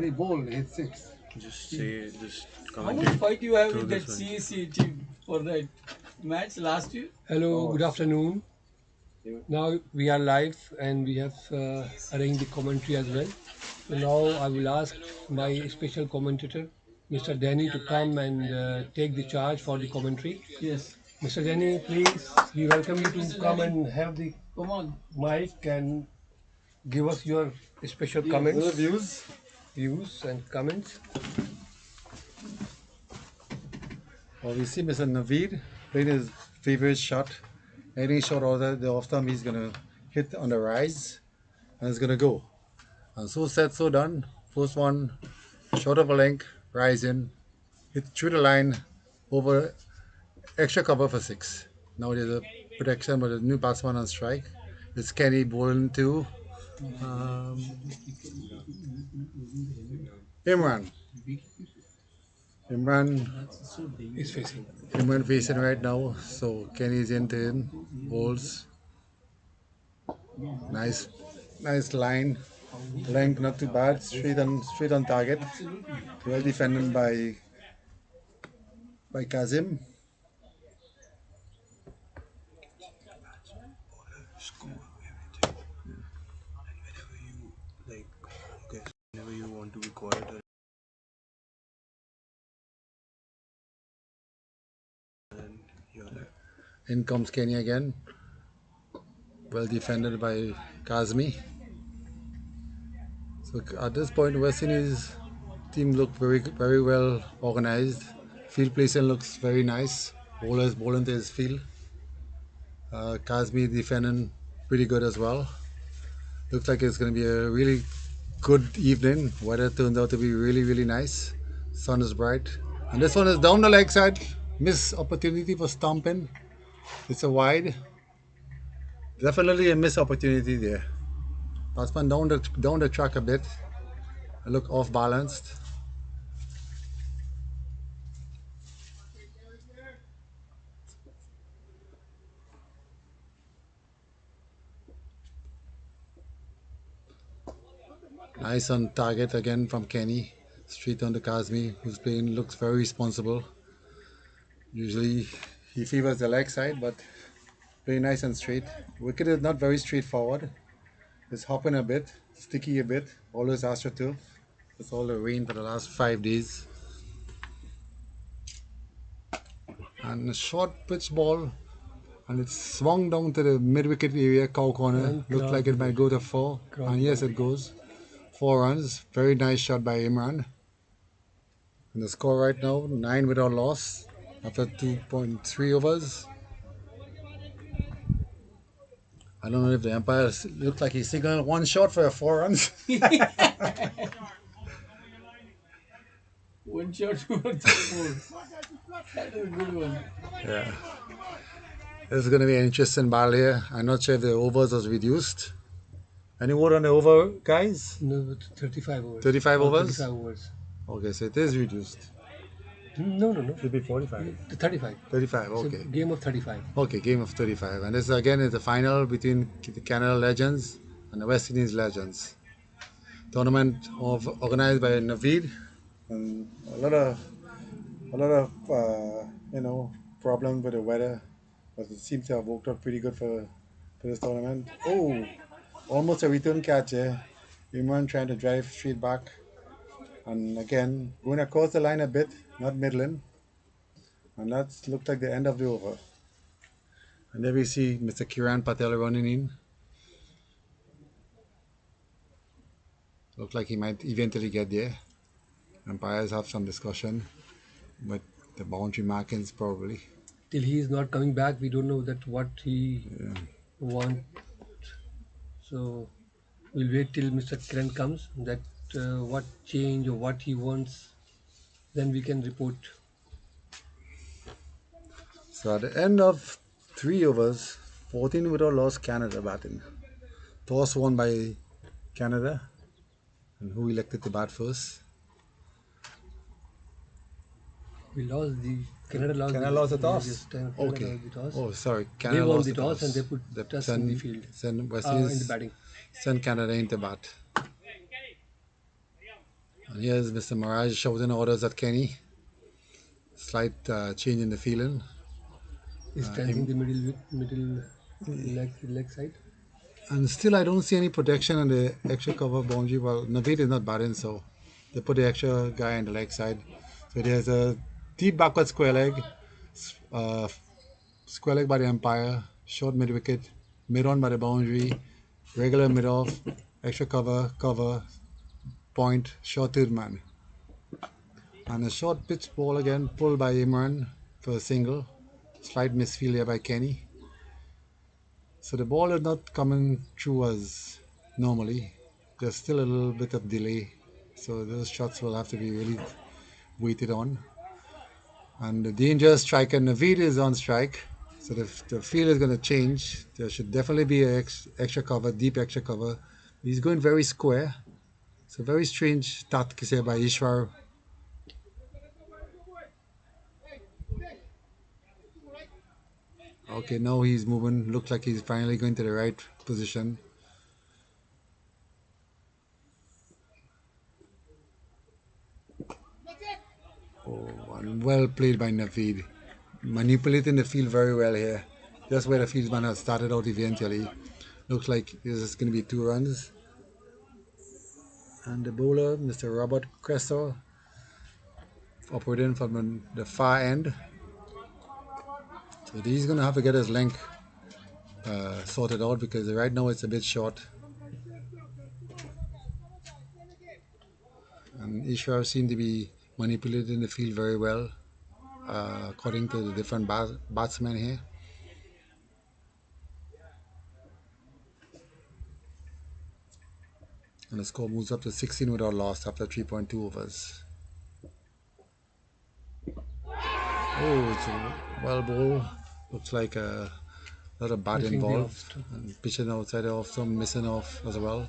He bowled, hit six. Just say, just How much commentate fight you have through with that this one. CSC team for that match last year? Hello, good afternoon. Now we are live and we have arranged the commentary as well. So now I will ask my special commentator, Mr. Danny, to come and take the charge for the commentary. Yes. Mr. Danny, please, we welcome you to Mr. come Danny. and have the Come on. mic and give us your special Yes. comments, Views. views, and comments. Well, we see Mr. Naveed playing his favorite shot. Any shot order, the off time he's gonna hit on the rise and it's gonna go. And so said, so done. First one, short of a length, rise in, hit through the line, over extra cover for six. Now there's a protection with a new batsman on strike. It's Kenny bowling to Imran. Imran Is facing. Imran facing right now. So Kenny's in turn, bowls. Nice line. Length not too bad. Straight on target. Well defended by Kazim. Like, okay, whenever you want to be quiet or you're like, In comes Kenny again. Well defended by Kazmi. So at this point, West Indies team look very well organized. Field placement looks very nice. Bowlers bowling to his field. Kazmi defending pretty good as well. Looks like it's going to be a really good evening. Weather turns out to be really nice. Sun is bright. And this one is down the leg side. Miss opportunity for stomping. It's a wide. Definitely a miss opportunity there. Batsman down the track a bit. I look off balanced. Nice on target again from Kenny. Straight on the Kazmi, who's playing, looks very responsible. Usually he favors the leg side, but very nice and straight. Wicket is not very straightforward. It's hopping a bit, sticky a bit, always astroturf. It's all the rain for the last 5 days. And a short pitch ball, and it swung down to the mid wicket area, cow corner. And Looked like it might go to four, and yes, it goes. 4 runs. Very nice shot by Imran. And the score right now, 9 without loss after 2.3 overs. I don't know if the umpire looked like he's signaled one shot for 4 runs. One shot, 2 or 3 more. That is a good one. Yeah. This is going to be an interesting battle here. I'm not sure if the overs was reduced. Any word on the over, guys? No, 35 overs. 35 overs? 35 overs. Okay, so it is reduced. No. Should be 45. 35. 35, It's a okay. game of 35. Okay, game of 35. And this again is the final between the Canada Legends and the West Indies Legends. Tournament organized by Naveed. And a lot of problems with the weather, but it seems to have worked out pretty good for this tournament. Oh, almost a return catch here. Imran trying to drive straight back, and again going across the line a bit, not middling, and that's looked like the end of the over. And there we see Mr. Kiran Patel running in. Looked like he might eventually get there. Umpires have some discussion, but the boundary markings probably. Till he is not coming back, we don't know that what he want. So we'll wait till Mr. Kiran comes. That what change or what he wants, then we can report. So at the end of 3 overs, 14 without loss, Canada batting. Toss won by Canada. And who elected to bat first? We lost the Canada lost. Canada lost the toss. Yes, Canada Okay. lost the toss. Oh, sorry. They Canada won lost the toss and they put us in the field. Send West In Indies, the batting. send Canada into bat. And here's Mr. Mirage shouting orders at Kenny. Slight change in the feeling. He's strengthening the middle leg side. And still, I don't see any protection on the extra cover boundary. Well, Naveed is not batting, so they put the extra guy on the leg side. So there's a deep backward uh, square leg by the umpire, short mid wicket, mid on by the boundary, regular mid off, extra cover, point, short third man. And a short pitch ball again, pulled by Imran for a single. Slight misfield here by Kenny. So the ball is not coming through as normally. There's still a little bit of delay. So those shots will have to be really weighted on. And the dangerous striker Naveed is on strike. So the field is going to change. There should definitely be an extra cover, deep extra cover. He's going very square. It's a very strange tactics here by Ishwar. Okay, now he's moving. Looks like he's finally going to the right position. Oh, and well played by Naveed. Manipulating the field very well here. Just where the fieldsman has started out eventually. Looks like this is going to be 2 runs. And the bowler, Mr. Robert Cressor, operating from the far end. So he's going to have to get his length sorted out because right now it's a bit short. And Ishwar seemed to be manipulating the field very well, according to the different batsmen here. And the score moves up to 16 without loss after 3.2 overs. Oh, it's a well ball. Looks like a lot of bat Missing the involved. off stump. And pitching outside off, some missing off as well.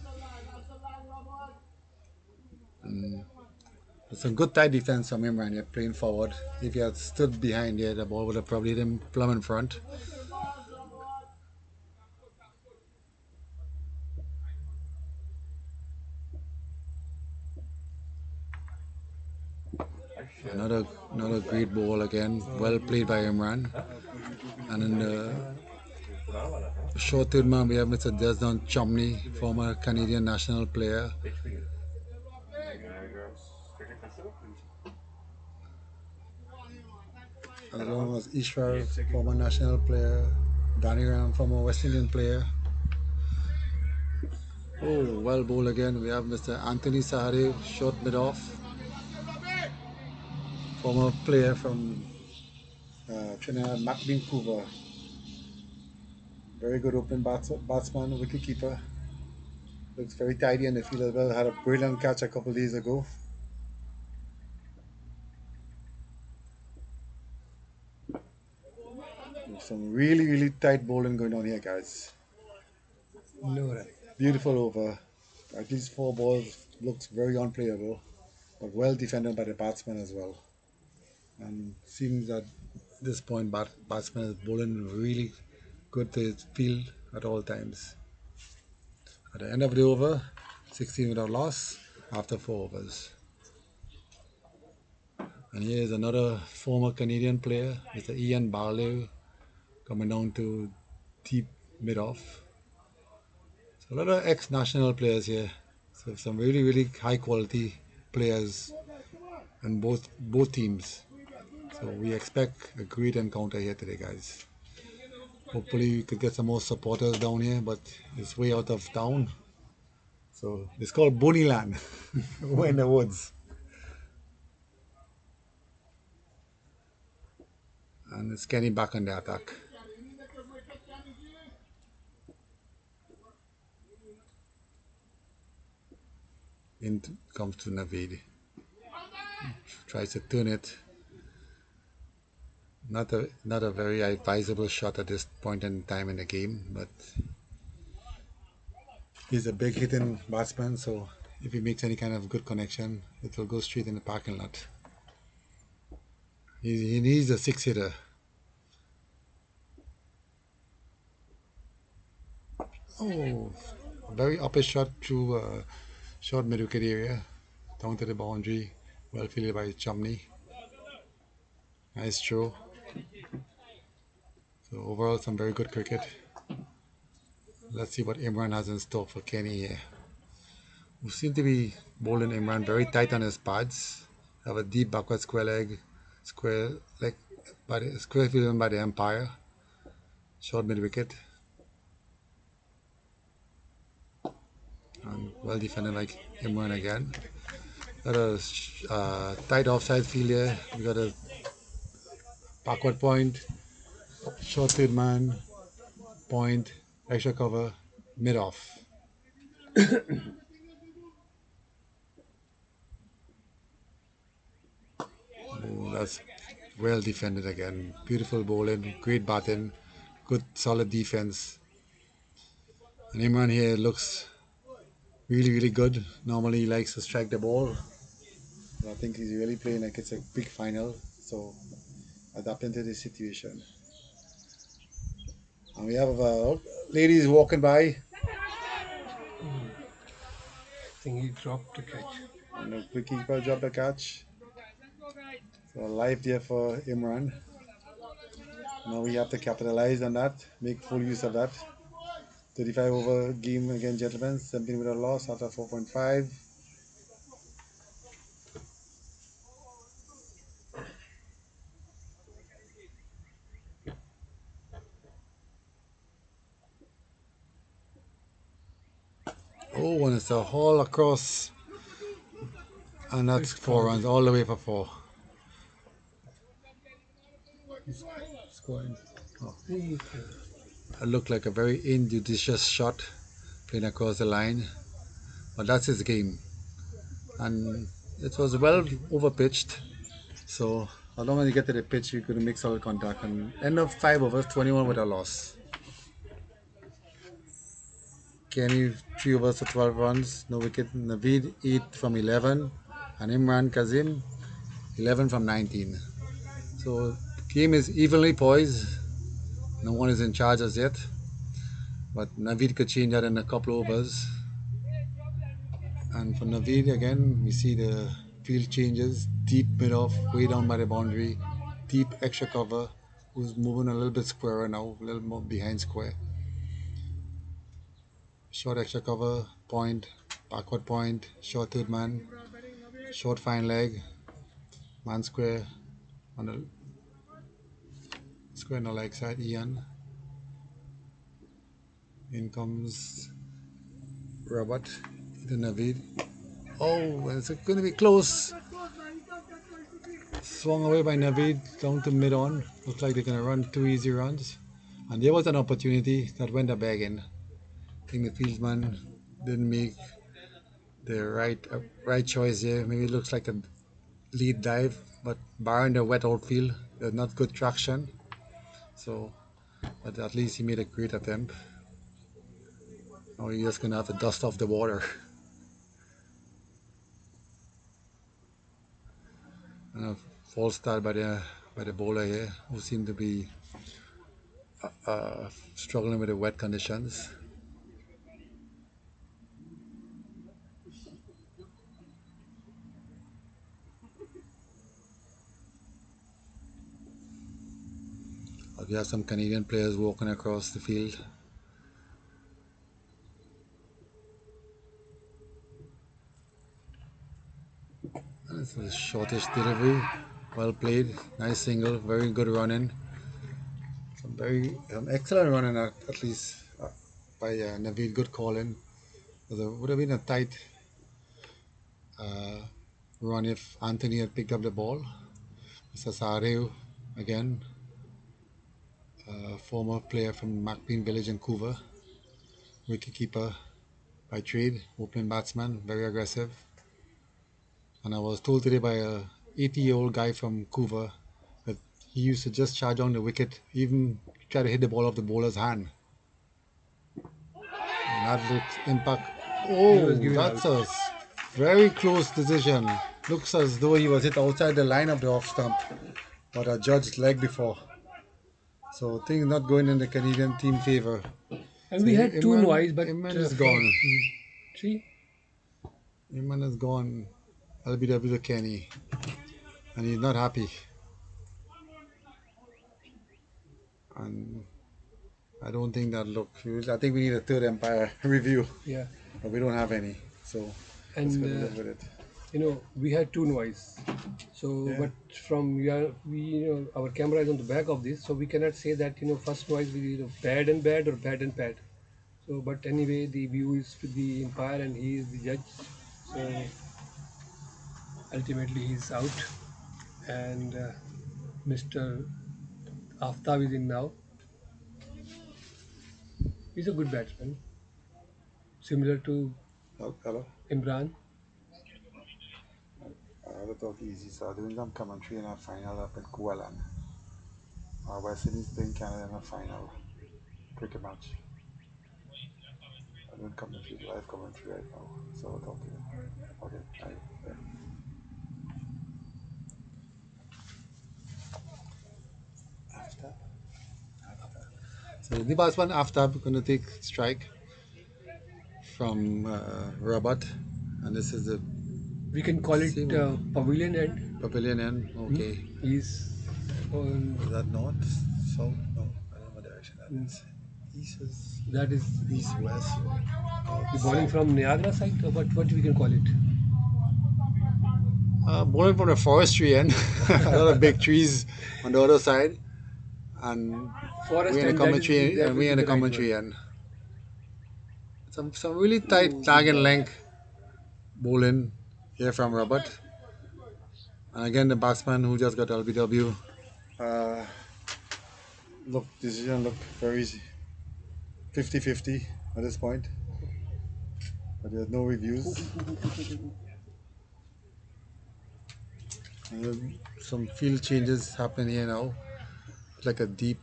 It's a good tight defense from Imran here, playing forward. If he had stood behind here, the ball would have probably hit him plumb in front. Another great ball again. Well played by Imran. And in the short third man, we have Mr. Desmond Chomney, former Canadian national player. As well as Ishwar, former national player. Danny Ram, former West Indian player. Oh, well bowled again. We have Mr. Anthony Sahare, short mid off. Former player from Trinidad, Mac Vancouver. Very good open batsman, wicket keeper. Looks very tidy in the field as well. Had a brilliant catch a couple days ago. Some really tight bowling going on here, guys. No run. Beautiful over. At least 4 balls. Looks very unplayable, but well defended by the batsman as well. And seems at this point, batsman is bowling really good to his field at all times. At the end of the over, 16 without loss after 4 overs. And here is another former Canadian player, Mr. Ian Barlow, coming down to deep mid off. So a lot of ex-national players here. So some really high quality players in both teams. So we expect a great encounter here today, guys. Hopefully we could get some more supporters down here, but it's way out of town. So it's called Boneyland. We're in the woods. And it's Kenny back on the attack. In comes to Naveed. Tries to turn it. Not a very advisable shot at this point in time in the game, but he's a big hitting batsman, so if he makes any kind of good connection, it will go straight in the parking lot. He needs a 6 hitter. Oh, very upper shot through short mid wicket area. down to the boundary. Well fielded by Chumney. Nice throw. So overall, some very good cricket. Let's see what Imran has in store for Kenny here. We seem to be bowling Imran very tight on his pads. Have a deep backward square leg, square field by the umpire. Short mid wicket. And well defended by Imran again. Got a tight offside field here. We got a backward point, short field man, point, extra cover, mid off. Oh, that's well defended again. Beautiful bowling, great batting, good solid defense. And Imran here looks really good. Normally he likes to strike the ball. But I think he's really playing like it's a big final. So adapting to the situation. And we have ladies walking by. I think he dropped the catch. And the wicketkeeper dropped the catch. So live there for Imran. Now we have to capitalize on that, make full use of that. 35 over game again, gentlemen. 17 with a loss after 4.5. Oh, and it's a haul across, and that's It's 4 runs all the way for 4. scored. Oh. 3-4. It looked like a very injudicious shot playing across the line, but that's his game. And it was well over pitched, so as long as you get to the pitch, you could make solid contact. And end of 5 overs, 21 with a loss. Kenny 3 overs for 12 runs, no wicket. Naveed 8 from 11, and Imran Kazim 11 from 19. So game is evenly poised. No one is in charge as yet, but Naveed could change that in a couple overs. And for Naveed again, we see the field changes, deep mid off, way down by the boundary, deep extra cover, who's moving a little bit squarer now, a little more behind square. Short extra cover, point, backward point, short third man, short fine leg, man square on the square on the leg side, Ian. In comes Robert to Naveed. Oh, it's going to be close. Swung away by Naveed down to mid on. Looks like they're going to run 2 easy runs. And there was an opportunity that went a bag in. I think the fieldsman didn't make the right choice here. Maybe it looks like a lead dive, but barring the wet outfield, there's not good traction. So, but at least he made a great attempt. Now he's just going to have to dust off the water. And a false start by the bowler here, who seemed to be struggling with the wet conditions. We have some Canadian players walking across the field. And it's a shortish delivery, well played, nice single, very good running. Some very excellent running at least by Naveed, good calling. It would have been a tight run if Anthony had picked up the ball. Mr. Sareu again, former player from Maclean Village in Vancouver, wicketkeeper by trade, opening batsman, very aggressive. And I was told today by a 80-year-old guy from Vancouver that he used to just charge on the wicket, even try to hit the ball off the bowler's hand. And that looks impact. Oh, that's a very close decision. Looks as though he was hit outside the line of the off stump, but a judge leg before. So things not going in the Canadian team favor. And we had two noise, but Imran is gone. see, Imran is gone. LBW to Kenny, and he's not happy. And I don't think that look. I think we need a third umpire review, Yeah, but we don't have any. So let's and go to live with it. we had two noise. So, Yeah. but from we our camera is on the back of this, so we cannot say that first noise we bad and bad or bad and bad. So, but anyway, the view is with the umpire and he is the judge. So ultimately, he's out, and Mr. Aftab is in now. He's a good batsman, similar to Hello. Imran. I'll talk easy. So doing some commentary in our final up in Kuala. West Indies playing Canada in a final cricket match. I'm doing commentary, live commentary right now. So I'll talk to you. Okay. Yeah. After. So the batsman after going to take strike from Robert, and this is the We can call it same pavilion end. pavilion end. Hmm? Okay. He's on. Is that north, south? No, I don't know what direction that mm, is. East is That is east, west, the north, bowling south. from Niagara side, or what we can call it. Bowling from the forestry end, a lot of big trees on the other side, and we Forest in the end, that is commentary, that and will we be in the the right commentary word. end. Some really tight Oh, tag good and ball. length bowling here from Robert, and again the batsman who just got LBW. Uh, look, decision look very 50-50 at this point, but there's no Ooh, reviews. ooh, ooh, ooh, ooh, ooh, ooh. Some field changes happening here now, like a deep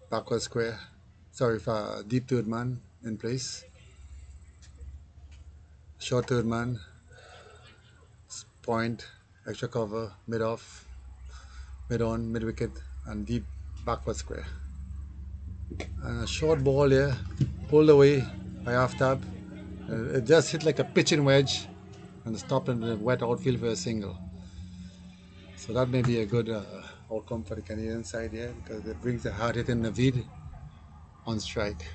backward square. Sorry, for a deep third man in place, short third man, point, extra cover, mid off, mid on, mid wicket, and deep backward square. And a short ball here, pulled away by Aftab. It just hit like a pitching wedge and stopped in the wet outfield for a single. So that may be a good outcome for the Canadian side here because it brings a hard hitting Naveed on strike.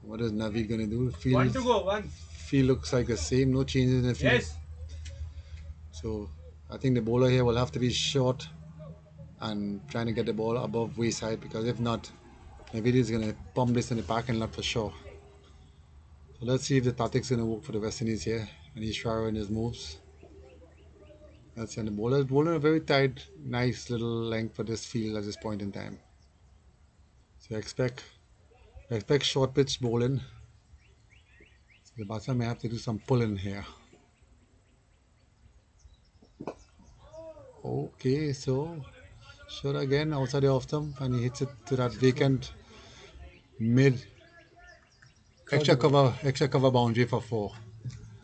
What is Naveed going to do? Field looks like the same, no changes in the field. Yes. So I think the bowler here will have to be short and trying to get the ball above waist height because if not, Naveed is going to pump this in the parking lot for sure. So let's see if the tactics going to work for the West Indies here. And he's trying his moves. That's and the bowler a very tight, nice little length for this field at this point in time. So expect short pitch bowling. So the batsman may have to do some pulling here. Okay, so shot again outside the off stump and he hits it to that vacant mid Crossover. extra cover boundary for four.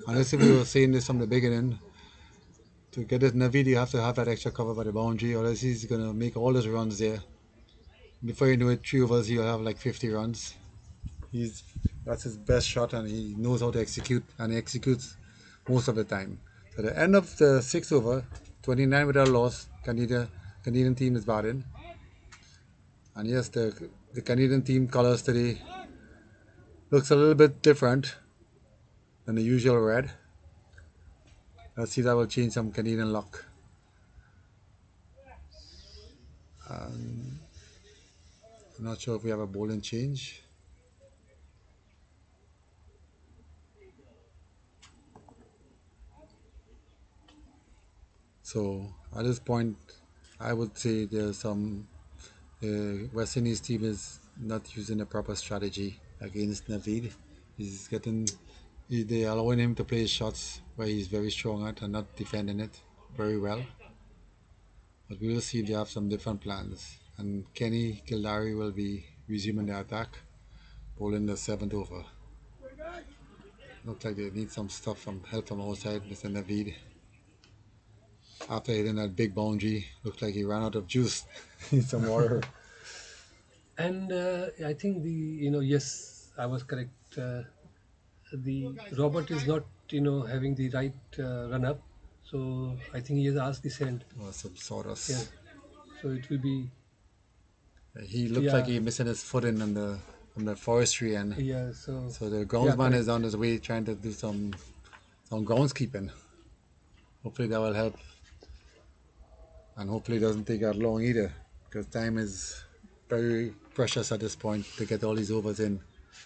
And this we were saying this from the beginning. To get this Navid, you have to have that extra cover by the boundary, or else he's gonna make all his runs there. Before you know it, three overs he'll have like 50 runs. He's That's his best shot, and he knows how to execute, and he executes most of the time. So the end of the sixth over, 29 without loss. Canadian team is batting, and yes, the Canadian team colors today looks a little bit different than the usual red. Let's see if that will change some Canadian luck. I'm not sure if we have a bowling change. So at this point, I would say there's some West Indies team is not using a proper strategy against Naveed. He's getting they allowing him to play his shots where he's very strong at and not defending it very well. But we will see if they have some different plans. And Kenny Kildare will be resuming the attack, bowling the seventh over. Looks like they need some stuff from help from outside, Mr. Naveed. After hitting that big boundary, looks like he ran out of juice. Need some water. And I think yes, I was correct. The Robert is not having the right run up. So I think he has asked the send. or some sawdust. Yes. So it will be, He looked like yeah, he missing his foot in the forestry end. yeah. So So the yeah, groundsman is correct. on his way trying to do some groundskeeping. Hopefully that will help, and hopefully it doesn't take that long either, because time is very precious at this point to get all these overs in.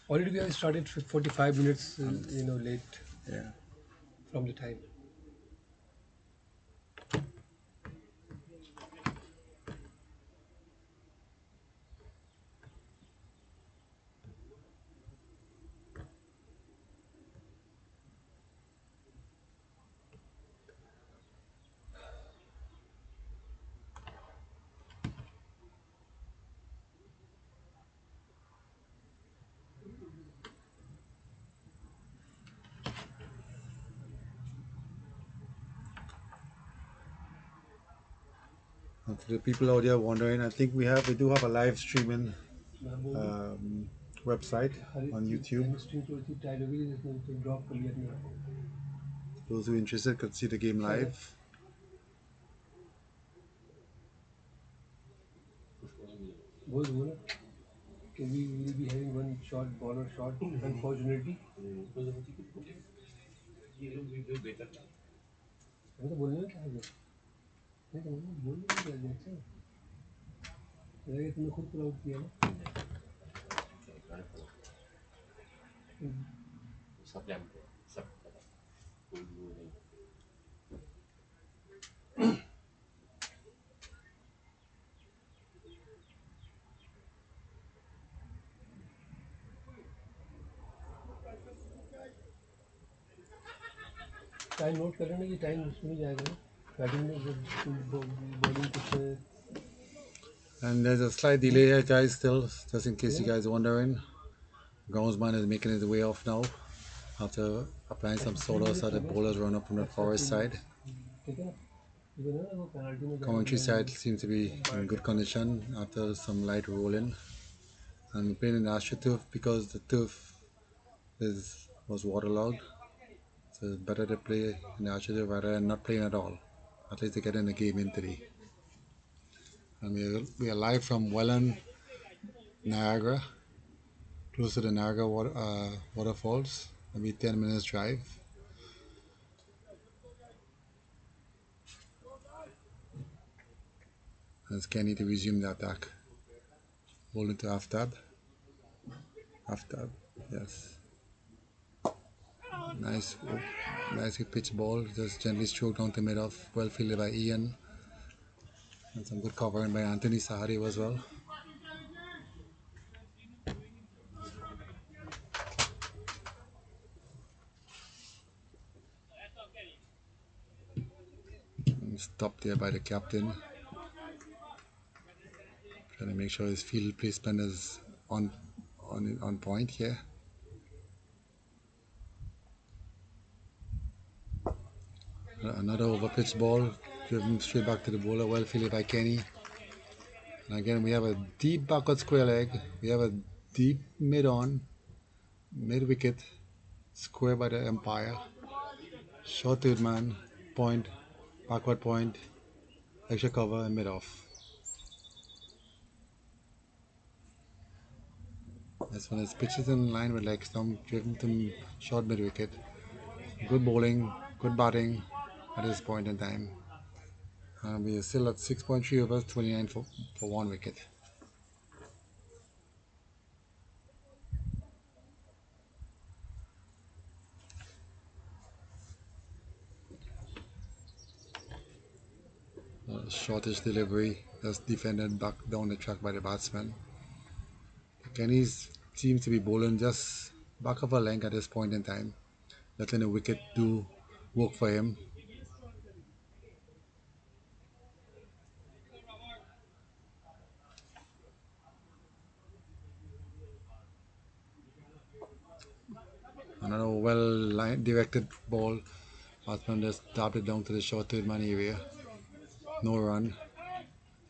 Already we have started 45 minutes, And late yeah, from the time. and for the people out there wondering, I think we do have a live streaming मैं बोल दूं, um, website हर एक on चीज YouTube. Chemistry जो थी Tide हो गई जिसमें तो ड्रॉप कर लिया अपने Those who are interested could see the game आप क्या live. बोल दूंगा ना कि we will be having one shot bowler shot unfortunately मैं तो बोलने में क्या है नहीं तो बोलने में क्या है अच्छा लगा कि तुमने खुद पुल आउट किया ना टाइम नोट कर लेना कि टाइम उसमें ही जाएगा ना बैटिंग में बॉलिंग कुछ And there's a slight delay here, guys, still, just in case you guys are wondering. Groundsman is making his way off now after applying some sawdust at the bowlers run up from the extra forest 3 side. Minutes ठीक है ना ये ना वो penalty में जाएगा Commentary side seems to be in good condition after some light rolling. And we're playing in the AstroTurf because the turf was waterlogged. So it's better to play in the AstroTurf rather than not playing at all. At least to get in the game in today. And we are live from Welland, Niagara, close to the Niagara waterfalls. Maybe 10 minutes drive. And it's Kenny to resume the attack. Hold into Aftab. Aftab, yes. Nice, nicely pitched ball. Just gently stroked down to mid off. Well fielded by Ian. And some good covering by Anthony Sahari as well. And stopped there by the captain. Trying to make sure his field placement is on on point here. Another overpitched ball, driven straight back to the bowler, well fielded by Kenny. And again, we have a deep backward square leg. We have a deep mid wicket, square by the umpire. Short third man, point, backward point, extra cover, and mid off. This one is pitches in line with leg stump, driven to short mid wicket. Good bowling, good batting at this point in time. We are still at 6.3 overs, 29 for one wicket. Shortish delivery, just defended back down the track by the batsman. Kenny seems to be bowling just back of a length at this point in time, letting the wicket do work for him. Another well directed ball. Batsman just tapped it down to the short third man area. No run.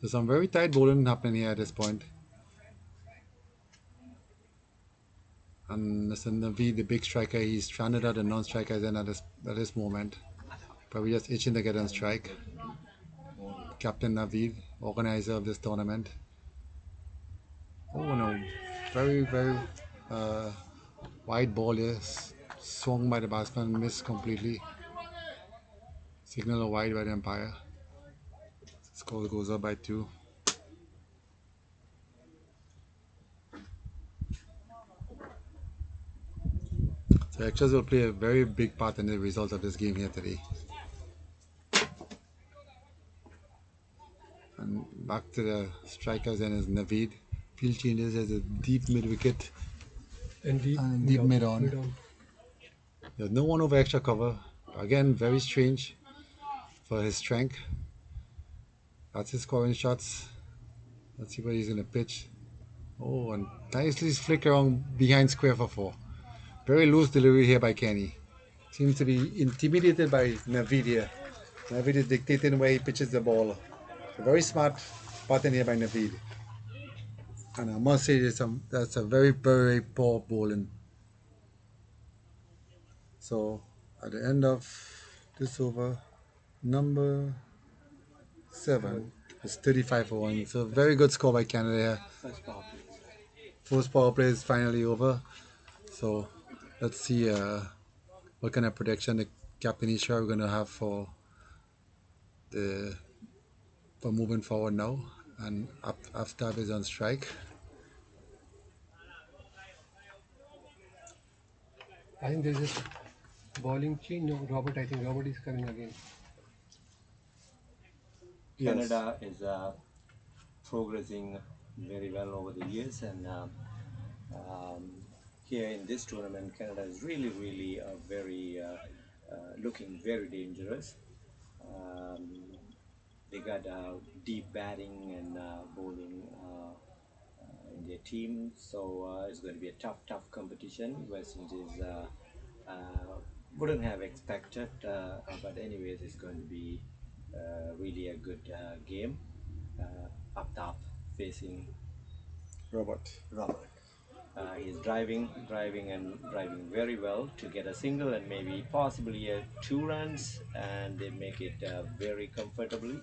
There's some very tight bowling happening here at this point. And Mr. Naveed, the big striker, he's stranded at the non-striker's end at this moment. Probably just itching to get on strike. Captain Naveed, organizer of this tournament. Oh no, very uh, wide ball here, swung by the batsman, missed completely. Signal a wide by the umpire. Score goes up by 2. So extras will play a very big part in the result of this game here today. And back to the strikers and is Naveed. Field changes as a deep mid wicket And deep, and deep mid on. mid on. There's no one over extra cover. Again, very strange for his strength. That's his scoring shots. Let's see where he's going to pitch. Oh, and nicely flick around behind square for 4. Very loose delivery here by Kenny. Seems to be intimidated by Naveed here. Naveed is dictating where he pitches the ball. A very smart pattern here by Naveed. And I must say that's a very poor bowling. So at the end of this over, number 7 is 35 for 1. So very good score by Canada here. First power play. First power play is finally over. So let's see what kind of prediction the Captain Isha are going to have for the for moving forward now. And Aftab is on strike. I think there's a bowling change. No, Robert. I think Robert is coming again. Canada is progressing very well over the years, and um, here in this tournament, Canada is really very looking very dangerous. Um, they got deep batting and bowling in their team, so it's going to be a tough competition. West Indies wouldn't have expected, but anyways, it's going to be really a good game. Up top, facing Robert. Robert. He's driving very well to get a single and maybe possibly 2 runs, and they make it very comfortably.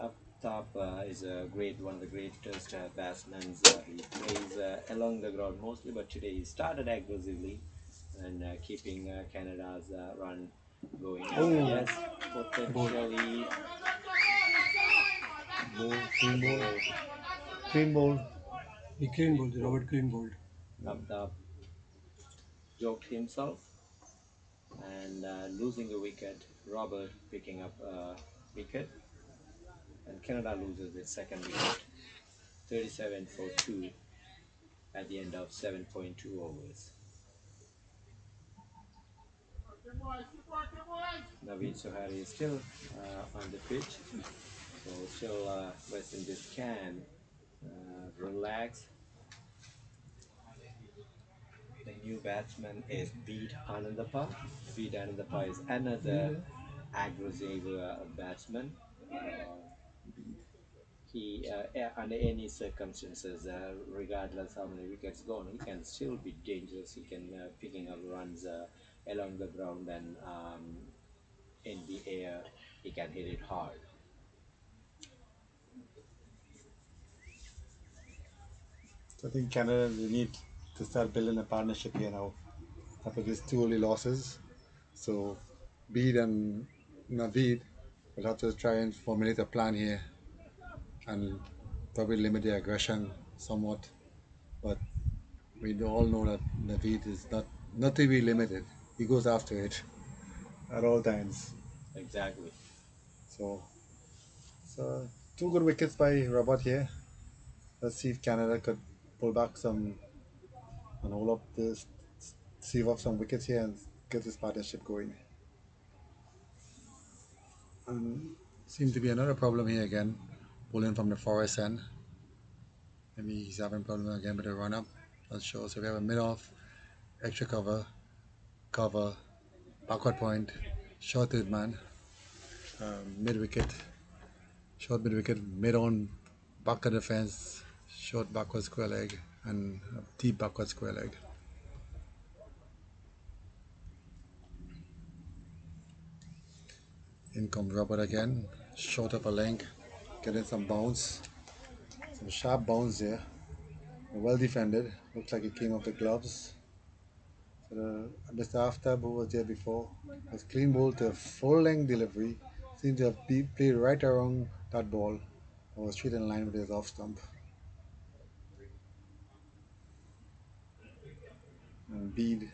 Up top is a one of the greatest batsmen. He plays along the ground mostly, but today he started aggressively and keeping Canada's run going. Yes, potentially. Clean ball. Clean ball. The clean bowled. Robert clean bowled. Up top, joked himself and losing a wicket. Robert picking up a wicket, and Canada loses its second wicket. 37 for 2 at the end of 7.2 overs. Naveed Sohari is still on the pitch, so still West Indies can relax. The new batsman is Beat Anandapa. Beat Anandapa is another aggressive batsman. He, under any circumstances, regardless how many wickets gone, he can still be dangerous. He can picking up runs along the ground and in the air. He can hit it hard. So I think Canada will need to start building a partnership here now after these 2 early losses. So Bede and Naveed will have to try and formulate a plan here and probably limit their aggression somewhat. But we all know that Naveed is not to be limited. He goes after it at all times. Exactly. So 2 good wickets by Robert here. Let's see if Canada could pull back some and hold up this, save off some wickets here and get this partnership going. And seems to be another problem here again, pulling from the forest end. Maybe he's having a problem again with the run up. Not sure. So we have a mid off, extra cover, backward point, short third man, mid wicket, short mid wicket, mid on, back of the fence, short backward square leg and a deep backward square leg. In comes Robert again, short upper length, getting some bounce, some sharp bounce there. Well defended, looks like it came off the gloves. So Mr. Aftab, who was there before, was clean ball to a full length delivery. Seemed to have played right around that ball. I was straight in line with his off stump. And Bede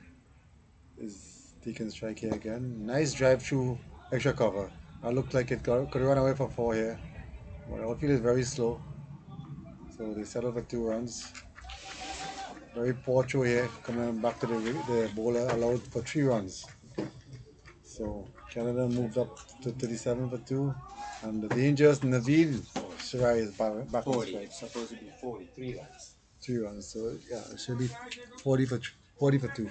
is taking strike here again. Nice drive through extra cover. That looked like it could run away for four here. But outfield is very slow. So they settle for 2 runs. Very poor throw here. Coming back to the bowler allowed for 3 runs. So Canada moved up to 37 for 2. And the dangerous Naveed Shirai is back on 40. strike. It's supposed to be 43 runs. 3 runs. So yeah, it should be 40 for 2.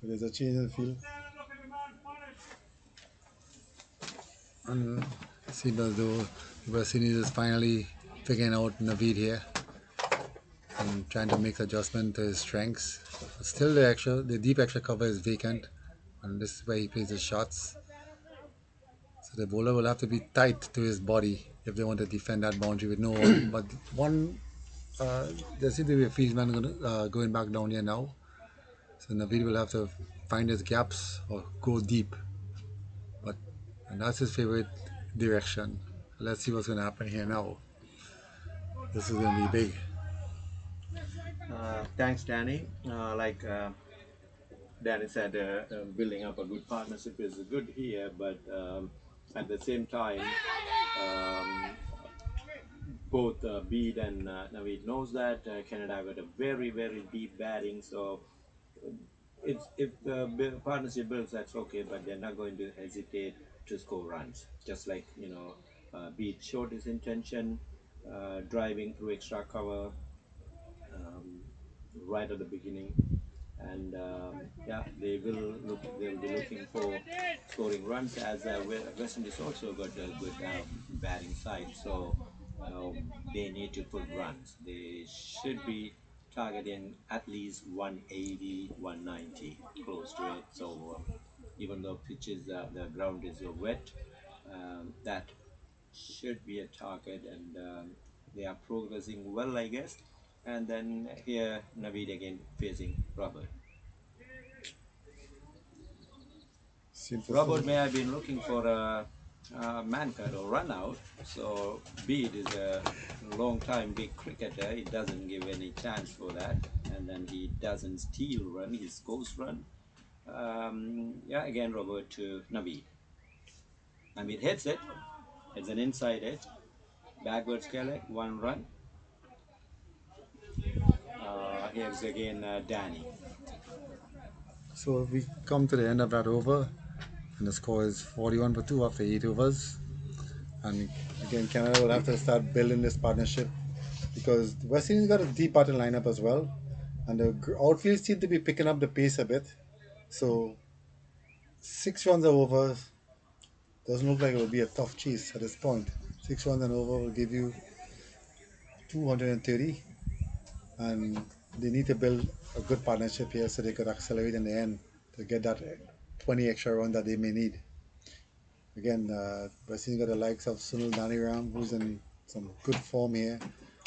There's a change in the field. And it seems as though West Indies is finally figuring out Naveed here and trying to make adjustment to his strengths. But still, the deep extra cover is vacant, and this is where he plays his shots. So the bowler will have to be tight to his body if they want to defend that boundary with no one. But there seems to be a fieldsman going back down here now. So Naveed will have to find his gaps or go deep. And that's his favorite direction. Let's see what's going to happen here now. This is going to be big. Thanks, Danny. Danny said, building up a good partnership is good here, but at the same time, um, both Bede and Naveed knows that Canada got a very, very deep batting. So it's if the partnership builds, that's okay, but they're not going to hesitate to score runs. Just like Bede showed his intention, driving through extra cover um, right at the beginning, and yeah, they'll be looking for scoring runs as West Indies also got a good batting side, so they need to put runs. They should be targeting at least 180, 190, close to it. So even though pitches, the ground is wet, that should be a target, and they are progressing well, I guess. And then here, Naveed again facing Robert. Seems to Robert still. may have been looking for a man cut or run out. So Bede is a long time big cricketer. He doesn't give any chance for that. And then he doesn't steal run, he scores run. Yeah, again, Robert to Naveed. Naveed hits it. It's an inside edge. Backwards Kelly, 1 run. Here's again Danny. So we come to the end of that over, and the score is 41 for 2 after 8 overs. And again, Canada will have to start building this partnership because the West Indies got a deep batting lineup as well, and the outfield seem to be picking up the pace a bit. So 6 runs are over. Doesn't look like it will be a tough chase at this point. 6 runs and over will give you 230, and they need to build a good partnership here so they could accelerate in the end to get that 20 extra run that they may need. Again, West Indies got the likes of Sunil Naniram, who's in some good form here.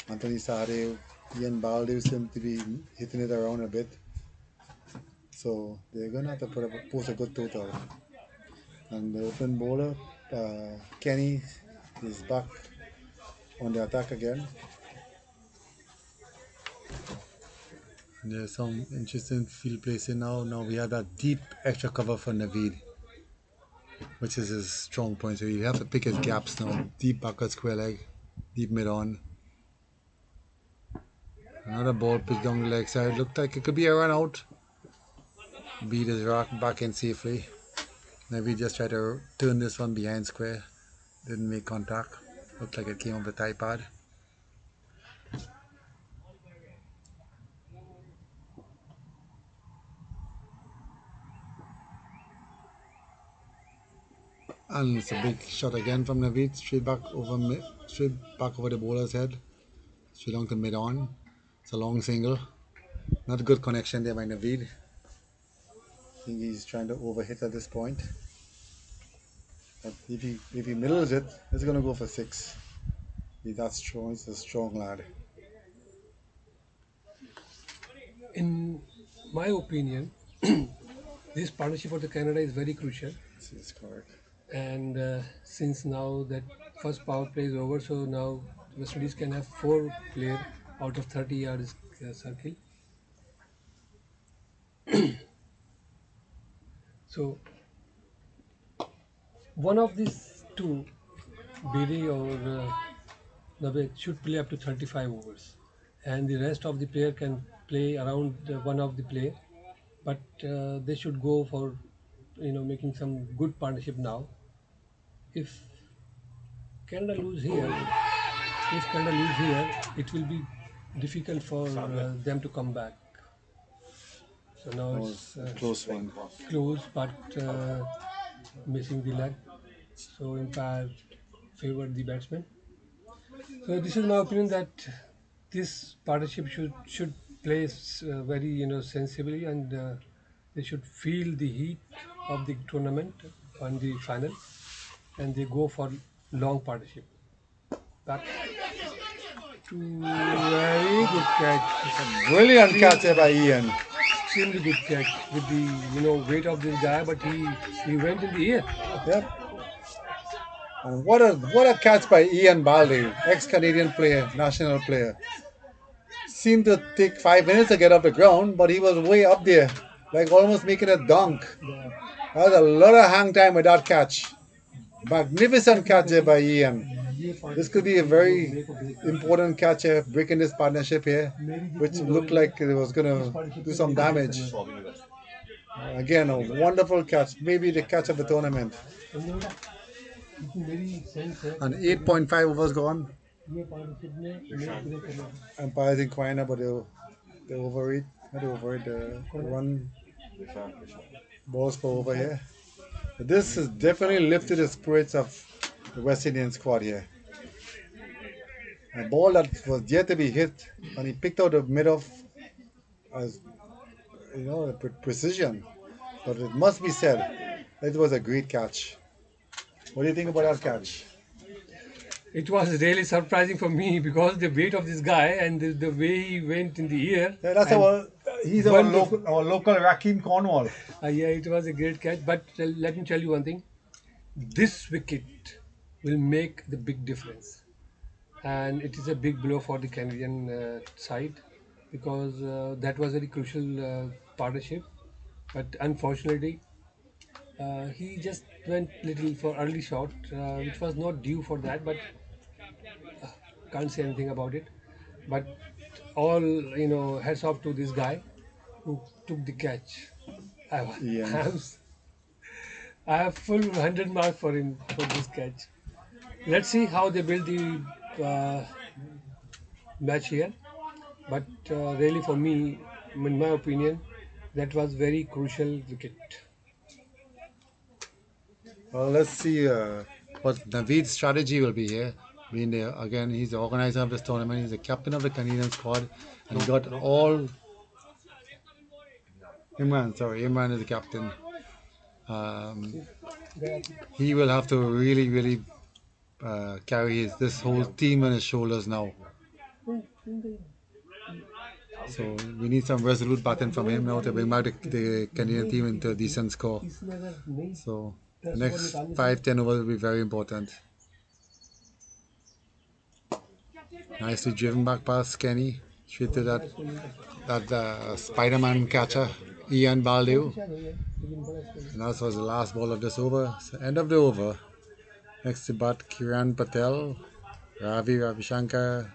Anthony Sade, Ian Baldew seem to be hitting it around a bit. So they're going to have to post a good total. And the open bowler, Kenny, is back on the attack again. There's some interesting field placing now. Now we have that deep extra cover for Naveed, which is his strong point. So you have to pick his gaps now. Deep backward square leg, deep mid on. Another ball picked down the leg side. Looked like it could be a run out. Beat his rock back in safely. Naveed just tried to turn this one behind square. Didn't make contact. Looked like it came off the tie pad. And it's a big shot again from Naveed, straight back over the bowler's head, straight long to mid on. It's a long single. Not a good connection there by Naveed. I think he's trying to overhit at this point. But if he middles it, it's gonna go for six. He's that strong. He's a strong lad. In my opinion, this partnership for the Canada is very crucial. This is correct. And since now that first power play is over, so now West Indies can have four player out of 30 yards circle. So one of these two, Biri or Naved, should play up to 35 overs, and the rest of the player can play around one of the player. But they should go for making some good partnership now. If Canada lose here, if Canada lose here, it will be difficult for them to come back. So now That it's was a close one. close, but missing the leg. So umpire favored the batsman. So this is my opinion that this partnership should play very sensibly, and they should feel the heat of the tournament on the final, and they go for long partnership. Back to very good catch, Brilliant catch there by Ian. extremely good catch with the weight of this guy, but he went in the air. Yep. And what a catch by Ian Balde, ex-Canadian player, national player. Seemed to take 5 minutes to get off the ground, but he was way up there, like almost making a dunk. Yeah. That was a lot of hang time with that catch. Magnificent catch there by Ian. ये This could be a partnership जो very मेरे को break important catch here, breaking this partnership here, मेरी which जितनी looked knowledge like it was going है इस to partnership do में some मेरे को break damage. करना है Again, a wonderful catch, maybe the catch of the tournament. समझे बेटा जितनी मेरी सेंस है And क्रिकेट में 8.5 overs gone. ये partnership में मेरे को break करना है Umpires inquiring about the overrate, not the overrate, the run balls per over here. This has definitely lifted the spirits of the West Indian squad here. A ball that was yet to be hit, and he picked out the mid off as precision. But it must be said, it was a great catch. What do you think about that catch? it was really surprising for me because the weight of this guy and the way he went in the air Yeah, that's and he's our local Rakim Cornwall. yeah, it was a great catch, but let me tell you one thing, this wicket will make the big difference, and it is a big blow for the Canadian side because that was a very crucial partnership. But unfortunately, he just went little for early shot, which was not due for that. But can't say anything about it. But all heads off to this guy who took the catch. I, Ian. I'm, I have full 100 marks for him for this catch. Let's see how they build the match here. But really, for me, in my opinion, that was very crucial wicket. Well, let's see what Naveed's strategy will be here. Being there again, he's the organizer of this tournament. He's the captain of the Canadian squad, and he got all. Imran is the captain. Um, he will have to really, really carry this whole team on his shoulders now. So we need some resolute batting from him now to bring back the Canadian team into a decent score. So the next 5-10 overs will be very important. Nicely driven back past Kenny, straight to that Spider-Man catcher, Ian Baldew. And that was the last ball of this over. So end of the over. Next to bat, Kiran Patel, Ravi Shankar.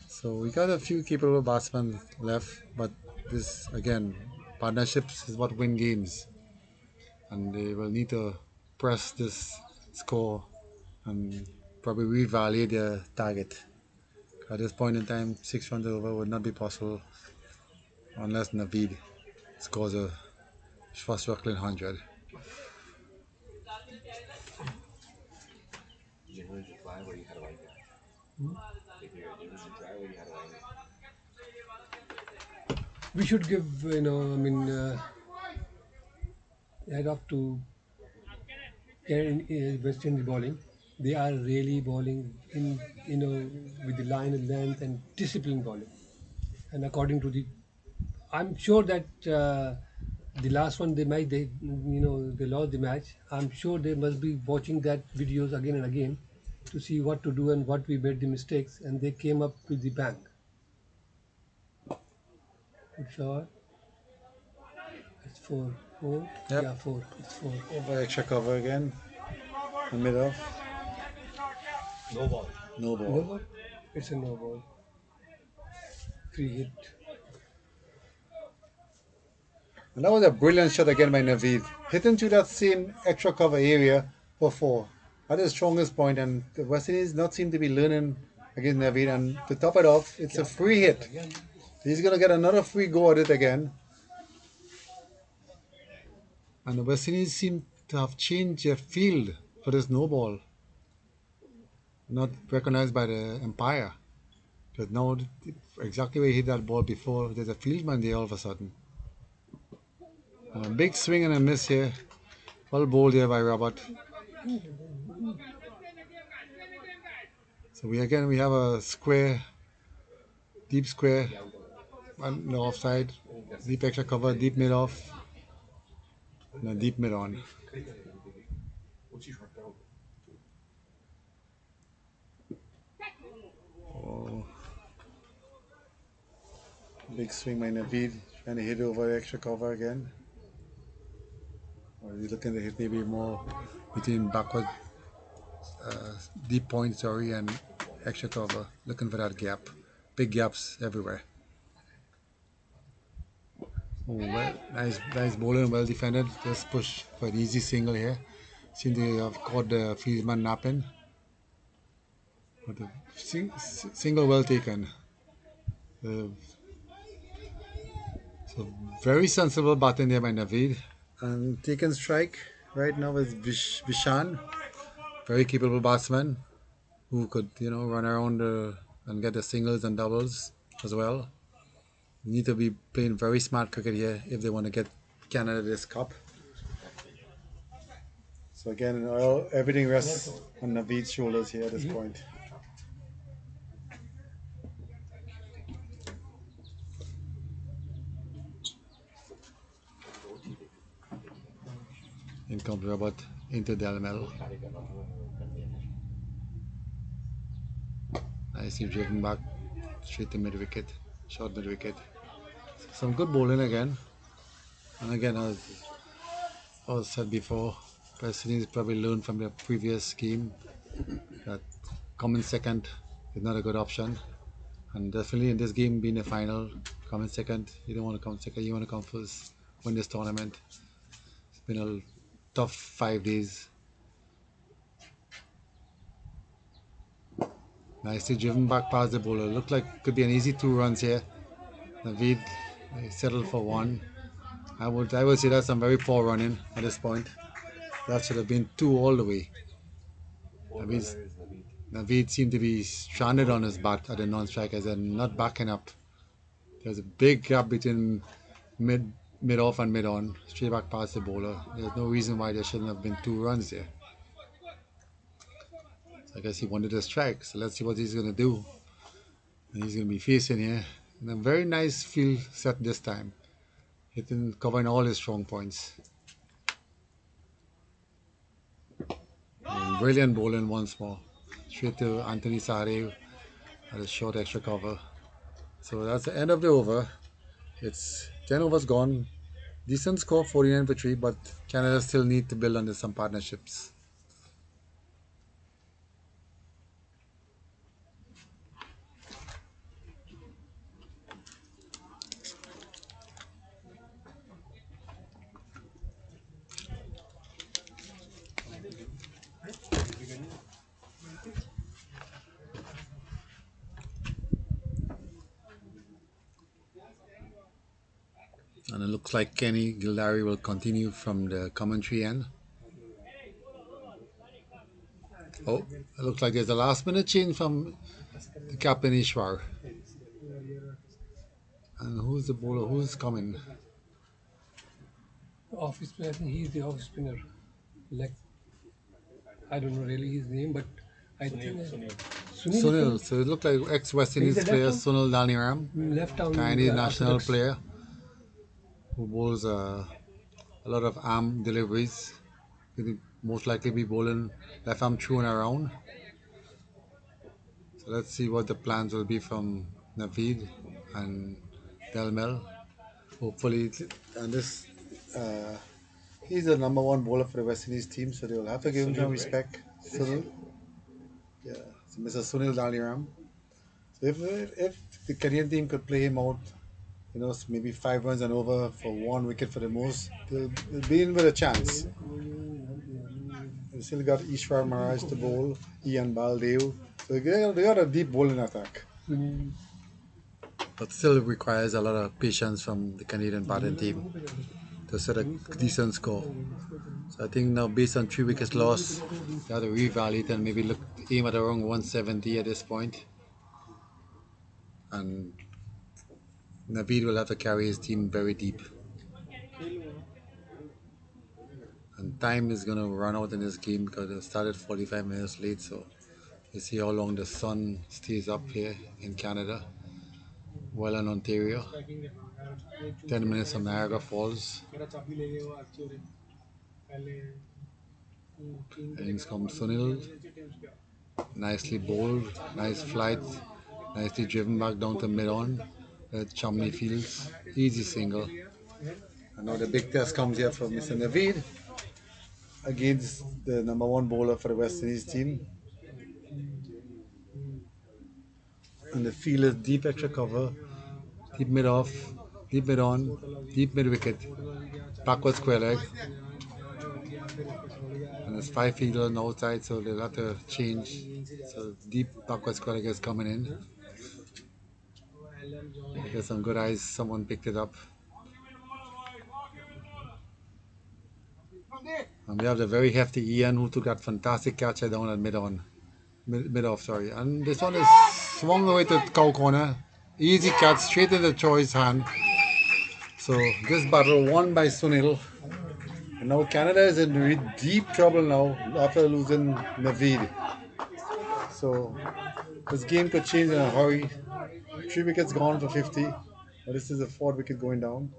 So we got a few capable batsmen left, but this again, partnerships is what win games, and they will need to press this score and probably revalue their target. At this point in time, 6 runs over would not be possible unless Naveed scores a swashbuckling 100. We should give, head off to West Indies bowling. They are really bowling with the line and length and disciplined bowling. And according to I'm sure that the last one they lost the match. I'm sure they must be watching that videos again and again to see what to do and what we made the mistakes, and they came up with the bang. Good shot. It's four, four. Yep. Yeah, four. It's four. Over extra cover again. Mid off. No ball. No No ball. ball. It's a no ball. Free hit. And that was a brilliant shot again by Naveed. Hit into that same extra cover area for four. That's his strongest point, and the West Indies not seem to be learning against Naveed. And to top it off, it's a free hit. He's gonna get another free go at it again. And the West Indies seem to have changed their field for this no ball. Not recognized by the umpire. Because now exactly where he hit that ball before, there's a fieldman there all of a sudden. And a big swing and a miss here. Well bowled here by Robert. So we have a square, deep square, on the offside, deep extra cover, deep mid off, and a deep mid on. Oh, big swing by Naveed, trying to hit over extra cover again. Or he's looking to hit maybe more between backward, deep point, sorry, and extra cover, looking for that gap. Big gaps everywhere. Oh, well, nice bowling, well defended. Just push for an easy single here. Seem to have caught the fieldman napping. But the single well taken. Uh, so very sensible batting there by Naveed. And taken strike right now is Vishan. Very capable batsman who could, run around and get the singles and doubles as well. You need to be playing very smart cricket here if they want to get Canada this cup. So again, everything rests on Naveed's shoulders here at this point. In comes Robert into Delmel. Nicely driven back straight to mid wicket, short mid wicket. Some good bowling again. And again, as I said before, Presidents probably learned from the previous game that coming second is not a good option. And definitely in this game being a final, coming second, you don't want to come second, you want to come first, win this tournament. It's been a tough 5 days. Nicely driven back past the bowler. Looked like could be an easy 2 runs here. Naveed settled for one. I would say that's some very poor running at this point. That should have been two all the way. Naveed seemed to be stranded on his bat at the non-strikers and not backing up. There's a big gap between mid off and mid on, straight back past the bowler. There's no reason why there shouldn't have been 2 runs there. So I guess he wanted to strike. So let's see what he's gonna do. And he's gonna be facing here. And a very nice field set this time. Hitting covering all his strong points. And brilliant bowling once more. Straight to Anthony Sare at a short extra cover. So that's the end of the over. It's 10 overs gone. Decent score, 49 for 3, but Canada still need to build on some partnerships. And it looks like Kenny Gildari will continue from the commentary end. Oh, it looks like there's a last minute change from the captain Ishwar. And who's the bowler? Who's coming? Off spinner, I think he's the off spinner. Like, I don't know really his name, but I think Sunil is Sunil. coming. So it looked like ex-West He's Indies a left player arm, Sunil Daniram, left arm Chinese national orthodox. player who bowls a lot of arm deliveries. He'll most likely be bowling left arm through and around. So let's see what the plans will be from Naveed and Delmel. Hopefully, and this he's the number one bowler for the West Indies team, so they will have to give him some respect. Sunil, yeah, so Mr. Sunil Daliram. So if the Kenyan team could play him out, maybe 5 runs and over for 1 wicket for the most, they'll be in with a chance. They still got Ishwar Maharaj to bowl, Ian Baldev. So they got a deep bowling attack. But still requires a lot of patience from the Canadian batting team to set a decent score. So I think now based on 3 wickets lost, they have to reevaluate and maybe aim at around 170 at this point. And Naveed will have to carry his team very deep. And time is going to run out in this game because it started 45 minutes late. So you see how long the sun stays up here in Canada, well in Ontario. 10 minutes from Niagara Falls. Innings comes Sunil. Nicely bowled, nice flight, nicely driven back down to mid-on. Chumney Fields, easy single. And now the big test comes here for Mr. Naveed against the number one bowler for the West Indies team. And the field is deep extra cover, deep mid off, deep mid on, deep mid wicket, backward square leg. And there's 5 fielders on the outside, so they'll have to change. So deep backward square leg is coming in. There's some good eyes, someone picked it up. And we have the very hefty Ian who took that fantastic catcher down at mid off, sorry. And this one is swung away to cow corner. Easy catch straight in the choice hand. So this battle won by Sunil. And now Canada is in really deep trouble now after losing Naveed. So this game could change in a hurry. 3 wickets gone for 50. But this is the 4th wicket going down.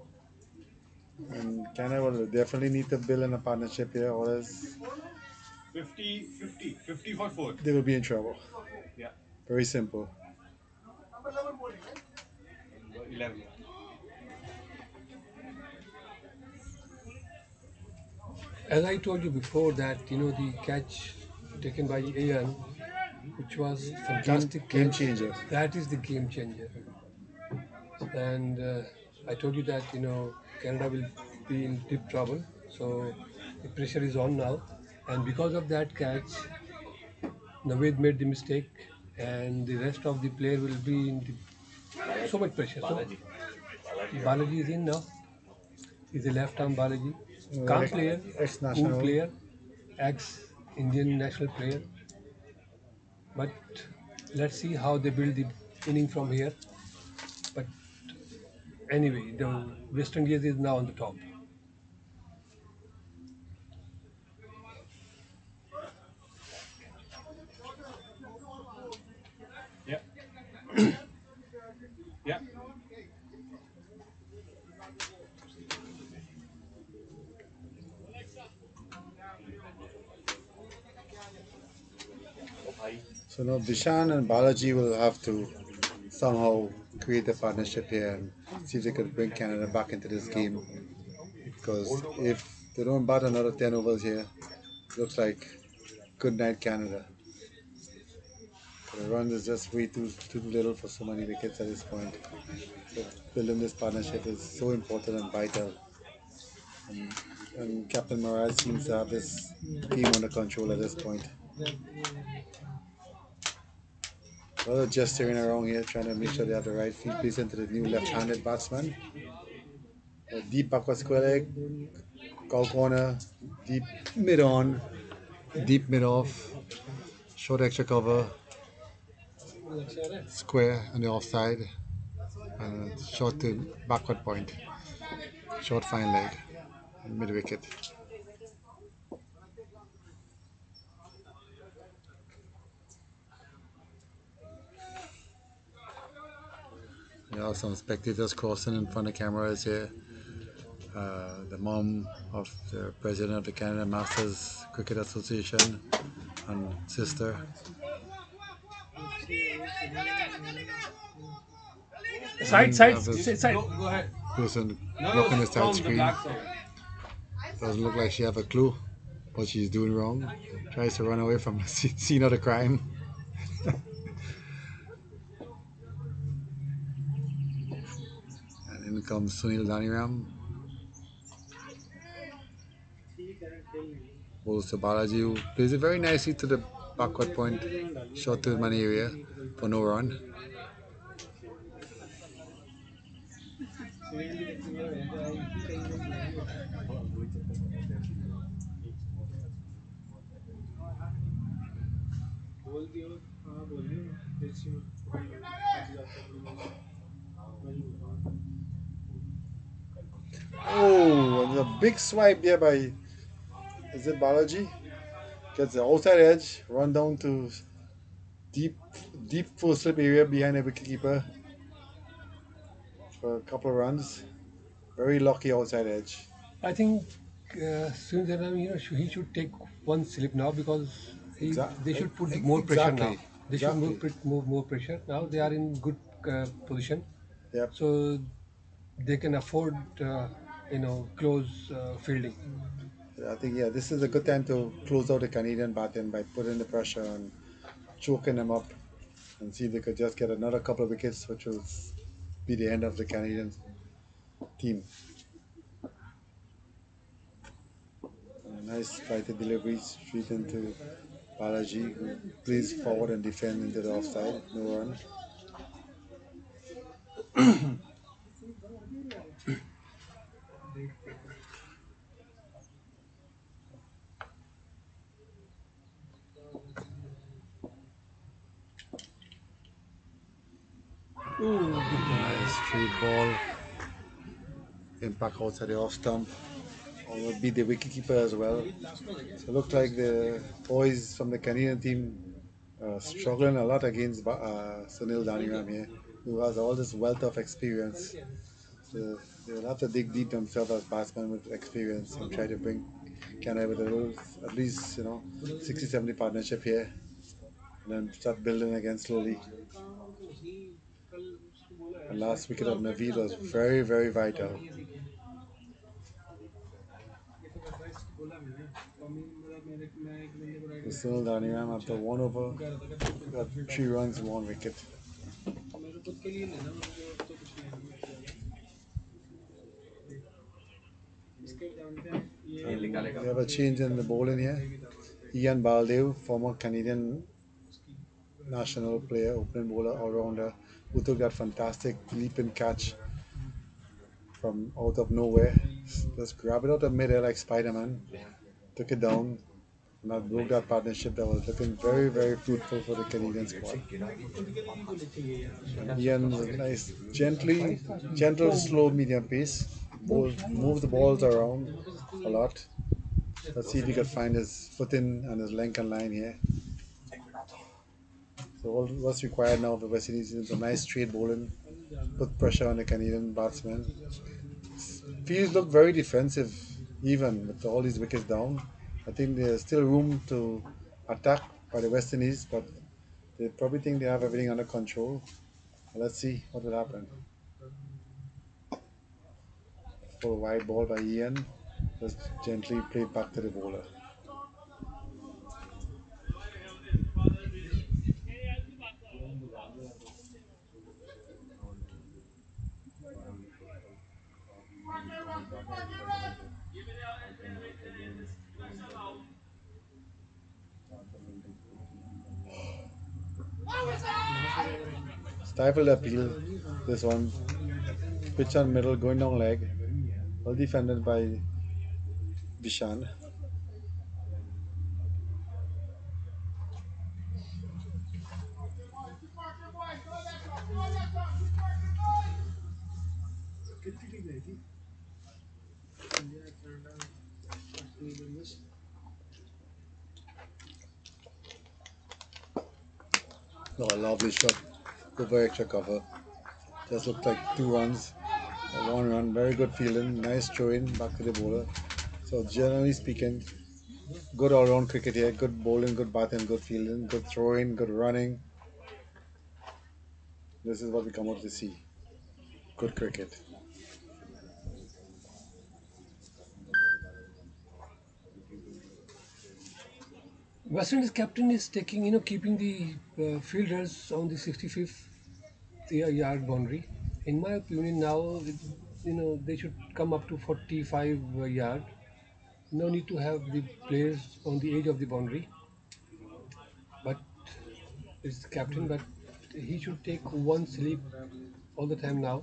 And Canada will definitely need to build in a partnership here, or else 50 for 4. they will be in trouble. Yeah. Very simple. 11. As I told you before that the catch taken by Ian, which was fantastic Game catch, changer. that is the game changer. And I told you that Canada will be in deep trouble, so the pressure is on now. And because of that catch, Naveed made the mistake, and the rest of the player will be in so much pressure. So Balaji is in now. He's a left arm Balaji, calm player, cool Ex-national. player, ex-Indian national player. But let's see how they build the inning from here. But anyway, the West Indies is now on the top. Yeah. Yeah. So now Bishan and Balaji will have to somehow create a partnership here and see if they could bring Canada back into this game. Because if they don't bat another 10 overs here, looks like good night Canada. The run is just way too little for so many wickets at this point. So building this partnership is so important and vital. And Captain Maharaj seems to have this game under control at this point. A lot of gesturing around here, trying to make sure they have the right field placement to the new left-handed batsman. A deep backward square leg, cow corner, deep mid on, deep mid off. Short extra cover, square on the offside, and short to backward point, short fine leg, mid wicket. There are some spectators crossing in front of cameras here. The mom of the president of the Canada Masters Cricket Association and sister. Side, And we side, have this side. Go ahead. person No, no, blocking the side from the screen. back side. Doesn't look like she have a clue what she's doing wrong. Tries to run away from the scene of the crime. And in comes Sunil Daniram. Bowls to Balaji, who plays it very nicely to the backward point, short to the money area for no run. Oh, and a big swipe there by, is it Balaji? Gets the outside edge, run down to deep, deep full slip area behind the wicketkeeper for a couple of runs. Very lucky outside edge. I think Sundaram, he should take one slip now because they should put more pressure now. Exactly. They should Exactly. move more pressure. Now they are in good position, Yep. so they can afford, close fielding. I think, yeah, this is a good time to close out the Canadian battalion by putting the pressure and choking them up and see if they could just get another couple of wickets, which will be the end of the Canadian team. A nice fighter delivery straight into Balaji, who plays forward and defend into the offside. No run. Ooh, good ball. Nice straight ball. Impact outside the off stump. Will beat the wicketkeeper as well. So it looked like the boys from the Canadian team struggling a lot against Sunil Daniram here, who has all this wealth of experience. So they'll have to dig deep themselves as batsmen with experience and try to bring Canada with a little, at least, 60-70 partnership here, and then start building again slowly. The last wicket of Naveed was very, very vital. Sunil Daniram after one over got 3 runs, 1 wicket. We have a change in the bowling here. Ian Baldev, former Canadian national player, opening bowler, all rounder, who took that fantastic leap and catch from out of nowhere. Just grab it out of midair like Spider Man, took it down, and that broke that partnership that was looking very, very fruitful for the Canadian squad. Ian was nice, gentle, slow, medium pace. Move the balls around a lot. Let's see if he could find his footing and his length and line here. So all what's required now for West Indies is a nice straight bowling, put pressure on the Canadian batsmen. Fields look very defensive, even with all these wickets down. I think there's still room to attack by the West Indies, but they probably think they have everything under control. Let's see what will happen. Full wide ball by Ian, just gently played back to the bowler. Stifled appeal. This one, pitch on middle, going down leg. Well defended by Bishan. Oh, lovely shot. Over extra cover. Just looked like 2 runs. 1 run. Very good fielding. Nice throw in back to the bowler. So generally speaking, good all round cricket here. Good bowling, good batting, good fielding, good throwing, good running. This is what we come out to see. Good cricket. West Indies captain is taking, keeping the fielders on the 65th yard boundary. In my opinion, now, they should come up to 45 yard. No need to have the players on the edge of the boundary. But it's the captain, but he should take one sleep all the time now.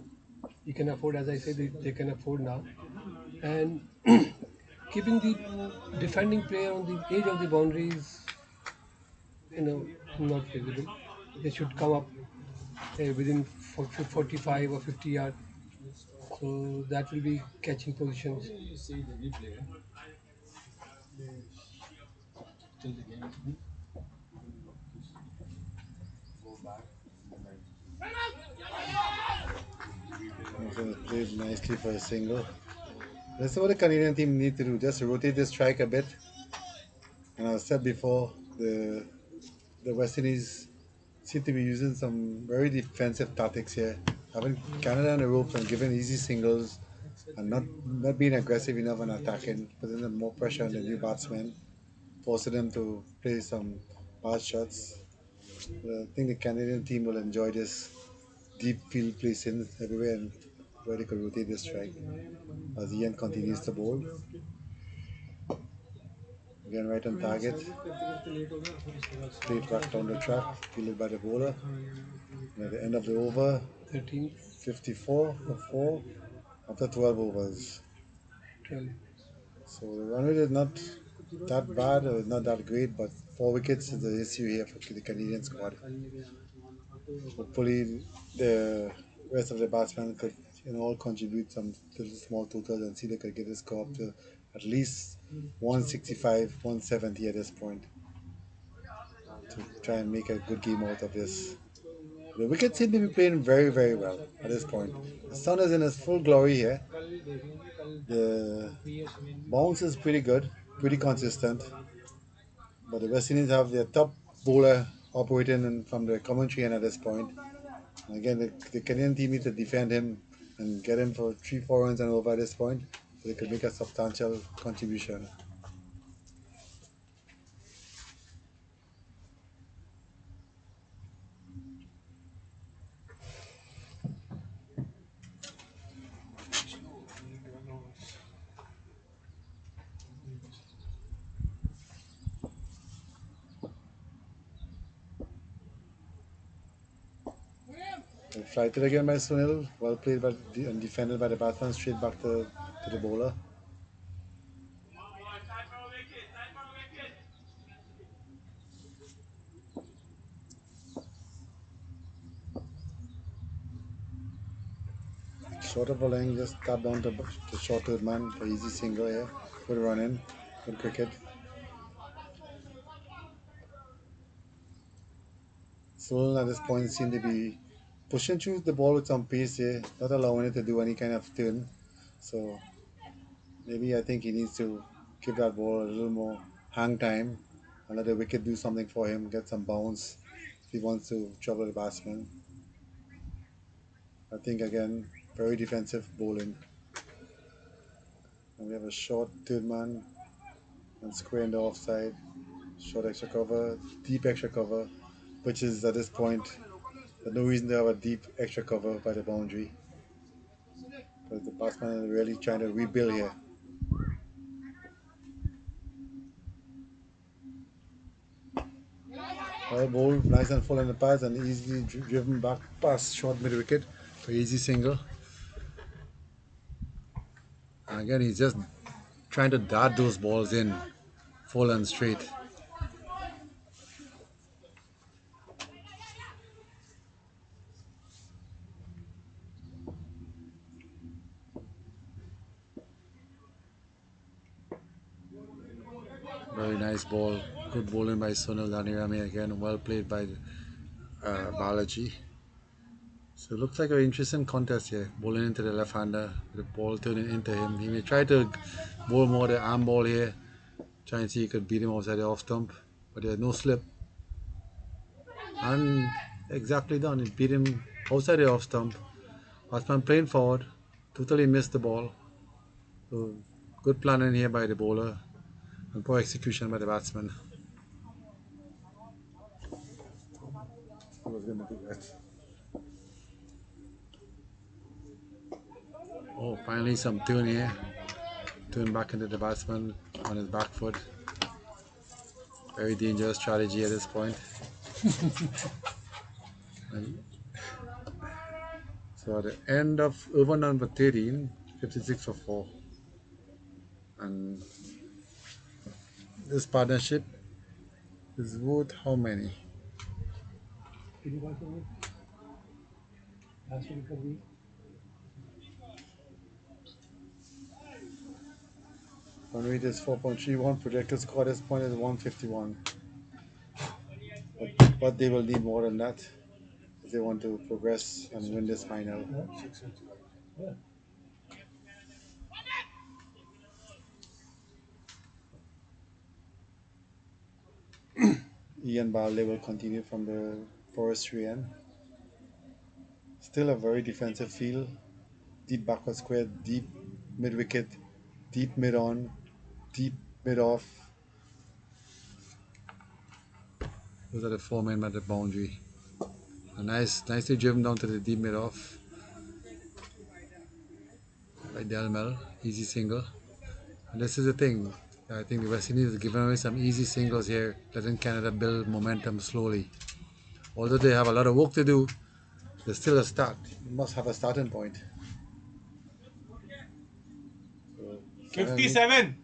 He can afford, as I said, they can afford now. And keeping the defending player on the edge of the boundary is, not feasible. They should come up within 45 or 50 yards. So that will be catching positions. Also played nicely for a single. That's what the Canadian team need to do. Just rotate the strike a bit. And I said before, the West Indies seem to be using some very defensive tactics here. Having Canada on the ropes and giving easy singles and not being aggressive enough and attacking, putting them more pressure on the new batsmen, forcing them to play some bad shots. I think the Canadian team will enjoy this deep field placing everywhere and where they could rotate the strike as Ian continues to bowl. Again, right on target. Played back down the track, fielded by the bowler. And at the end of the over, 13, 54 for 4 after 12 overs. 12. So the run rate is not that bad or not that great, but 4 wickets is the issue here for the Canadian squad. Hopefully, the rest of the batsmen could all contribute some little small totals and see they could get the score up to at least 165, 170 at this point to try and make a good game out of this. The wickets seem to be playing very, very well at this point. The sun is in its full glory here. The bounce is pretty good, pretty consistent. But the West Indies have their top bowler operating from the commentary end at this point. And again, the Canadian team need to defend him and get him for 3, 4 runs and over at this point so they could make a substantial contribution. Flighted again by Sunil, well played and defended by the batsman, straight back to the bowler. Short of a length, just tap down to the short third man for easy single here. Good run in, good cricket. Sloan at this point seemed to be pushing through the ball with some pace here, not allowing it to do any kind of turn. So maybe I think he needs to give that ball a little more hang time and let the wicket do something for him, get some bounce if he wants to trouble the batsman. I think again, very defensive bowling. And we have a short third man and square in the offside, short extra cover, deep extra cover, which is at this point there's no reason to have a deep extra cover by the boundary because the batsman is really trying to rebuild here. Well bowled, nice and full in the pads and easily driven back past short mid wicket for easy single. And again, he's just trying to dart those balls in full and straight. Very nice ball. Good bowling by Sunil Danirami again. Well played by Balaji. So it looks like an interesting contest here. Bowling into the left-hander, the ball turning into him. He may try to bowl more the arm ball here, try and see if he could beat him outside the off stump, but there's no slip. And exactly done. He beat him outside the off stump. Batsman playing forward, totally missed the ball. So good planning here by the bowler and poor execution by the batsman. He was going to do that. Oh, finally some turn here. Turn back into the batsman on his back foot. Very dangerous strategy at this point. And so at the end of over number 13, 56 for 4. And this partnership is worth how many? Run rate is 4.31. Projected score at this point is 151. But they will need more than that if they want to progress and win this final. Yeah. Ian Barley will continue from the forestry end. Still a very defensive field. Deep backward square, deep mid wicket, deep mid on, deep mid off. Those are the four men at the boundary. Nicely driven down to the deep mid off by Delmel. Easy single. And this is the thing. I think the West Indies has given away some easy singles here, letting Canada build momentum slowly. Although they have a lot of work to do, there's still a start. You must have a starting point. So, 57.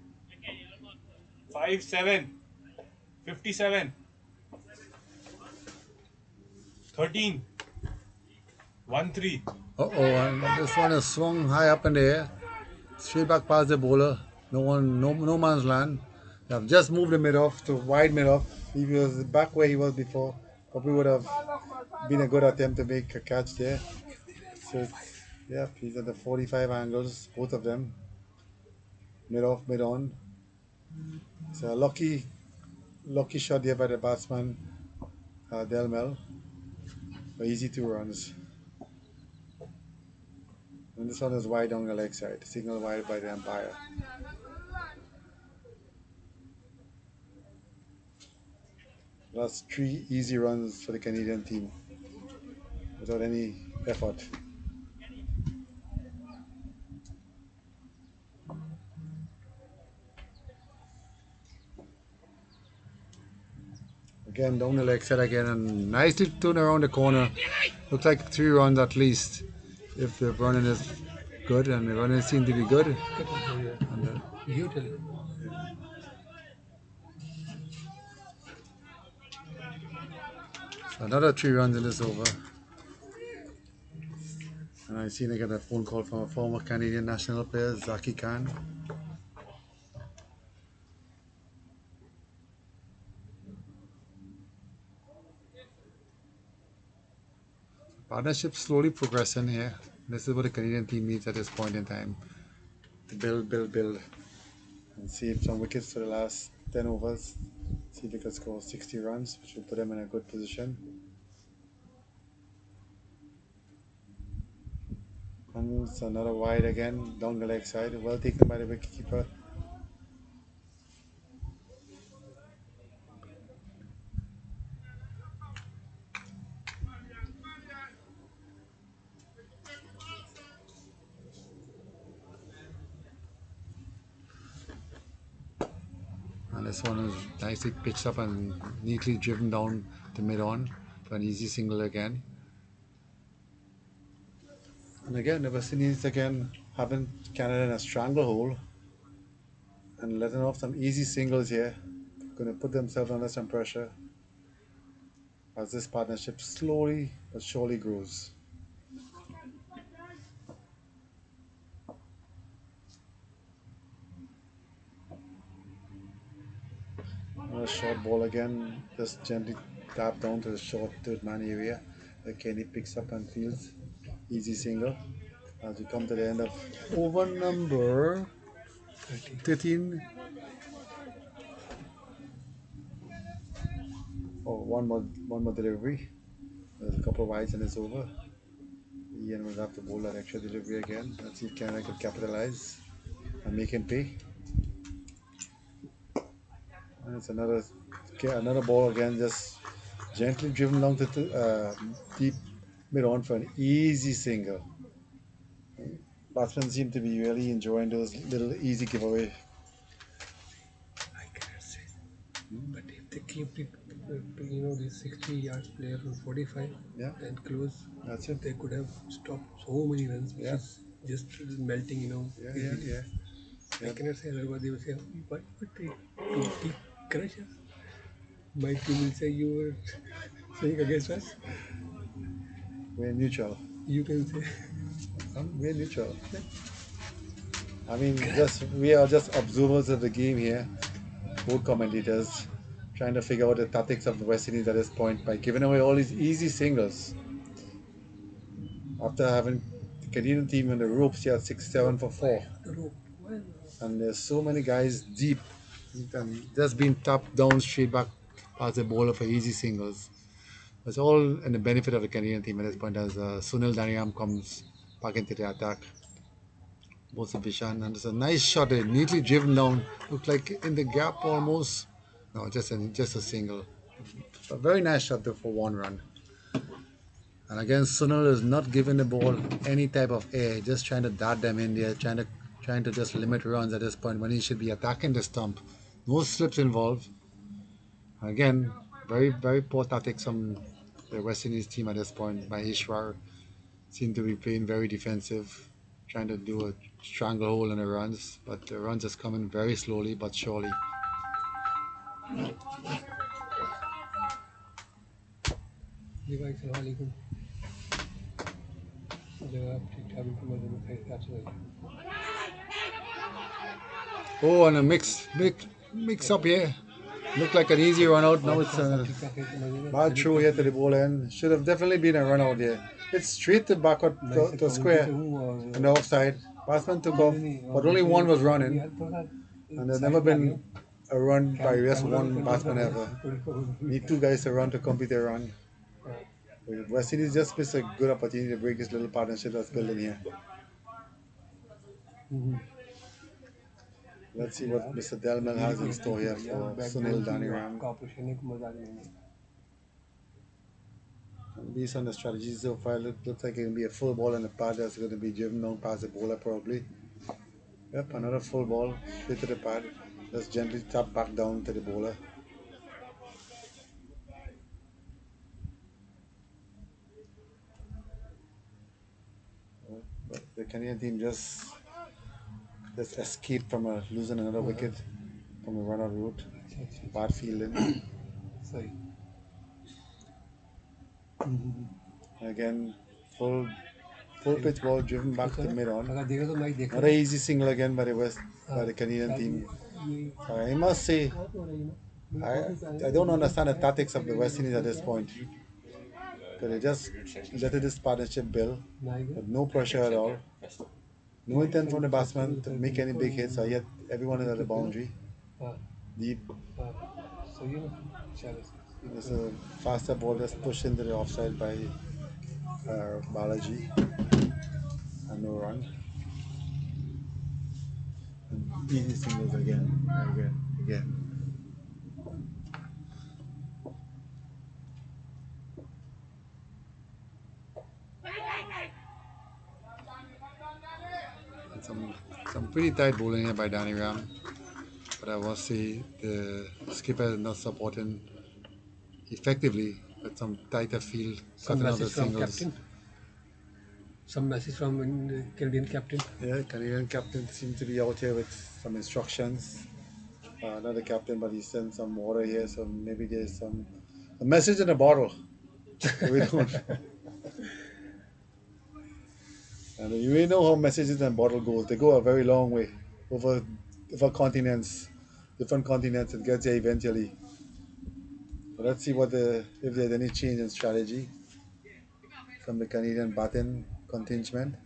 5-7. 57. 13. 1-3. oh, and this one is swung high up in the air, straight back past the bowler. No man's land. They have just moved the mid off to wide mid off. If he was back where he was before, probably would have been a good attempt to make a catch there. So, yeah, he's at the 45 angles, both of them. Mid off, mid on. So a lucky shot there by the batsman, Delmel. But easy 2 runs. And this one is wide on the leg side, signal wide by the umpire. That's 3 easy runs for the Canadian team without any effort. Again, down the leg side again, and nicely turned around the corner. Looks like 3 runs at least if the running is good, and the running seems to be good. And, so another 3 runs in this over. And I seen I got a phone call from a former Canadian national player, Saki. Partnership slowly progressing here. This is what the Canadian team needs at this point in time. To build, and save some wickets for the last 10 overs. See if they can score 60 runs, which will put them in a good position. And it's another wide again, down the leg side. Well taken by the wicketkeeper. And this one is nicely pitched up and neatly driven down the mid on for an easy single again. And again, the West Indies again having Canada in a stranglehold and letting off some easy singles here. Going to put themselves under some pressure as this partnership slowly but surely grows. A short ball again, just gently tap down to the short third man area. Kenny picks up and fields. Easy single. As we come to the end of over number 13. Oh, one more delivery. There's a couple of wides and it's over. Ian will have to bowl that extra delivery again. Let's see if Canada could capitalize and make him pay. And it's another ball again, just gently driven down to deep mid on for an easy single. Batsmen seem to be really enjoying those little easy giveaway. I cannot say. But if they keep it, this 60 yards player from 45 Yeah, and close, that's it. they could have stopped so many runs, which Yeah. is just melting, Yeah, yeah, easily. yeah. I Yeah. cannot say otherwise. They will say, what would they to keep crush us? My team will say you were saying against us. We're neutral. You can say, We're neutral. I mean, we are just observers of the game here, both commentators, trying to figure out the tactics of the West Indies at this point by giving away all these easy singles. After having the Canadian team in the ropes here at 6-7 for 4. the rope. Well, And there's so many guys deep and just being tapped down straight back past the bowler for easy singles. It's all in the benefit of the Canadian team at this point as Sunil Daniam comes back into the attack. Both Bishan, and it's a nice shot there, neatly driven down. Looked like in the gap almost. No, just a single. A very nice shot there for one run. And again, Sunil is not giving the ball any type of air, just trying to dart them in there, trying to just limit runs at this point when he should be attacking the stump. No slips involved. Again, very, very poor tactics from the West Indies team at this point by Ishwar. Seem to be playing very defensive, trying to do a stranglehold in the runs, but the runs is coming very slowly but surely. device Assalamualaikum. जवाब ठीक-ठाक उनको मदद में हिसाब से Oh, and a mix up here. Looked like an easy run out. Now it's a bad throw here to the ball end. Should have definitely been a run out there. It's straight to back out to square and the offside. Batsman took off, but only one was running. And there's never been a run by just one batsman ever. Need two guys to run to complete a run. West Indies just missed a good opportunity to break this little partnership that's building here. Let's see what Mr. Delman has in store here for Sunil Daniram. Based on the strategies so far, it looks like it can be a full ball in the pad that's going to be driven down past the bowler probably. Yep, another full ball straight to the pad. Just gently tap back down to the bowler. But the Canadian team just escaped from losing another wicket from a run-out route. Bad fielding. Sorry. Again, full pitch ball driven back to mid-on. अगर देखा तो मैं Not an easy single again by the Canadian team. I must say, I don't understand the tactics of the West Indies at this point. Because they just let this partnership build with no pressure at all. No intent from the batsman to make any big hits, yet everyone is at the boundary. Deep. There's a faster ball just pushed into the offside by Balaji. And no run. And easy singles again. And some pretty tight bowling here by Danny Ram. But I must say the skipper is not supporting effectively with some tighter field Some cutting of the message from singles. captain. Some message from the Canadian captain. Yeah, Canadian captain seems to be out here with some instructions. Not the captain, but he sent some water here, so maybe there's a message in a bottle. We don't. And you may know how messages in a bottle goes. They go a very long way over continents, different continents. It gets there eventually. Let's see what if there's any change in strategy from the Canadian batting contingent.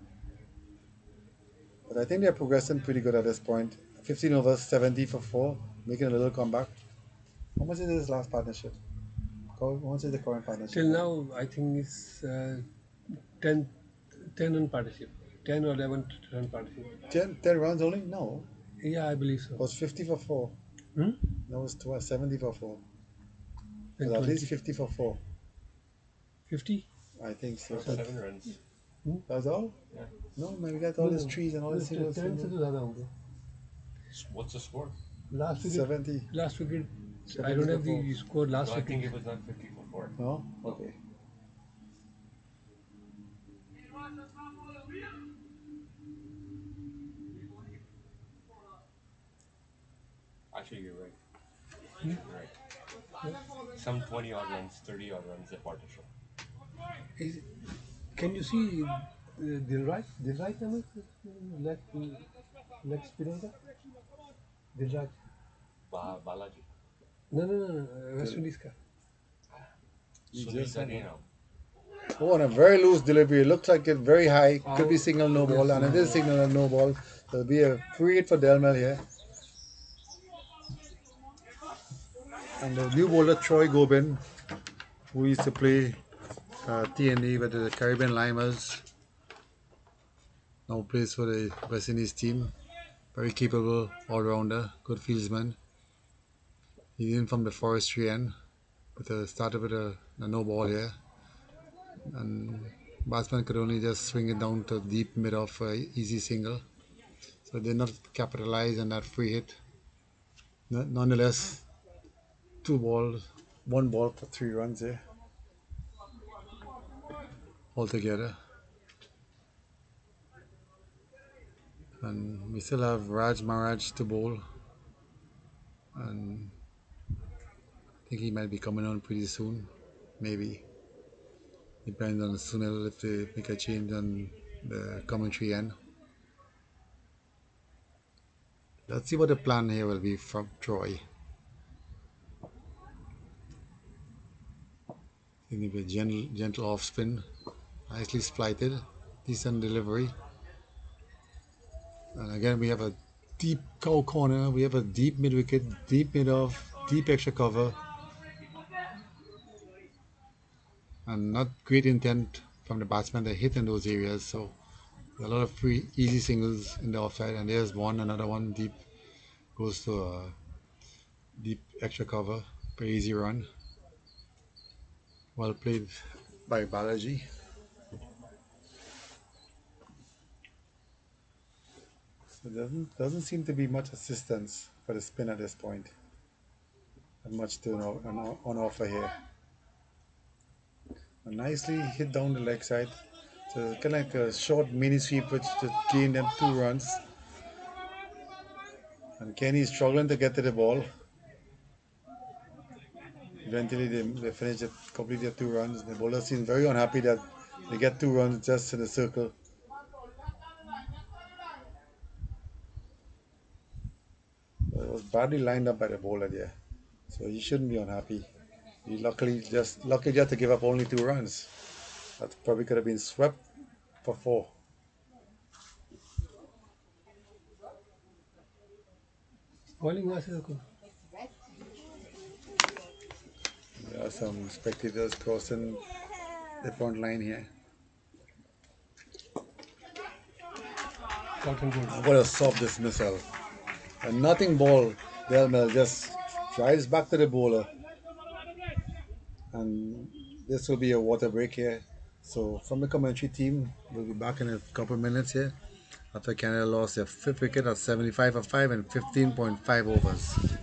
But I think they're progressing pretty good at this point. 15 overs, 70 for 4, making a little comeback. How much is this last partnership? How much is the current partnership? Till now, I think it's 10, 10 run partnership, 10 or 11 run partnership. 10 runs only? No. Yeah, I believe It so. was 50 for 4. Hmm? No, it was 70 for 4. It Then was at least 20, 50 for 4. 50? I think so. Or 7 runs. That's all? Yeah. No, man, we got all these trees and all these singles. 10 से तो ज़्यादा होंगे. What's the score? Last wicket. 70. Last wicket. I 70 don't for have the 4. score last No, I think wicket. it was not 50 for 4. No? Okay. Actually, you're right. You're right. Some 20 odd runs, 30 odd runs, a partnership. Can you see Dilraj? Dilraj naam hai? Leg spinner का? Dilraj. Balaji. No. West Indies का. Sunil Zarina. Oh, and a very loose delivery. It looks like it very high. Could be signal no ball, and it is signal no ball. There'll be a free hit for Delmel here. And the new bowler Troy Gobin, who used to play TNE with the Caribbean Limers, now plays for the West Indies team. Very capable all-rounder, good fieldsman. He's in from the forestry end, but started with a no ball here. And batsman could only just swing it down to deep mid off easy single. So they did not capitalize on that free hit. Nonetheless, 2 balls, 1 ball for 3 runs here altogether. And we still have Raj Maharaj to bowl. And I think he might be coming on pretty soon. Maybe. Depends on Sunil if they make a change on the commentary end. Let's see what the plan here will be from Troy. Think a gentle off spin, nicely flighted, decent delivery. And again, we have a deep cow corner. We have a deep mid wicket, deep mid off, deep extra cover, and not great intent from the batsman to hit in those areas. So a lot of free easy singles in the offside, and there's another one deep goes to a deep extra cover, very easy run. Well played by Balaji. So doesn't seem to be much assistance for the spin at this point. Not much to on offer here. And nicely hit down the leg side. So kind of like a short mini sweep which just gained them 2 runs. And Kenny is struggling to get to the ball. Eventually they finish it, complete their 2 runs. The bowler seems very unhappy that they get 2 runs just in a circle. So it was badly lined up by the bowler there. So he shouldn't be unhappy. He lucky just to give up only 2 runs. That probably could have been swept for 4. Bowling वहाँ से देखो. There are some spectators crossing the front line here. Short and good. What a soft dismissal. A nothing ball. Delmel just drives back to the bowler. And this will be a water break here. So from the commentary team, we'll be back in a couple of minutes here. After Canada lost their 5th wicket at 75 for 5 and 15.5 overs.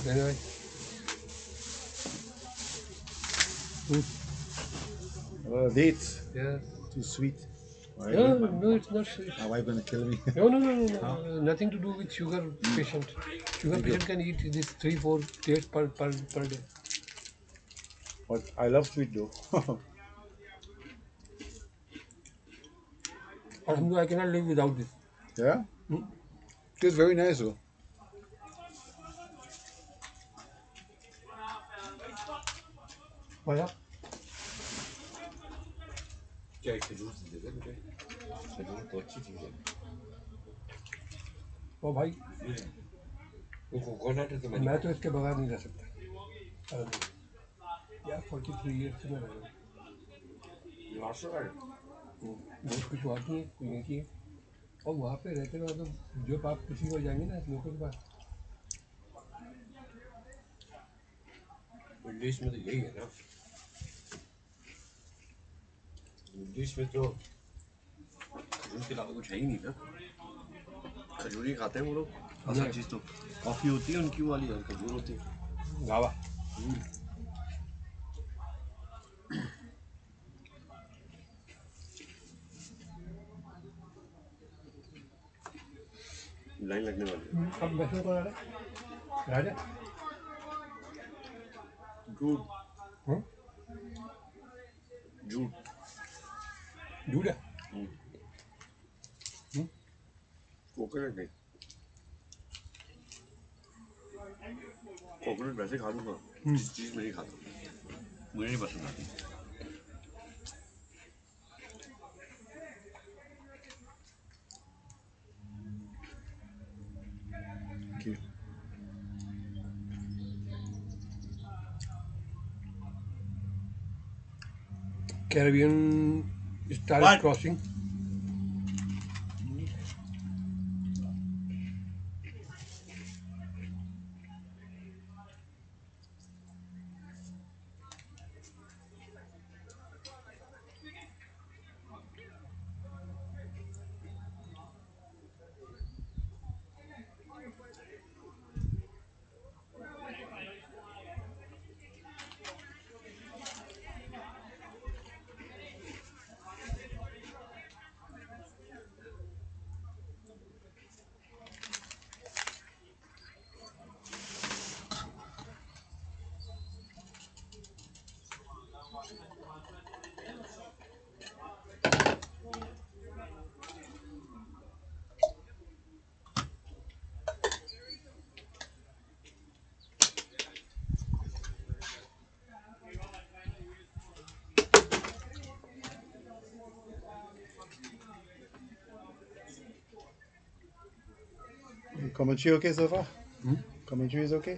Anyway, Dates. yes. Too sweet. No, no, it's not. My wife gonna kill me. No, no, no, no, no. Nothing to do with sugar patient. Sugar Thank you. patient can eat this 3, 4 taste per day. But I love sweet though. I cannot live without this. Yeah, tastes very nice though. Why? क्या खजूर से दे दे मुझे खजूर तो अच्छी चीज़ है ओ भाई, वो कोकोनट है तो मैं तो इसके बगैर नहीं रह सकता। यार 43 ईयर्स से मैं रह रहा हूँ। बहुत कुछ बात नहीं है, कोई नहीं की है। और वहाँ पे रहते रहो तो जब आप किसी को जाएंगे ना लोगों के पास, इंग्लिश में तो यही है ना इंग्लिश में तो खजूर के अलावा कुछ है ही नहीं ना खजूर ही खाते हैं वो लोग असल चीज़ तो कॉफ़ी होती है उनकी वाली और खजूर होती है गावा। लाइन लगने वाली है अब बैठने को रहा राजा। झूठ हाँ? झूठ दूध है। कोकोनट नहीं कोकोनट वैसे खा लूँगा जिस चीज़ में नहीं खाता मुझे नहीं पसंद आती Thank you. Caribbean started What? crossing. Commentary okay so far? Commentary is okay?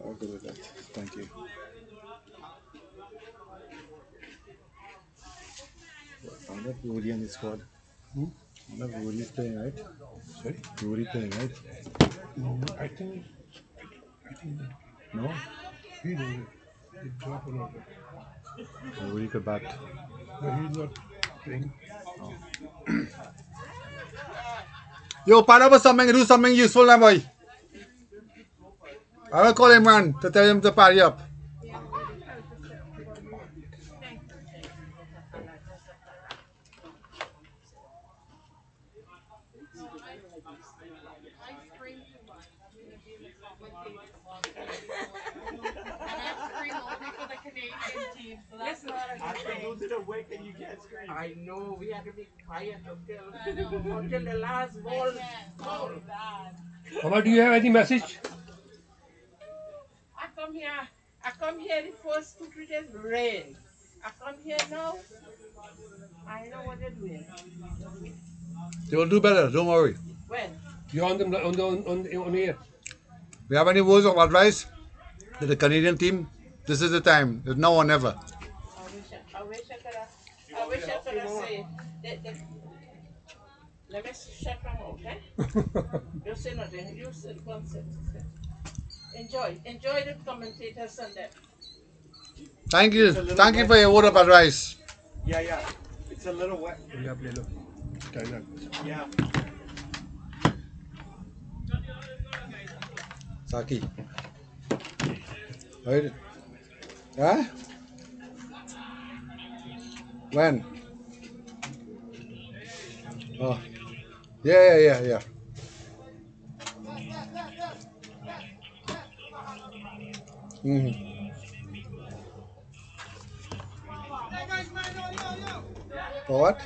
I'll go with that. Thank you. I love Rory on the squad. I love Rory's playing, right? Sorry? Rory playing, right? I think No? he knows it. He drop or not. Rory could bat. But he's not playing. Yo, part up with something, do something useful now, boy. I will call him man to tell him to party up. I know we have to be quiet until the last ball. Mama, do you have any message? I come here the first 2, 3 days rain. I come here now. I know what they're doing. They will do better, don't worry. When? You're on the air. We have any words of advice to the Canadian team? This is the time. It's now or never. I wish I could have say let me shut them out, eh? You say nothing. You say the concept. Enjoy the commentators and that. Thank you. Thank you for your word of advice. Yeah. It's a little wet. Yeah. Saki. Right? Huh? When? Oh, yeah. Hmm. For what?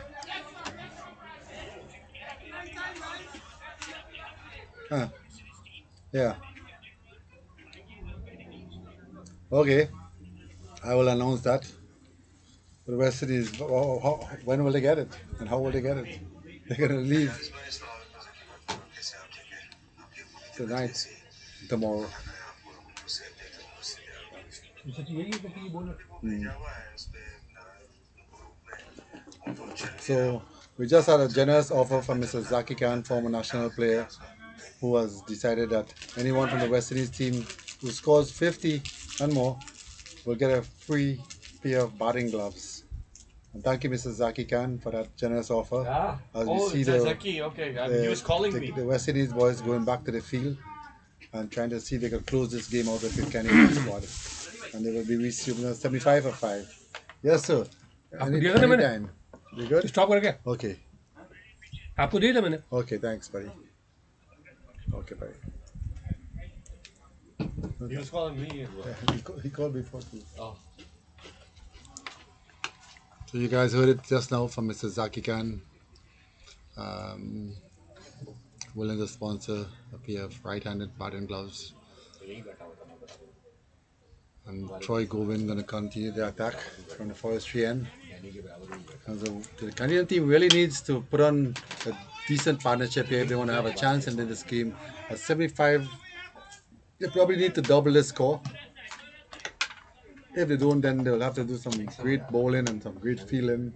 Huh. Yeah. Okay. I will announce that. The rest is when will they get it and how will they get it? They're gonna leave tonight, tomorrow. Mm. So we just had a generous offer from Mr. Zaki Khan, former national player, who has decided that anyone from the West Indies team who scores 50 and more will get a free pair of batting gloves. And thank you, Mr. Zaki Khan, for that generous offer. Ah, As we oh, see Zaki. Okay, he was calling me. the West Indies boys going back to the field and trying to see if they can close this game out with Canadian squad. And they will be resuming 75 or 5. Yes, sir. आपको दिया था ना मैंने Anytime. You good? Stop कर क्या Okay. आपको दिया था मैंने Okay, thanks, buddy. Okay, buddy. He was calling me as well. Yeah, he called before too. Oh. So you guys heard it just now from Mr. Zaki Khan, um, willing to sponsor a pair of right-handed batting gloves. And Troy Govind going to continue the attack from the forestry end. And so the Canadian team really needs to put on a decent partnership here if they want to have a chance in this game. At 75, they probably need to double the score. If they don't, then they'll have to do some great bowling and some great fielding.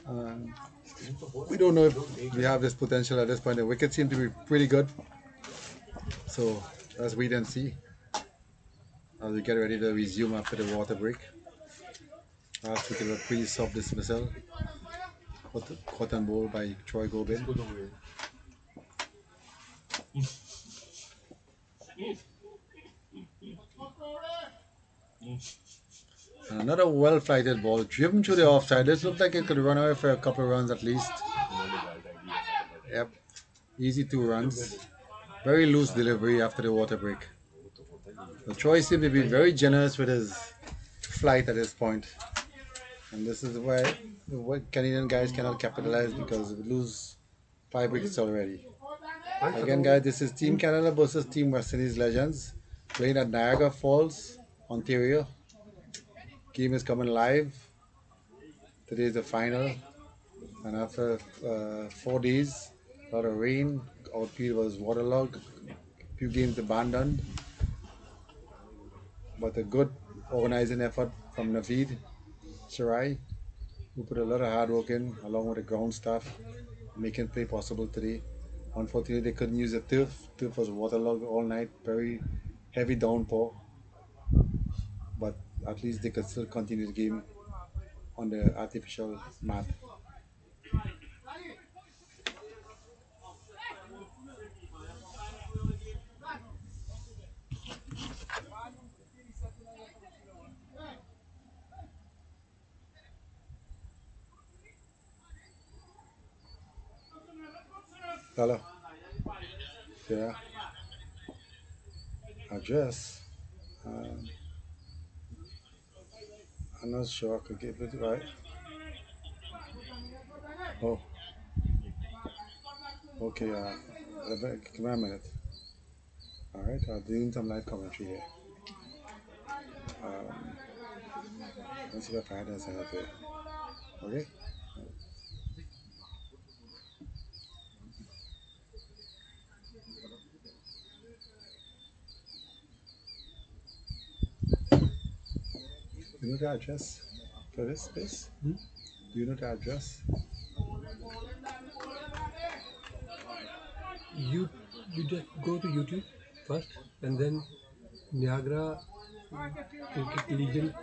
Um, we don't know if we have this potential at this point. The wickets seem to be pretty good. So let's wait and see as we get ready to resume after the water break. Last week it was a pretty soft dismissal. Cotton bowl by Troy Gobin. And another well flighted ball driven through the offside. This looked like it could run away for a couple of runs at least. Yep. Easy 2 runs. Very loose delivery after the water break. The Troy seemed to be very generous with his flight at this point. And this is why the Canadian guys cannot capitalize because we lose 5 wickets already. Again, guys, this is Team Canada versus Team West Indies Legends playing at Niagara Falls, Ontario. Game is coming live. Today is the final, and after 4 days, a lot of rain, outfield was waterlogged, few games abandoned, but a good organizing effort from Naveed Shirai, who put a lot of hard work in, along with the ground staff, making play possible today. Unfortunately, they couldn't use the turf. Turf was waterlogged all night, very heavy downpour, but at least they could still continue the game on the artificial mat. Hello. Yeah. Address. Um, I'm not sure I could get it right. Oh, okay. Give me a minute. All right. I'm doing some live commentary here. Um, let's see if I find it and it. Okay. Do you know the address for this space? Do you know the address? you you just go to YouTube first and then Niagara Cricket Legion.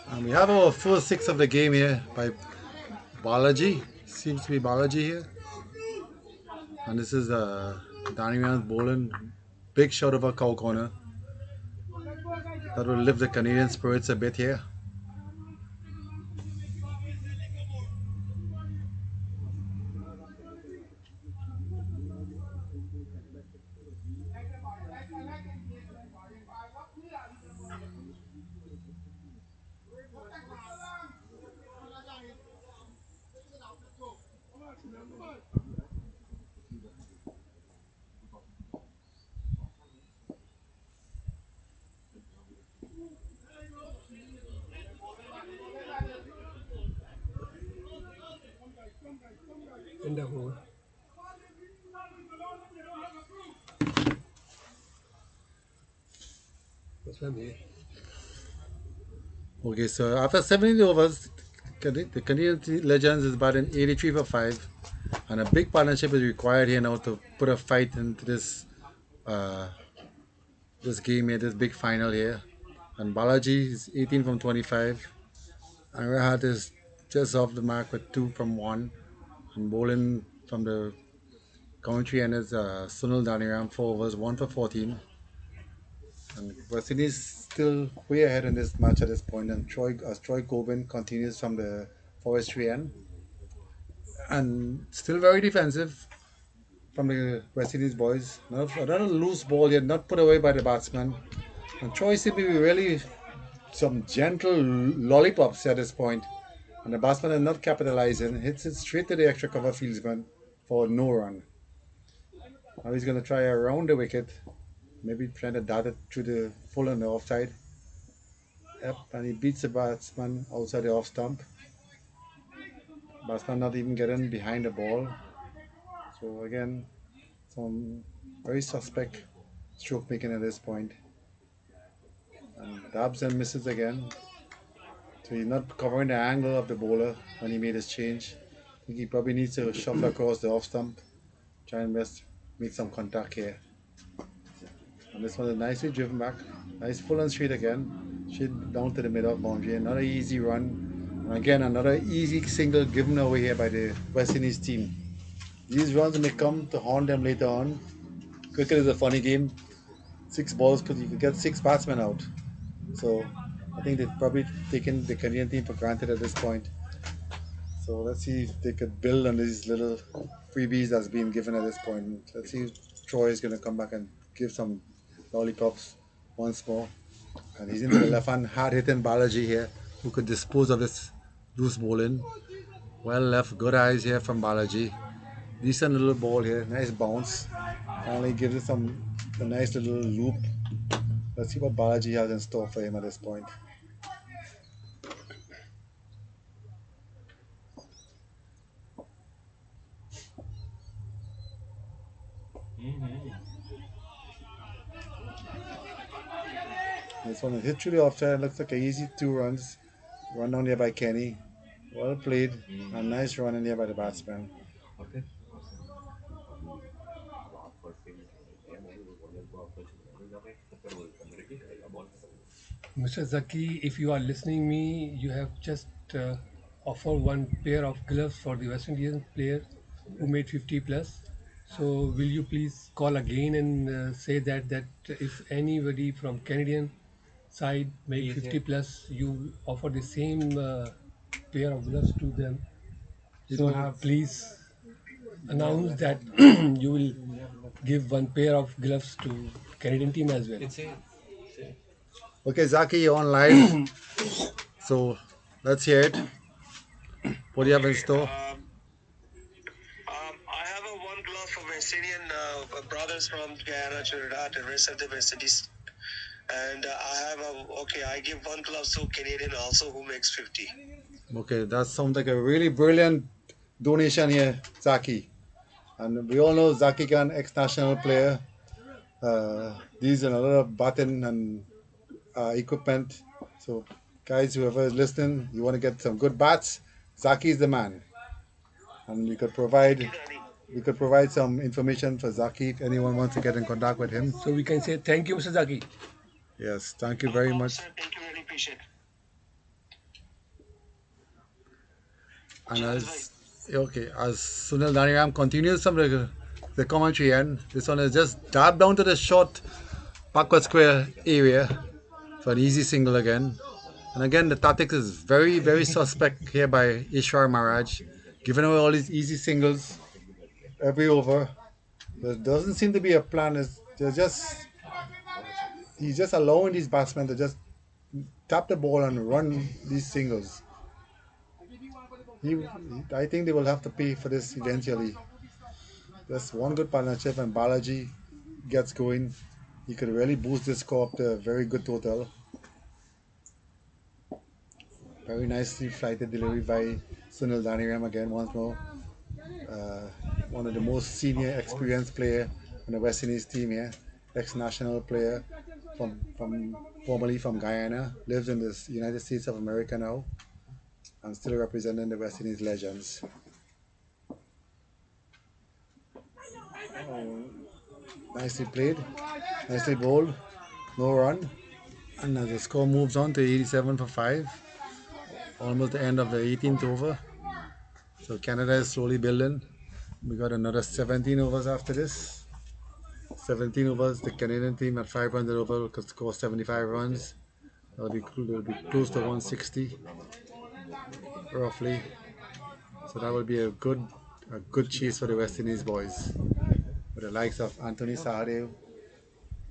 And we have our first six of the game here by Balaji. Seems to be Balaji here. And this is Danny Rand's bowling. Big shot of a cow corner. That will lift the Canadian spirits a bit here. End of over. That's why I'm here. Okay, so after 17 overs, the Canadian Legends is batting 83 for 5. And a big partnership is required here now to put a fight into uh, this game here, this big final here. And Balaji is 18 from 25. And Rahat is just off the mark with 2 from 1. And bowling from the commentary end is Sunil Daniram, 4 overs, 1 for 14. And West Indies still way ahead in this match at this point. And Troy Coben continues from the forestry end. And still very defensive from the West Indies boys. Not a loose ball yet, not put away by the batsman. And Troy seems to be really some gentle lollipops at this point. And the batsman is not capitalizing, hits it straight to the extra cover fieldsman for no run. Now he's going to try around the wicket, maybe trying to dart it through the full on the offside. Yep, and he beats the batsman outside the off stump. Batsman not even getting behind the ball. So again, some very suspect stroke making at this point. And dabs and misses again. So he's not covering the angle of the bowler when he made his change. I think he probably needs to shuffle across the off stump, try and best make some contact here. And this one is nicely driven back. Nice full and straight again. Straight down to the middle boundary. Another easy run. And again, another easy single given away here by the West Indies team. These runs may come to haunt them later on. Cricket is a funny game. 6 balls because you could get 6 batsmen out. So I think they've probably taken the Canadian team for granted at this point. So let's see if they could build on these little freebies that's been given at this point. Let's see if Troy is going to come back and give some lollipops once more. And he's into the left hand, hard hitting Balaji here, who could dispose of this loose bowling. Well left, good eyes here from Balaji. Decent little ball here, nice bounce. Finally gives it a nice little loop. Let's see what Balaji has in store for him at this point. This one is hit through the offside. Looks like an easy 2 runs. Run down there by Kenny. Well played. A nice run in there by the batsman. Mr. Zaki, if you are listening me, you have just offered one pair of gloves for the West Indian player who made 50 plus. So will you please call again and say that if anybody from Canadian side make 50 plus, you offer the same pair of gloves to them. We don't So have. please announce that you will give one pair of gloves to Canadian team as well. Okay, Zaki, you're on live. So let's hear it. What do you have in Okay. store? I have a one glove for West Indian brothers from Guyana, Trinidad, and rest of the West Indies. And I have I give one glove to Canadian also who makes 50. Okay, that sounds like a really brilliant donation here, Zaki. And we all know Zaki Khan, ex-national player. These and a lot of button and equipment. So, guys, whoever is listening, you want to get some good bats, Zaki is the man. And we could provide some information for Zaki if anyone wants to get in contact with him. So we can say thank you, Mr. Zaki. Yes, thank you very much. Sir, thank you, really appreciate. And as Sunil Daniram continues from the commentary end, this one is just dab down to the short backward square area for an easy single again. And again, the tactics is very, very suspect here by Ishwar Maharaj, giving away all these easy singles every over. There doesn't seem to be a plan. He's just allowing these batsmen to just tap the ball and run these singles. I think they will have to pay for this eventually. Just one good partnership and Balaji gets going. He could really boost this score up to a very good total. Very nicely flighted delivery by Sunil Daniram again once more. Uh, One of the most senior experienced player on the West Indies team here. Ex-national player from formerly from Guyana. Lives in the United States of America now. And still representing the West Indies legends. Oh, nicely played. Nicely bowled. No run. And as the score moves on to 87 for 5, almost the end of the 18th over. So Canada is slowly building. We got another 17 overs after this. 17 overs, the Canadian team at 500 over could score 75 runs. They'll be close to 160 roughly. So that will be a good chase for the West Indies boys. With the likes of Anthony Sahadev,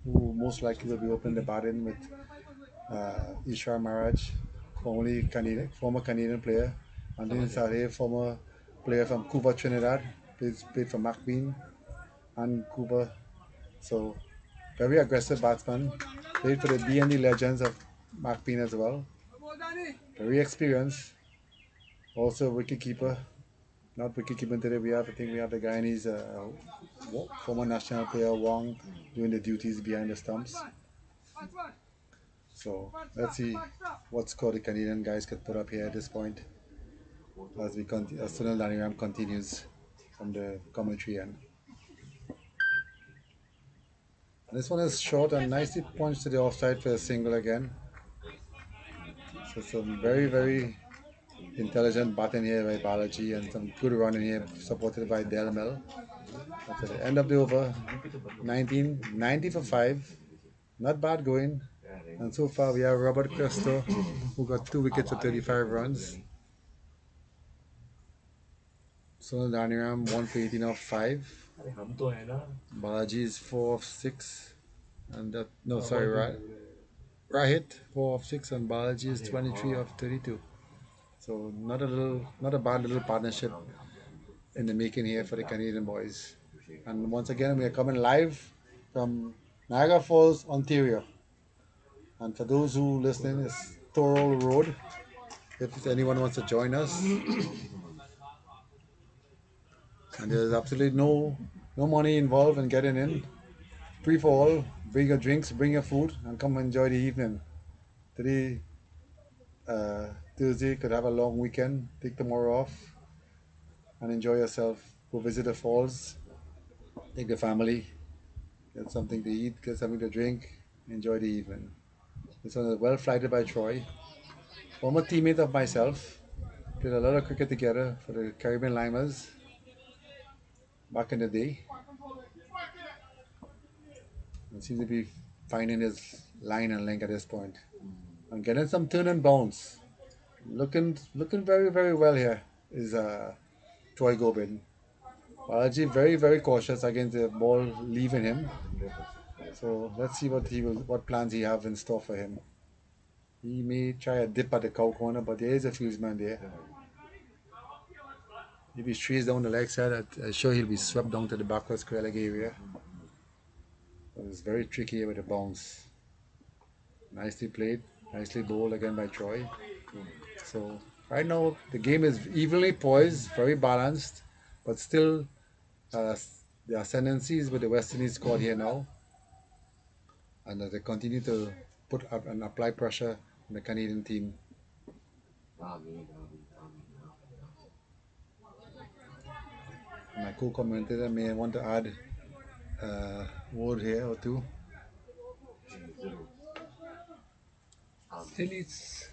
who most likely will be opening the batting with Ishwar Maharaj, former Canadian player. Anthony Sahadev, former player from Cuba, Trinidad, played for McBean and Cuba. So very aggressive batsman. Played for the D&D legends of McBean as well. Very experienced. Also wicket keeper. Not wicket keeper today. I think we have the Guyanese former national player Wong doing the duties behind the stumps. So let's see what score the Canadian guys could put up here at this point as Sunil Daniram continues from the commentary end. This one is short and nicely punched to the offside for a single again. So some very, very intelligent batting here by Balaji and some good running here supported by Delmel. At the end of the over, 90 for 5. Not bad going. And so far we have Robert Cresto who got 2 wickets for 35 runs. Sunil Daniram 1 for 18 off 5. Balaji is 4 off 6. And that, no, sorry, Rahit 4 off 6 and Balaji is 23 off 32. So not a bad little partnership in the making here for the Canadian boys. And once again, we are coming live from Niagara Falls, Ontario. And for those who listening, it's Thorold Road. If anyone wants to join us, and there's absolutely no money involved in getting in. Free for all. Bring your drinks, bring your food, and come enjoy the evening. Today, Thursday, could have a long weekend. Take tomorrow off and enjoy yourself. Go visit the falls. Take the family. Get something to eat. Get something to drink. Enjoy the evening. This one is well flighted by Troy. Former teammate of myself. Played a lot of cricket together for the Caribbean Limers back in the day. And seems to be finding his line and length at this point. And getting some turn and bounce. Looking very, very well here is Troy Gobin. Balaji very, very cautious against the ball leaving him. So let's see what plans he have in store for him. He may try a dip at the cow corner, but there is a fieldsman there. If he strays down the leg side, I'm sure he'll be swept down to the backward square leg area. But it's very tricky with the bounce. Nicely played, nicely bowled again by Troy. So right now the game is evenly poised, very balanced, but still the ascendancy is with the West Indies squad here now, and they continue to put up and apply pressure on the Canadian team. My co-commentator may want to add a word here or two. Still, it's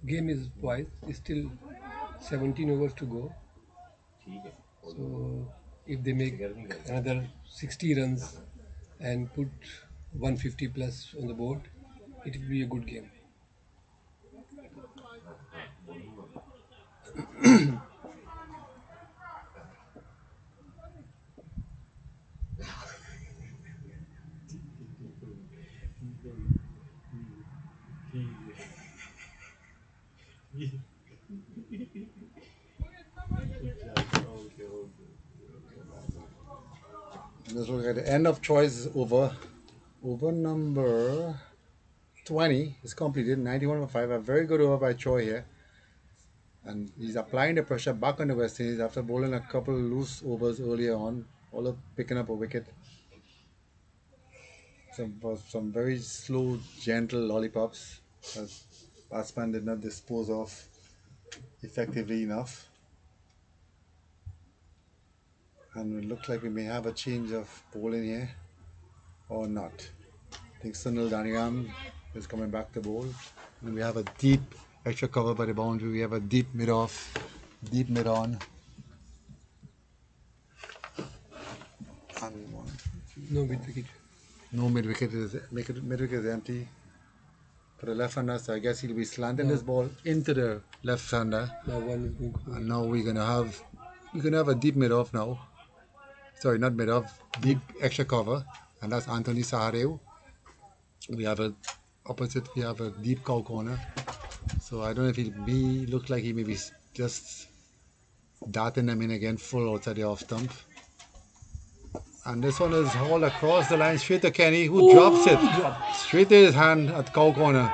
game is twice. It's still 17 overs to go. So if they make another 60 runs and put 150 plus on the board, it will be a good game. Let's look at the end of choice over. Over number 20 is completed, 91.5. A very good over by Choi here. And he's applying the pressure back on the West Indies after bowling a couple loose overs earlier on, although picking up a wicket. Some very slow, gentle lollipops that batsman did not dispose of effectively enough. And it looks like we may have a change of bowling here or not. I think Sunil Danigam is coming back to bowl. And we have a deep extra cover by the boundary. We have a deep mid off, deep mid on. And one, No mid wicket. no mid wicket is empty for the left hander. So I guess he'll be slanting this ball into the left hander. Now one is going to And now we're gonna have a deep mid off now. Sorry, not mid off, deep extra cover, and that's Anthony Sahareu. We have a opposite. We have a deep cow corner. So I don't know if he looked like he may be just darting them in again full outside the off stump. And this one is hauled across the line straight to Kenny, who drops it straight to his hand at cow corner.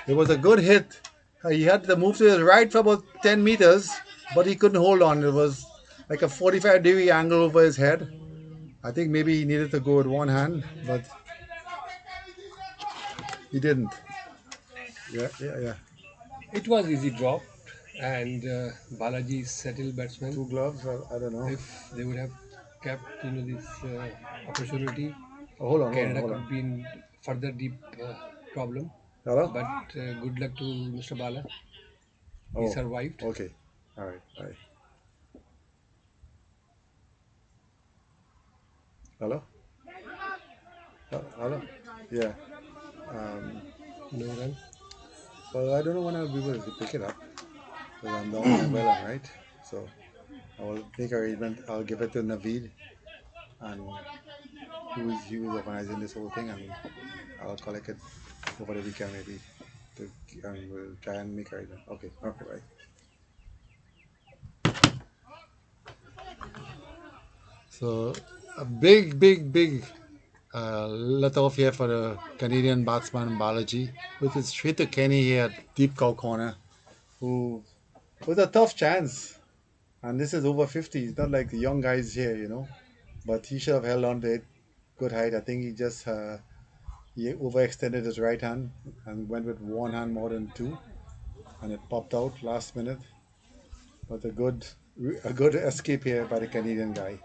It was a good hit. He had to move to his right for about 10 meters, but he couldn't hold on. It was like a 45-degree angle over his head. I think maybe he needed to go with one hand, but he didn't. Yeah. It was easy drop, and Balaji is settled batsman. Two gloves, I don't know. If they would have kept this opportunity, Hold on. Canada could be in further deep problem. Hello? But good luck to Mr. Bala. He Oh, survived. okay. All right. Hello? Hello? Yeah. No run. Well, I don't know when I'll be able to pick it up because I'm down in Vellum, right? So I will make arrangement. I'll give it to Naveed, and he was organizing this whole thing, and I'll collect it over the weekend maybe. And we'll try and make arrangement. Okay, right. So a big let off here for the Canadian batsman Balaji, which is straight to Kenny here at deep cow corner, who was a tough chance. And this is over 50. It's not like the young guys here. But he should have held on to it. Good height. I think he just he overextended his right hand and went with one hand more than two, and it popped out last minute. But a good escape here by the Canadian guy.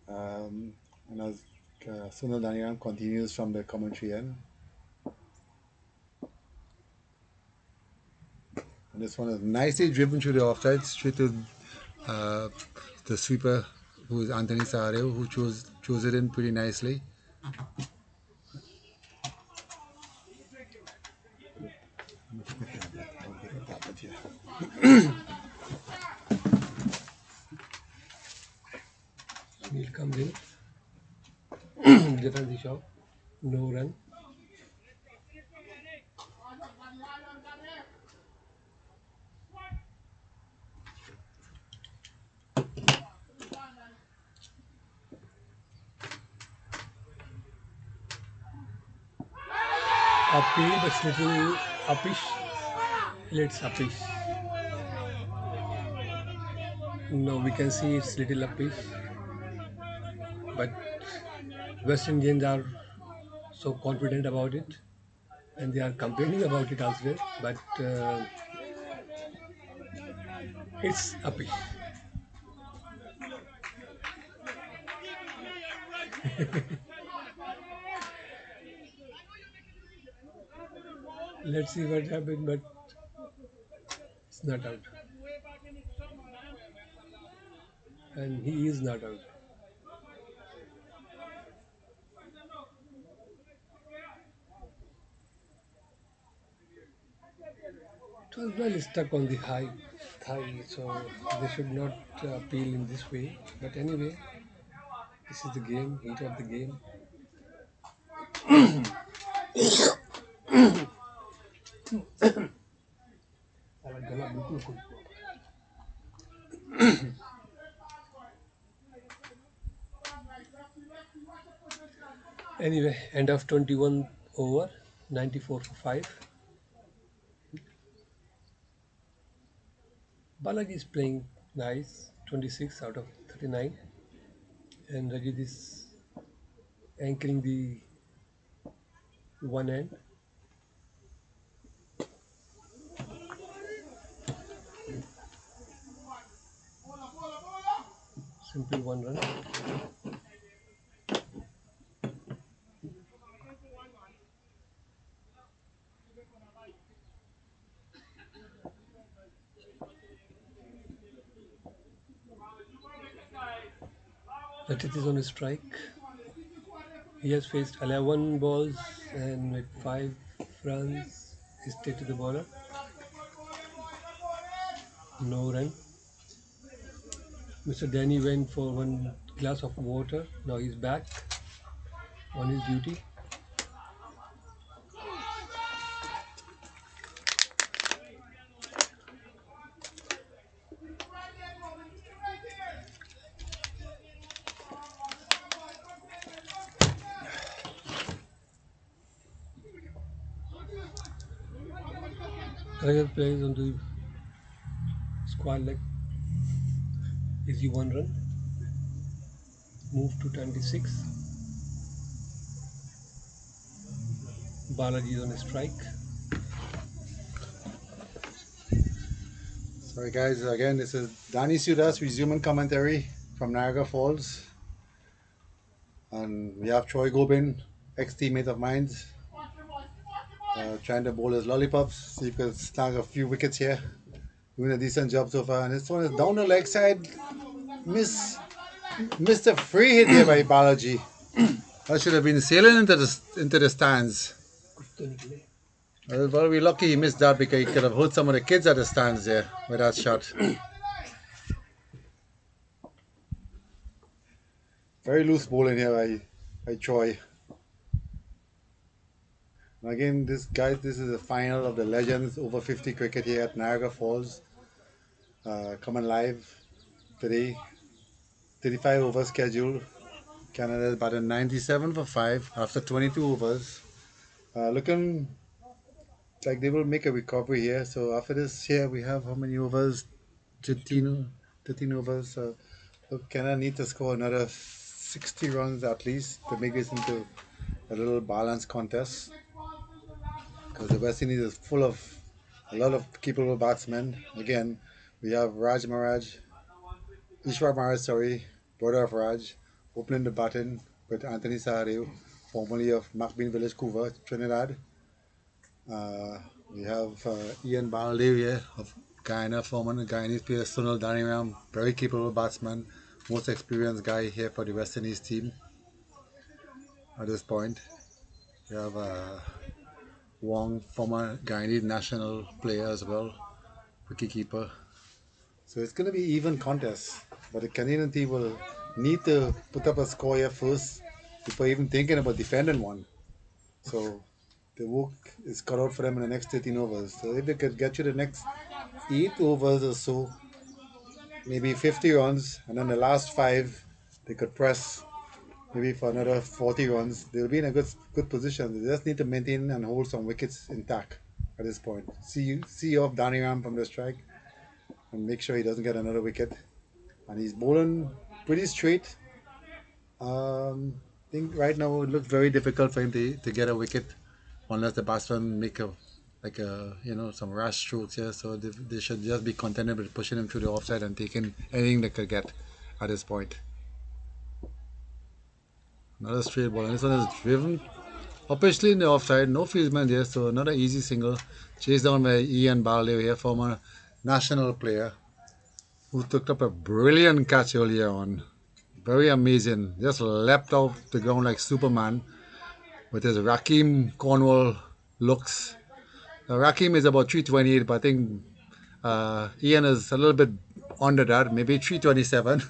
And as Sunil Daniel continues from the commentary end. And this one is nicely driven through the offside, straight to the sweeper, who is Anthony Sahareu, who chose it in pretty nicely. Neil comes in. Defensive shot. No run. Uppy, but it's little uppish. Let's uppish. No, we can see it's little uppish, but West Indians are so confident about it, and they are complaining about it as well. But it's uppish. Let's see what happens, but it's not out, and he is not out. It was well stuck on the high thigh, so they should not peel in this way. But anyway, this is the game, heat of the game. Anyway, end of 21 over, 94 for 5. Balaji is playing nice, 26 out of 39, and Rajit is anchoring the one end. Simple one run. Rajit is on a strike. He has faced 11 balls and with 5 runs. He stayed to the bowler. No run. Mr. Danny went for one glass of water. Now he's back on his duty. Rajat plays on the square leg. Easy one run. Move to 26. Balaji is on a strike. Sorry, guys. Again, this is Danny Sudas, resume commentary from Niagara Falls. And we have Troy Gobin, ex-teammate of mine, trying to bowl his lollipops, see if he can snag a few wickets here. Doing a decent job so far. And this one is down the leg side. Missed a free hit here by Balaji. That should have been sailing into the stands. Well, we're lucky he missed that because he could have hurt some of the kids at the stands there with that shot. Very loose bowling here by Troy. And again, this is the final of the Legends over 50 cricket here at Niagara Falls. Coming live today. 35 over schedule. Canada is batting 97 for 5 after 22 overs. Looking like they will make a recovery here. So after this here, we have how many overs? 13 overs. So Canada need to score another 60 runs at least to make this into a little balanced contest. Because the West Indies is full of a lot of capable batsmen. Again, we have Ishwar Maharaj, brother of Raj, opening the batting with Anthony Sahadev, formerly of Macbean Village, Couva, Trinidad. We have Ian Baldev here of Guyana, former Guyanese player Sunil Daniram, very capable batsman, most experienced guy here for the West Indies team at this point. We have Wong, former Guyanese national player as well, wicketkeeper. So it's going to be even contest, but the Canadian team will need to put up a score here first before even thinking about defending one. So the work is cut out for them in the next 13 overs. So if they could get to the next 8 overs or so, maybe 50 runs, and then the last 5 they could press maybe for another 40 runs. They'll be in a good position. They just need to maintain and hold some wickets intact at this point. See off Danny Ram from the strike and make sure he doesn't get another wicket. And he's bowling pretty straight. I think right now it looks very difficult for him to get a wicket unless the batsman make a like a some rash strokes here. So they should just be contented with pushing him through the offside and taking anything they could get at this point. Another straight ball, and this one is driven officially in the offside. No fieldsman there, so another easy single. Chased down by Ian Baldew here, former national player, who took up a brilliant catch earlier on. Very amazing. Just leapt off the ground like Superman with his Rakim Cornwall looks. Rakim is about 328, but I think Ian is a little bit under that, maybe 327.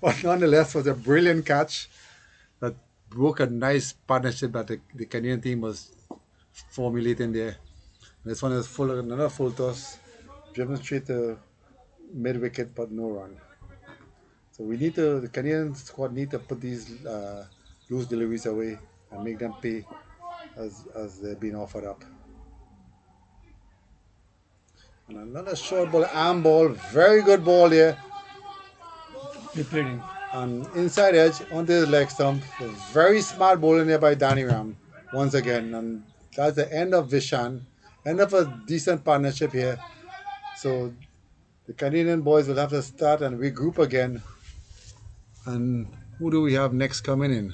But nonetheless, was a brilliant catch that broke a nice partnership that the Canadian team was formulating there. This one is another full toss, driven straight to mid wicket, but no run. So the Canadian squad need to put these loose deliveries away and make them pay as they're being offered up. And another short ball, arm ball, very good ball here. Depleting. And inside edge onto his leg stump. A very smart bowling there by Danny Ram once again. And that's the end of Vishan. End of a decent partnership here. So the Canadian boys will have to start and regroup again. And who do we have next coming in?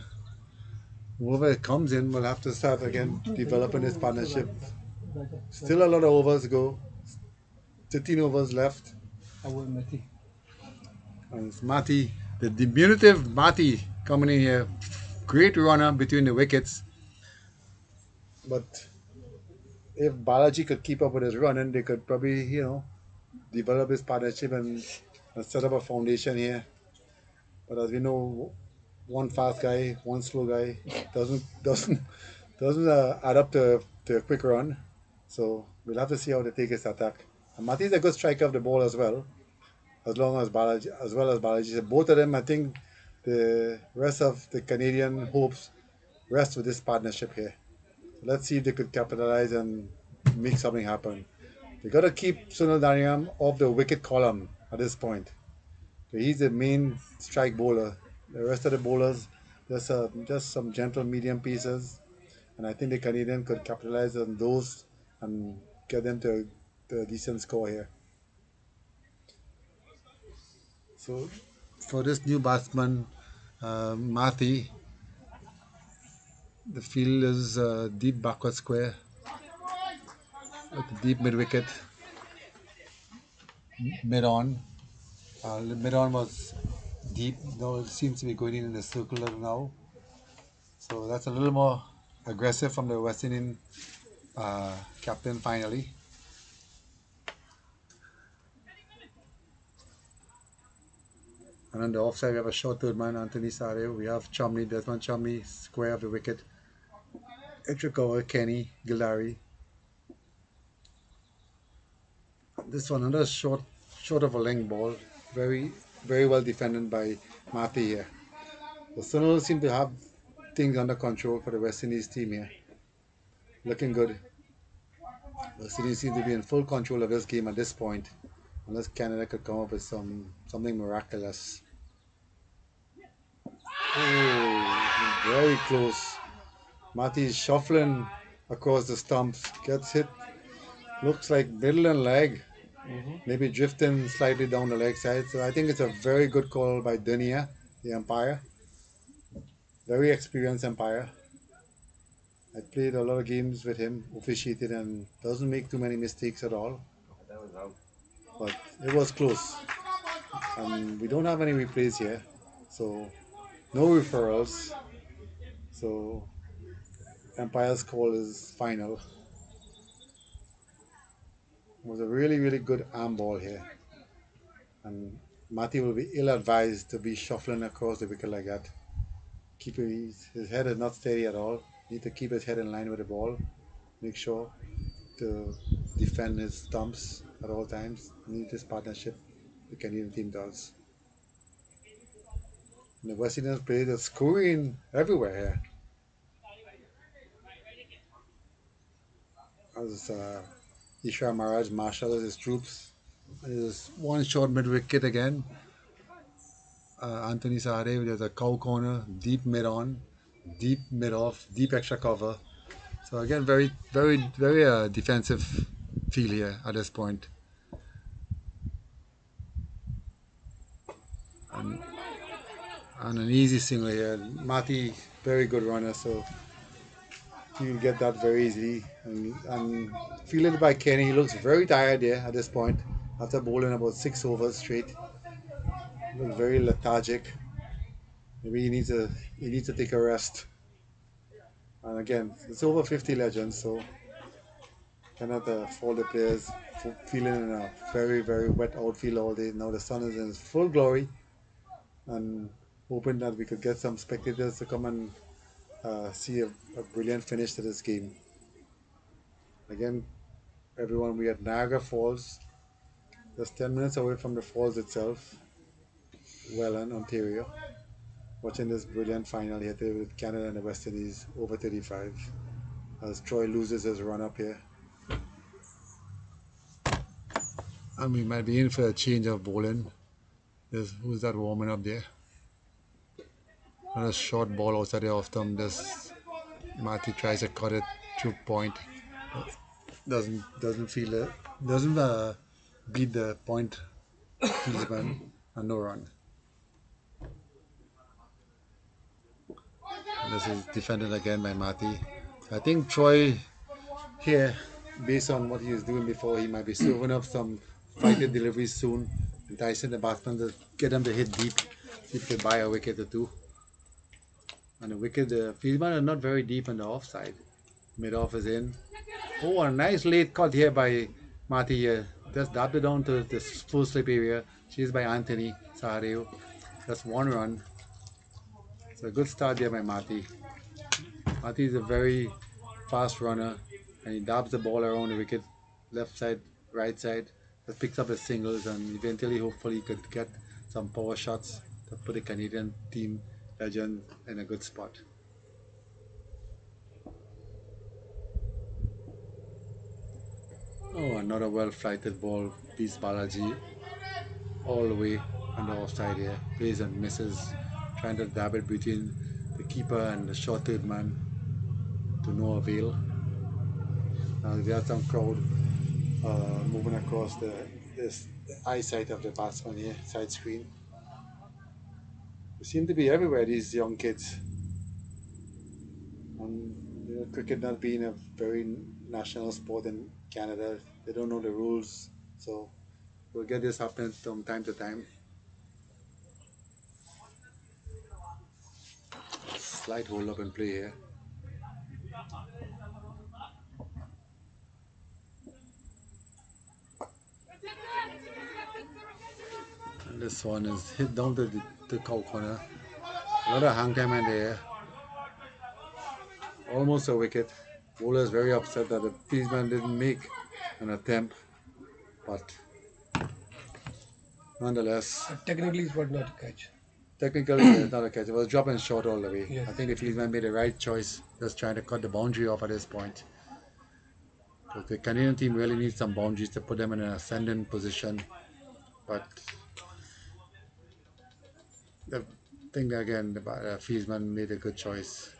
Whoever comes in will have to start again developing this partnership. Still a lot of overs to go. 13 overs left. And it's Mati, the diminutive Mati coming in here. Great runner between the wickets. But if Balaji could keep up with his running, they could probably, develop his partnership and set up a foundation here. But as we know, one fast guy, one slow guy doesn't add up to a quick run. So we'll have to see how they take his attack. And Mati is a good striker of the ball as well, as well as Balaji. So both of them, I think, the rest of the Canadian hopes rest with this partnership here. Let's see if they could capitalize and make something happen. They got to keep Sunil Daniam off the wicket column at this point. So he's the main strike bowler. The rest of the bowlers, just some gentle medium pieces, and I think the Canadian could capitalize on those and get them to a decent score here. So for this new batsman, Mathi, the field is deep backward square with the deep mid wicket, mid on. Mid on was deep. Now it seems to be going in the circular now. So that's a little more aggressive from the West Indian captain finally. And on the offside, we have a short third man, Anthony Sareo. We have Chumley, Desmond Chumley, square of the wicket. Etrikowa, Kenny, Gilari. This one, another short of a length ball. Very, very well defended by Mati here. The Sunil seem to have things under control for the West Indies team here. Looking good. West Indies seem to be in full control of this game at this point, unless Canada could come up with something miraculous. Oh, very close. Mati is shuffling across the stumps, gets hit, looks like middle and leg, maybe drifting slightly down the leg side. So I think it's a very good call by Dunia, the umpire. Very experienced umpire. I played a lot of games with him, officiated, and doesn't make too many mistakes at all. That was out. But it was close. And we don't have any replays here, so no referrals. So umpire's call is final. It was a really, really good arm ball here. And Mati will be ill-advised to be shuffling across the wicket like that. His head is not steady at all. Need to keep his head in line with the ball. Make sure to defend his stumps at all times. Need this partnership the Canadian team does. And the West Indian players are scoring everywhere here. As Ishra Maharaj marshals his troops. There's one short mid wicket again. Anthony Sahare, there's a cow corner, deep mid on, deep mid off, deep extra cover. So again, very defensive feel here at this point. And, and an easy single here. Mati, very good runner, so he will get that very easily. And fielded by Kenny, he looks very tired there at this point. After bowling about 6 overs straight, he looks very lethargic. Maybe he needs to take a rest. And again, it's over 50 legends, so cannot fault the players for feeling in a very wet outfield all day. Now the sun is in its full glory, and hoping that we could get some spectators to come and see a brilliant finish to this game. Again, everyone, we at Niagara Falls, just 10 minutes away from the falls itself, Welland, Ontario, watching this brilliant final here today with Canada and the West Indies over 35 as Troy loses his run up here. And we might be in for a change of bowling. Who's that warming up there? And a short ball outside the off stump. This Marty tries to cut it to point. Doesn't feel it. Doesn't beat the point fieldsman and no run. And this is defended again by Marty. I think Troy here, based on what he was doing before, he might be serving up some fighted deliveries soon, enticing the batsman to get them to hit deep, see if he can buy a wicket or two. And the wicket, the fieldman are not very deep on the offside. Mid off is in. Oh, a nice late cut here by Marty here. Just dabbed it down to the full slip area. Chased by Anthony Sahadeo. Just one run. It's a good start there by Marty. Marty is a very fast runner and he dabs the ball around the wicket, left side, right side. Just picks up his singles and eventually, hopefully, he could get some power shots to put the Canadian team legend in a good spot. Oh, another well flighted ball beats Balaji all the way on the offside here. Plays and misses, trying to dab it between the keeper and the short third man to no avail. Now we have some crowd moving across the eyesight of the batsman here, side screen. They seem to be everywhere, these young kids. And cricket not being a very national sport in Canada, they don't know the rules. So we'll get this happening from time to time. Slight hold up and play here. And this one is hit down to the cow corner. A lot of hang time in there. Almost a wicket. Bowler is very upset that the fieldsman didn't make an attempt, but nonetheless, Technically, it was not a catch. technically it's not a catch. It was dropping short all the way. Yes. I think the fieldsman made the right choice, just trying to cut the boundary off at this point. Because the Canadian team really needs some boundaries to put them in an ascendant position. But I think again the fieldsman made a good choice.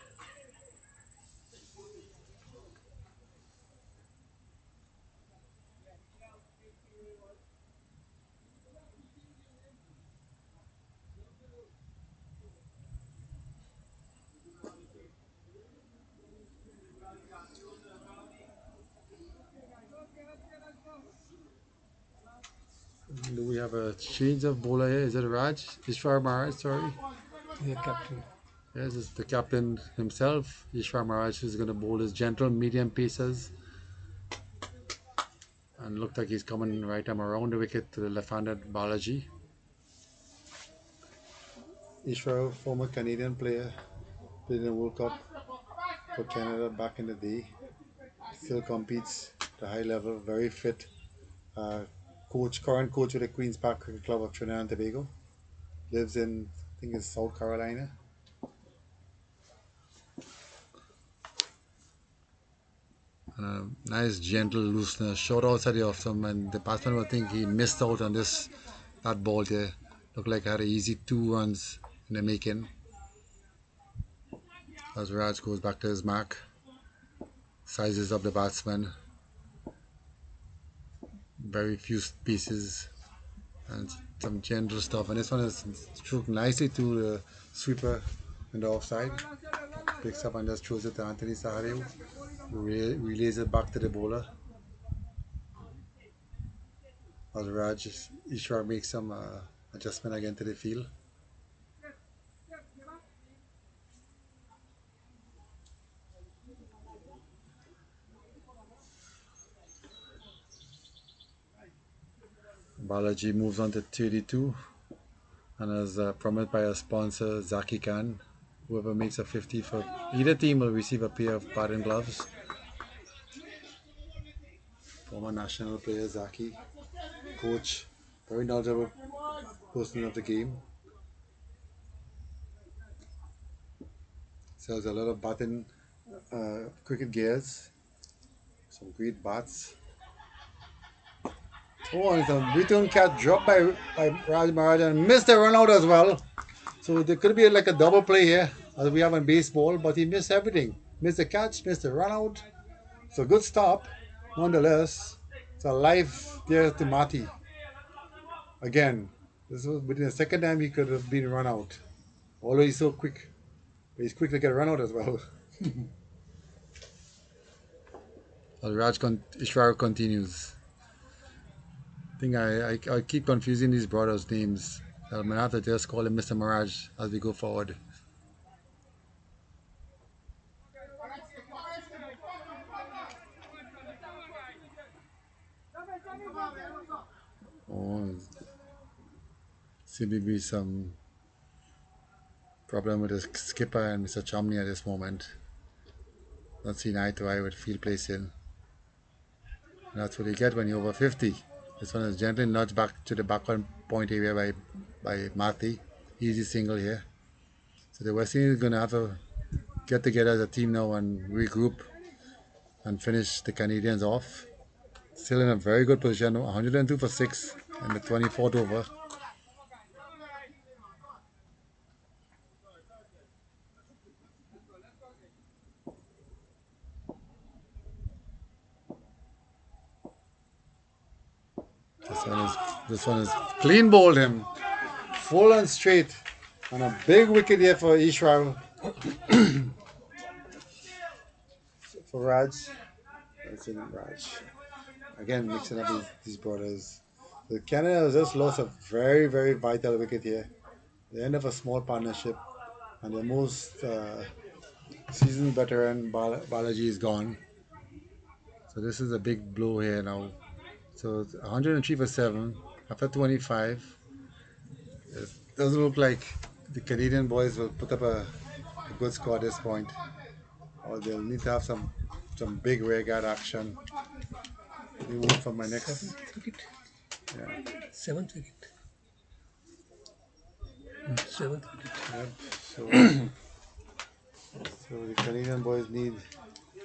Do we have a change of bowler here? Is it Raj? Ishwar Maharaj, sorry. The captain. Yes, it's the captain himself, Ishwar Maharaj, who's going to bowl his gentle medium pacers. And looked like he's coming right arm around the wicket to the left-handed Balaji. Ishwar, former Canadian player, played in the World Cup for Canada back in the day. Still competes at a high level, very fit. Current coach with the Queen's Park Cricket Club of Trinidad and Tobago. Lives in think it's South Carolina. Nice gentle loosener, short outside the off some, and the batsman will think he missed out on that ball there. Looked like I had an easy 2 runs in the making. As Raj goes back to his mark, sizes up the batsman, very few pieces, and some gentle stuff. And this one is struck nicely to the sweeper in the offside. Picks up and just throws it to Anthony Sahadev, who relays it back to the bowler. As Raj Ishwar makes some adjustment again to the field. Balaji moves on to 32, and as promised by our sponsor Saki, whoever makes a 50 for either team will receive a pair of pattern gloves. Former national player Saki, coach, very knowledgeable person of the game. Sells a lot of batting cricket gears, some great bats. Oh, and some return catch dropped by Raj Maharaj and missed the run out as well. So there could be like a double play here, as we have in baseball, but he missed everything. Missed the catch, missed the run out. So good stop, nonetheless. It's a life there to Mati. Again, this was within the second time he could have been run out. Although he's so quick, but he's quick to get run out as well. Ishwar continues. I think I keep confusing these brothers' names. I'm gonna have to just call him Mr. Mirage as we go forward. Oh, seem to be some problem with the skipper and Mr. Chomney at this moment. Not seeing eye to eye with field placing. And that's what you get when you're over 50. This one is gently nudged back to the backward point area by Marty. Easy single here. So the West Indies is going to have to get together as a team now and regroup and finish the Canadians off. Still in a very good position, 102 for 6 in the 24th over. This one is clean bowled him, full and straight, and a big wicket here for Ishwar. For Raj. That's in Raj. Again, mixing up these brothers. So Canada has just lost a very, very vital wicket here. The end of a small partnership, and the most seasoned veteran Balaji is gone. So this is a big blow here now. So it's 103 for 7 after 25. It doesn't look like the Canadian boys will put up a good score at this point, or they'll need to have some big rearguard action. We move from my next. Seventh wicket. Yeah. Seventh wicket. Seventh wicket. Yep. So the Canadian boys need.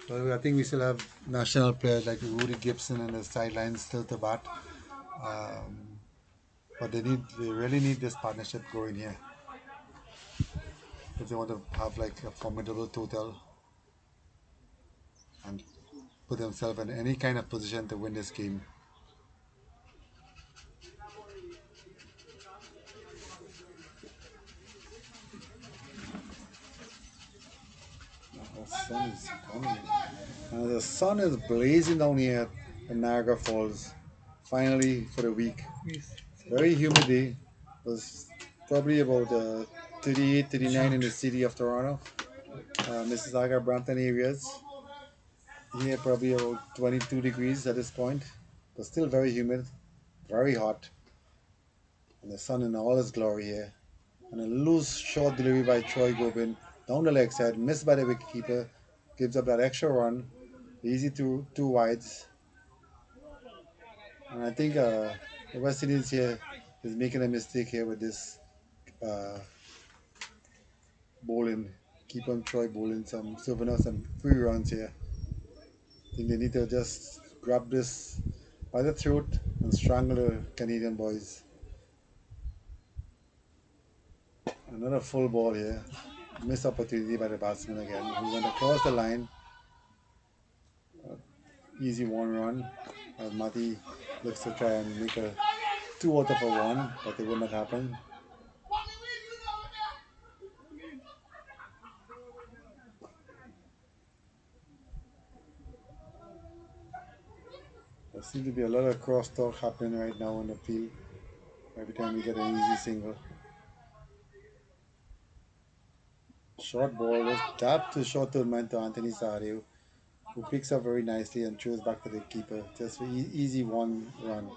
Well, I think we still have national players like Rudy Gibson and the sidelines still to bat. But they really need this partnership going here if they want to have like a formidable total and put themselves in any kind of position to win this game. The sun is coming. And the sun is blazing down here in Niagara Falls. Finally for the week. Yes. Very humid day. It was probably about 38, 39 in the city of Toronto. Mississauga, Brampton areas. Here probably about 22 degrees at this point. But still very humid, very hot. And the sun in all its glory here. And a loose short delivery by Troy Gobin down the leg side, missed by the wicketkeeper, gives up that extra run. Easy two wides. And I think the West Indies here is making a mistake here with this bowling, keep on Troy bowling some serving us some free runs here. I think they need to just grab this by the throat and strangle the Canadian boys. Another full ball here. Missed opportunity by the batsman again. He went across the line. Easy one run. As Mati looks to try and make a two out of a one, but it would not happen. There seems to be a lot of crosstalk happening right now on the field. Every time we get an easy single. Short ball was tapped to short to man to Anthony Sario, who picks up very nicely and throws back to the keeper. Just for easy one run.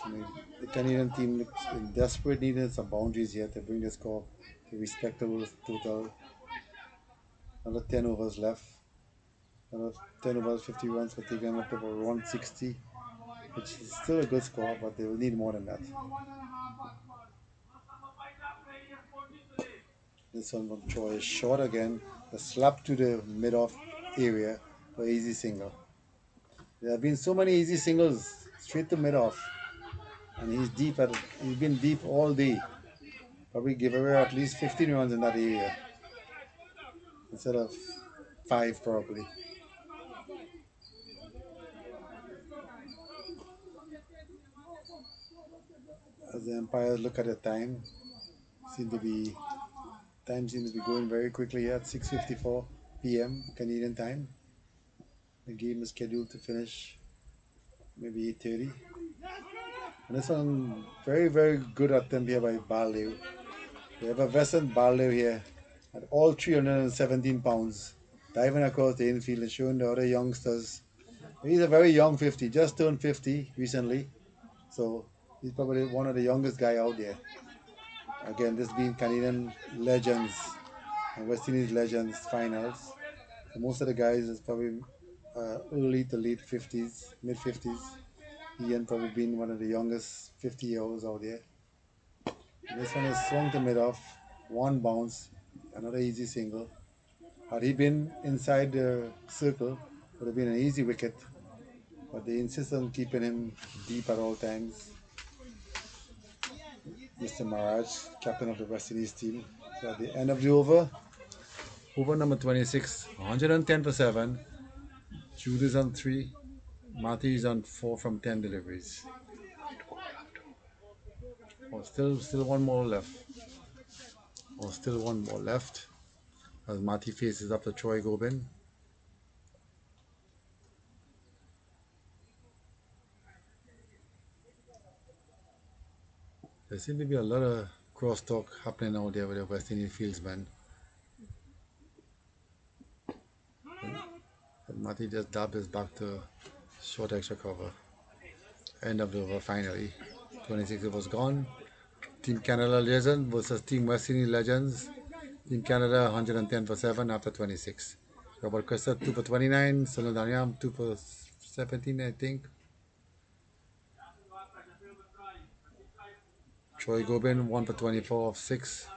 I mean, the Canadian team looks in desperate need of some boundaries here to bring the score to respectable total. Another 10 overs left. Another 10 overs, 50 runs for taking them up to about 160, which is still a good score, but they will need more than that. This one from Troy is short again. A slap to the mid-off area for easy single. There have been so many easy singles straight to mid-off, and he's been deep all day. Probably give away at least 15 runs in that area instead of 5 probably. As the umpires look at the time, seem to be time seems to be going very quickly here at 6:54 p.m. Canadian time. The game is scheduled to finish maybe 8:30. And this one very good attempt here by Baldew. We have a Western Baldew here at all 317 pounds, diving across the infield and showing the other youngsters. He's a very young 50, just turned 50 recently, so he's probably one of the youngest guy out there. Again, this being Canadian legends and West Indies legends finals. So most of the guys is probably early to late 50s, mid 50s. Ian probably being one of the youngest 50-year-olds out there. And this one is swung to mid off, one bounce, another easy single. Had he been inside the circle, it would have been an easy wicket. But they insist on keeping him deep at all times. Mr. Maharaj, captain of the West Indies team. So at the end of the over number 26, 110 for 7. Jude is on 3. Mati is on 4 from 10 deliveries. Oh, still one more left. Oh, still one more left. As Mati faces up to Troy Gobin. There seems to be a lot of crosstalk happening out there with the West Indian fieldsmen. Mati just dabbed his back to short extra cover. End of the over finally. 26 overs gone. Team Canada Legends versus Team West Indies Legends. Team Canada 110 for 7 after 26. Robert Custer 2 for 29. Sunil Danyam 2 for 17, I think. Troy Gobin 1 for 24 of 6.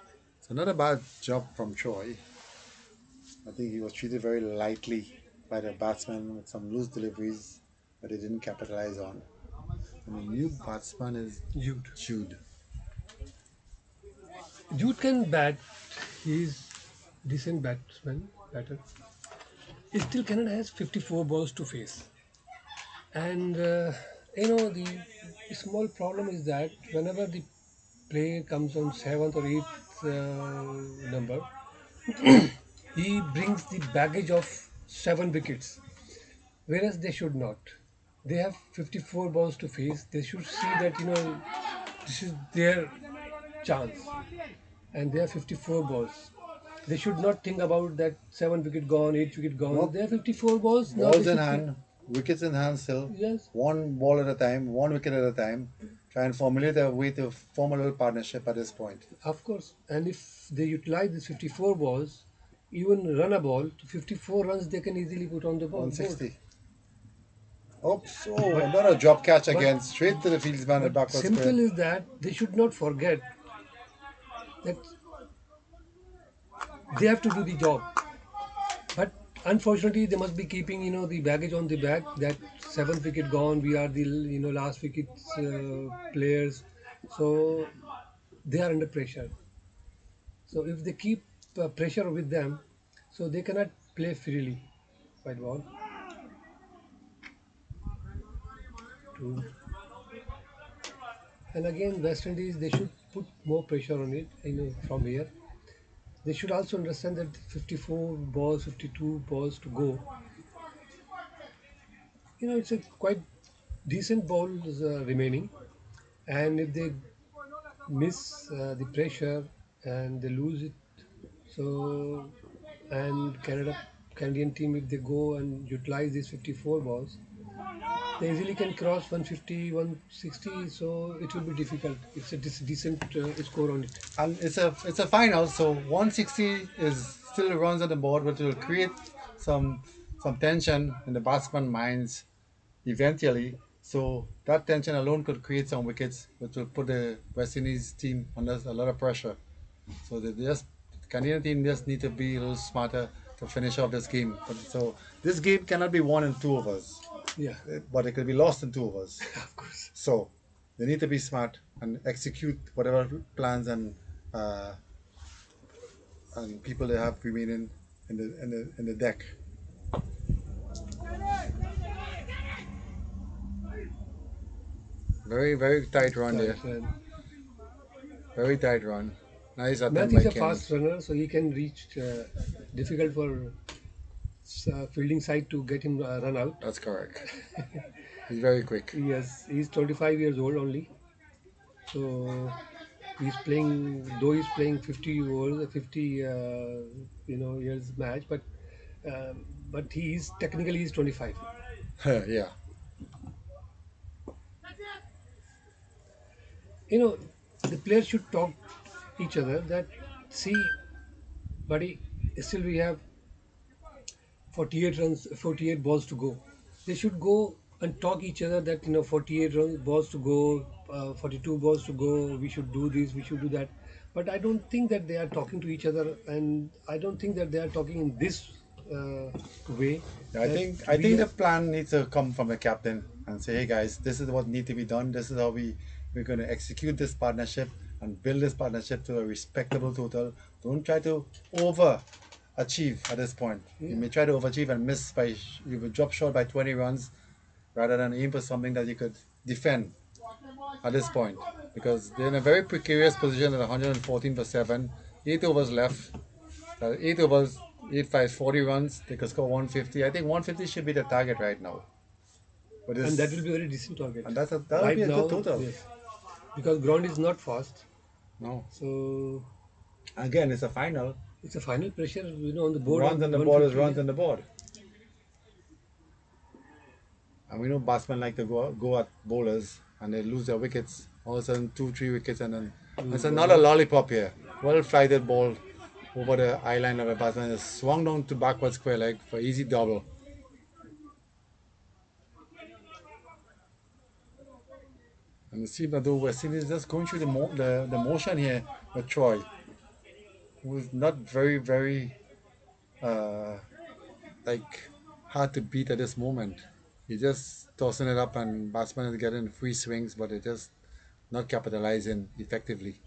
So not a bad job from Troy. I think he was treated very lightly by the batsman with some loose deliveries that they didn't capitalize on. And the new batsman is Jude. Jude can bat. He's decent batter. Still, Canada has 54 balls to face, and the small problem is that whenever the player comes on seventh or eighth number, he brings the baggage of 7 wickets, whereas they should not. They have 54 balls to face. They should see that this is their chance, and they have 54 balls. They should not think about that 7 wicket gone, 8 wicket gone. Nope. They have 54 balls. Now Balls they in should hand, wickets in hand still. Yes, One ball at a time, one wicket at a time. Try and formulate a way to form a little partnership at this point. of course. And if they utilize these 54 balls, even run a ball to 54 runs, they can easily put on the board. 160. Oops! Oh, another drop catch but again, straight to the fieldsman but at backward square. simple is that they should not forget that they have to do the job. But unfortunately, they must be keeping the baggage on the back. That seventh wicket gone. We are the last wickets players, so they are under pressure. So if they keep pressure with them, so they cannot play freely. White ball. Two. And again, West Indies they should put more pressure on it. From here, they should also understand that 54 balls, 52 balls to go. It's a quite decent balls remaining, and if they miss the pressure and they lose it, so and Canadian team if they go and utilize these 54 balls, they easily can cross 150, 160. So it will be difficult. It's a decent score on it. And it's a final, so 160 is still runs on the board, but it will create some some tension in the batsman minds eventually. So that tension alone could create some wickets, which will put the West Indies team under a lot of pressure. So they just Canadian team just need to be a little smarter to finish off this game. So this game cannot be won in 2 overs, Yeah, but it could be lost in 2 overs. of course. So they need to be smart and execute whatever plans and people they have remaining in the deck. Very very tight run there. Right. And Very tight run. Nice attempt Math by is a Kenny. fast runner, so he can reach. Difficult for fielding side to get him run out. That's correct. He's very quick. Yes, he's 25 years old only. So he's playing, though he's playing 50 overs, 50 years match, but he is technically he's 25. Yeah. The players should talk each other that see, buddy, still we have 48 runs, 48 balls to go. They should go and talk each other that 48 runs, balls to go, 42 balls to go. We should do this, we should do that. But I don't think that they are talking to each other, and I don't think that they are talking in this uh, way. I That think I we think the plan needs to come from the captain and say, hey guys, this is what needs to be done. This is how we're going to execute this partnership and build this partnership to a respectable total. Don't try to overachieve at this point. You may try to overachieve and miss by you will drop short by 20 runs rather than aim for something that you could defend at this point because they're in a very precarious position at 114 for 7, 8 overs left. 8 overs, 8 5, 40 runs. They could score 150. I think 150 should be the target right now. But and that this, will be a very decent target and that would right be a good now. total. Yes, because ground is not fast, No, so again, it's a final. it's a final pressure. On the board Runs of on the board is 150. runs on the board. And we know batsmen like to go at bowlers and they lose their wickets. All of a sudden, 2 3 wickets, and then it's another lollipop here. Well flighted ball over the eye line of a batsman is swung down to backward square leg for easy double. And it seems that though West Indies is just going through the motion here with Troy, who is not very uh, like hard to beat at this moment. He's just tossing it up and batsman is getting free swings, but they're just not capitalizing effectively.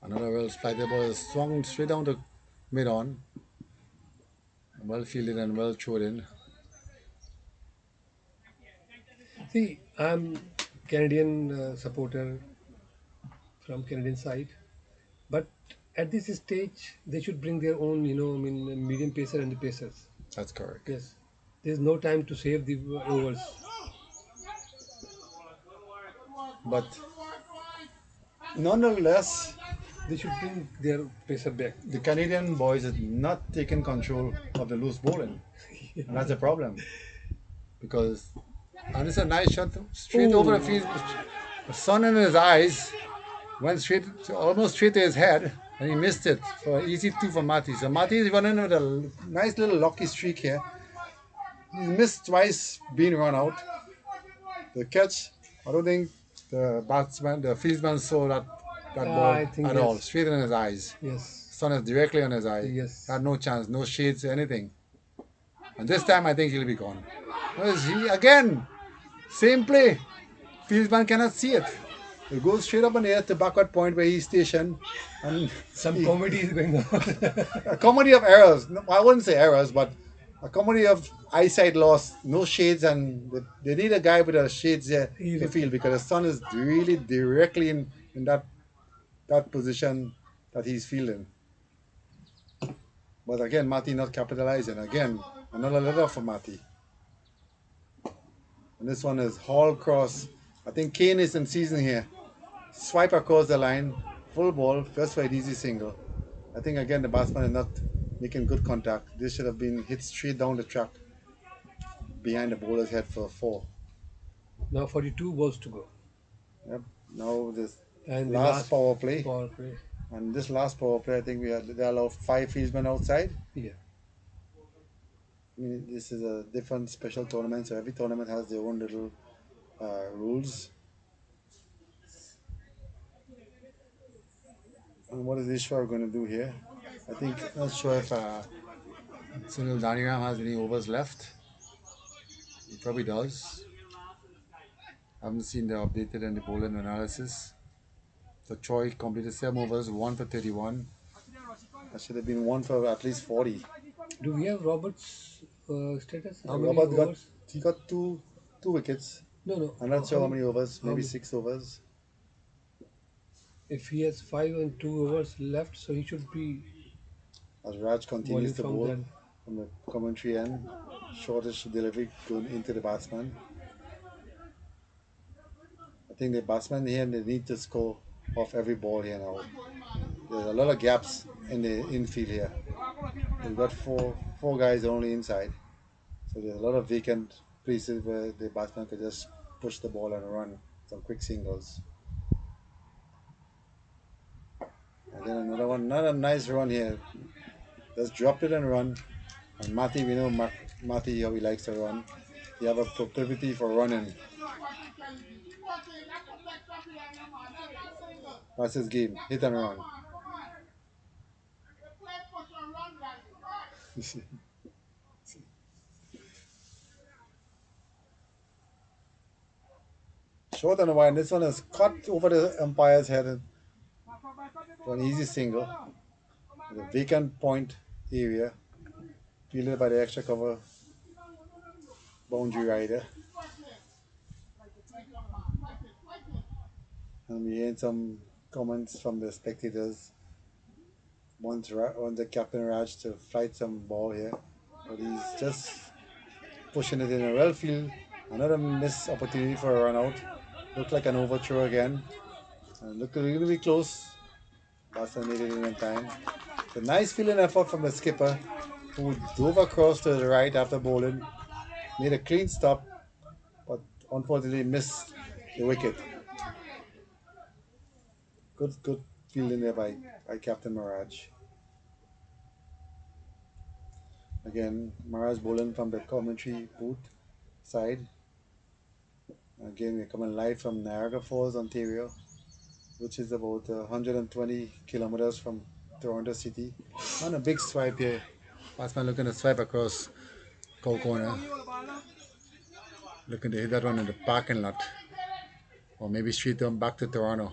Another well flighted ball is swung straight down to mid on. Well fielded and well thrown in. See, I'm Canadian supporter from Canadian side, but at this stage they should bring their own, medium pacer and the pacers. That's correct. Yes, there's no time to save the overs. But nonetheless, They should bring their pacer back. the Canadian boys have not taken control of the loose bowling. And that's a problem. Because and it's a nice shot straight over the field. The sun in his eyes went almost straight to his head, and he missed it for an easy 2 for Mati. So Mati is running with a nice little lucky streak here. He's missed twice being run out. The catch, I don't think the fieldsman saw that ball I think at all, yes, straight in his eyes. yes, Sun is directly on his eye. yes. Had no chance, no shades, anything. And this time I think he'll be gone. Notice he again, same play. Fieldsman cannot see it. It goes straight up in the air to backward point where he's stationed, and Some he, comedy is going on. a comedy of errors. No, I wouldn't say errors, but a comedy of eyesight loss, no shades, and they need a guy with a shades there He to look, field because the sun is really directly in that position that he's fielding. But again, Mati not capitalizing. Again, another letter for Mati. And this one is Hall Cross. I think Kane is in season here. Swipe across the line, full ball, first right easy single. I think again the batsman is not making good contact. This should have been hit straight down the track behind the bowler's head for 4. now 42 balls to go. Yep. Now this And the last last power play, power play. and this last power play, I think they allowed 5 fieldsmen outside. Yeah. I mean, this is a different special tournament, so every tournament has their own little rules. And what is Ishwar going to do here? I think not sure if Sunil Daniram has any overs left. He probably does. I haven't seen the updated and the bowling analysis. So Troy completed 7 overs, 1 for 31. That should have been 1 for at least 40. Do we have Roberts' status? How many Robert got overs? he got two wickets. No, no. I'm not sure how many overs, how maybe many- 6 overs. If he has 5 and 2 overs left, so he should be As Raj continues bowling to from bowl then. from the commentary end, shortish delivery going into the batsman. I think the batsman here they need to score off every ball here now. There's a lot of gaps in the infield here. We've got four guys only inside. So there's a lot of vacant places where the batsman could just push the ball and run some quick singles. And then another one, not a nice run here. Just dropped it and run. And Mati, we know Mati how he likes to run. He have a proclivity for running. That's his game, hit and run. Short and wide. This one is cut over the umpire's head for an easy single. The vacant point area, fielded by the extra cover boundary rider. And we heard some comments from the spectators. Want the Captain Raj to flight some ball here, but he's just pushing it in a well field. Another missed opportunity for a run out. Looked like an overthrow again. And looked really to be close. Boston made it in time. It's a nice fielding effort from the skipper, who dove across to the right after bowling, made a clean stop, but unfortunately missed the wicket. Good fielding there by Captain Mirage. Again, Mirage bowling from the commentary booth side. Again, we're coming live from Niagara Falls, Ontario, which is about 120 kilometers from Toronto City. On a big swipe here. Batsman looking to swipe across Cold Corner. Looking to hit that one in the parking lot. Or maybe straight on back to Toronto.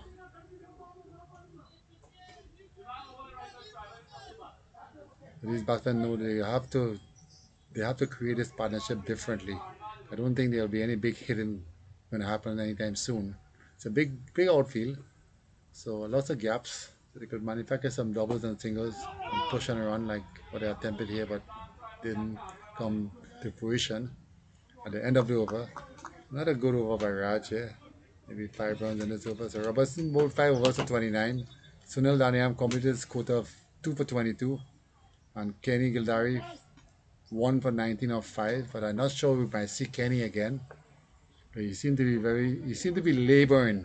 These batsmen know they have to create this partnership differently. I don't think there'll be any big hitting going to happen anytime soon. It's a big outfield, so lots of gaps. So they could manufacture some doubles and singles and push and run like what they attempted here, but didn't come to fruition. At the end of the over, not a good over by Raj here. Maybe 5 runs in this over. So Robertson bowled 5 overs for 29. Sunil Daniam completed his quota of 2 for 22. And Kenny Gildari 1 for 19 of 5. But I'm not sure we might see Kenny again. But he seemed to be laboring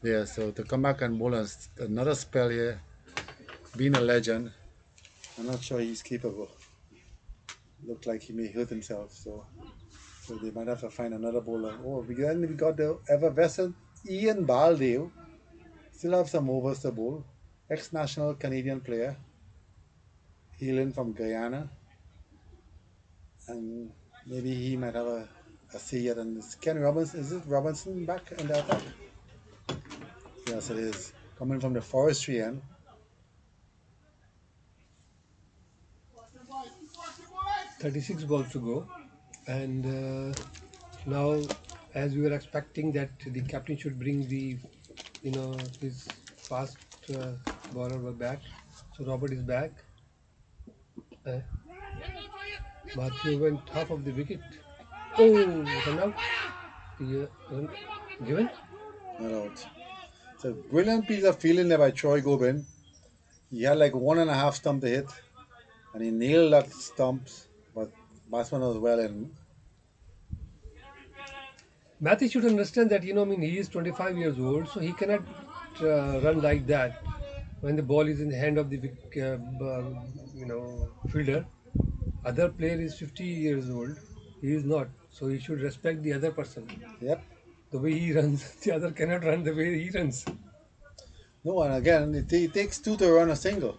there. So to come back and bowl another spell here, being a legend, I'm not sure he's capable. looked like he may hurt himself. So they might have to find another bowler. Oh, we got the effervescent Ian Baldale. Still have some overs to bowl. Ex-national Canadian player, hailing from Guyana, and maybe he might have a say yet. And it's Ken Robinson. Is it Robinson back in the attack? Yes, it is. Coming from the forestry end. 36 balls to go, and now, as we were expecting that the captain should bring the, his fast uh, bowler back. So Robert is back. Uh, Matthew went half of the wicket. Oh, run out. The given. Not out. It's a brilliant piece of fielding there by Troy Gobin. He had like one and a half stump to hit, and he nailed that stump, but batsman was well in. Matthew should understand that, he is 25 years old, so he cannot run like that when the ball is in the hand of the fielder. Other player is 50 years old. He is not, so he should respect the other person. Yep. The way he runs, the other cannot run the way he runs. No, and again, it takes two to run a single.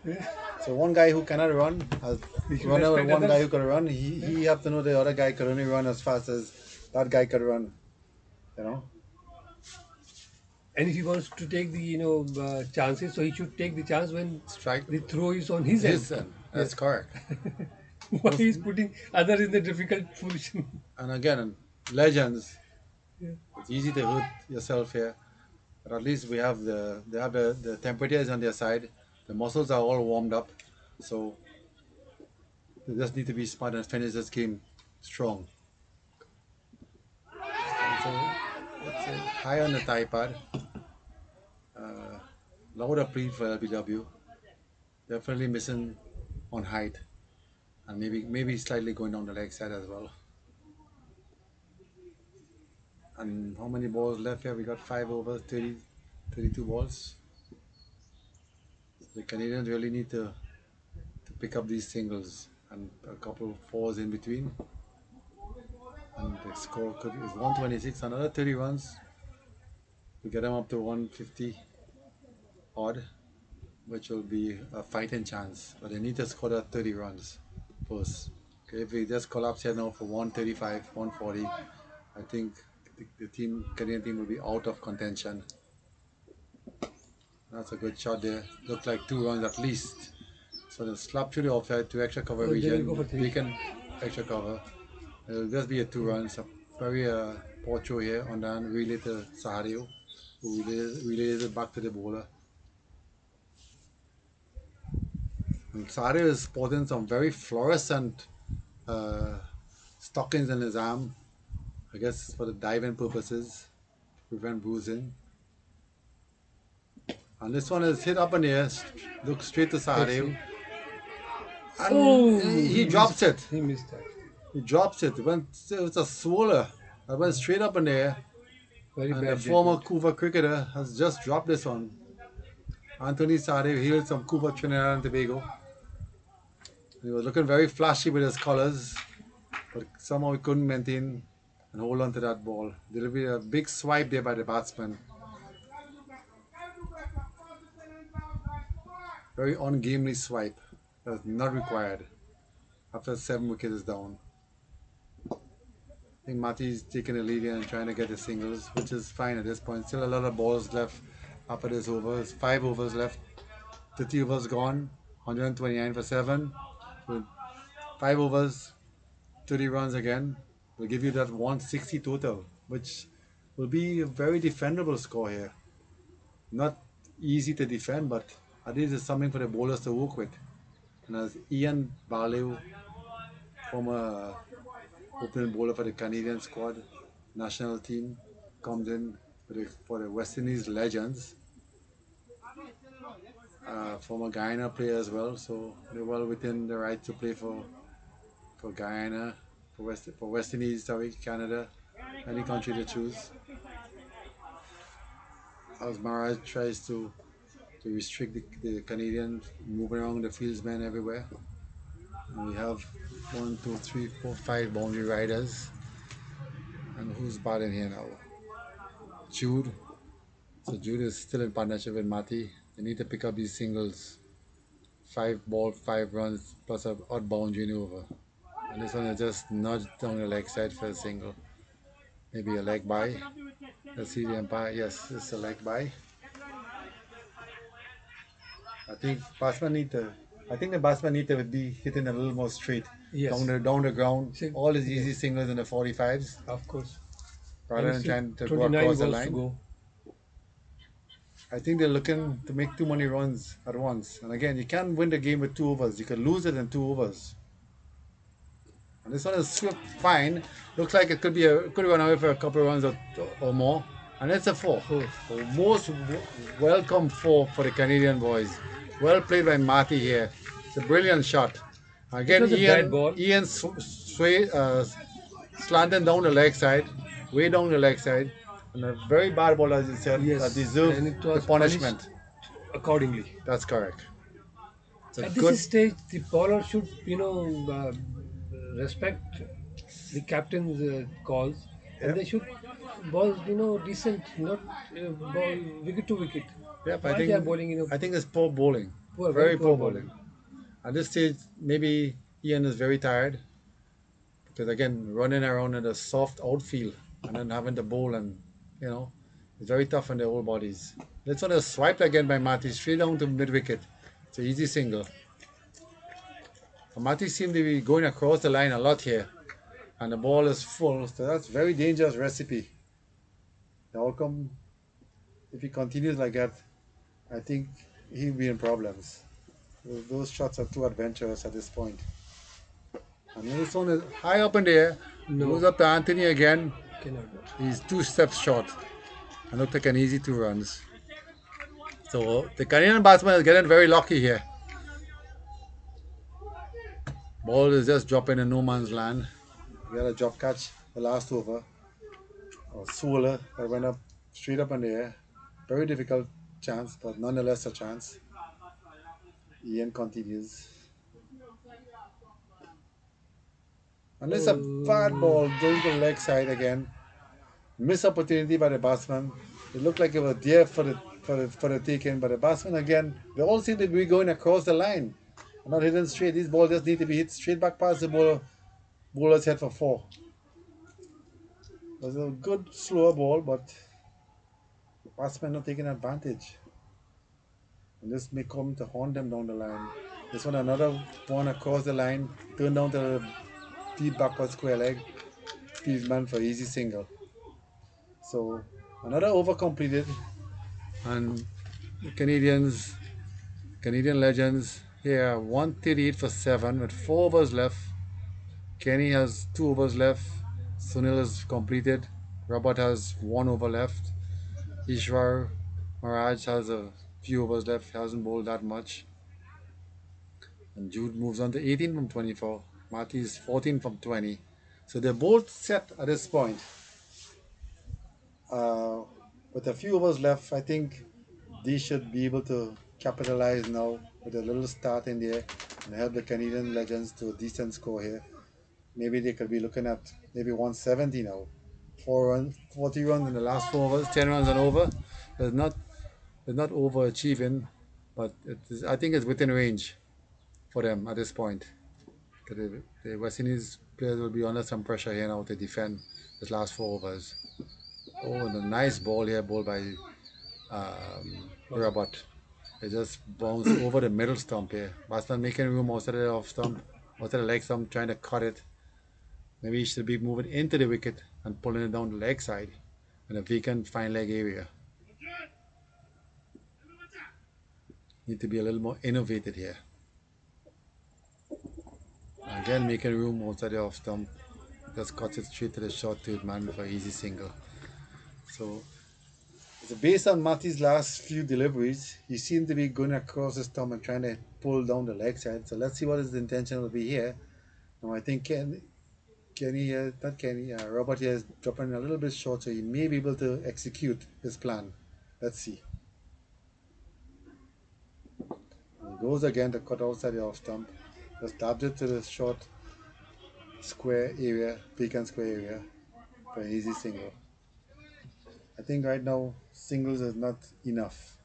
So one guy who cannot run has He should run over respect one guy who others. can run. He have to know the other guy could only run as fast as that guy could run. You know. And if he wants to take the chances, so he should take the chance when Strike the throw is on his end. his end. That's Yes. correct. Why he is putting others in the difficult position? And again, legends. Yeah. It's easy to hurt yourself here, but at least they have the temperature is on their side. The muscles are all warmed up, so they just need to be smart and finish this game strong. It's a high on the tie pad. Louder plead for LBW. Definitely missing on height, and maybe slightly going down the leg side as well. And how many balls left here? We got 5 overs, 30, 32 balls. The Canadians really need to pick up these singles and a couple of fours in between. And the score is 126, another 30 runs to get them up to 150 odd, which will be a fighting chance. But they need to score that 30 runs first. Okay, if we just collapse here now for 135, 140, I think the Canadian team will be out of contention. That's a good shot there. Looked like 2 runs at least. So the slap through the offside to extra cover They will region, go for three. taken extra cover. It'll just be a 2 runs. A very poor throw here on the relay to Sahario, who relays it back to the bowler. And Sahario is sporting some very fluorescent uh, stockings in his arm. I guess for the diving purposes, prevent bruising. And this one is hit up in the air, looks straight to Let's Sahario. see. And Oh, he drops it. He missed that. He drops it. It was a swoller that went straight up in the air. Very And the bad former judgment. Cuba cricketer has just dropped this one. Anthony Sade hails from Cuba, Trinidad and Tobago. He was looking very flashy with his colours, but somehow he couldn't maintain and hold on to that ball. There'll be a big swipe there by the batsman. Very ungamely swipe. That's not required after 7 wickets is down. I think Mati's taking the lead here and trying to get the singles, which is fine at this point. Still a lot of balls left after this over. It's 5 overs left. 30 overs gone. 129 for 7. With 5 overs, 30 runs again. Will give you that 160 total, which will be a very defendable score here. Not easy to defend, but at least it's something for the bowlers to work with. And as Ian Barlow, former opening bowler for the Canadian squad, national team, comes in for the West Indies legends. Former Guyana player as well, so they're well within the right to play for Guyana, for West Indies, sorry, Canada, any country they choose. As Maharaj tries to restrict the Canadians moving around the fieldsmen everywhere. We have one, two, three, four, five boundary riders. And who's batting here now? Jude. So Jude is still in partnership with Mati. They need to pick up these singles. 5 ball, 5 runs, plus a odd boundary over. And this one is just nudged down the leg side for a single. Maybe a leg by. Let's see the umpire. Yes, it's a leg by. I think batsman need to. I think the batsman need to be hitting a little more straight. Yes. Down the ground. See, All his easy singles in the 45s. of course. Rather And than still trying to go 29 across the balls to line. go. I think they're looking to make too many runs at once. And again, you can't win the game with 2 overs. You can lose it in 2 overs. And this one is fine. Looks like it could run away for a couple of runs or more. And it's a 4. A most welcome 4 for the Canadian boys. Well played by Marty here. It's a brilliant shot. Again, was a bad ball. Ian slanting down the leg side, way down the leg side. And a very bad ball, as you said, Yes, that deserved and it the was punishment. punished accordingly. That's correct. It's a At good. this stage, the bowler should, respect the captain's calls, and Yep. they should ball, decent, not ball wicket to wicket. Yep, Why they are bowling, I think it's poor bowling. poor, Very poor poor bowling. At this stage, maybe Ian is very tired because again, running around in a soft outfield and then having to bowl and it's very tough on their whole bodies. This one is swiped again by Mati straight down to mid wicket. It's an easy single. Mati seemed to be going across the line a lot here, and the ball is full. So that's very dangerous recipe. The outcome, if he continues like that, I think he'll be in problems. Those shots are too adventurous at this point. And this one is high up in the air. No. Goes up to Anthony again. Cannot. He's 2 steps short. And looked like an easy 2 runs. So the Canadian batsman is getting very lucky here. Ball is just dropping in no man's land. We had a drop catch the last over. A swoler that went up straight up in the air. Very difficult chance, but nonetheless a chance. Ian continues. And it's a bad ball down the leg side again. Missed opportunity by the batsman. It looked like it was there for the taking, but the batsman again, they all seem to be going across the line. Not hitting straight. These balls just need to be hit straight back past the bowler's head for 4. It was a good slower ball, but the batsman not taking advantage. And this may come to haunt them down the line. This one, another one across the line, turn down to the deep backward square leg. Fieldsman for easy single. So another over completed, and the Canadian legends here 138 for 7 with 4 overs left. Kenny has 2 overs left. Sunil is completed. Robert has 1 over left. Ishwar Maharaj has a few overs left. Hasn't bowled that much. And Jude moves on to 18 from 24. Marty is 14 from 20. So they're both set at this point. With a few overs left, I think they should be able to capitalize now with a little start in there and help the Canadian legends to a decent score here. Maybe they could be looking at maybe 170 now. 40 runs in the last 4 overs, 10 runs and over. They're not overachieving, but I think it's within range for them at this point. The West Indies players will be under some pressure here now to defend this last 4 overs. Oh, and a nice ball here, bowled by Robert. It just bounced over the middle stump here. Batsman making room outside the off stump, outside the leg stump, trying to cut it. Maybe he should be moving into the wicket and pulling it down the leg side in a vacant fine leg area. Need to be a little more innovative here. Again, making room outside the off stump. Just cuts it straight to the short to man for easy single. So based on Marty's last few deliveries, he seemed to be going across the stump and trying to pull down the leg side. So let's see what his intention will be here. Now I think Robert here is dropping a little bit short, so he may be able to execute his plan. Let's see. He goes again to cut outside the off stump. Just tapped it to the short square area, vacant square area for an easy single. I think right now singles is not enough,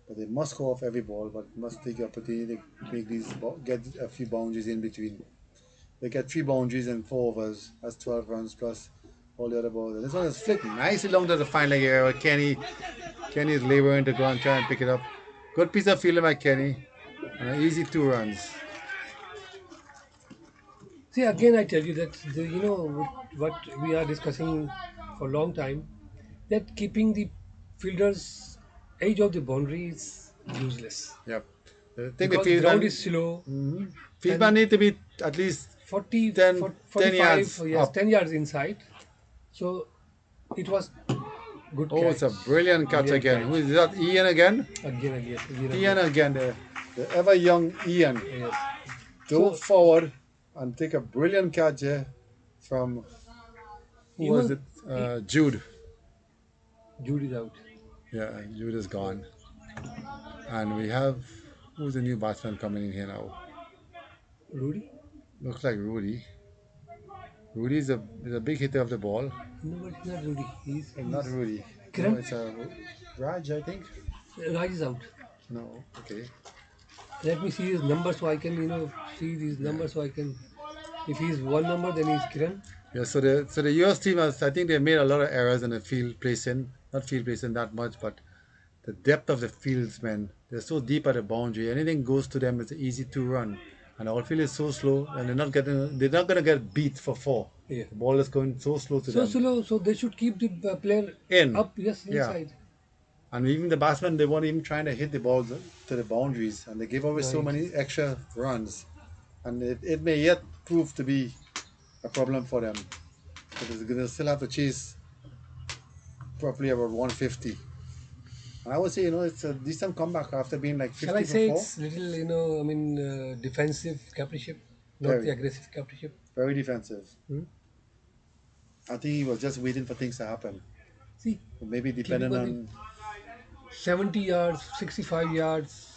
but they must go off every ball, but must take the opportunity to make get a few boundaries in between. They get 3 boundaries and 4 overs. That's 12 runs plus all the other balls. And this one is flicked nicely along to the final leg area. Kenny is laboring to go and try and pick it up. Good piece of fielding by Kenny, and an easy 2 runs. See, again, I tell you that what we are discussing for a long time, that keeping the fielders edge of the boundary is useless Yep. I think the because field ground man, is slow field man and need to be at least 40, 10, 10 45, yards yes, up. 10 yards inside. So it was good Oh, catch, it's a brilliant catch brilliant again. Who catch. is that? Ian again? Again. Ian again, the ever young Ian. Yes. Dove So forward and take a brilliant catch here from, who was even it? Jude. Jude is out. Yeah, Jude is gone. And we have, who's the new batsman coming in here now? Rudy? Looks like Rudy. Rudy is a big hitter of the ball. No, but he's not Rudy. Not He's Rudy. No, Kiran. it's a Raj, I think. Raj is out. No, okay. Let me see his number so I can, see these Yeah. numbers so I can. If he's one number, then he's Kiran. Yeah, so the US team has, I think they made a lot of errors in the field placing, not field placing that much, but the depth of the fields, man. They're so deep at the boundary. Anything goes to them, it's an easy 2 run. And the outfield is so slow, and they're not gonna get beat for 4. Yeah. The ball is going so slow to So them. slow, so they should keep the player In. up, yes, Yeah. inside. And even the batsmen, they weren't even trying to hit the balls to the boundaries, and they gave away so Right. many extra runs. And it may yet prove to be a problem for them. Because they're gonna still have to chase probably about 150. And I would say, it's a decent comeback after being like 50 Shall I for say 4. it's little, defensive captainship, not the Very, aggressive captainship? very defensive. Hmm? I think he was just waiting for things to happen. See, Maybe keeping depending on the on 70 yards, 65 yards.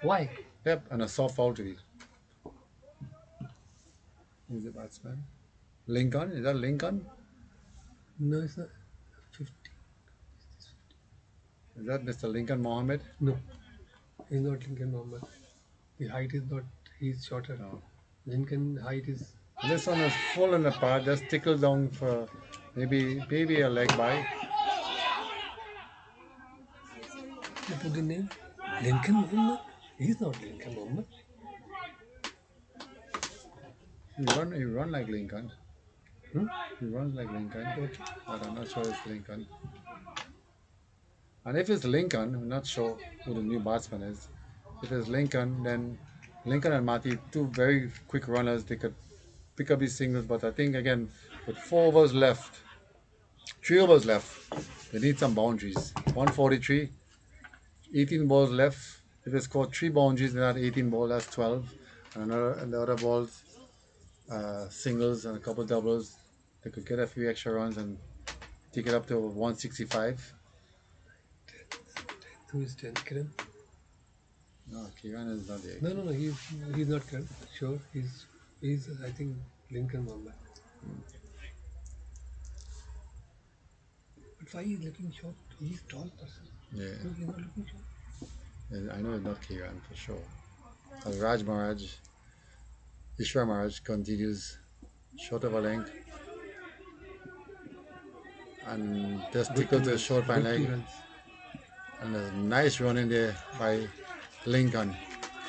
Why? yep, and a soft foul to be. Who's the batsman? Lincoln? Is that Lincoln? No, it's not. 50. Is that Mr. Lincoln Mohammed? No, he's not Lincoln Mohammed. The height is not, he's shorter. No. Lincoln height is. This one is full in the part, just tickle down for maybe a leg by. You put the name Lincoln Mohammed. He's not Lincoln Mohammed. He run like Lincoln. Hmm? He runs like Lincoln. Okay. But I'm not sure it's Lincoln. And if it's Lincoln, I'm not sure who the new batsman is. If it's Lincoln, then Lincoln and Mati, two very quick runners, they could pick up these singles. But I think again, with 4 overs left, 3 overs left, they need some boundaries. 143, 18 balls left. If they score 3 boundaries in that 18 ball, that's 12. And the other balls, singles and a couple doubles, they could get a few extra runs and take it up to 165. Who is 10? Kiran? No, Kiran is not there. No, he's not Kiran. Sure, he's I think Lincoln Mohammed. But why he's looking short? He's tall person. Yeah, No, he's not looking short. I know it's not Kiran for sure. Raj Maharaj, Ishwar Maharaj continues short of a length and just tickle to the short fine Good 2 leg. runs. And a nice run in there by Lincoln.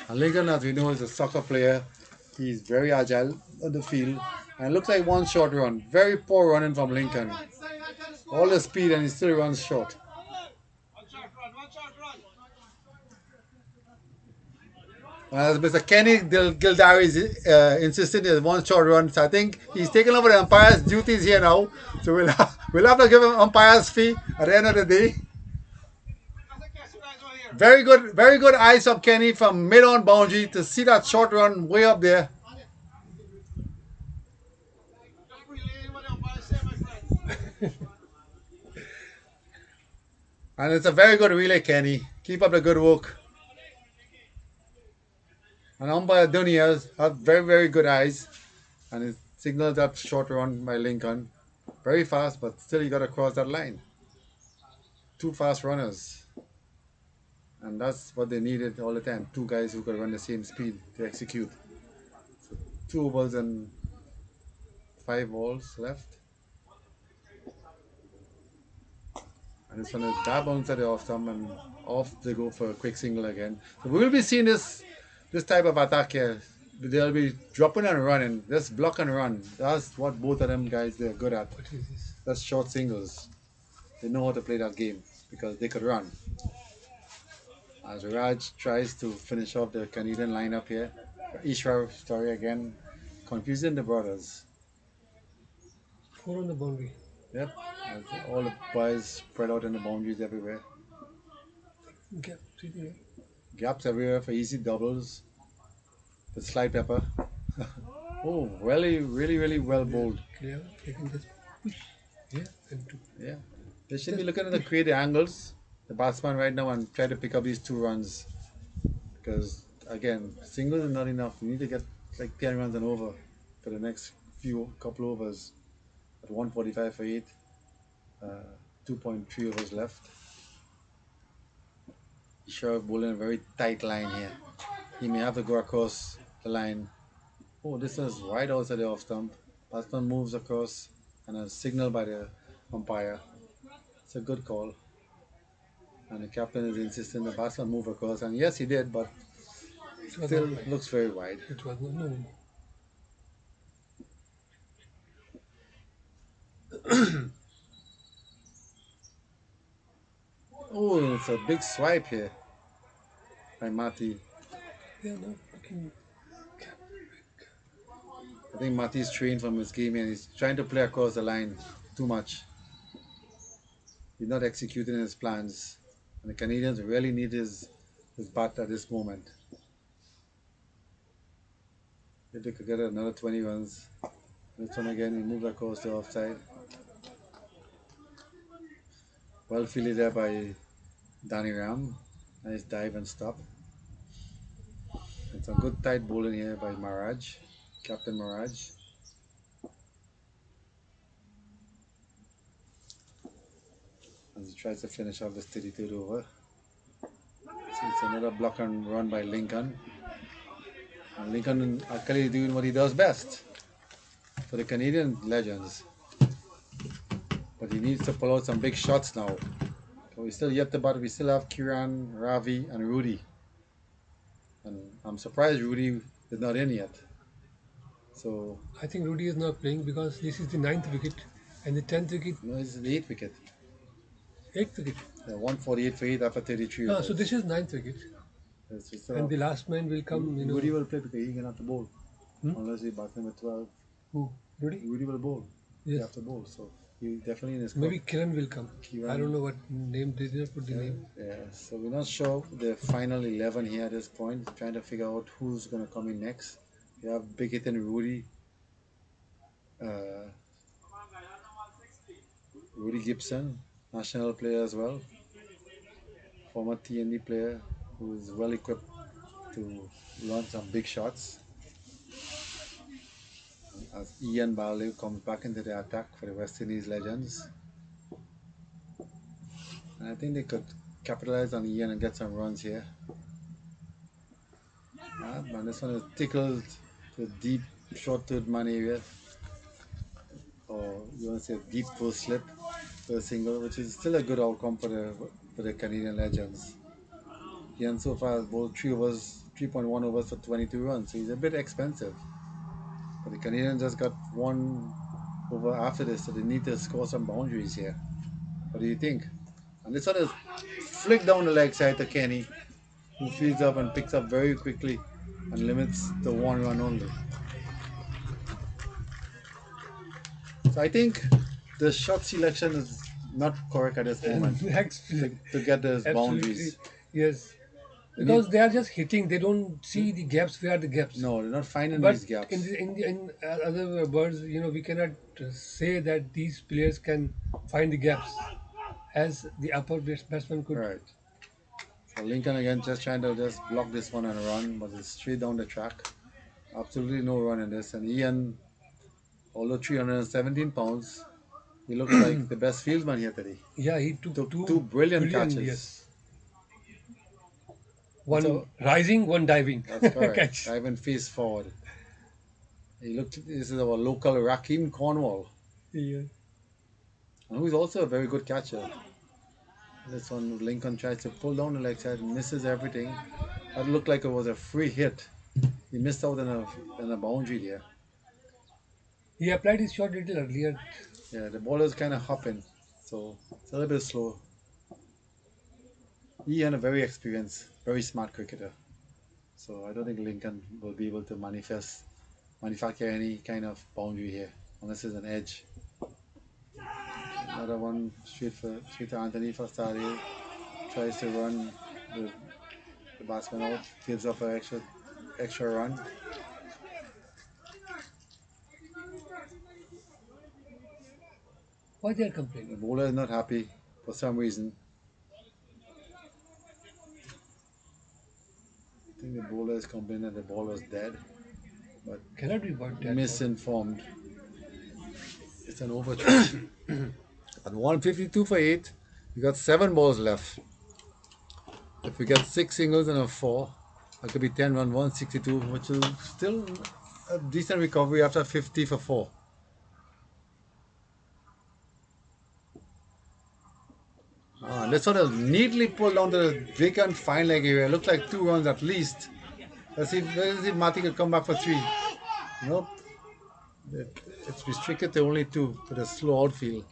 And Lincoln, as we know, is a soccer player. He's very agile on the field. And it looks like one short run. Very poor running from Lincoln. All the speed and he still runs short. As Mr. Kenny Gildari is insisting there's one short run, so I think he's taking over the umpire's duties here now. So we'll have to give him umpire's fee at the end of the day. Very good eyes of Kenny from mid-on boundary to see that short run way up there. And it's a very good relay, Kenny. Keep up the good work. And umpire Dhoni has have very, very good eyes, and it signals that short run by Lincoln. Very fast, but still you got to cross that line. Two fast runners, and that's what they needed all the time. Two guys who could run the same speed to execute. Two overs and five balls left. And this one is dab onto the off stump and off they go for a quick single again. So we will be seeing this type of attack here. They'll be dropping and running, just block and run. That's what both of them guys they're good at. What is this? That's short singles. They know how to play that game because they could run. As Raj tries to finish off the Canadian lineup here. Ishwar story again, confusing the brothers. Four on the boundary. Yep, as all the boys spread out in the boundaries everywhere. Gap. See there. Gaps everywhere for easy doubles. The slide pepper. Oh, really, really, really well bowled. Clear. They can just push. Yeah, and two. Yeah, they should be looking to create the angles. The batsman right now and try to pick up these 2 runs because again, singles is not enough. You need to get like 10 runs and over for the next few couple overs. At 145 for 8, 2.3 overs left. Sure, bowling a very tight line here. He may have to go across the line. Oh, this is wide outside the off stump. Batsman moves across and a signal by the umpire. It's a good call. And the captain is insisting the batsman move across. And yes, he did, but It was still not right. looks very wide. It was not. No, no, no. Oh, it's a big swipe here by Mati. They are not looking. I think Mati's trained from his game and he's trying to play across the line too much. He's not executing his plans. And the Canadians really need his bat at this moment. If they could get another 20 runs. This one again, he moved across the offside. Well fielded there by Danny Ram. Nice dive and stop. And some good tight bowling here by Maharaj, Captain Maharaj. As he tries to finish off the 33rd over. So it's another block and run by Lincoln. And Lincoln actually doing what he does best for the Canadian legends. But he needs to pull out some big shots now. So we still yet to bat. We still have Kiran, Ravi, and Rudy. And I'm surprised Rudy is not in yet. So I think Rudy is not playing because this is the ninth wicket and the 10th wicket, no, this is the 8th wicket. 8th wicket. 148 for 8 after 33 Ah, overs. so this is ninth wicket. Yes, we still And have- the last man will come, you know. Rudy will play because he can have to bowl. Hmm? Unless he bats number 12. Who? Rudy? Rudy will bowl. He Yes. have to bowl. So he definitely in his Maybe Kiran will come. Kiran. I don't know what name. They did not put the name. Yeah, so we're not sure the final 11 here at this point. Trying to figure out who's going to come in next. We have Big Hit and Rudy. Uh, Rudy Gibson, national player as well. Former TND player who is well equipped to launch some big shots. As Ian Barlow comes back into the attack for the West Indies legends. And I think they could capitalize on Ian and get some runs here. And this one is tickled to deep short third man area. Or you want to say deep full slip for a single, which is still a good outcome for the Canadian legends. Ian so far has bowled 3.1 overs for 22 runs, so he's a bit expensive. But the Canadians just got one over after this, so they need to score some boundaries here. What do you think? And this one is flicked down the leg side to Kenny, who fields up and picks up very quickly and limits the 1 run only. So I think the shot selection is not correct at this moment Next, to get those boundaries. Yes. Because they are just hitting. They don't see the gaps. Where are the gaps? No, they're not finding But these gaps. in other words, you know, we cannot say that these players can find the gaps as the upper batsman could. Right. Lincoln again just trying to just block this one and run, but it's straight down the track. Absolutely no run in this. And Ian, although 317 pounds, he looks like the best fieldsman here today. Yeah, he took Took two two brilliant brilliant, catches. yes. That's, One rising, one diving that's correct. catch. Diving face forward. He looked. This is our local Rakim Cornwall, Yeah. and who's also a very good catcher. This one, Lincoln tries to pull down the leg side, misses everything. That looked like it was a free hit. He missed out on a boundary there. He applied his shot a little earlier. Yeah, the ball is kind of hopping, so it's a little bit slow. He and a very experienced, very smart cricketer. So I don't think Lincoln will be able to manufacture any kind of boundary here, unless it's an edge. Another one straight to Anthony for Starry. Tries to run the, the batsman out, gives up an extra run. Why they are The complaining? bowler is not happy for some reason. I think the bowler is complaining that the ball was dead, but Cannot be about that. misinformed. It's an overthrow. At 152 for 8, we got 7 balls left. If we get 6 singles and a 4, that could be 10 run 162, which is still a decent recovery after 50 for 4. This one is neatly pulled down to the vacant fine leg area. Looked like 2 runs at least. Let's see if Marty could come back for 3. Nope. It's restricted to only 2 for the slow outfield.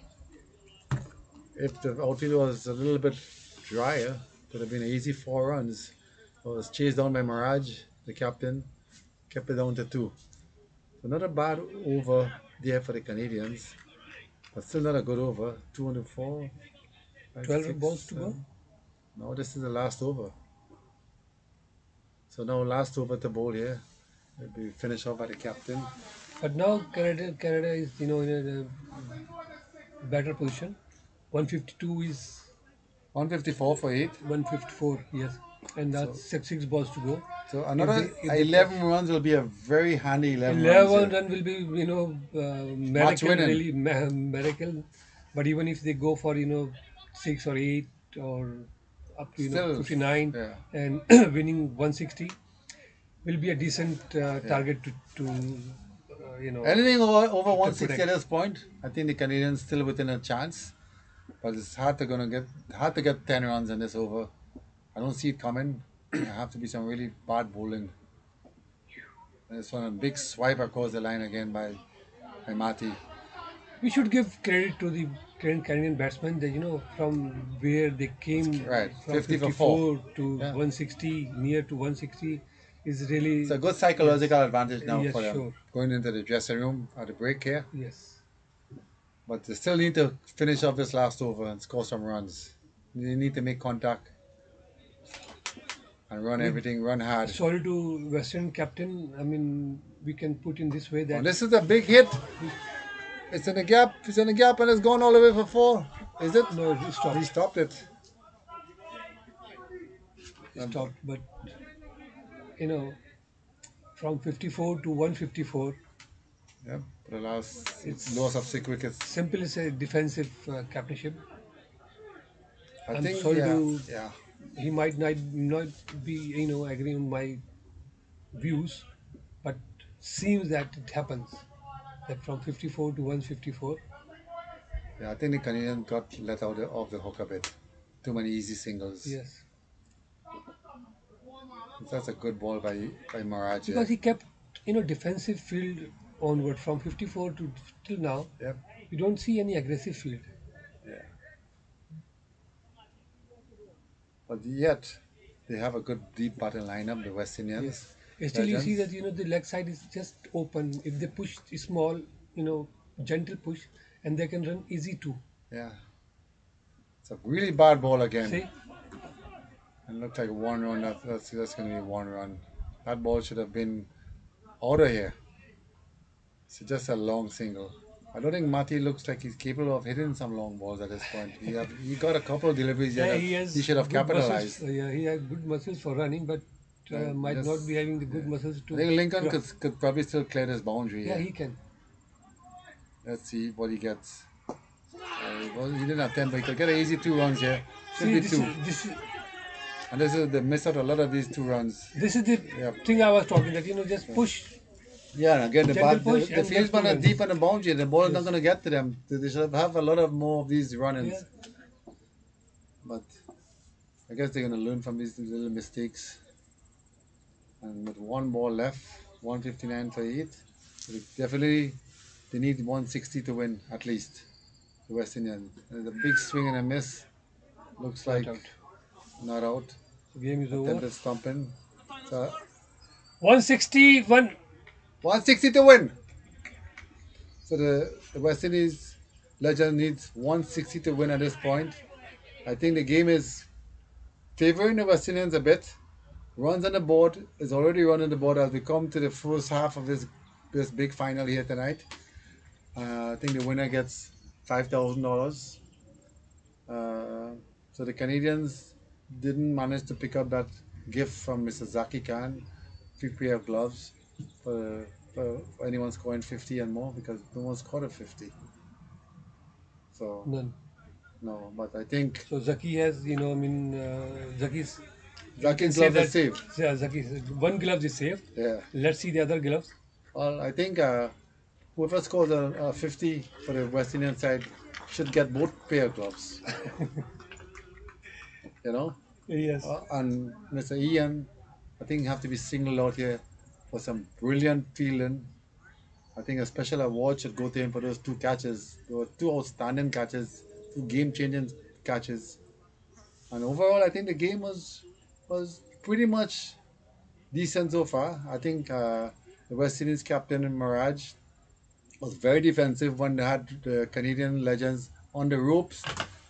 If the outfield was a little bit drier, could have been an easy 4 runs. It was chased down by Mirage, the captain, kept it down to 2. So not a bad over there for the Canadians, but still not a good over. 204, 5, 12 6, balls to go. 7. No, this is the last over. So now last over to bowl here. Will be finished off by the captain. But now Canada is in a better position. 152 is 154 for 8. 154, yes, and So that's six balls to go. so If another they 11 runs will be a very handy 11 runs 11 here. run will be Match miracle, winning. really miracle. But even if they go for 6 or 8 or up to Still, 59 yeah, and winning 160 will be a decent yeah. target to Anything over to 160 at protect. this point, I think the Canadians still within a chance. But it's hard to get 10 runs in this over. I don't see it coming. There have to be some really bad bowling. This one a big swipe across the line again by Mati. We should give credit to the Canadian batsmen that from where they That's came right. from 50 for 4. 54 to Yeah. 160, near to 160 is It's a really, good yes, psychological advantage now yes, for them sure, going into the dressing room at the break here. yes. But they still need to finish off this last over and score some runs. They need to make contact and run With everything, run hard. sorry to Western captain, I mean, we can put in this way Oh, that this is a big hit. It's in the gap. It's in the gap and it's gone all the way for 4. Is it? no, he He stopped, stopped it. but you know, from 54 to 154, Yep. For the last loss of it's 6 wickets. simple as a defensive captainship. I I'm think sorry yeah, to, yeah. he might not be agreeing with my views, but seems that it happens that from 54 to 154. Yeah, I think the Canadian got let out of the hook a bit. Too many easy singles. Yes, That's a good ball by Mirage because here. he kept defensive field onward from 54 to till now. Yep. You don't see any aggressive field. Yeah. But yet they have a good deep button lineup, the West Indians. Yes, still you see Legends. that the leg side is just open. If they push small, gentle push, and they can run easy too. Yeah. It's a really bad ball again. See, And looks like 1 run. That's going to be 1 run. That ball should have been out of here. It's just a long single. I don't think Marty looks like he's capable of hitting some long balls at this point. He got a couple of deliveries here Yeah, that he he has should have good muscles. capitalized. Yeah, he has good muscles for running, but might not Just, be having the yeah. good muscles I to. think Lincoln Gra- could probably still clear this boundary yeah, here. he can. Let's see what he gets. He didn't have 10, but he could get an easy 2 runs here. Should See, be this two. is this is And this is they miss out a lot of these 2 runs. this is the Yeah. thing I was talking that just push, Yeah, and again, gentle push, the and get fieldsmen two are runs. deep on the boundary. The ball is not Yes. going to get to them. They should have a lot of more of these Yeah. run-ins. But I guess they're going to learn from these little mistakes. And with 1 ball left, 159 for 8, definitely they need 160 to win at least. The West Indians. There's a big swing and a miss. Looks Not like out. not out. The game is over. Attempted stumping. So 161. 160 to win. So the West Indies legend needs 160 to win at this point. I think the game is favoring the West Indians a bit. Runs on the board is already run on the board as we come to the first half of this big final here tonight. I think the winner gets $5,000. So the Canadians didn't manage to pick up that gift from Mr. Zaki Khan, free pair of gloves for anyone scoring 50 and more because no one scored a 50. So None. no, but I think So Zaki has, Zaki's. You can Zaki's say glove is that safe. yeah, Zaki's one glove is safe. Yeah. Let's see the other gloves. Well, I think whoever scores a 50 for the West Indian side should get both pair of gloves. You know? Yes. And Mr. Ian, I think have to be singled out here for some brilliant fielding. I think a special award should go to him for those 2 catches. There were 2 outstanding catches, 2 game-changing catches. And overall, I think the game was pretty much decent so far. I think the West Indies captain Mirage was very defensive when they had the Canadian legends on the ropes,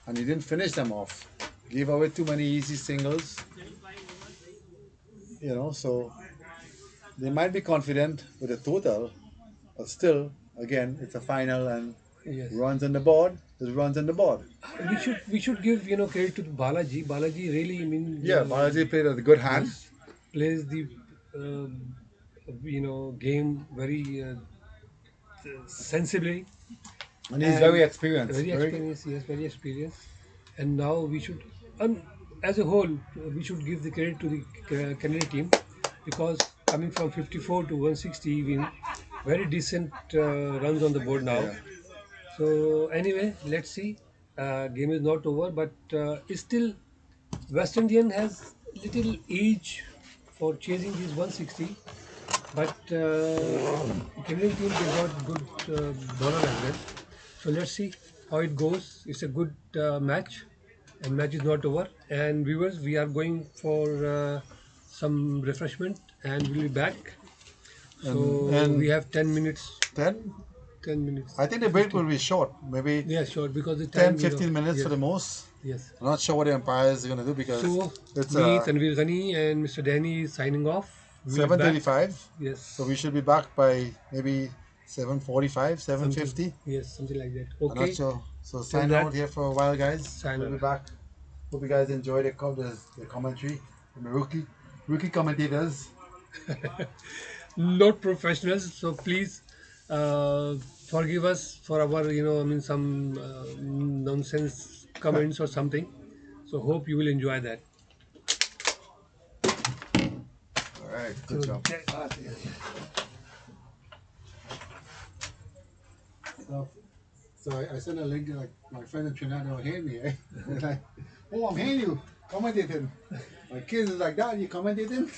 and he didn't finish them off. Gave away too many easy singles, so they might be confident with the total, but still, again, it's a final and Yes. runs on the board is runs on the board. We should give credit to Balaji. Balaji really Yeah, Balaji played a good hand, yes, plays the game very sensibly and he's very and experienced. very Very, experienced. Yes, very experienced. And now we should, as a whole, we should give the credit to the Canadian team because coming from 54 to 160, win, very decent runs on the board now. yeah. So anyway, let's see. Game is not over, but it's still West Indian has little age for chasing these 160. But Canadian team they got good bowler as well. So let's see how it goes. It's a good match, and match is not over. And viewers, we are going for some refreshment, and we'll be back. So we And have 10 minutes. then 10 minutes. I think the break will be short, maybe Yeah, sure. Because the 10, time, 15 minutes for yes, the most. yes. I'm not sure what the umpires are going to do because So it's me, Tanvir Ghani, and Mr. Danny is signing off. We'll be back. 7:35. Yes. So we should be back by maybe 7:45, Something. 7:50. Yes, something like that. I'm Okay. not sure. So Till sign that, out here for a while, guys. We'll be sayonara. back. Hope you guys enjoy the commentary from the rookie commentators. Not professionals, so please forgive us for our, some nonsense comments or something. So hope you will enjoy that. All right, good So, job. So, so I sent a link like my friend in Trinidad will hand me. They're like, oh, I'm handing you commentating. My kids is like, Dad, you commentating?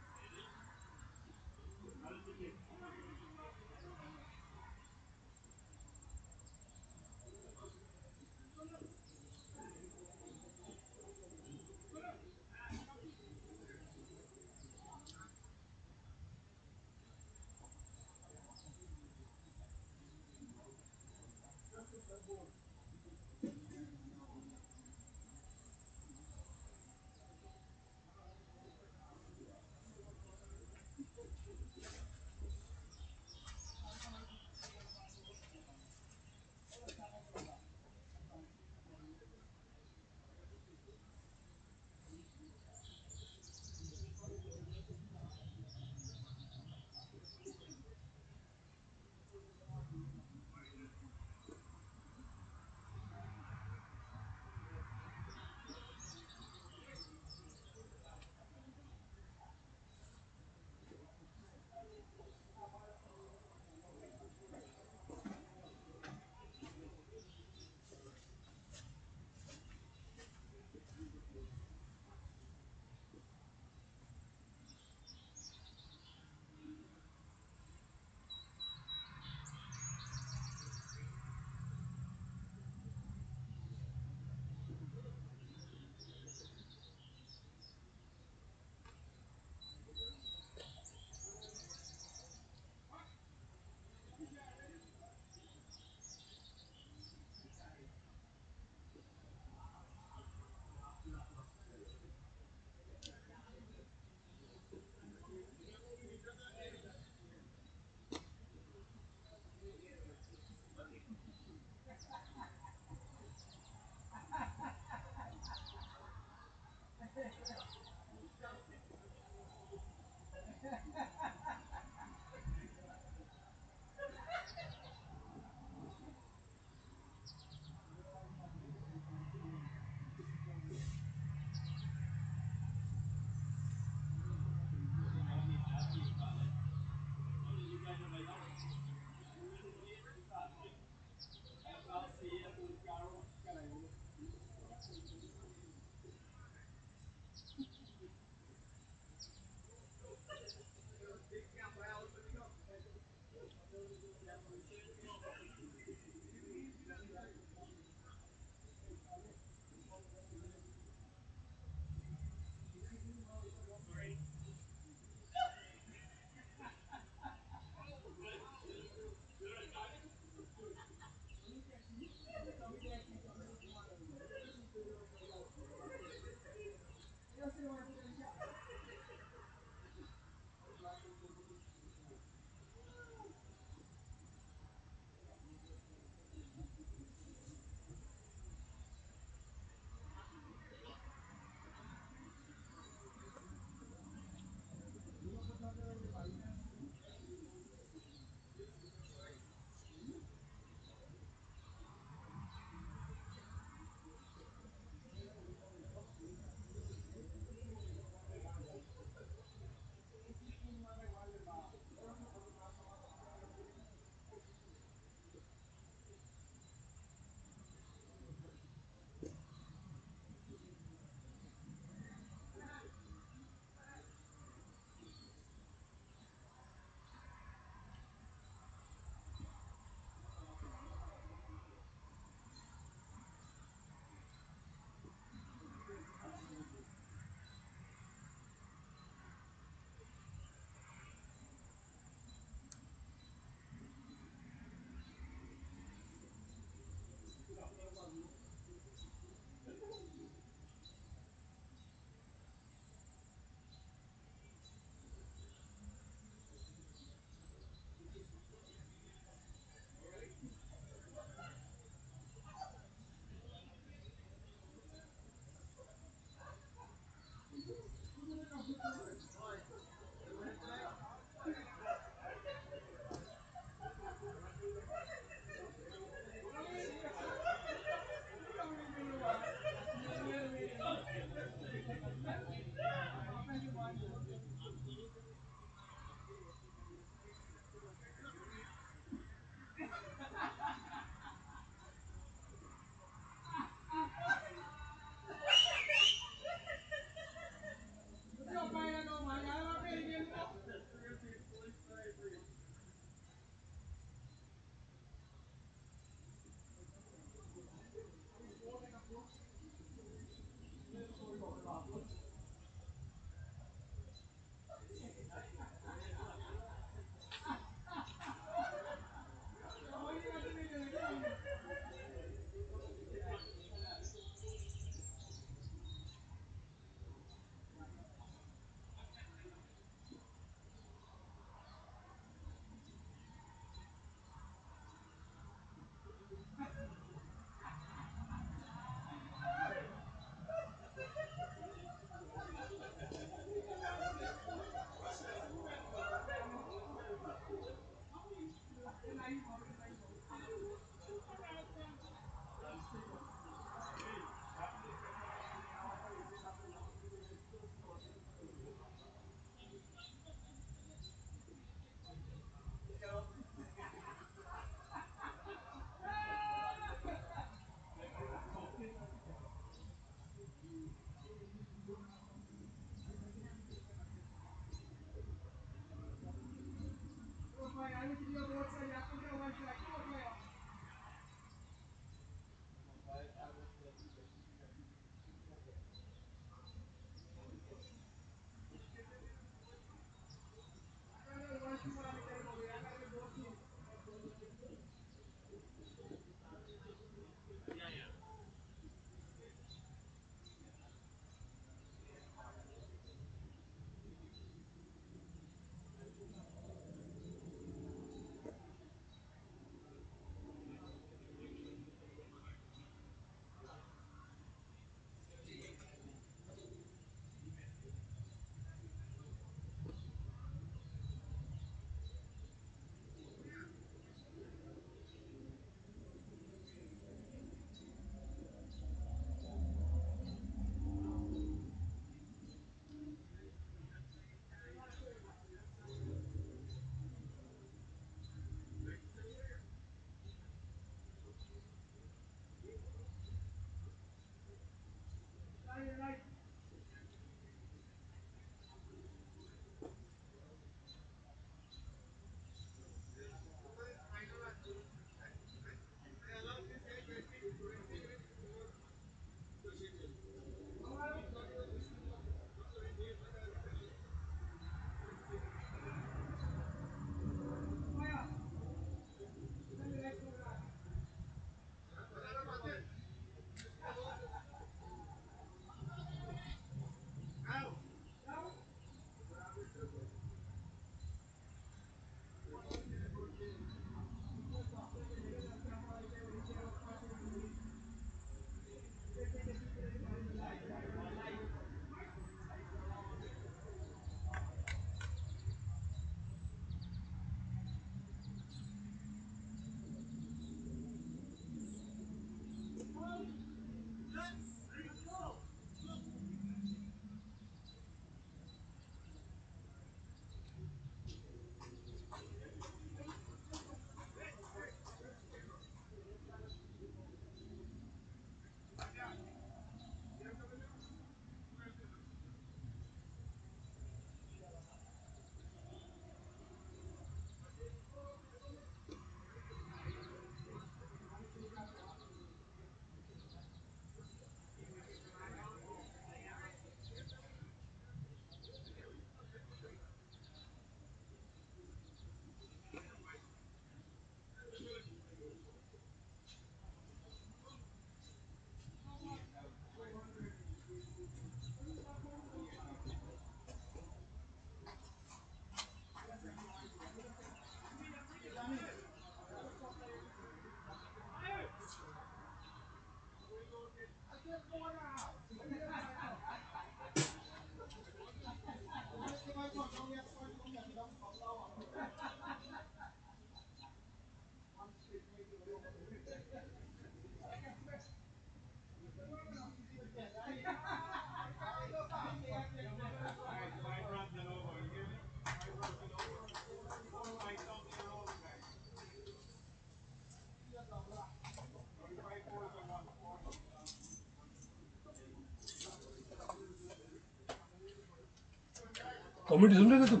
Comment सुन रहे थे तुम?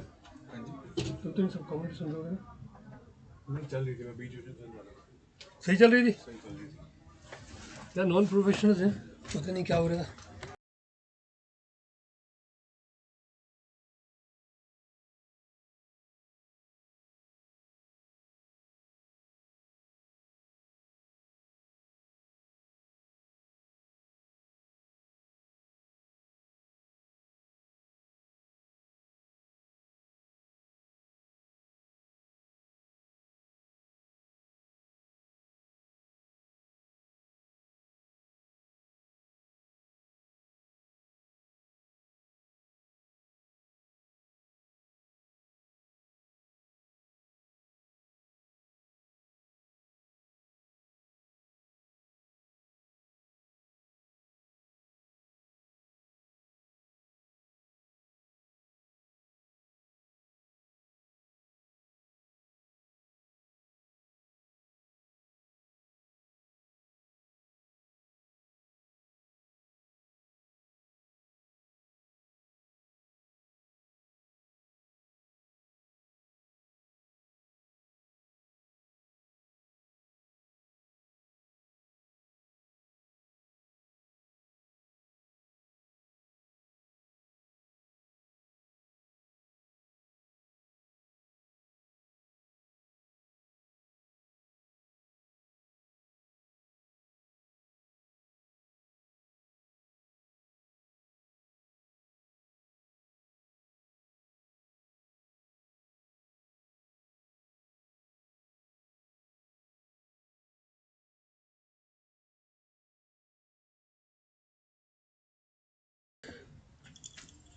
तुम तो इन सब comment सुन रहे हो ना? नहीं चल रही थी, मैं बीच में सुन रहा था। सही चल रही थी सही चल रही थी। यार, नॉन प्रोफेशनल्स हैं, पता नहीं क्या हो रहा था।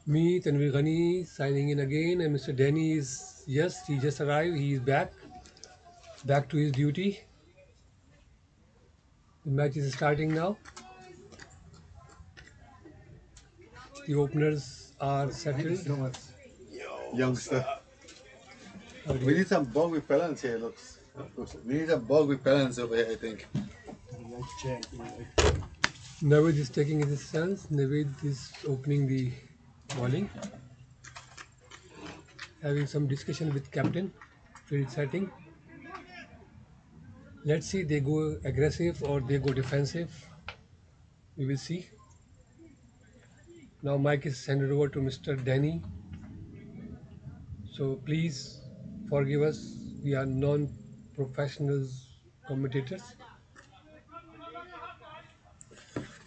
Me, Tanvir Ghani, signing in again, and Mr. Danny is, yes, he just arrived. He is back to his duty. The match is starting now. The openers are Thank you settled. so much, youngster. How do We you- need some bug repellents here, looks. We need a bug repellents over here, I think. Navid is taking his stance. Navid is opening the bowling, having some discussion with captain, field setting. Let's see, they go aggressive or they go defensive. We will see. Now mic is handed over to Mr. Danny. So please forgive us. We are non-professionals commentators.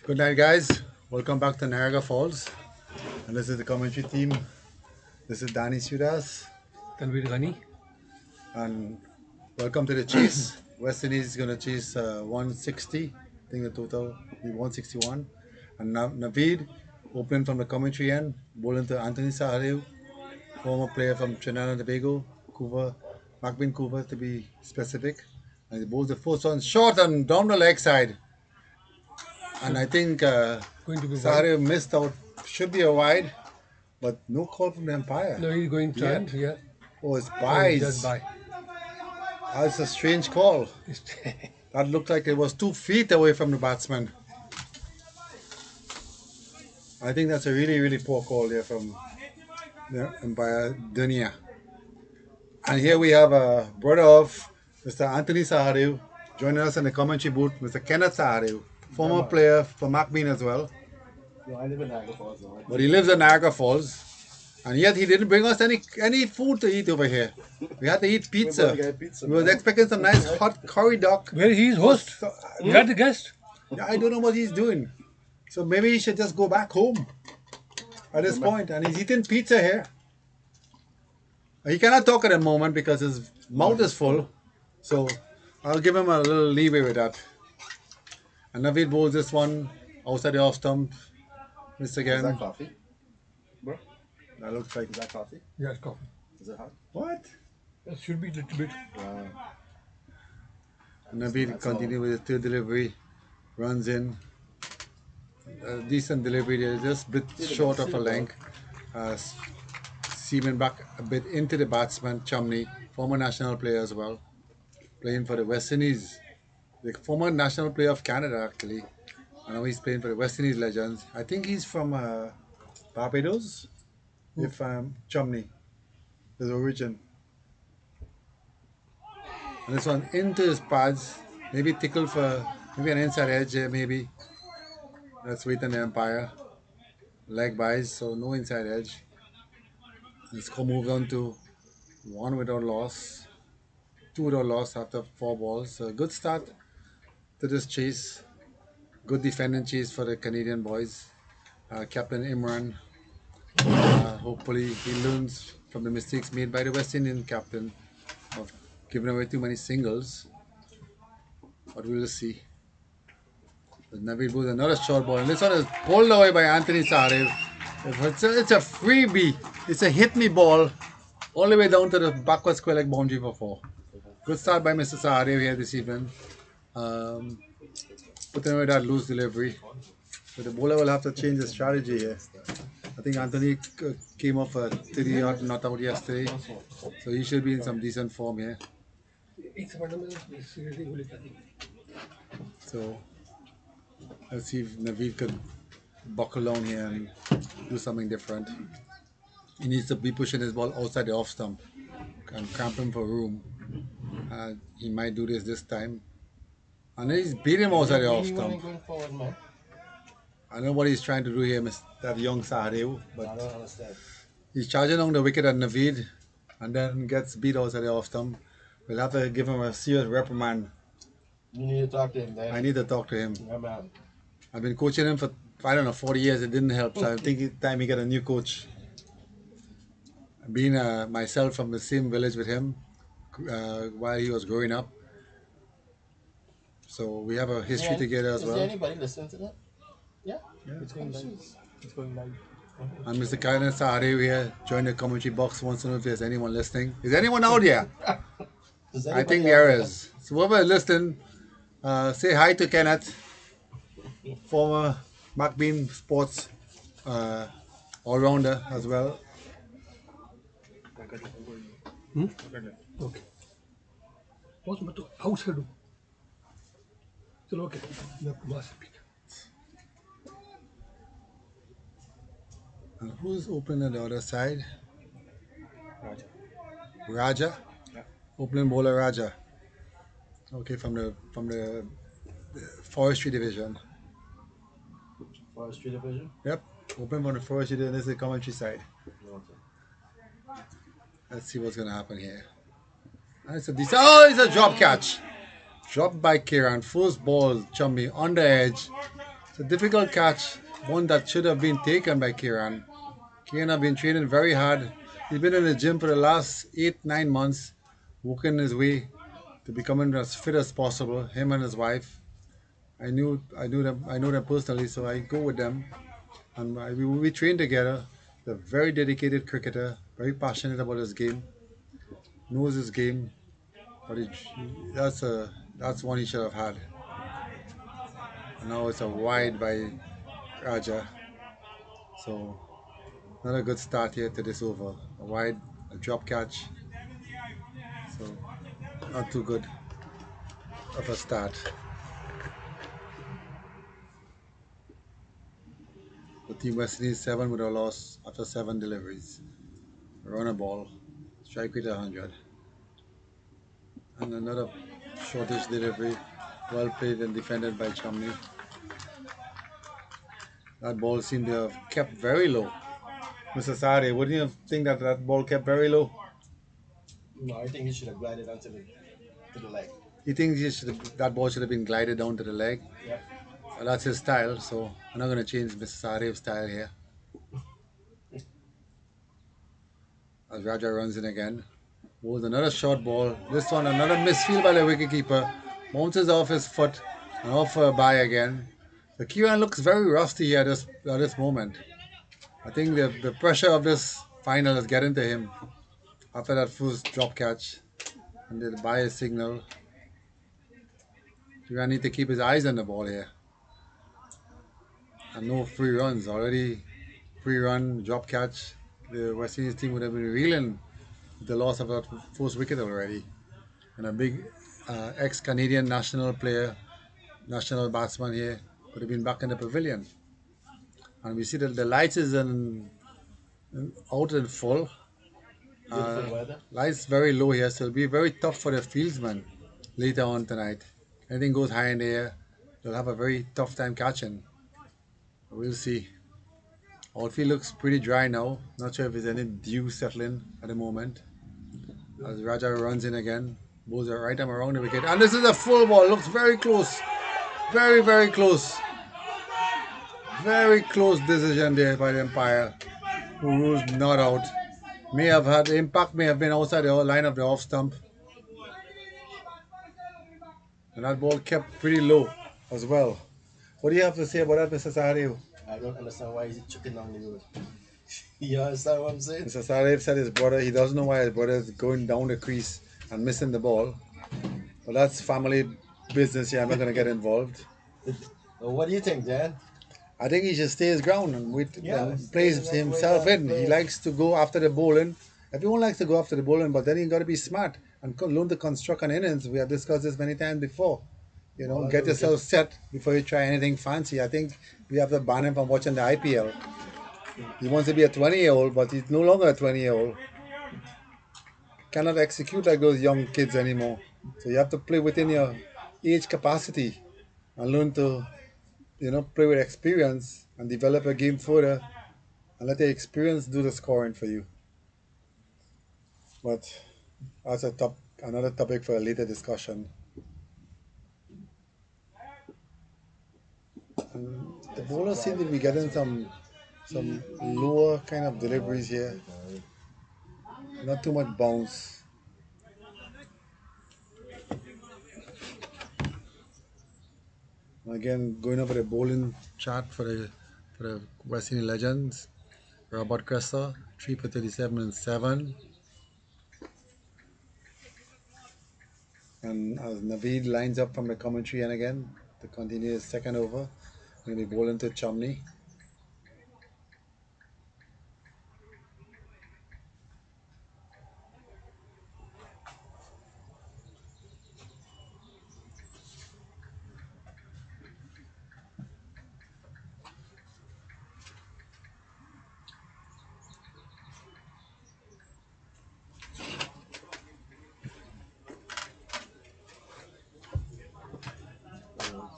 Good night, guys. Welcome back to Niagara Falls. And this is the commentary team. This is Danny Sudas. Tanvir Ghani. And welcome to the chase. West Indies is going to chase 160. I think the total be 161. And Naveed, opening from the commentary end, bowling to Anthony Sahadev, former player from Trinidad and Tobago, Coover, Macbin Coover to be specific. And he bowls the first one short and down the leg side. And I think Going to be wide. Sahadev missed out. Should be a wide, but no call from the umpire. No, he's going to turn. Yet. Yeah. Oh, it's Oh, he's buys. just by. That's a strange call. That looked like it was 2 feet away from the batsman. I think that's a really, really poor call there from the umpire Dunia. And here we have a brother of Mr. Anthony Sahadev joining us in the commentary booth, Mr. Kenneth Sahadev, former player for Macbean as well. I live in Niagara Falls now. But he lives in Niagara Falls. And yet he didn't bring us any food to eat over here. We had to eat pizza. We're gonna get pizza, We was man. expecting some nice hot curry duck. Where he is host. So, We are the guest. I don't know what he's doing. So maybe he should just go back home at this point. And he's eating pizza here. He cannot talk at the moment because his mouth is full. So I'll give him a little leeway with that. And Naveed bowls this one outside the off stump. Missed Is that again. coffee, bro? That looks like Is that coffee? Yes, coffee. Is it hot? what? That should be a little bit. Wow. Nabil continue with his third delivery. Runs in. A decent delivery there, just a bit short of a length. Seaman back a bit into the batsman, Chumney, former national player as well, playing for the West Indies. The former national player of Canada, actually. I know he's playing for the West Indies Legends. I think he's from Barbados, if Chumney, his origin. And this one into his pads, maybe tickle for maybe an inside edge here, maybe. Let's wait on the umpire. Leg buys, so no inside edge. The score moves on to one without loss, two without loss after four balls. So good start to this chase. Good defending chase for the Canadian boys. Captain Imran. Hopefully he learns from the mistakes made by the West Indian captain of giving away too many singles. But we will see. Naveed Booth, another short ball. And this one is pulled away by Anthony Sarev. It's a freebie. It's a hit me ball all the way down to the backward square leg boundary for four. Good start by Mr. Sarev here this evening. Putting away that loose delivery. So the bowler will have to change the strategy here. I think Anthony came off a 30 odd not out yesterday. So he should be in some decent form here. So let's see if Naveed could buckle down here and do something different. He needs to be pushing his ball outside the off stump and cramp him for room. He might do this time. And he's beat him outside the off stump. Going forward, man. I know what he's trying to do here, that young Sahadev, I but don't understand. he's charging on the wicket at Naveed and then gets beat outside the off stump. We'll have to give him a serious reprimand. You need to talk to him, man. I need to talk to him. Yeah, man. I've been coaching him for, I don't know, 40 years. It didn't help. So I think it's time he get a new coach. Being myself from the same village with him while he was growing up. So we have a history together as Is well. there anybody listening to that? Yeah. It's going live. It's going live. And Mr. Kailan Sahadev here joined the commentary box. Wants to know if there's anyone listening. Is anyone out there? Does I anybody think out there is. So whoever is listening, say hi to Kenneth, former McBean Sports all-rounder as well. Okay. What's my outside? Okay. And who's opening on the other side? Raja. Opening bowler Raja. Okay, from the forestry division. Forestry division? Yep. Open from the forestry division. This is the commentary side. Okay. Let's see what's gonna happen here. And it's a drop catch. Dropped by Kiran. First ball, Chummy on the edge. It's a difficult catch. One that should have been taken by Kiran. Kiran have been training very hard. He's been in the gym for the last 8-9 months, working his way to becoming as fit as possible. Him and his wife. I know them personally, so I go with them, and we train together. They're very dedicated cricketer, very passionate about his game, knows his game, but that's one he should have had. And now it's a wide by Raja, so not a good start here to this over. A wide, a drop catch, so not too good of a start. The team West Indies 7 with a loss after 7 deliveries. Run a ball, strike rate 100. And another shortish delivery, well played and defended by Chumney. That ball seemed to have kept very low. Mr. Sade, wouldn't you think that ball kept very low? No, I think he should have glided onto the leg. He thinks that ball should have been glided down to the leg. Yeah. Well, that's his style, so I'm not going to change Mr. Sade's style here. As Raja runs in again. Bowls another short ball. This one, another misfield by the wicketkeeper. Bounces off his foot and off for a bye again. The Kieran looks very rusty at this moment. I think the pressure of this final is getting to him after that first drop catch and the bias signal. Kieran need to keep his eyes on the ball here. And no free runs already. Free run, drop catch. The West Indies team would have been reeling with the loss of that first wicket already. And a big ex-Canadian national player, national batsman here could have been back in the pavilion. And we see that the lights is out in full. Beautiful weather. Lights very low here, so it'll be very tough for the fieldsmen later on tonight. Anything goes high in the air, they'll have a very tough time catching. We'll see. Outfield looks pretty dry now. Not sure if there's any dew settling at the moment. As Raja runs in again, bowls are right arm around the wicket, and this is a full ball. Looks very close, very very close, very close decision there by the umpire, who rules not out. May have had the impact, may have been outside the line of the off stump, and that ball kept pretty low as well. What do you have to say about that, Mr. Sahadev? I don't understand why is it chucking down the road. You understand what I'm saying? Mr. Sahadev said his brother, he doesn't know why his brother is going down the crease and missing the ball. But that's family business here. I'm not going to get involved. Well, what do you think, Dan? I think he should stay his ground and Yeah, plays stay the way himself down, in. He play. likes to go after the bowling. Everyone likes to go after the bowling, but then you got to be smart and learn to construct an innings. We have discussed this many times before. You know, get yourself set before you try anything fancy. I think we have to ban him from watching the IPL. He wants to be a 20-year-old, but he's no longer a 20-year-old. Cannot execute like those young kids anymore. So you have to play within your age capacity and learn to, play with experience and develop a game further and let the experience do the scoring for you. But that's another topic for a later discussion. And the bowlers seem to be getting some lower kind of deliveries here. Not too much bounce. Again, going over the bowling chart for the West Indian legends. Robert Cressa, 3 for 37 and 7. And as Naveed lines up from the commentary and again to continue his second over, going to be bowling to Chumney.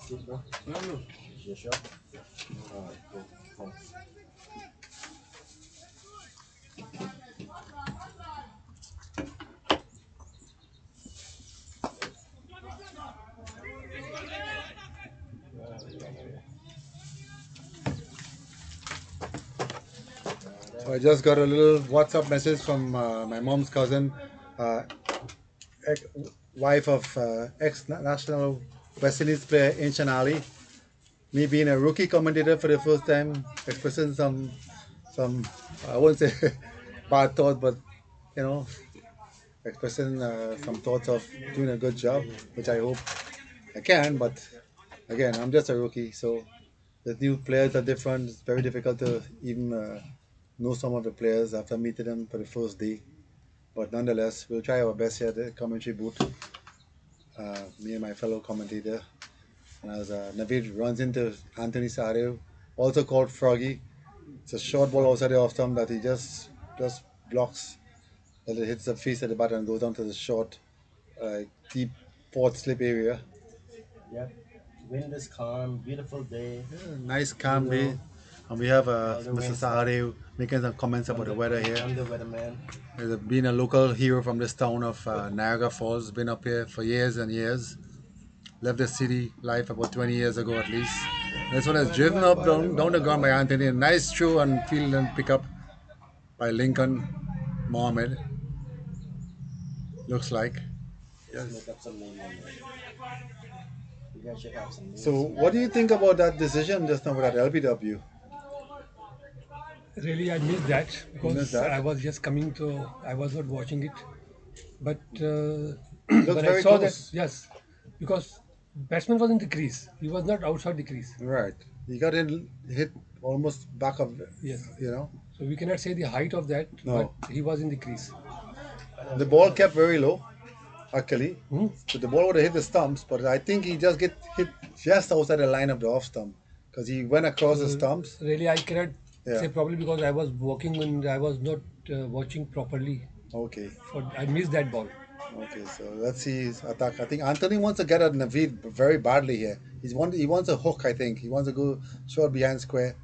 Sit, bro. No, no. You sure? Alright, good. Thanks. So I just got a little WhatsApp message from my mom's cousin, uh, ex- wife of ex-national West Indies player Ancient Ali. Me being a rookie commentator for the first time, expressing some I won't say bad thoughts, but you know, expressing some thoughts of doing a good job, which I hope I can. But again, I'm just a rookie, so the new players are different. It's very difficult to even know some of the players after meeting them for the first day. But nonetheless, we'll try our best here at the commentary booth. Me and my fellow commentator. And as Naveed runs into Anthony Sahadev, also called Froggy. It's a short ball outside the off stump that he just blocks. That it hits the face of the batter and goes down to the short, deep fourth slip area. Yeah. Wind is calm, beautiful day. Nice calm You day. know, And we have all the Mr. rain stopped. Sahadev making some comments about the weather here. I'm the weatherman. He's been a local hero from this town of Niagara Falls. Been up here for years and years. Left the city life about 20 years ago at least. This one is driven up down the ground by Anthony. A nice throw and field and pickup by Lincoln Mohammed. Looks like. Let's Yes. make up some name on there. guys should have some So, names. what do you think about that decision just now with that LBW? Really, I missed that You missed because that? I was just coming to. I was not watching it, but It looks when I very saw that, close. yes, because batsman was in the crease. He was not outside the crease. Right. He got in, hit almost back of, Yes. you know. So we cannot say the height of that, but No. he was in the crease. The ball kept very low, actually. Hmm? So the ball would have hit the stumps, but I think he just get hit just outside the line of the off stump because he went across the So stumps. really, I cannot Yeah. say probably because I was walking and I was not watching properly. Okay. For I missed that ball. Okay. So let's see his attack. I think Anthony wants to get at Naveed very badly here. He wants a hook. I think he wants to go short behind square.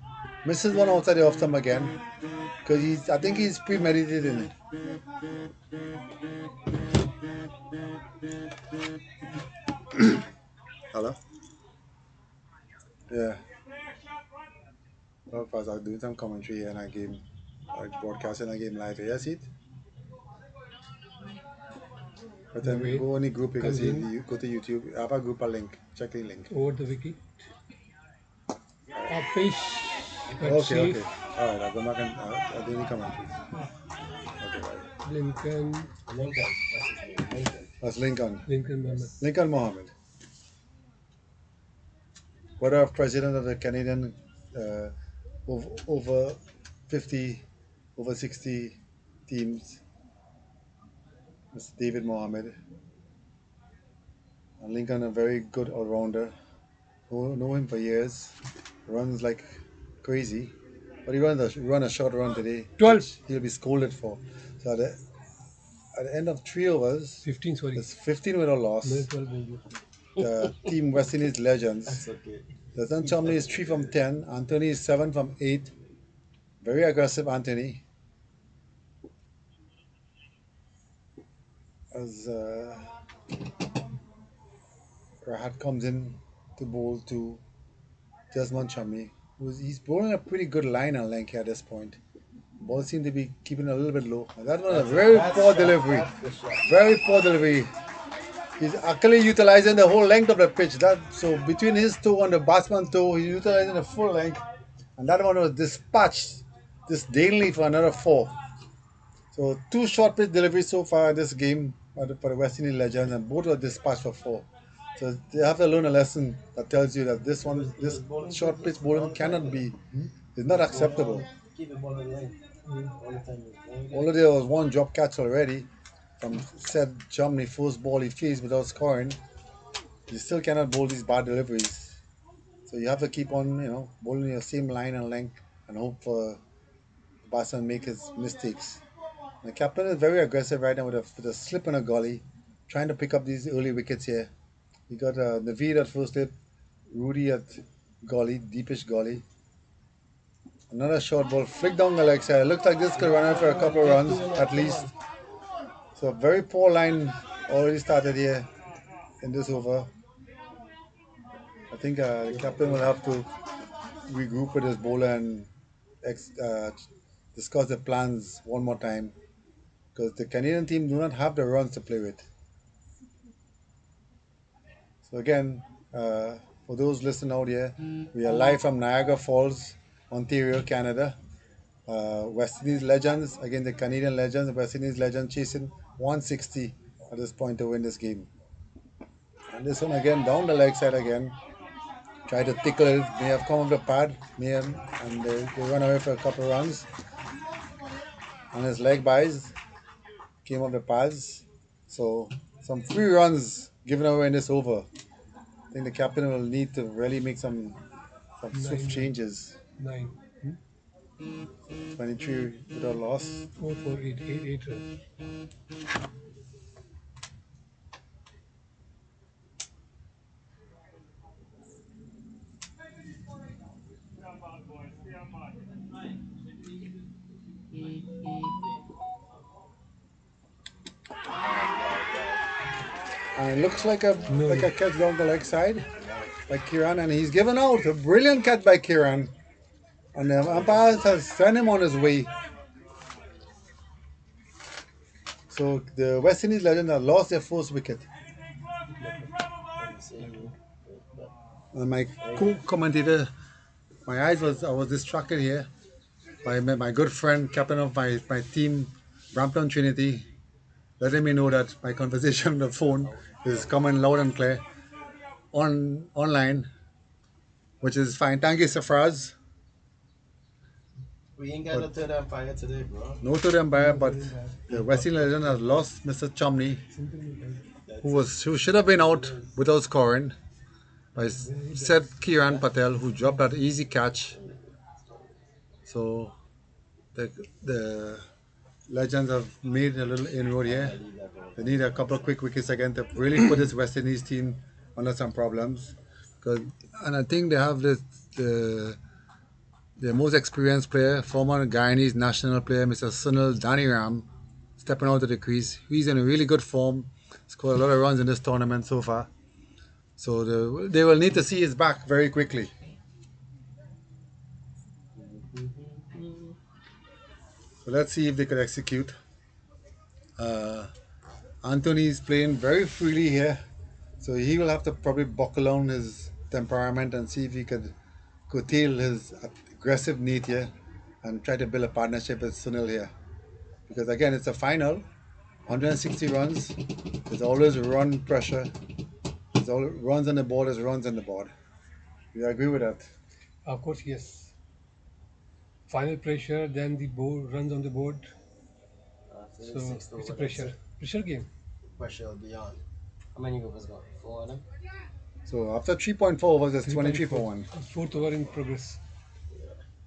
Misses one outside the off stump again because I think he's premeditated in it. Hello. Yeah. Well, first I'll do some commentary and I game, like broadcasting a game live. Yes, it. But The then weight go any group because comes in you go to YouTube. I have a group a link. Check the link. over the wicket. A fish, but Okay, safe. okay. All right, I'll go back and I'll do any commentary. Okay, bye. Lincoln, Lincoln. That's his name. Lincoln. That's Lincoln. Lincoln Mohammed. Yes. Lincoln Mohammed. What are president of the Canadian uh, over 50, over 60 teams, Mr. David Mohammed. And Lincoln, a very good all rounder. Know him for years. Runs like crazy. But run a short run today, 12, which he'll be scolded for. So at the end of 3 overs, 15, sorry. there's 15 with a No, loss. 12 ball. The team West Indies legends. That's okay. Latan Chomley is 3 from 10. Anthony is 7 from 8. Very aggressive, Anthony. As Rahat comes in to bowl to Jasmine Chomley. He's bowling a pretty good line and length here at this point. Ball seemed to be keeping a little bit low. That was a very poor delivery. That's the shot. Very poor delivery. He's actually utilizing the whole length of the pitch. So between his toe and the batsman's toe, he's utilizing the full length. And that one was dispatched disdainly for another 4. So 2 short pitch deliveries so far in this game for the West Indies legends, and both were dispatched for 4. So they have to learn a lesson that tells you that this short pitch bowling cannot be, is not acceptable. Keep the ball in line. All the time. Although there was one drop catch already from said Germany first ball he faced without scoring, you still cannot bowl these bad deliveries. So you have to keep on, bowling your same line and length and hope for the batsman make his mistakes. The captain is very aggressive right now with a slip and a gully, trying to pick up these early wickets here. He got Naveed at first slip, Rudy at gully, deepish gully. Another short ball flicked down the leg side. It looks like this could run out for a couple of runs at least. So a very poor line already started here in this over. I think the captain will have to regroup with his bowler and discuss the plans one more time because the Canadian team do not have the runs to play with. So again, for those listening out here, we are live from Niagara Falls, Ontario, Canada. West Indies legends against the Canadian legends. West Indies legends chasing 160 at this point to win this game. And this one again down the leg side again. Try to tickle it. May have come off the pad. And they run away for a couple of runs. And his leg buys came off the pads. So some free runs given away in this over. I think the captain will need to really make some swift 9, changes. 9. 23 without loss. 4, 4, 8, 8, 8 runs. And it looks like a No, catch down the leg side by Kiran, and he's given out a brilliant catch by Kiran. And the umpire has sent him on his way. So the West Indies legends have lost their first wicket. My co-commentator, I was distracted here by my good friend, captain of my team, Brampton Trinity, letting me know that my conversation on the phone is coming loud and clear online, which is fine. Thank you, Safraz. We ain't got no third umpire today, bro. No to them by, but the West Indian legend has lost Mr. Chumney, who should have been out without scoring by said Kiran Patel, who dropped that easy catch. So the Legends have made a little inroad here. They need a couple of quick wickets again to really put this West Indies team under some problems. Cause, and I think they have the most experienced player, former Guyanese national player, Mr. Sunil Daniram, stepping out of the crease. He's in a really good form. Scored a lot of runs in this tournament so far. So they will need to see his back very quickly. So let's see if they could execute. Anthony's playing very freely here. So he will have to probably buckle down his temperament and see if he could curtail his aggressive nature and try to build a partnership with Sunil here. Because again, it's a final, 160 runs. There's always run pressure. There's all runs on the board. There's runs on the board. You agree with that? Of course, yes. Final pressure, then the board runs on the board. So it's a pressure game. Pressure will be on. How many overs got? 4 of them? So after 3.4 overs, it's 23 for 3.4. 1. Fourth over in progress.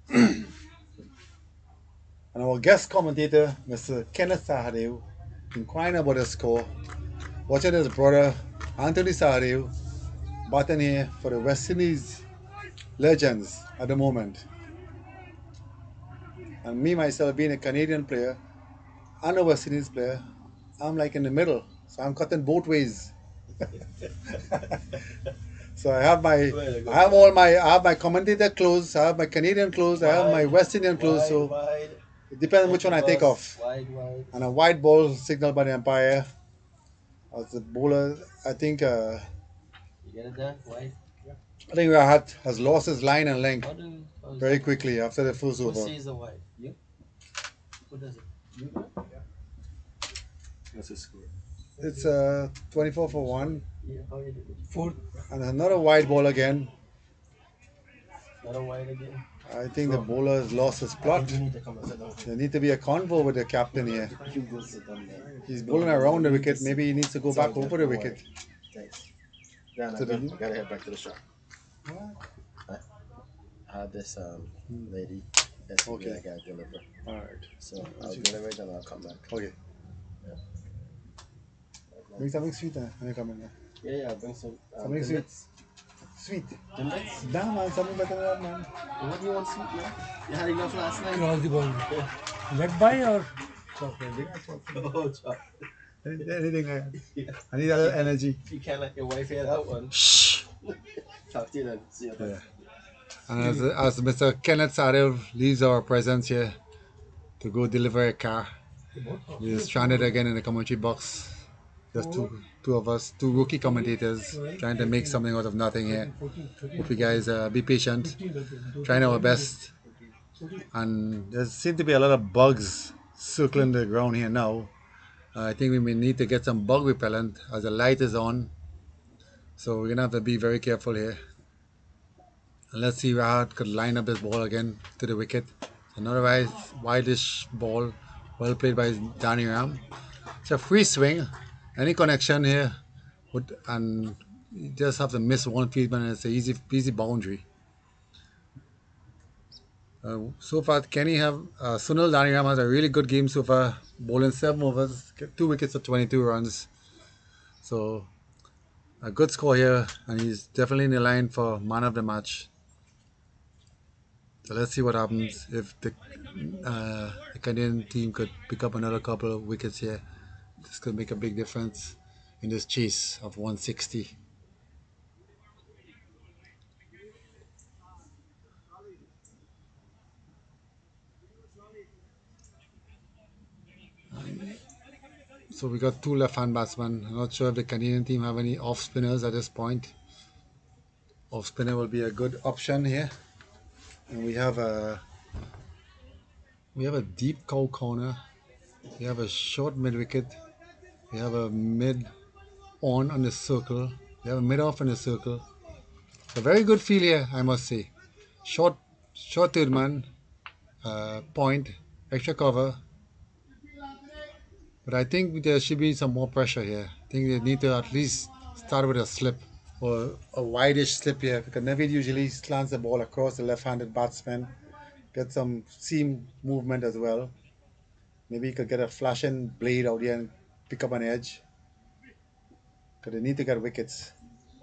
And our guest commentator, Mr. Kenneth Sahadev, inquiring about the score, watching his brother, Anthony Sahadev, batting here for the West Indies legends at the moment. And me, myself, being a Canadian player and a West Indies player, I'm like in the middle. So I'm cutting both ways. So I have my commentator clothes, I have my Canadian clothes, I have my West Indian clothes. So Wide. it depends on which one I take off. Wide. And a white ball signaled by the umpire. As the bowler, I think You get it done? Wide. Rahat has lost his line and length How is very that? quickly after the first Who over. sees the wide? You? Who does it? You do? What's the score? It's 24 for 1. Yeah, how you do it? Fourth. And another wide ball again. Not a wide again. I think the bowler has lost his I plot. think you need to come and sit down. There need to be a convo with the captain here. You go sit down there. He's bowling around the wicket. Maybe he needs to go back over the wicket. Thanks. Then So I gotta head back to the shop. I had this lady yesterday Okay. I gotta deliver. Alright. So I'll deliver it and I'll come back. Okay. Bring something sweet when you come in there. Yeah, I'll bring some Something sweet. timbits. Sweet. Timbits? Nah, man, something better than that, man. What do you want sweet, man? You had enough last night? Cross the boundary. Leg by or Chocolate. Oh, Chuck. Anything. I need a little energy. You can't let your wife hear that one. Shh. Talk to you then. See you. Yeah. And as Mr. Kenneth Sadev leaves our presence here to go deliver a car, he is stranded again in the commentary box. Just two of us, two rookie commentators, trying to make something out of nothing here. Hope you guys be patient, trying our best. And there seem to be a lot of bugs circling the ground here now. I think we may need to get some bug repellent as the light is on. So we're gonna have to be very careful here. And let's see Rahat could line up this ball again to the wicket. Another wideish ball, well played by Danny Ram. It's a free swing. Any connection here and you just have to miss one field and it's an easy boundary. So far, Kenny Sunil Daniram has a really good game so far, bowling 7 overs, 2 wickets for 22 runs. So a good score here, and he's definitely in the line for man of the match. So let's see what happens if the Canadian team could pick up another couple of wickets here. This could make a big difference in this chase of 160. So we got 2 left-hand batsmen. I'm not sure if the Canadian team have any off spinners at this point. off spinner will be a good option here. And we have a deep cow corner. We have a short mid wicket. We have a mid on the circle. We have a mid off in the circle. A very good feel here, I must say. Short, short third man, point, extra cover. But I think there should be some more pressure here. I think they need to at least start with a slip or a wideish slip here because Navid usually slants the ball across the left-handed batsman. Get some seam movement as well. Maybe you could get a flashing blade out here and pick up an edge. Because they need to get wickets,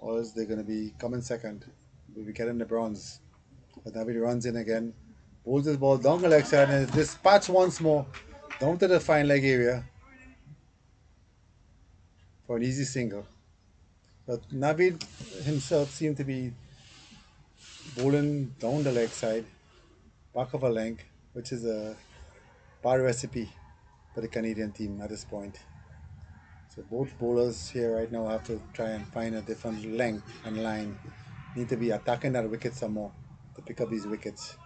or else they're going to be coming second. We'll be getting the bronze. But Navid runs in again, pulls his ball down the leg side and is dispatched once more down to the fine leg area for an easy single. But Navid himself seemed to be bowling down the leg side, back of a length, which is a bad recipe for the Canadian team at this point. So both bowlers here right now have to try and find a different length and line. Need to be attacking that wicket some more to pick up these wickets.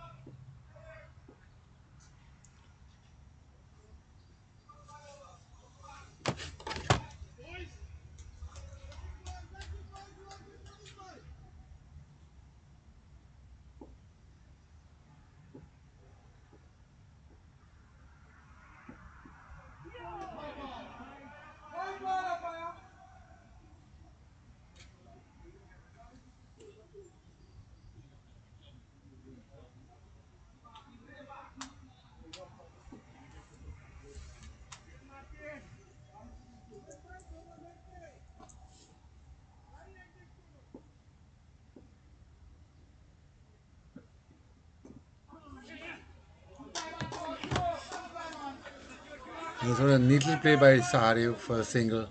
This was a neatly played by Sahari for a single.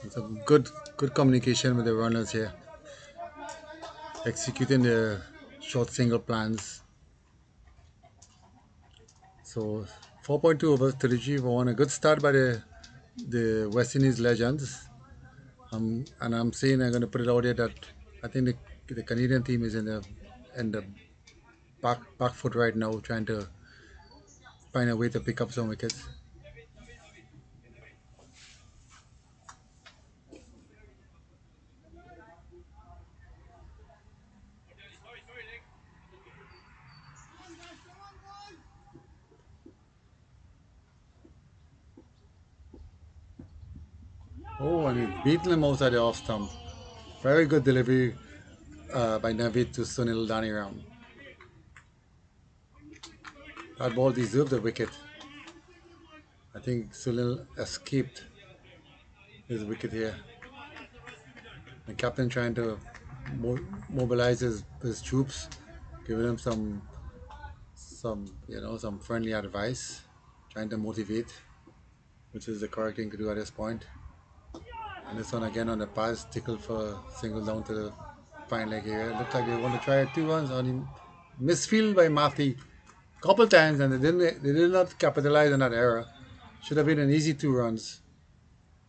It's a good communication with the runners here, executing the short single plans. So 4.2 overs, 33 for one. A good start by the West Indies legends. And I'm saying I'm going to put it out there that I think the Canadian team is in the back foot right now, trying to find a way to pick up some wickets. Oh, and he's beaten him outside the off stump. Very good delivery by Navid to Sunil Daniram. That ball deserved the wicket. I think Sunil escaped his wicket here. The captain trying to mobilize his troops, giving him some friendly advice, trying to motivate, which is the correct thing to do at this point. And this one again on the pass, tickle for single down to the fine leg area. It looked like they want to try 2 runs on him. Misfield by Mafi a couple times, and they did not capitalize on that error. Should have been an easy 2 runs,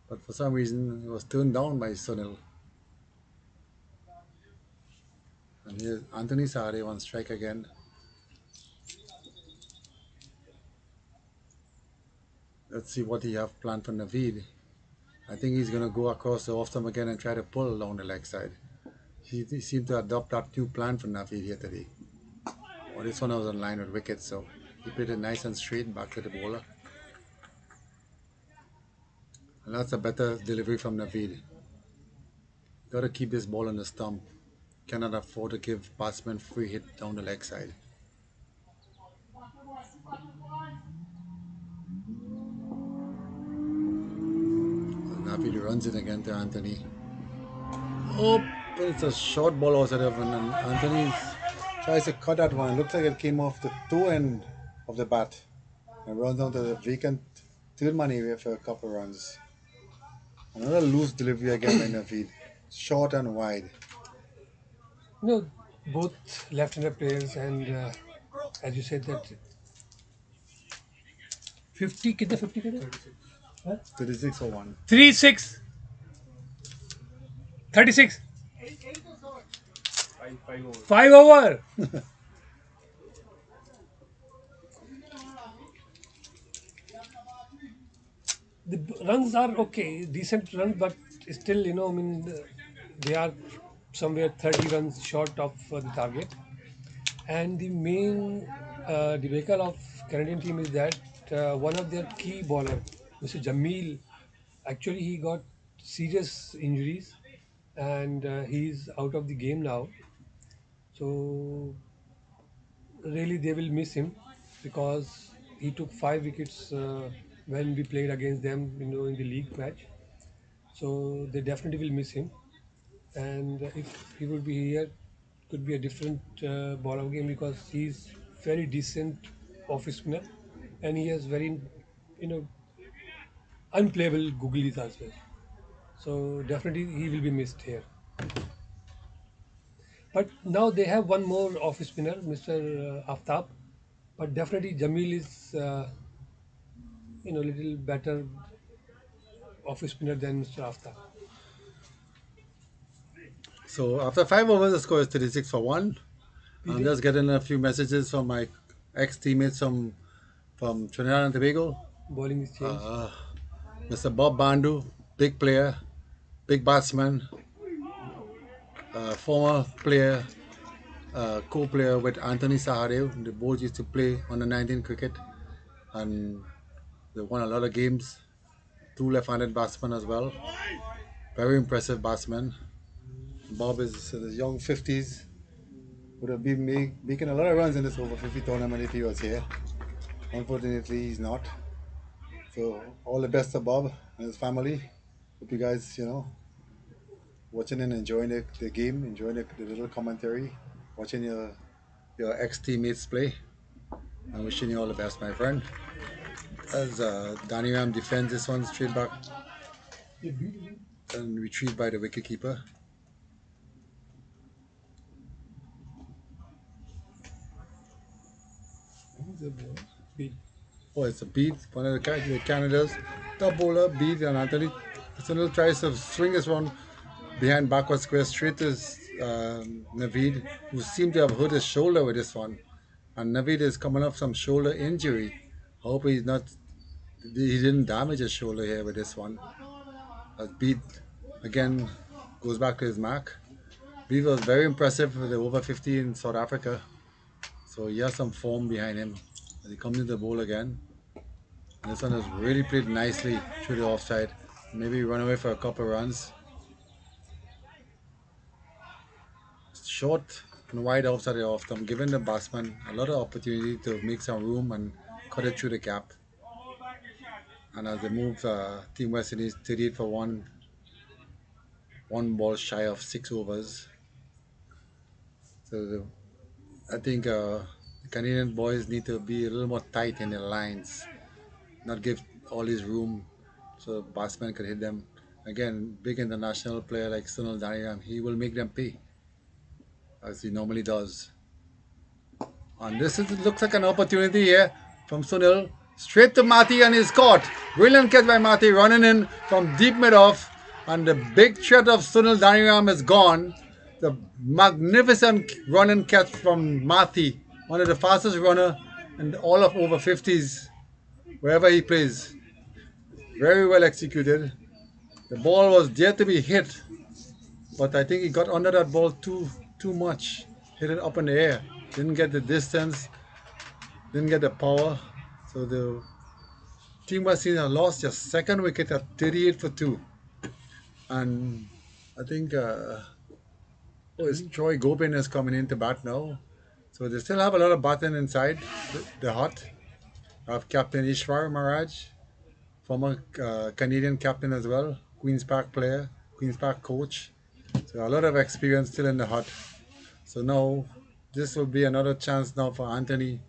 but for some reason it was turned down by Sunil. And here's Anthony Sade on strike again. Let's see what he have planned for Naveed. I think he's going to go across the off stump again and try to pull down the leg side. He seemed to adopt that new plan for Naveed here today. Well, this one was on line with wickets, so he played it nice and straight back to the bowler. And that's a better delivery from Naveed. Got to keep this ball on the stump. Cannot afford to give batsman free hit down the leg side. Naveed runs it again to Anthony. Oh, it's a short ball outside of him, and Anthony tries to cut that one. It looks like it came off the toe end of the bat and runs down to the vacant third man area for a couple runs. Another loose delivery again by Naveed. Short and wide. Both left-hander players, and as you said that 50 कितने 50 कितने 36 for one. 36 36 5 over. The runs are okay, decent runs, but still, I mean, they are somewhere 30 runs short of the target. And the main debacle of Canadian team is that one of their key bowler, Mr. Jamil, actually he got serious injuries, and he's out of the game now. So really, they will miss him because he took 5 wickets when we played against them, in the league match. So they definitely will miss him. And if he would be here, could be a different ball of game because he's very decent off spinner, and he has very, you know, unplayable googlies as well. So definitely he will be missed here. But now they have one more off spinner, Mr. Aftab. But definitely Jamil is, little better off spinner than Mr. Aftab. So after 5 overs, the score is 36 for one. I'm PD just getting a few messages from my ex teammates from Trinidad and Tobago. bowling is changed. Mr. Bob Bandu, big player, big batsman, former player, co-player with Anthony Sahadev. They both used to play under 19 cricket, and they won a lot of games. Two left-handed batsmen as well. Very impressive batsman. Bob is in his young 50s. Would have been making a lot of runs in this over 50 tournament if he was here. Unfortunately, he's not. So all the best to Bob and his family. Hope you guys, watching and enjoying the game, enjoying the little commentary, watching your ex teammates play. I'm wishing you all the best, my friend. As Danny Ram defends this one straight back and retrieved by the wicketkeeper. Beat. Oh, it's a beat. One of the Canada's top bowler beat, and Anthony Sunil tries to swing this one behind backward square straight to Naveed, who seemed to have hurt his shoulder with this one. And Naveed is coming off some shoulder injury. Hope he didn't damage his shoulder here with this one. As Beat again goes back to his mark. Beat was very impressive with the over 50 in South Africa. So he has some form behind him as he comes into the bowl again. And this one has really played nicely through the offside. Maybe run away for a couple runs. Short and wide outside the off stump, giving the batsman a lot of opportunity to make some room and cut it through the gap. And as they move, Team West Indies 38 for one ball shy of 6 overs. So I think the Canadian boys need to be a little more tight in their lines, not give all this room so batsmen could hit them. Again, big international player like Sunil Daniram, he will make them pay as he normally does. And looks like an opportunity here from Sunil. Straight to Mati and he's caught. Brilliant catch by Mati running in from deep mid off. And the big threat of Sunil Daniram is gone. The magnificent running catch from Mati, one of the fastest runner in all of over 50s, wherever he plays. Very well executed. The ball was there to be hit, but I think he got under that ball too much. Hit it up in the air. Didn't get the distance, didn't get the power. So the Team West Indies lost their second wicket at 38 for 2. And I think it's Troy Gopin is coming in to bat now. So they still have a lot of batting inside the hut. I have Captain Ishwar Maharaj, former Canadian captain as well, Queen's Park player, Queen's Park coach. So a lot of experience still in the hut. So now this will be another chance now for Anthony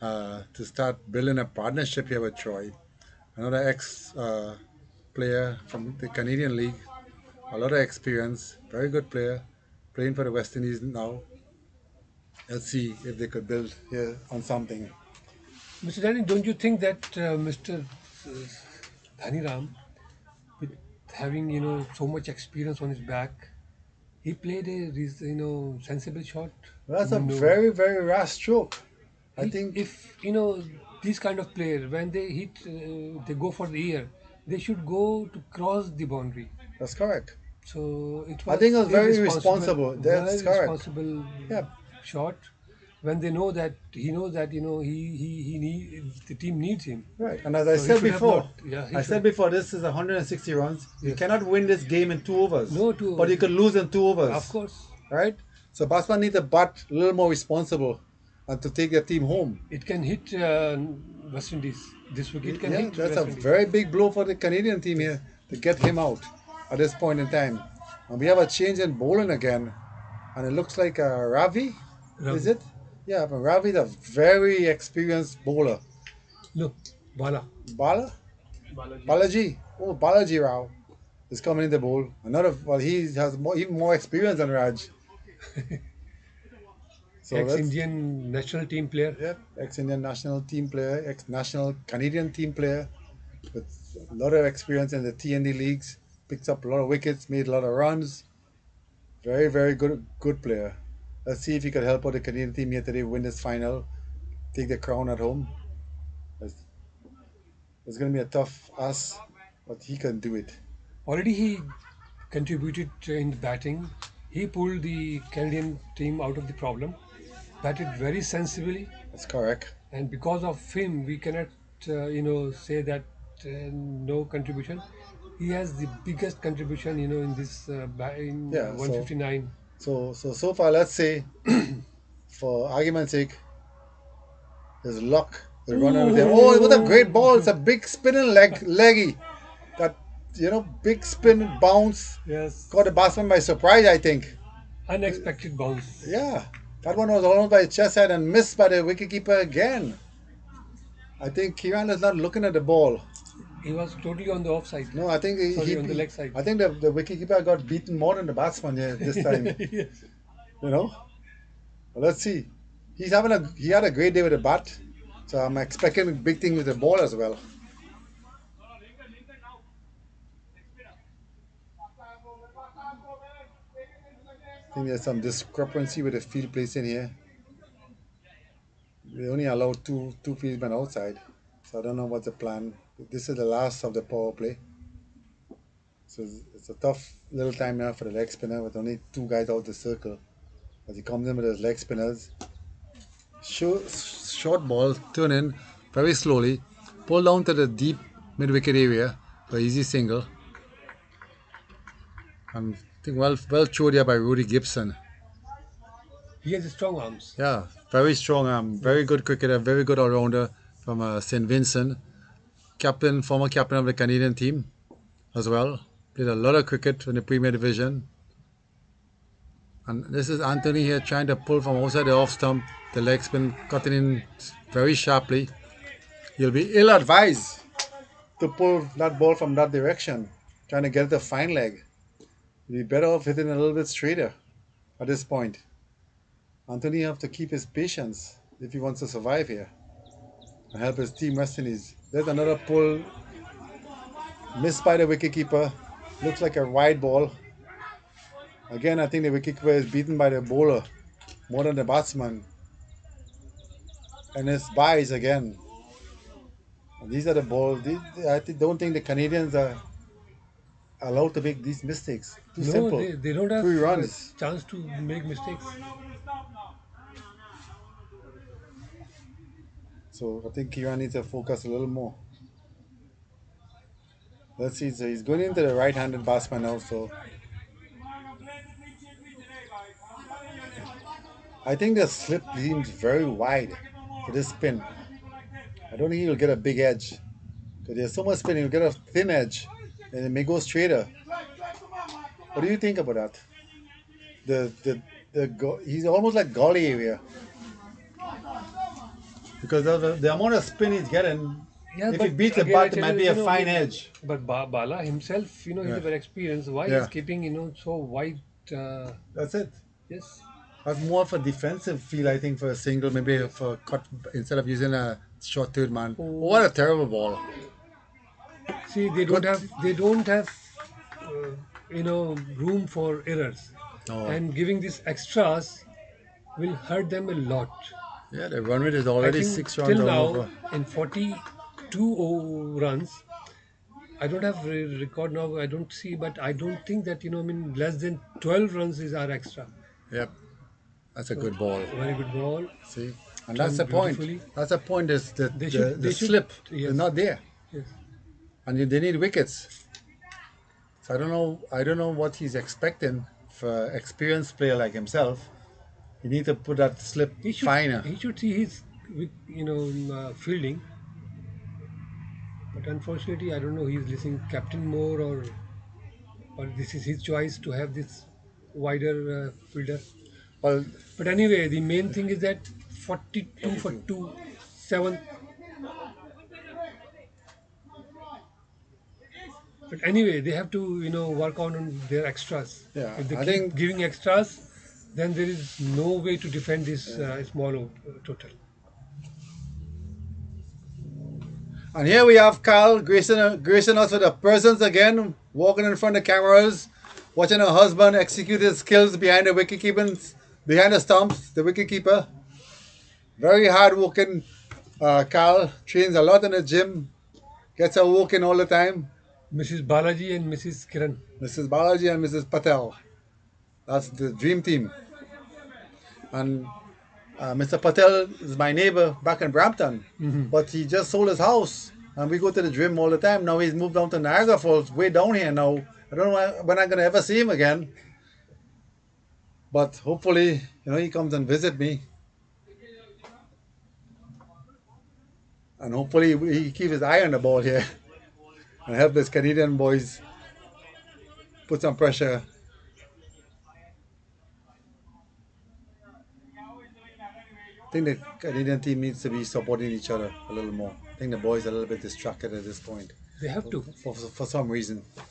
to start building a partnership here with Troy. Another ex player from the Canadian League, a lot of experience, very good player, playing for the West Indies now. Let's see if they could build here on something. Mr. Danny, don't you think that Mr. Dhani Ram, with having so much experience on his back, He played a sensible shot. That's a No, very, very rash stroke. I he think, if these kind of players when they hit, they go for the ear. They should go to cross the boundary. that's correct. So it I think was it was very irresponsible, responsible. That's very correct. responsible Yeah, shot. When they know that he knows that he need the team needs him. right. And as I So he said should have before, not. Yeah, he I should. said before, this is 160 runs. You Yes. cannot win this game in 2 overs, No, two but you overs. could lose in 2 overs, Of course, right? So Basman needs a bat a little more responsible and to take the team home. it can hit West Indies. This wicket can Yeah, hit that's a West Indies. very big blow for the Canadian team here to get him out at this point in time. And we have a change in bowling again, and it looks like Ravi, is Ravi. it? Yeah, but Ravi is a very experienced bowler. No, Bala. Bala? Balaji. Balaji. Oh, Balaji Rao is coming in the bowl. Another, well, he has more, even more experience than Raj. So that's, Ex-Indian national team player. yeah, ex-Indian national team player, ex-national Canadian team player with a lot of experience in the T&D leagues. Picks up a lot of wickets, made a lot of runs. Very, very good player. Let's see if he could help out the Canadian team here today, win this final, take the crown at home. It's, it's going to be a tough ask, but he can do it. Already he contributed in the batting. He pulled the Canadian team out of the problem. Batted very sensibly, That's correct. and because of him, we cannot say that no contribution. He has the biggest contribution in this in Yeah. 159. So far, let's say, for argument's sake, his luck will run out with him. Oh, what a great ball! It's a big spinning leggy. That big spin bounce Yes, caught the batsman by surprise. I think. unexpected bounce. Yeah, that one was almost by his chest side and missed by the wicketkeeper again. I think Kiran is not looking at the ball. He was totally on the offside. No, I think Sorry, on the leg side. I think the wicketkeeper got beaten more than the batsman here this time. Yes. you know. But let's see. He had a great day with the bat, so I'm expecting a big thing with the ball as well. I think there's some discrepancy with the field placing here. They only allow two fieldsmen outside, so I don't know what's the plan. This is the last of the power play, so it's a tough little time now for the leg spinner with only two guys out the circle. As he comes in with his leg spinners, short ball, turn in very slowly, pull down to the deep mid wicket area for easy single. And I think well thrown there by Rudy Gibson. He has strong arms. Yeah, very strong arm, very Yes. good cricketer, very good all rounder from St. Vincent. Former captain of the Canadian team as well. Played a lot of cricket in the Premier Division. And this is Anthony here trying to pull from outside the off stump. The leg spin cutting in very sharply. He'll be ill advised to pull that ball from that direction, trying to get the fine leg. He'd be better off hitting a little bit straighter at this point. Anthony have to keep his patience if he wants to survive here and help his team West Indies. There's another pull, missed by the wicketkeeper. Looks like a wide ball. Again, I think the wicketkeeper is beaten by the bowler more than the batsman. And it's buys again. And these are the balls. Don't think the Canadians are allowed to make these mistakes. Too No, simple. they don't have 3 runs. chance to make mistakes. So I think Kiran needs to focus a little more. Let's see. So he's going into the right-handed batsman now. So I think the slip seems very wide for this spin. I don't think he'll get a big edge. Because there's so much spin, he'll get a thin edge. And it may go straighter. What do you think about that? He's almost like gully area. Because of the amount of spin he's getting, Yeah, if he but beats the again, I bat, it tell might you, be a fine edge. But Bala himself, he's Yeah. a very experienced. Why Yeah. he's keeping, so wide? That's it. Yes. That's more of a defensive feel, I think, for a single, maybe for a cut instead of using a short third man. Oh, what a terrible ball! See, they don't have, room for errors. Oh, and giving these extras will hurt them a lot. yeah, the run rate is I already think 6 runs till all now over. in 42 runs, I don't have record now. I don't see, but I don't think that I mean less than 12 runs is our extra. Yep, that's a So good ball. very good ball, See, and that's done the point. beautifully. That's the point. Is They the should slip is yes, not there, yes. and they need wickets. So I don't know. I don't know what he's expecting for experienced player like himself. You need to put that slip He should finer. he should see his fielding, but unfortunately I don't know he's listening captain more or this is his choice to have this wider fielder. Well, But anyway, the main thing is that 42 for 42. 2, 7. But anyway, they have to, work on their extras. Yeah, If they I keep think. giving extras, then there is no way to defend this small total. And here we have Carl gracing us with a presence again, walking in front of cameras, watching her husband execute his skills behind the wicket keeping, behind the stumps, the wicket keeper. Very hard working. Carl trains a lot in the gym, gets her working all the time. Mrs. Balaji and Mrs. Kiran. Mrs. Balaji and Mrs. Patel. That's the dream team. And Mr. Patel is my neighbor back in Brampton, but he just sold his house, and we go to the gym all the time. Now he's moved down to Niagara Falls, way down here now. I don't know when I'm gonna ever see him again, but hopefully, he comes and visit me, and hopefully he keeps his eye on the ball here and help these Canadian boys put some pressure. I think the Canadian team needs to be supporting each other a little more. I think the boys are a little bit distracted at this point They have to. for some reason. I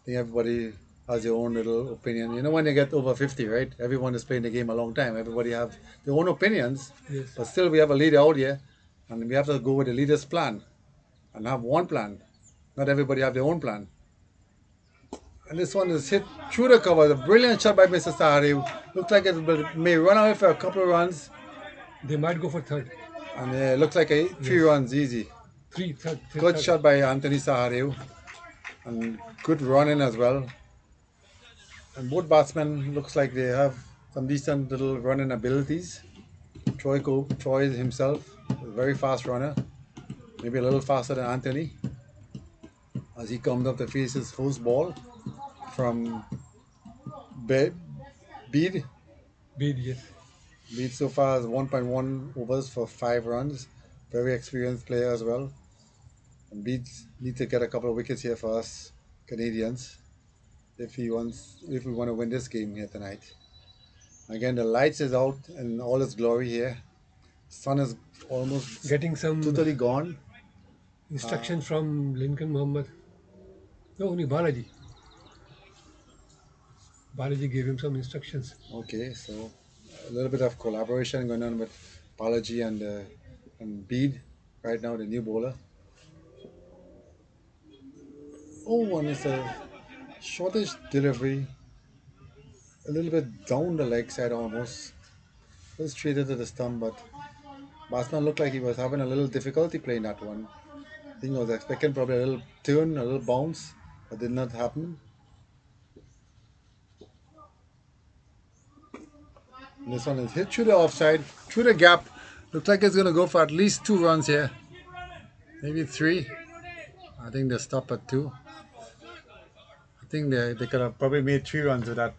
think everybody has their own little opinion. When they get over 50, right? Everyone is playing the game a long time. Everybody have their own opinions, Yes. but still we have a leader out here, and we have to go with the leader's plan and have one plan. Not everybody have their own plan. And this one is hit through the cover. A brilliant shot by Mr. Sahari. Looks like it may run away for a couple of runs, They might go for third. and it looks like three Yes. runs easy. Good Third. shot by Anthony Sahari, and good running as well. And both batsmen looks like they have some decent little running abilities. Troy himself, a very fast runner, maybe a little faster than Anthony, as he comes up to face his first ball from Be- Bede. Bid, yes. Bede so far has 1.1 overs for 5 runs. Very experienced player as well. And Bede need to get a couple of wickets here for us Canadians if we want to win this game here tonight. Again, the lights is out in all its glory here. Sun is almost Getting some totally gone. instruction from Lincoln Muhammad. No, only Balaji. Balaji gave him some instructions. Okay, so a little bit of collaboration going on with Balaji and Bede right now, the new bowler. Oh, and it's a shortish delivery, a little bit down the leg side almost. Was straight to the stump, but Batsman looked like he was having a little difficulty playing that one. I think I was expecting probably a little turn, a little bounce, but did not happen. And this one is hit through the offside, through the gap. Looks like it's going to go for at least 2 runs here, maybe 3. I think they stop at 2. I think they could have probably made 3 runs with that.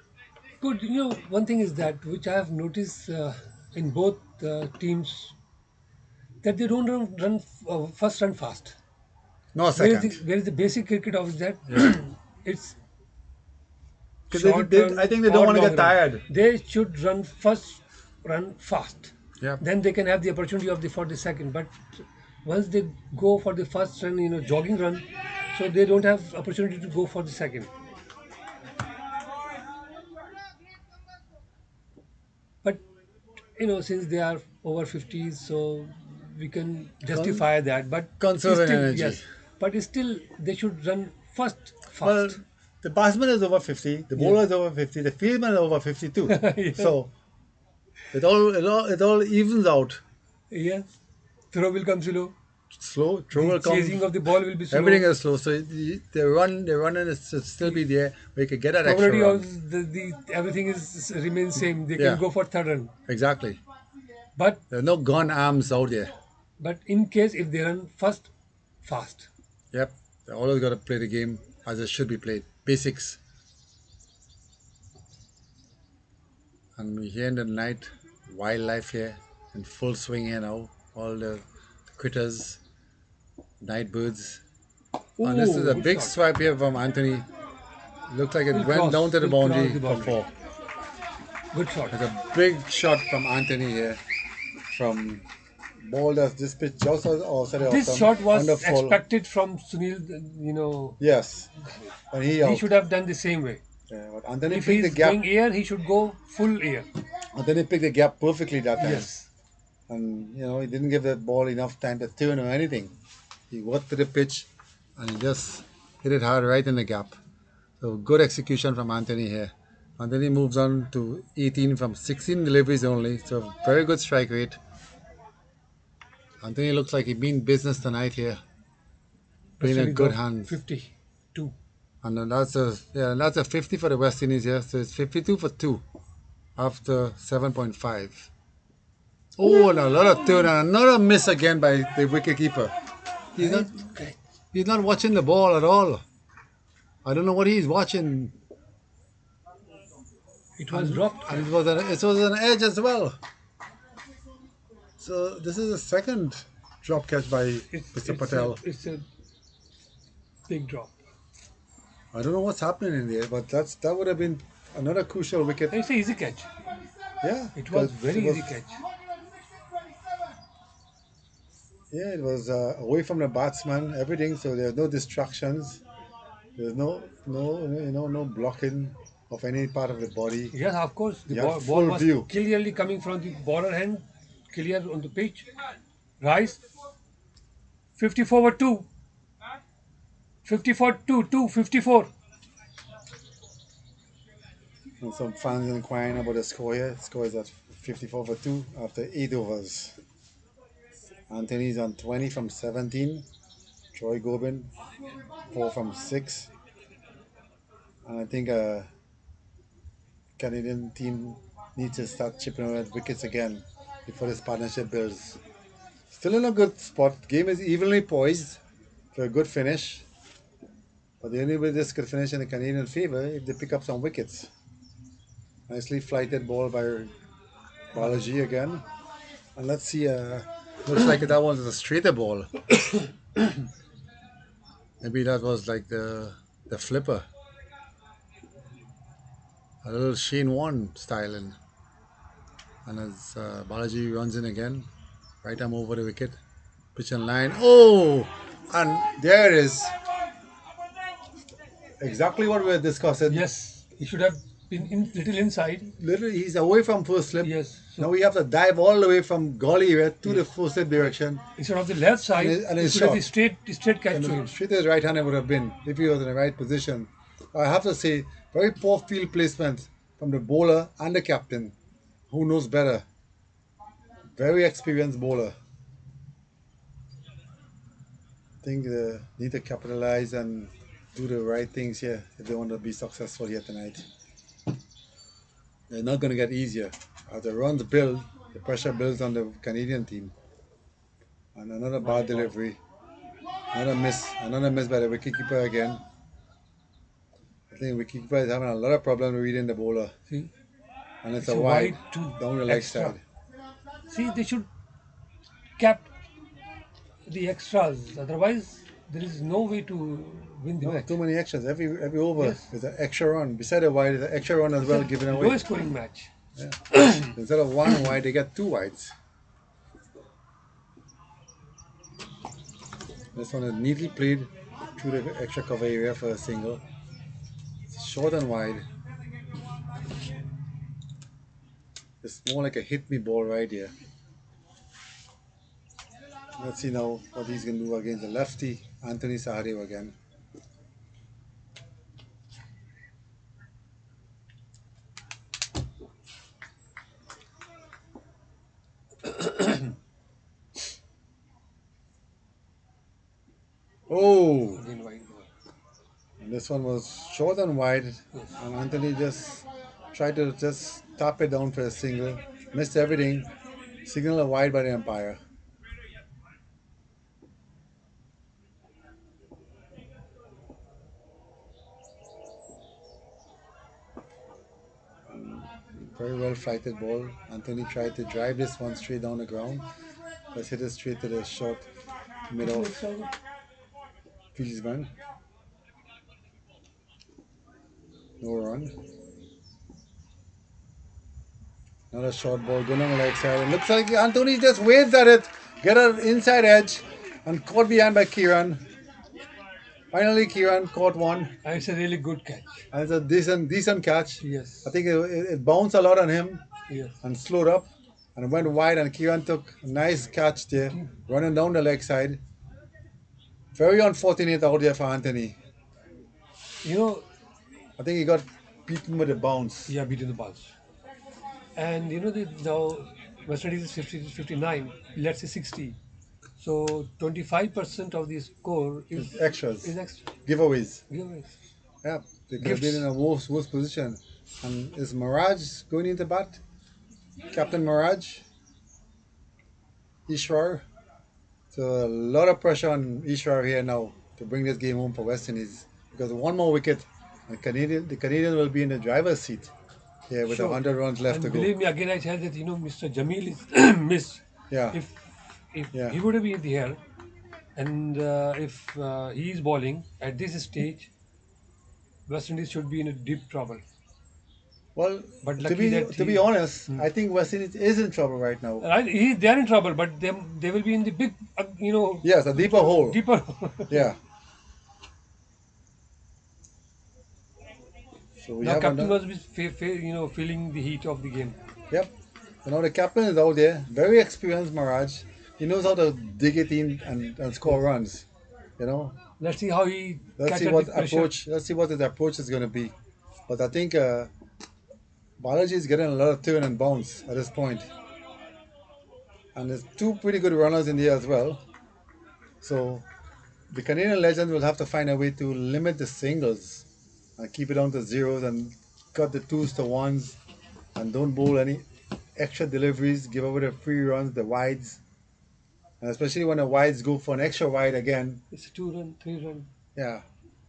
Good. One thing is that which I have noticed in both teams that they don't run first run fast. No Where is second. the basic cricket of that? Yeah. It's Because short I run think they don't or want to long get run. tired. They should run fast. Yeah. Then they can have the opportunity for the second. But once they go for the first run, jogging run, so they don't have opportunity to go for the second. But since they are over 50s, so we can Con- justify that. But it's conserving still energy. yes. But it's still they should run first Well, fast. The batsman is over 50, the bowler is over 50, the fieldman is over 52. Yeah. So it all evens out. Yeah. Throw will come slow. Slow, throw The will come. chasing of the ball will be Everything slow. is slow. So the run and it's still be there. We could get that extra Probability run. of the everything is remains same. They can Yeah, go for third run. exactly. But There are no gun arms out there. in case if they run first, fast. Yep, they always got to play the game as it should be played. Basics. And we're here in the night, wildlife here in full swing here now. All the critters, night birds. And this is Oh, a good big shot. swipe here from Anthony. Looks like it Will went down cross. to the Will cross boundary the for boundary. four. Good shot. It's a big shot from Anthony here. From ball that's this pitch just outside of This them shot on the was full. expected from Sunil. You know, Yes, and he he out. should have done the same way. Yeah, but Anthony If picked the he's gap. going air, he should go full air. Anthony picked the gap perfectly that time. Yes. And he didn't give the ball enough time to turn or anything. He worked to the pitch and he just hit it hard right in the gap. So good execution from Anthony here. Anthony moves on to 18 from 16 deliveries only. So very good strike rate. Anthony looks like he mean business tonight here. Playing a Australia good got hand. 52. And then that's a 50 for the West Indies here. So it's 52 for 2 after 7.5. Oh, and a lot of turn and another miss again by the wicketkeeper. He's not Right. he's not watching the ball at all. I don't know what he's watching. It was dropped. And it was an edge as well. So this is the second drop catch by Mr. Patel. It's a big drop. I don't know what's happening in there, but that would have been another crucial wicket. It's an easy catch. Yeah, It was because very easy catch. Yeah, it was away from the batsman, everything. So there's no distractions. There's no blocking of any part of the body. Yes, of course. The You have ball full was view. clearly coming from the bowler hand, clear on the pitch. Rice, 54 over 2. 54 2, 54. And some fans inquiring about the score here. The score is at 54 for 2 after 8 overs. Anthony's on 20 from 17. Troy Gobin, 4 from 6. And I think Canadian team needs to start chipping away at wickets again before this partnership builds. Still in a good spot. Game is evenly poised for a good finish. But the only way this could finish in the Canadian favor if they pick up some wickets. Nicely flighted ball by Balaji again. And let's see, looks like that was a straighter ball. Maybe that was like the flipper. A little Shane Warne styling. And as Balaji runs in again, right arm over the wicket, pitch and line. Oh! And there it is. Exactly what we were discussing. Yes, he should have been little inside. Literally, he's away from first slip. Yes. So Now we have to dive all the way from gully area to the first slip direction. instead of the left side, And he it's should have short. the straight catch And to the him. straight as right hander would have been if he was in the right position. I have to say, very poor field placement from the bowler and the captain. Who knows better? Very experienced bowler. I think they need to capitalize and do the right things here if they want to be successful here tonight. They're not going to get easier. As the runs build, the pressure builds on the Canadian team. And another bad delivery. Another miss by the wicketkeeper again. I think wicketkeeper is having a lot of problems reading the bowler. See, And it's it's a a wide, wide to down the leg extra. side. See, they should cap the extras. Otherwise, there is no way to win the No, match. too many actions. Every over Yes. is an extra run. Beside the wide, is an extra run as well given away. Lowest scoring match. Instead of one wide, they get two wides. This one is neatly played through the extra cover area for a single. It's short and wide. It's more like a hit me ball right here. Let's see now what he's going to do against the lefty, Anthony Sahadev again. Oh, Again wide. and this one was short and wide, Yes. and Anthony just tried to just tap it down for a single. Missed everything. Signal a wide by the umpire. Very well flighted ball. Anthony tried to drive this one straight down the ground. Let's hit it straight to the short mid Which off makes sense. fieldsman. No run. Another short ball going on the leg side. It looks like Anthony just waves at it. Get an inside edge and caught behind by Kieran. Finally, Kieran caught one. And it's a really good catch. And it's a decent catch. I Yes. think it bounced a lot on him Yes. and slowed up and went wide. And Kieran took a nice catch there, running down the leg side. Very unfortunate out there for Anthony. You know, I think he got beaten with a bounce. yeah, beating the balls. And you know, now West Indies is 50 to 59, let's say 60. So 25% of the score It's extras, is extra. giveaways. Giveaways. Yeah, they could have been in Gifts. a worse position. And is Mirage going into bat? Captain Mirage, Ishwar. So a lot of pressure on Ishwar here now to bring this game home for West Indies because one more wicket, and the Canadian will be in the driver's seat here with Sure. 100 runs left to And go. believe me, again, I tell that, Mr. Jamil is missed. Yeah, If if yeah. he would have been here, and if he is bowling at this stage, West Indies should be in a deep trouble. Well, But to lucky be that to be he, honest, I think West Indies is in trouble right now. right, they are in trouble, but they will be in the big, Yes, a deeper hole. deeper. Yeah. So we Now, have captain another. must be feeling the heat of the game. Yep. The captain is out there, very experienced Mirage. He knows how to dig it in and score runs. You know, Let's see how he let's catch see at the what pressure. approach. Let's see what his approach is going to be. But I think Balaji is getting a lot of turn and bounce at this point, and there's two pretty good runners in there as well. So the Canadian legends will have to find a way to limit the singles and keep it down to zeros and cut the twos to ones and don't bowl any extra deliveries. Give away the free runs, the wides, and especially when the wides go for an extra wide again. It's a 2 run, 3 run, Yeah.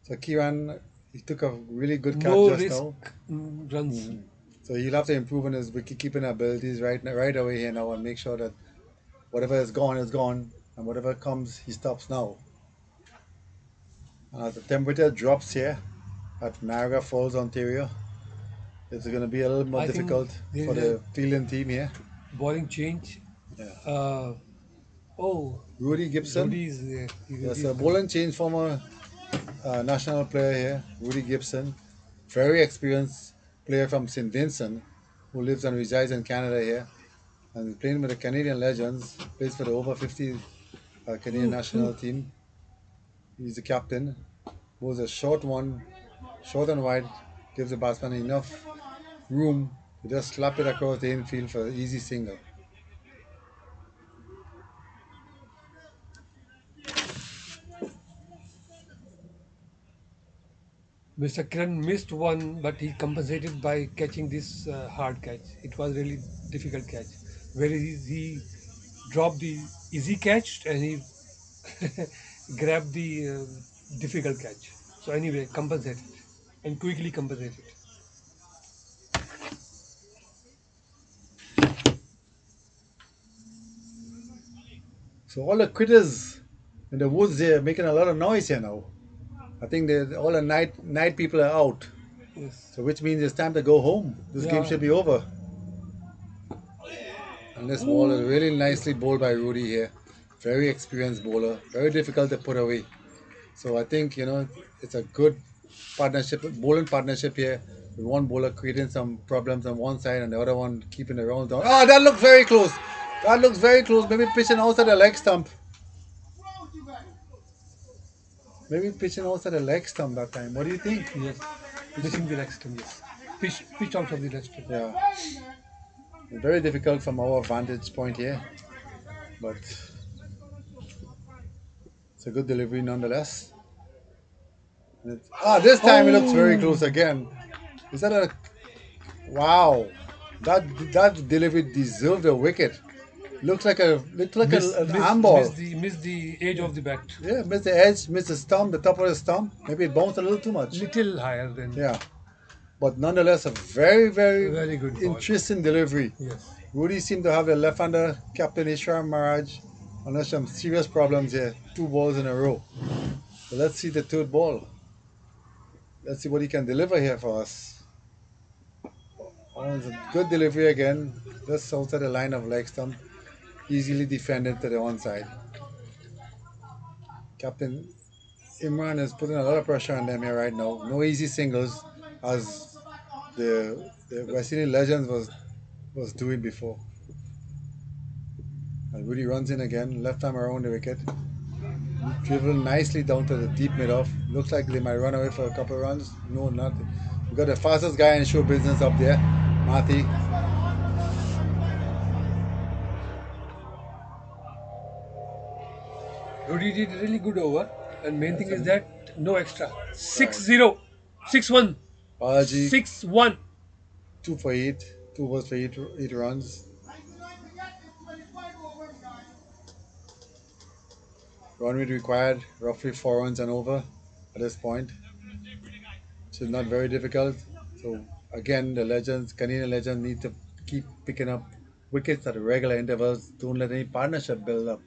So Kiran, he took a really good catch no just risk now. runs. So he'll have to improve on his wicket keeping abilities right away here now and make sure that whatever is gone, and whatever comes, he stops now. The temperature drops here at Niagara Falls, Ontario. It's going to be a little more I think difficult there for is the a fielding team here. bowling change. Yeah. Uh, oh, Rudy Gibson. Rudy is there. Yes, Rudy is a coming. bowling change former national player here, Rudy Gibson. Very experienced player from St. Vincent who lives and resides in Canada here. And playing with the Canadian Legends, plays for the over 50 Canadian national team. He's the captain. Moves a short one, short and wide, gives the batsman enough room to just slap it across the infield for an easy single. Mr. Kiran missed one, but he compensated by catching this hard catch. It was really difficult catch. Where he dropped the easy catch and he grabbed the difficult catch. So anyway, compensated and quickly compensated. So all the critters in the woods there making a lot of noise here now. I think all the night people are out. Yes. So which means it's time to go home. This game Yeah. should be over. And this ball is really nicely bowled by Rudy here. Very experienced bowler. Very difficult to put away. So I think, it's a good partnership, bowling partnership here. With one bowler creating some problems on one side and the other one keeping the rounds down. Oh, that looks very close. That looks very close. Maybe pitching outside the leg stump. Maybe pitching outside the leg stump that time. What do you think? Yes. Missing the next time, yes. Pitch out of the next time. Yeah. Very difficult from our vantage point here. But It's a good delivery nonetheless. This time it looks very close Oh, again. Is that a wow? That that delivery deserved a wicket. Looks like an arm ball. miss the edge of the bat. Yeah, missed the edge, missed the stump, the top of the stump. Maybe it bounced a little too much. Little higher than. Yeah, but nonetheless, a very, very Very good ball. interesting delivery. Yes. Rudy seemed to have the left-hander captain Ishram Maharaj under some serious problems here. Two balls in a row. So let's see the third ball. Let's see what he can deliver here for us. Oh, it's a good delivery again. Just outside the line of leg stump. Easily defended to the onside. Captain Imran is putting a lot of pressure on them here right now. No easy singles as the West Indian legends was doing before. And Rudy runs in again, left arm around the wicket. Dribble nicely down to the deep mid off. Looks like they might run away for a couple of runs. No, not. We got the fastest guy in show business up there, Marty. Rudy did really good over, and main thing is that no extra. 6-0, 6-1, Balaji 6-1. 2 for 8, 2 balls for 8 runs. Run rate required roughly 4 runs and over at this point. So not very difficult. So again, the legends, Canadian legends, need to keep picking up wickets at regular intervals. Don't let any partnership build up.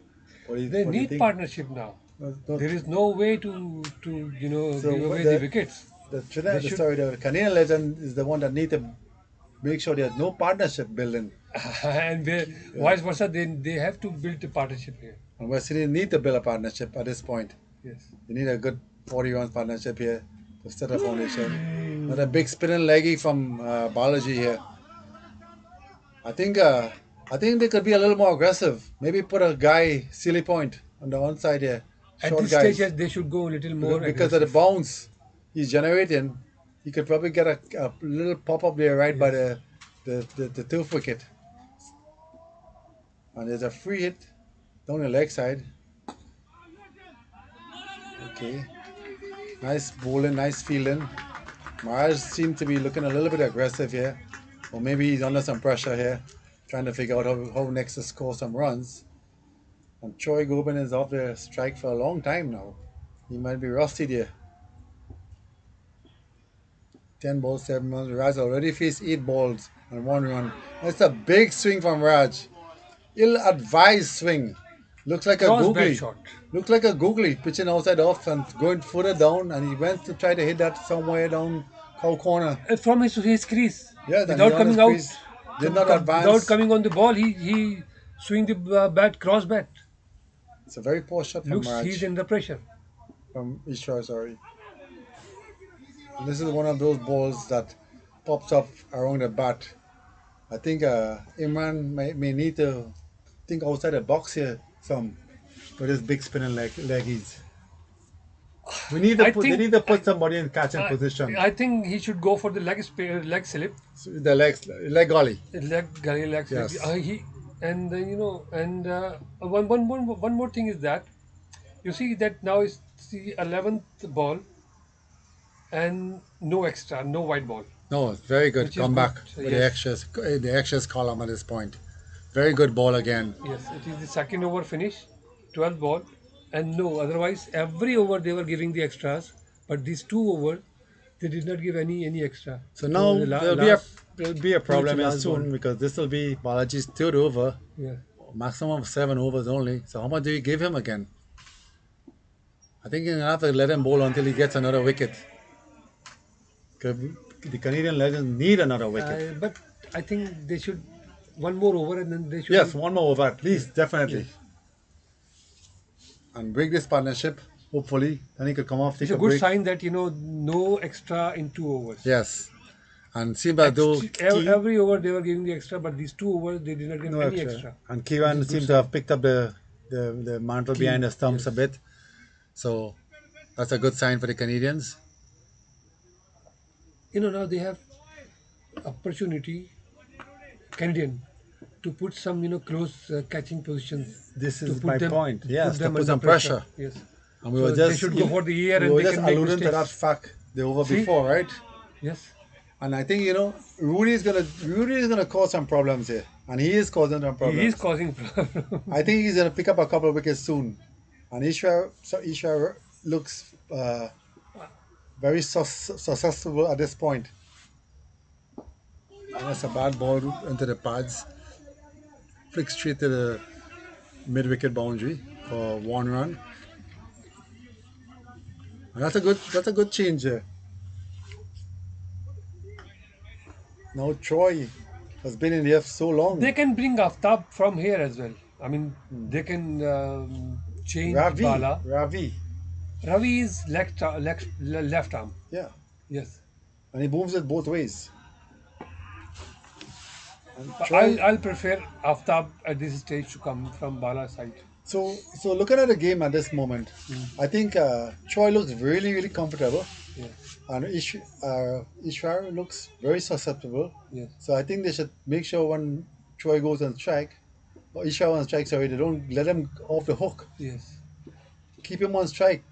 They What do you need think? partnership now. No, There is no way to so give away the the wickets. the, They the should. story, the Canadian legend is the one that need to make sure there's no partnership building. And vice versa, they have to build a partnership here. And West Indies need to build a partnership at this point. Yes. You need a good 40 runs partnership here to set a foundation. Not a big spinning leggy from Balaji here. I think uh, I think they could be a little more aggressive. Maybe put a guy silly point on the onside here. At Short this guys. stage, yes, they should go a little more Because of the aggressive. bounce he's generating, he could probably get a little pop up there right by Yes. the turf wicket. And there's a free hit down the leg side. Okay. Nice bowling, nice fielding. Maharaj seemed to be looking a little bit aggressive here. Or maybe he's under some pressure here, trying to figure out how next to score some runs. And Troy Gobin is off the strike for a long time now. He might be rusty there. 10 balls, 7 runs. Raj already faced 8 balls and 1 run. That's a big swing from Raj. Ill-advised swing. Looks like a Cross bat googly. shot. Looks like a googly pitching outside off and going further down, and he went to try to hit that somewhere down cow corner. From his crease. Yeah, then Without he on coming his out. crease. Did not advance. Without coming on the ball, he swing the bat, cross bat. It's a very poor shot from Looks he's Raj. under pressure. From Ishwar, sorry. And this is one of those balls that pops up around the bat. I think Imran may need to think outside the box here some with his big spinning leggies. We need to I put. They think- need to put somebody in catching position. I think he should go for the leg slip, The leg golly. leg slip. Yes. He and one more thing is that you see that now is the 11th ball and no extra, no white ball. No, it's very good Which is comeback good, with yes. the extras column at this point. Very good ball again. Yes, it is the second over finish, 12th ball, and no. Otherwise, every over they were giving the extras, but these two over they did not give any extra. So now the there'll be a problem here last soon ball. because this will be Balaji's third over, Yeah. maximum of 7 overs only. So how much do you give him again? I think you're gonna have to let him bowl until he gets another wicket. 'Cause the Canadian legends need another wicket. But I think they should one more over and then they should. Yes, one more over at least, definitely. And break this partnership, hopefully. Then he could come off, take It's a a good break. sign that no extra in 2 overs. Yes. And seemed as though Every over they were giving the extra, but these 2 overs they did not give no any extra. extra. And Kiran seemed to have picked up the mantle behind the stumps a bit. So that's a good sign for the Canadians. Now they have opportunity, Canadian, to put some close catching positions. This to is put my them- point. to Yes, to them put under some pressure. Yes. And So they should go for the air we and were they just can make alluding to that mistakes. fact the over See? before, right? Yes. And I think Rudy is gonna cause some problems here, and he is causing some He is problems. causing problem. I think he's gonna pick up a couple of wickets soon, and Ishwar looks very susceptible at this point. And that's a bad ball into the pads, flick straight to the mid wicket boundary for 1 run. And that's a good change there. Now Troy has been in here so They long. can bring Aftab from here as well. I mean, they can change Bala. Ravi, Ravi is left arm. yeah, Yes. and he moves it both ways. And But Troy, I'll prefer Aftab at this stage to come from Bala side. so looking at the game at this moment, Mm. I think Troy looks really comfortable, Yes. and Ishwar looks very susceptible. Yes. So I think they should make sure when Troy goes on strike, or Ishwar on strike, sorry, they don't let him off the hook. Yes. Keep him on strike.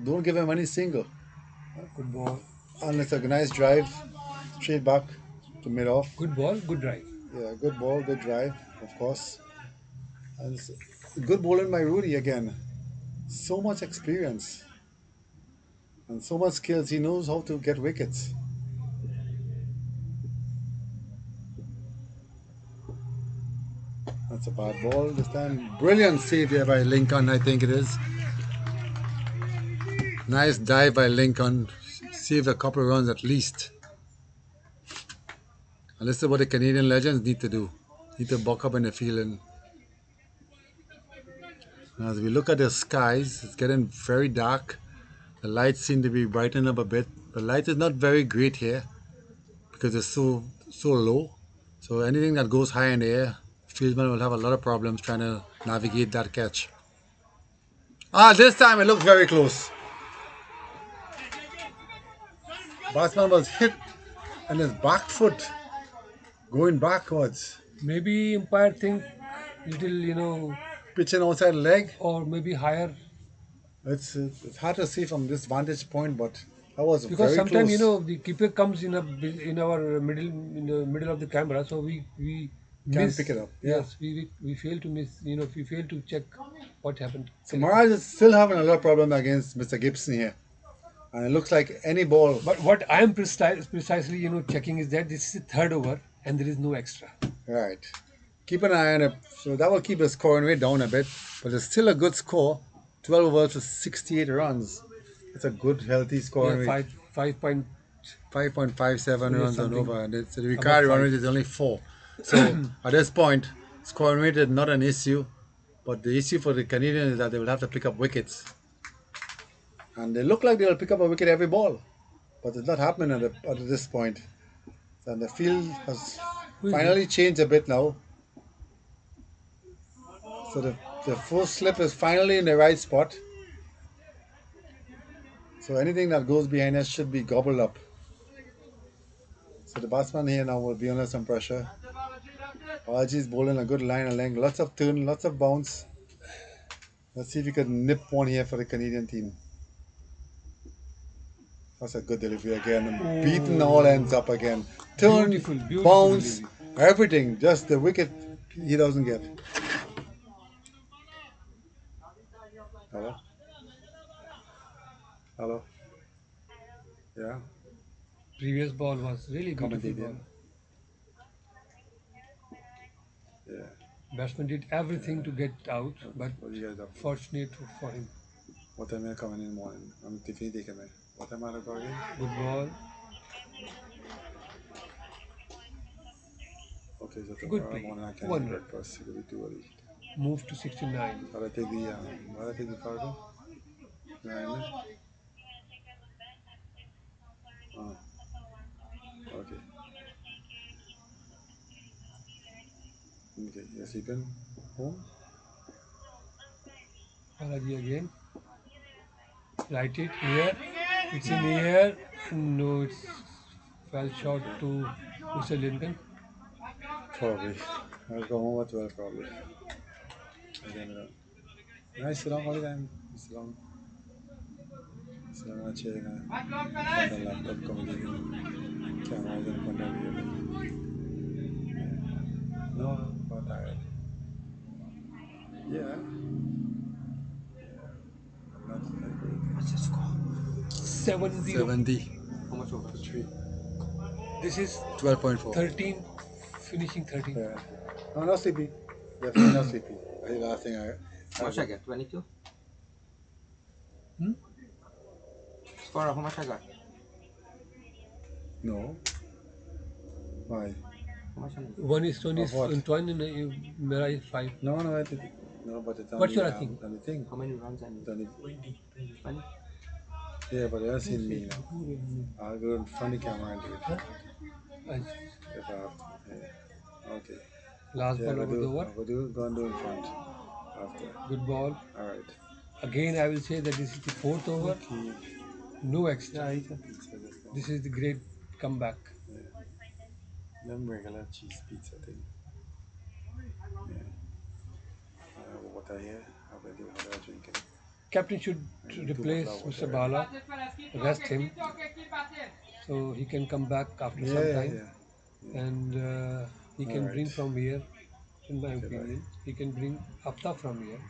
Don't give him any single. Good ball. And it's a nice drive, straight back to mid off. Good ball. Good drive. Yeah, good ball, good drive, of course. And it's good bowling by Rudy again. So much experience and so much skills. He knows how to get wickets. That's a bad ball this time. Brilliant save there by Lincoln, I think it is. Nice dive by Lincoln. Saved a couple of runs at least. And this is what the Canadian legends need to do. Need to buck up in the field. And as we look at the skies, it's getting very dark. The lights seem to be brightening up a bit. The light is not very great here because it's so low. So anything that goes high in the air, fieldsman will have a lot of problems trying to navigate that catch. This time it looks very close. Batsman was hit and his back foot going backwards, Maybe umpire think little, pitching outside leg. or maybe higher, It's hard to see from this vantage point, but that was because very sometimes close. the keeper comes in our middle of the camera, so we Can't pick miss. it up. Yeah. Yes, we fail to miss. We fail to check what happened. So correctly. Maharaj is still having a lot of problem against Mr. Gibson here, and it looks like any ball. But what I am precisely checking is that this is the third over and there is no extra. Right. Keep an eye on it. So that will keep the scoring rate down a bit, but it's still a good score. 12 overs for 68 runs. It's a good, healthy scoring Yeah, rate. 5 point 5.57 runs on something over, and the above required run five. rate is only 4. So at this point, scoring rate is not an issue, but the issue for the Canadians is that they will have to pick up wickets. And they look like they will pick up a wicket every ball, but it's not happening at this point. And the field has Who is it? finally changed a bit now. So the full slip is finally in the right spot. So anything that goes behind us should be gobbled up. So the batsman here now will be under some pressure. Alaji is bowling a good line and length, lots of turn, lots of bounce. Let's see if we can nip one here for the Canadian team. That's a good delivery again. Beaten all ends up again. Turn, Beautiful bounce, delivery. everything. Just the wicket he doesn't get. Hello? Hello? Yeah? Previous ball was really beautiful Commentating. ball. Yeah. Batsman did everything to get out, but What do you guys up to? fortunate for him. What time are you coming in the morning? I'm tiffin taking me. What time are you going? Good ball. Okay, so Good tomorrow play. morning I can't One eat run. breakfast. It'll be too early. Move to 69. Shall I take the cargo? Yeah, oh, okay. Okay, you're sleeping home? Balaji again. Right it here. It's in here. No, it's fell short to Mr. Lincoln. Probably. I'll go home at 12 probably. Again, nice sit down all the time. Sit down. Selama cek na pandang laptop komedi camera dan pandang video. No, not tired. Yeah. Not like What's the score? 7-0. 70 How much over? to 3. This is 12.4. 13, finishing 13. Yeah. No, not sleepy. Definitely not sleepy. I think last thing How much I get? 22? Hmm? Score, how much I got? No. Why? How much I need? One is Tony Of what? and Twan and Mera is 5. No, no, I think no, but it's on What's the your asking? on the thing. How many runs I need? It's on the, 20? yeah, but they haven't seen me now. I'll go in front of the camera and do it Huh? if I have to. Yeah. Okay. Last Yeah, ball over the over. we'll do, go and do in front after. Good ball. All right. Again, I will say that this is the 4th over. Okay. No extra. Yeah, eat a pizza. That's all. This is the great comeback. Yeah. Them regular cheese pizza thing. Yeah. Water here. How do I drink it? Captain should And 2 replace bottle of Mr. water. Bala, rest him, so he can come back after some Yeah, time, yeah. and he can bring Alright. from here. In my Okay, opinion, he can bring Hafta from here.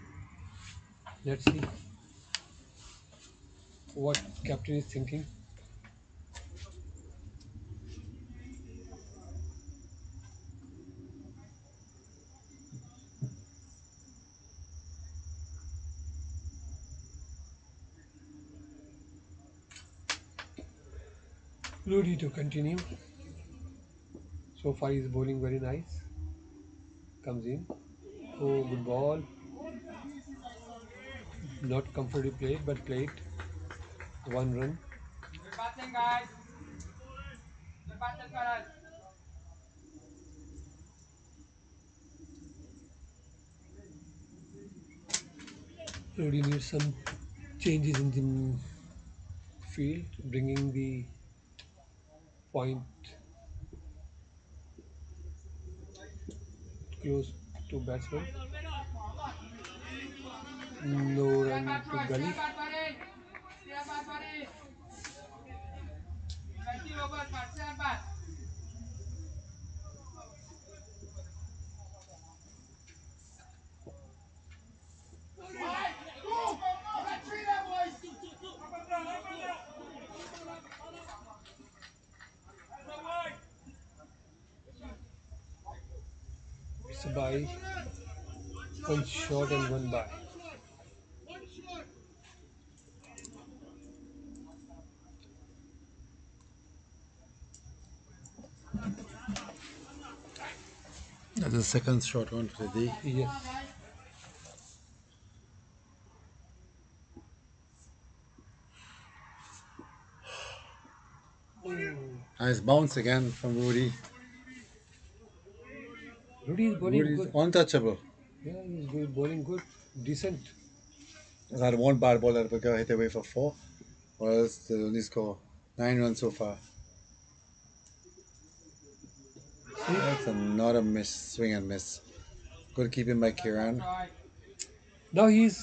Let's see what captain is thinking. Rudy to continue. So far, he's bowling very nice. Comes in. Oh, good ball. Not comfortably played, but played. 1 run. Rudy needs some changes in the field, bringing the point close to batsman. No run to gully. It's a by. One shot and one by. That's the second short one for the day. Yes. Nice bounce again from Rudy. Rudy is bowling Rudy's good. untouchable. Yeah, he's good, bowling good, decent. I had one bad ball that got hit away for 4, or else they only score 9 runs so far. That's not a miss, swing and miss. Good keeping by Kiran. Now he's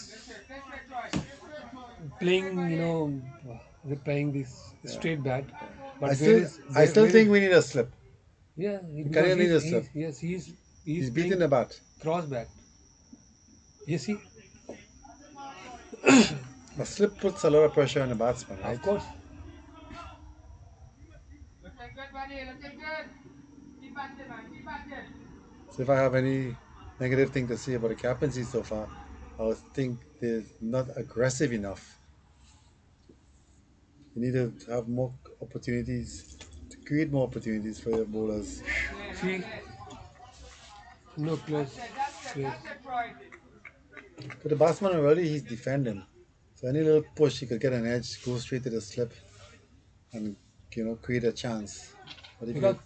playing, replying this straight bat. But I still think we need a slip. yeah, We because kind of need a slip. he's He's playing beating the bat. cross bat. You see, A slip puts a lot of pressure on the batsman, right? of course. So if I have any negative thing to say about the captaincy so far, I would think they're not aggressive enough. You need to have more opportunities, to create more opportunities for your bowlers. See, no close. But the batsman already he's defending. So any little push he could get an edge, go straight to the slip and create a chance. But if Because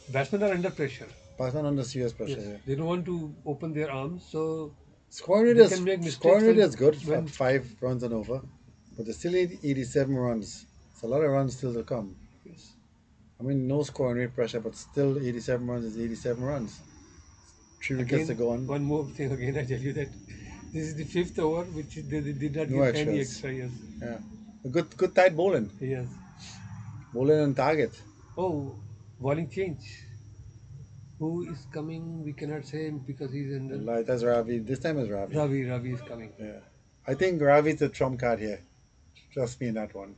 you batsmen are under pressure. batsman under serious pressure, Yes, yeah. they don't want to open their arms, so Scoring rate they is can make mistakes scoring rate when- is good when- at 5 runs and over, but there's still 87 runs. It's a lot of runs still to come. yes. I mean, no scoring rate pressure, but still 87 runs is 87 runs. 3 wickets to Again, go on. one more thing again, I tell you that this is the 5th over, which they did not No give any extras. extra. Yes. Yeah. A good tight bowling. Yes. Bowling on target. Oh, bowling change. Who is coming? We cannot say because he's in the Like that's Ravi. This time is Ravi. Ravi. Ravi is coming. Yeah. I think Ravi's the trump card here. Trust me in that one.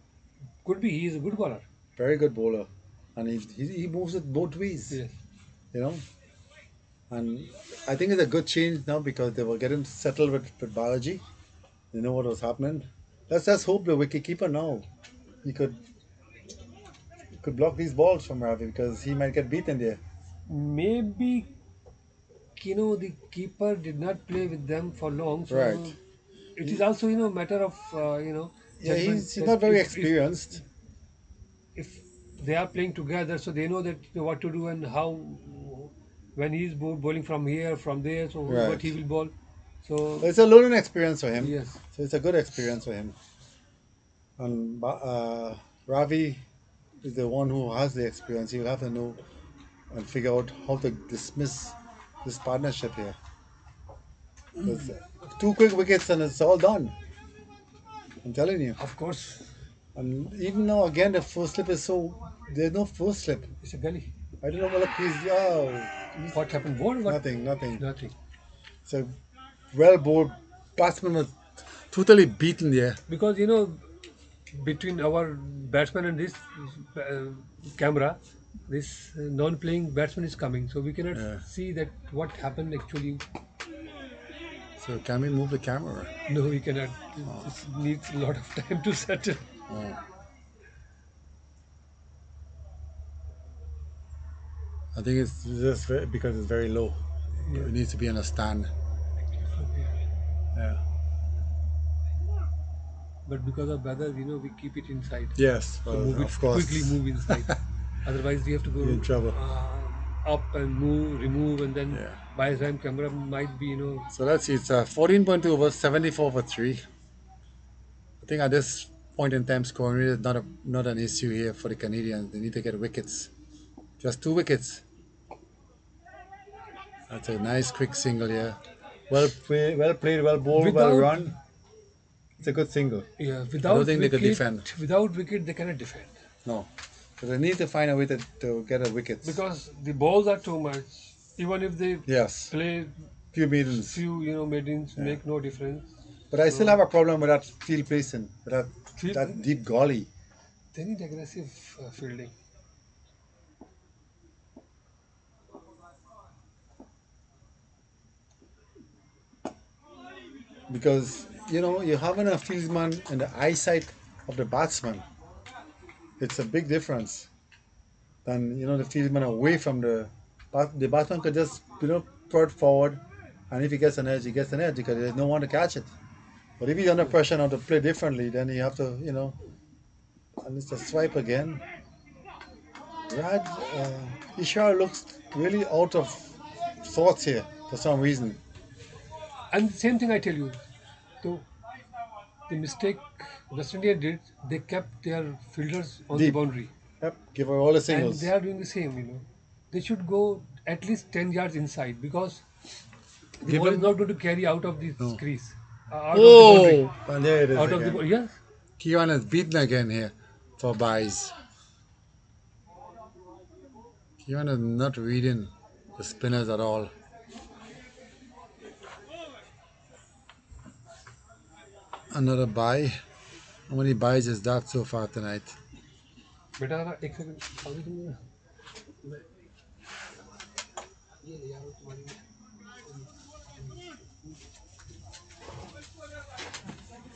Could be. He is a good bowler. Very good bowler. And he moves it both ways, Yes. you know. And I think it's a good change now because they were getting settled with Balaji. They know what was happening. Let's just hope the wicketkeeper now he could block these balls from Ravi because he might get beaten there. Maybe the keeper did not play with them for long, Right. so it is also matter of Yeah, judgment he's that not very if experienced. if they are playing together, so they know that what to do and how when he's bowling from here, from there, so what he Right. will bowl. So It's a learning experience for him. yes, So it's a good experience for him. And Ravi is the one who has the experience. He'll have to know and figure out how to dismiss this partnership here. Because two quick wickets and it's all done. I'm telling you. of course, And even now, again, the first slip is so. There's no first slip. it's a gully. I don't know what he's What happened? Bowled? What? nothing. Nothing. So well bowled batsman was totally beaten there. Because between our batsman and this uh, camera, this non-playing batsman is coming, so we cannot Yeah. see that what happened actually. So can we move the camera? No, we cannot. This needs a lot of time to settle. Oh. I think it's just because it's very low. Yeah. It needs to be on a stand. Yeah. But because of weather, we keep it inside. Yes, So well, move it of course. quickly, move inside. Otherwise, we have to You're in go trouble. up and move, remove, and then Yeah. by the time camera might be, So let's see. It's 14.2 over 74 for three. I think at this point in time, scoring rate is not an issue here for the Canadians. They need to get wickets. Just two wickets. That's a nice quick single here. Well played, well bowled, well without run. It's a good single. yeah, I don't without think they could wicket, defend. without wicket, they cannot defend No. So they need to find a way to get a wicket. because the balls are too much. Even if they Yes. play Few maidens. few, maidens, make no difference. But I still So have a problem with that field placing, with field, that deep gully. they need aggressive fielding. Because, you're having a fieldsman in the eyesight of the batsman. It's a big difference than, the fieldsman away from the batsman could just, throw it forward. And if he gets an edge, he gets an edge because there's no one to catch it. But if he's under pressure now to play differently, then you have to, and it's a swipe again. Raj, Ishar looks really out of sorts here for some reason. And the same thing I tell you. So the mistake West India did, they kept their fielders on the Deep. boundary, Yep, give her all the and singles. they are doing the same. They should go at least 10 yards inside because the Give ball is them. not going to carry out of the No. crease, out of the boundary, Oh, and there it is out of the again. yes. Kiwan is beaten again here for buys. Kiwan is not reading the spinners at all. Another buy. How many buys is that so far tonight? बेटा जरा एक second पानी तुम ये ले यार तुम्हारी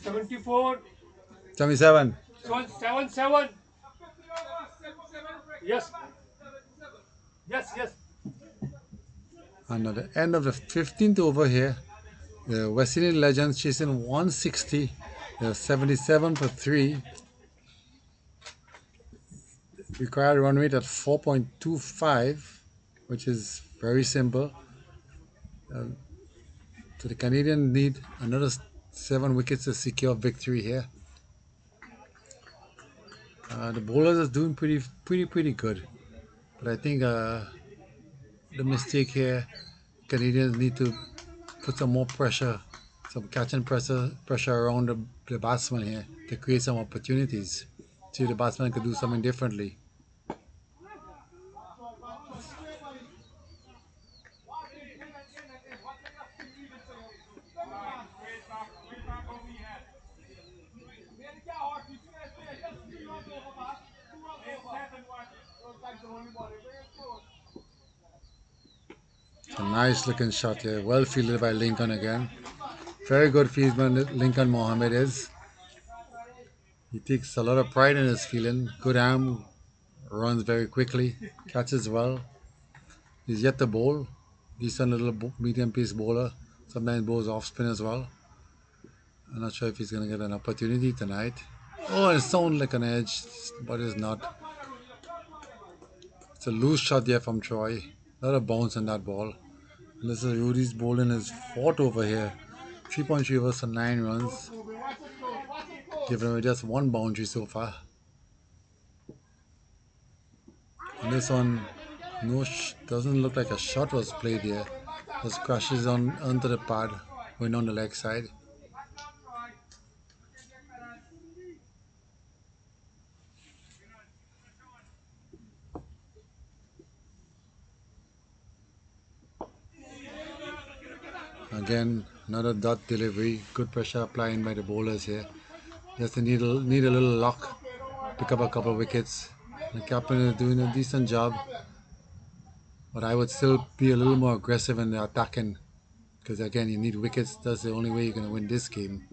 74 77. 77. Yes, yes. And at the end of the 15th over here, the West Indian Legends chasing 160. They're 77 for 3. Required run rate at 4.25, which is very simple. So the Canadians need another 7 wickets to secure victory here. The bowlers are doing pretty good, but I think the mistake here, Canadians need to put some more pressure some catch and pressure around the batsman here to create some opportunities. See if the batsman could do something differently. A nice looking shot here. Well fielded by Lincoln again. Very good fieldsman Lincoln Mohammed is. He takes a lot of pride in his fielding. Good arm, runs very quickly, catches well. He's yet to bowl. Decent little medium pace bowler. Sometimes bowls off spin as well. I'm not sure if he's going to get an opportunity tonight. Oh, it sounds like an edge, but it's not. It's a loose shot there from Troy. A lot of bounce on that ball. And this is Rudy's bowling his fourth over here. 3.3 overs for 9 runs. Giving away just one boundary so far. And this one, doesn't look like a shot was played here. Just crashes onto the pad, going on the leg side. Again, another dot delivery. Good pressure applying by the bowlers here. Just need a little luck. Pick up a couple of wickets. The captain is doing a decent job. But I would still be a little more aggressive in the attacking. Because again, you need wickets. That's the only way you're going to win this game.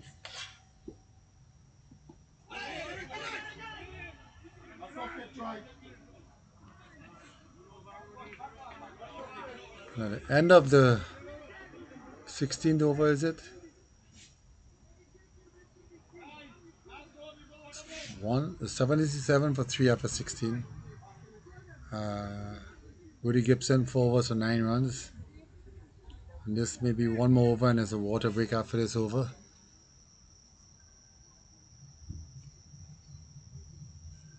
At the end of the 16th over, is it? 77 for 3 after 16. Rudy Gibson 4 overs for 9 runs. And this may be one more over and there's a water break after this over.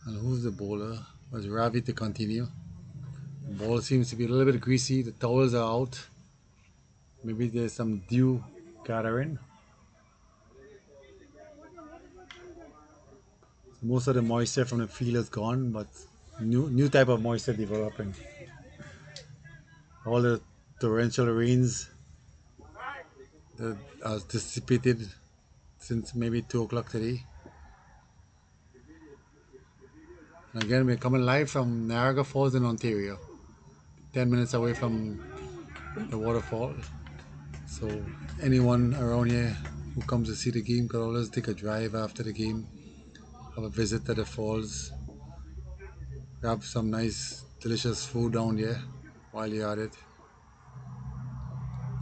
And who's the bowler? Was Ravi to continue. The ball seems to be a little bit greasy. The towels are out. Maybe there's some dew gathering. Most of the moisture from the field is gone, but new type of moisture developing. All the torrential rains that are dissipated since maybe 2 o'clock today. And again, we're coming live from Niagara Falls in Ontario, 10 minutes away from the waterfall. So anyone around here who comes to see the game could always take a drive after the game, have a visit to the falls, grab some nice delicious food down there while you're at it.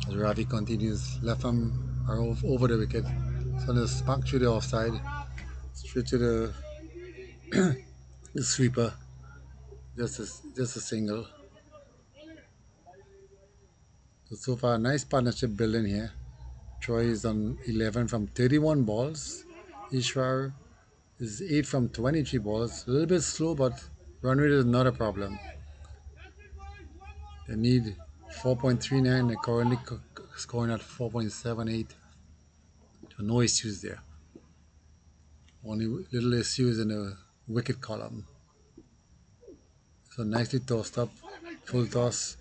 As Ravi continues, left arm over the wicket, so just back through the offside, straight to the sweeper, just a single. So far, nice partnership building here. Troy is on 11 from 31 balls. Ishwar is 8 from 23 balls. A little bit slow, but run rate is not a problem. They need 4.39. They're currently scoring at 4.78. So no issues there. Only little issues in the wicket column. So nicely tossed up. Full toss.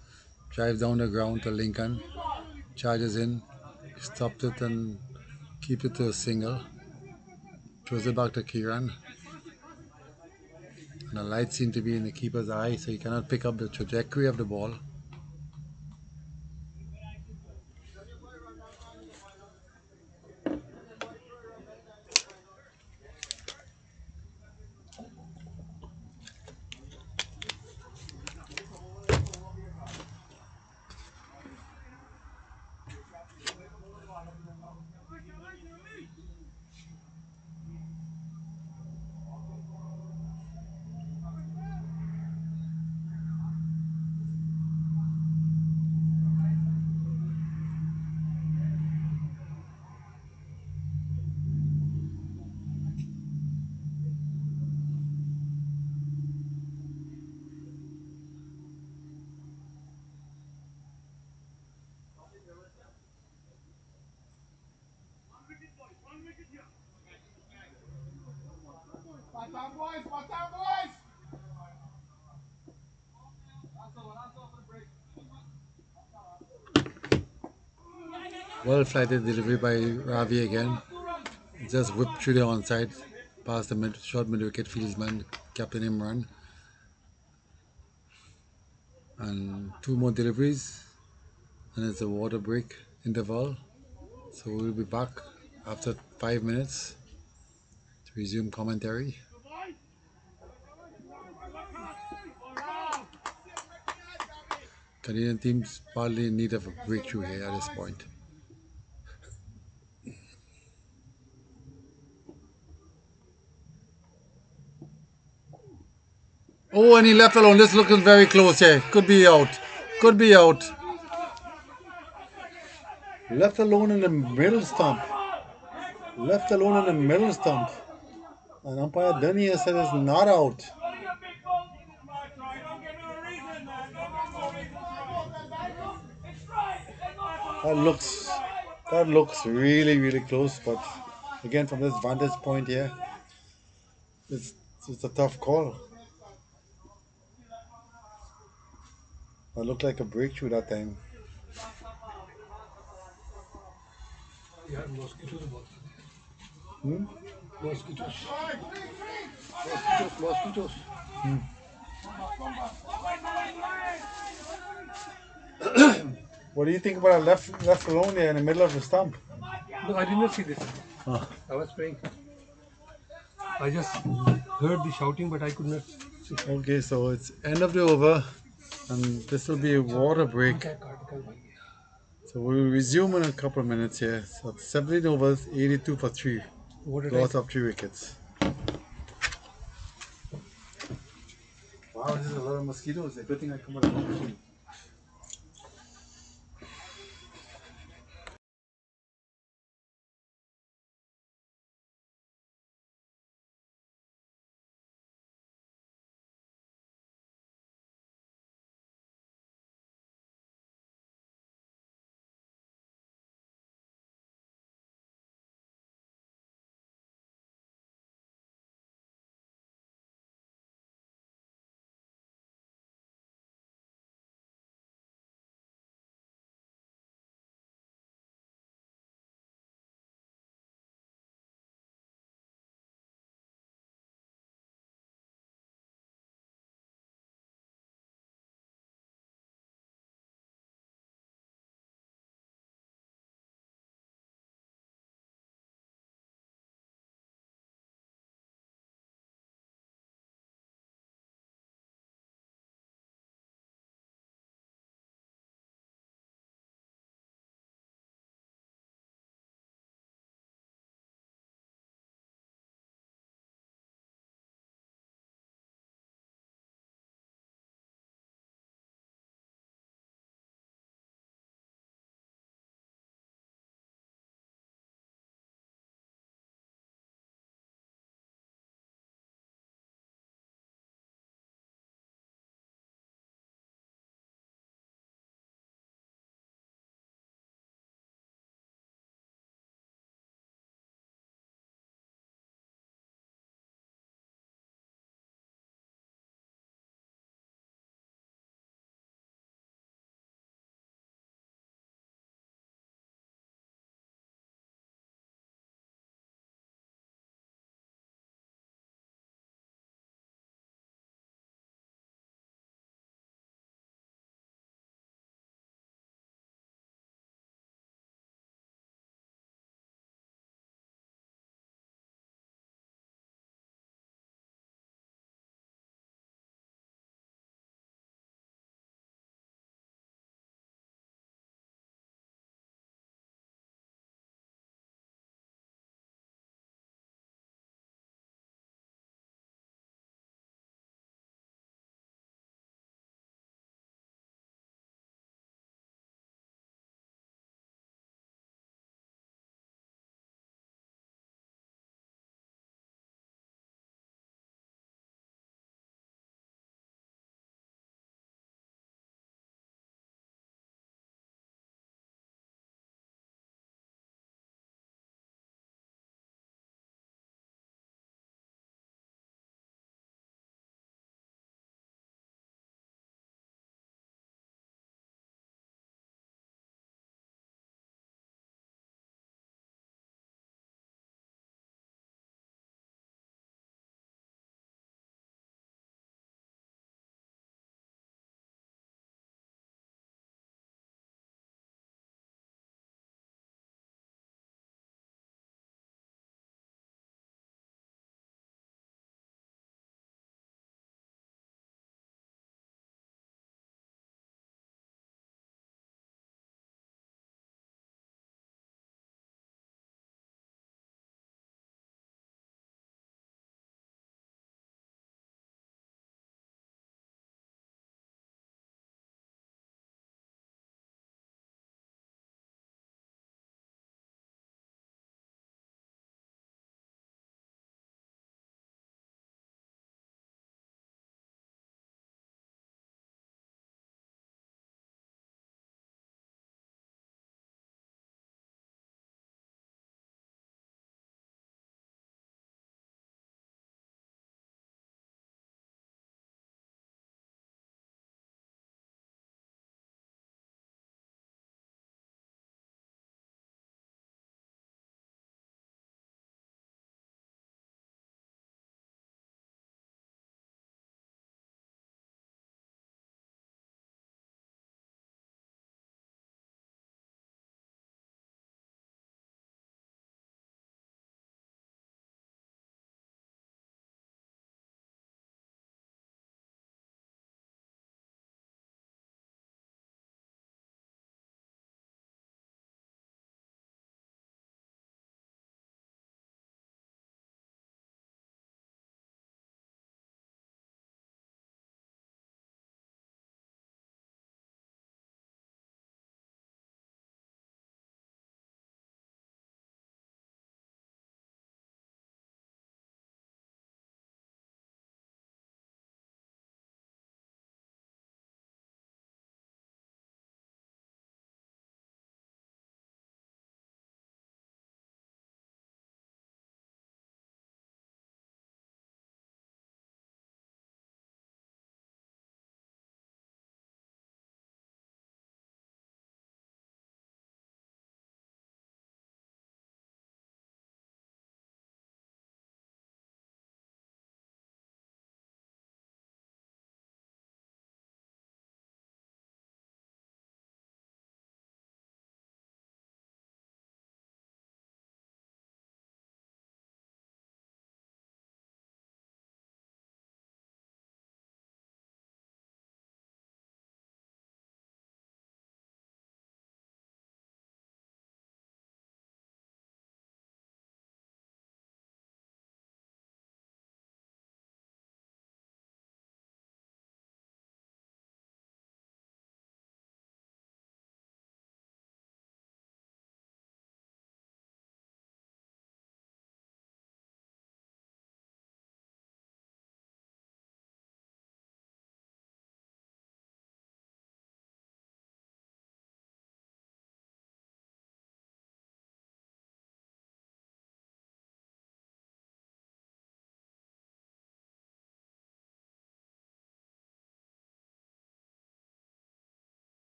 Drives down the ground to Lincoln. Charges in. Stops it and keeps it to a single. Throws it back to Kiran. And the light seemed to be in the keeper's eye, so he cannot pick up the trajectory of the ball. Well flighted delivery by Ravi again. Just whipped through the onside, past the short mid wicket fieldsman, Captain Imran, and two more deliveries, and it's a water break interval. So we'll be back after 5 minutes to resume commentary. Canadian team's partly in need of a breakthrough here at this point. Oh, and he left alone. This looking very close here. Could be out. Could be out. Left alone in the middle stump. Left alone in the middle stump. And umpire Dunny has said it's not out. That looks really close, but again from this vantage point here, it's a tough call. That looked like a breakthrough that time. यार mosquitoes बहुत Hmm? mosquitoes mosquitoes. What do you think about a left alone there in the middle of the stump? No, I did not see this. Ah. I was praying. I just heard the shouting, but I could not see. Okay, so it's end of the over, and this will be a water break. So we'll resume in a couple of minutes here. So it's 17 overs, 82 for 3. What did Loss of 3 wickets. Wow, this is a lot of mosquitoes. Good thing I come out of the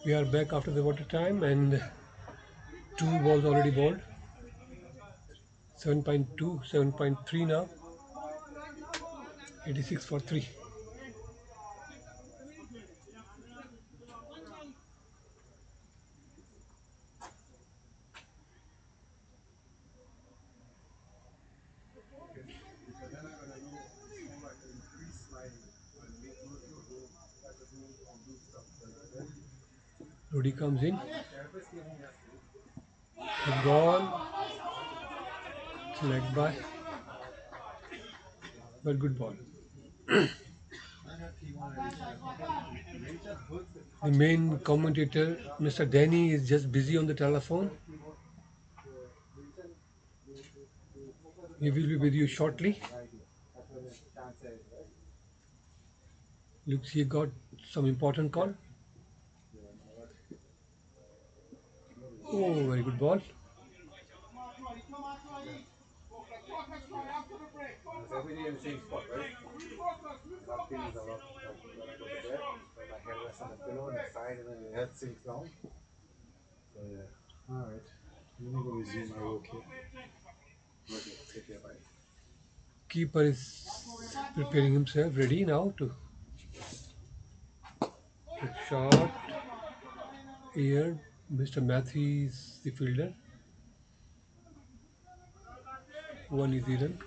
We are back after the water time and two balls already bowled. 7.2, 7.3 now. 86 for 3. Rudy comes in. Good ball. It's leg by. But good ball. The main commentator, Mr. Danny, is just busy on the telephone. He will be with you shortly. Looks he got some important call. Oh, very good ball. Every day in the same spot, right? That feels a lot like when I go to bed, when my head rests on the pillow on the side and then your head sinks down. So yeah. Alright. Let me go resume my work here. Okay, take care, bye. Keeper is preparing himself, ready now to take shot. Here, Mr. Matthews, the fielder. One easy run.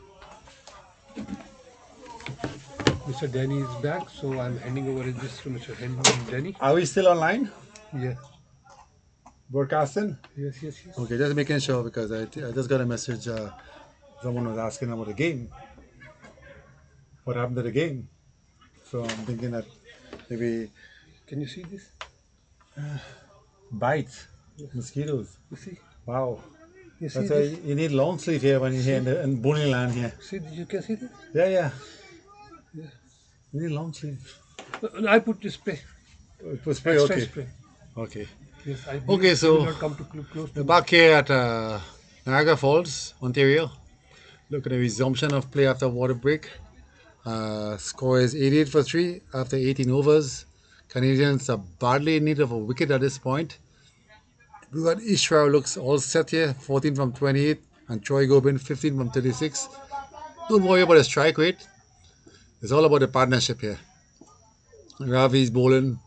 Mr. Danny is back, so I'm handing over this to Mr. Danny. Are we still online? Yeah. Broadcasting? Yes, yes, yes. Okay, just making sure because I just got a message. Someone was asking about the game. What happened to the game? So I'm thinking that maybe Can you see this? bites, mosquitoes. You see? Wow. You see That's why this? you need long sleeve here when you're here in Bonnie land here. See, you can see this? Yeah, yeah. You need long sleeve. I put this spray. It was spray, Extra okay. spray. Okay. Yes, I Okay, will so not come to close to we're back here at Niagara Falls, Ontario. Look at the resumption of play after water break. Score is 88 for 3 after 18 overs. Canadians are badly in need of a wicket at this point. We got Ishwar looks all set here, 14 from 28, and Troy Gobin 15 from 36. Don't worry about the strike rate. It's all about the partnership here. Ravi's bowling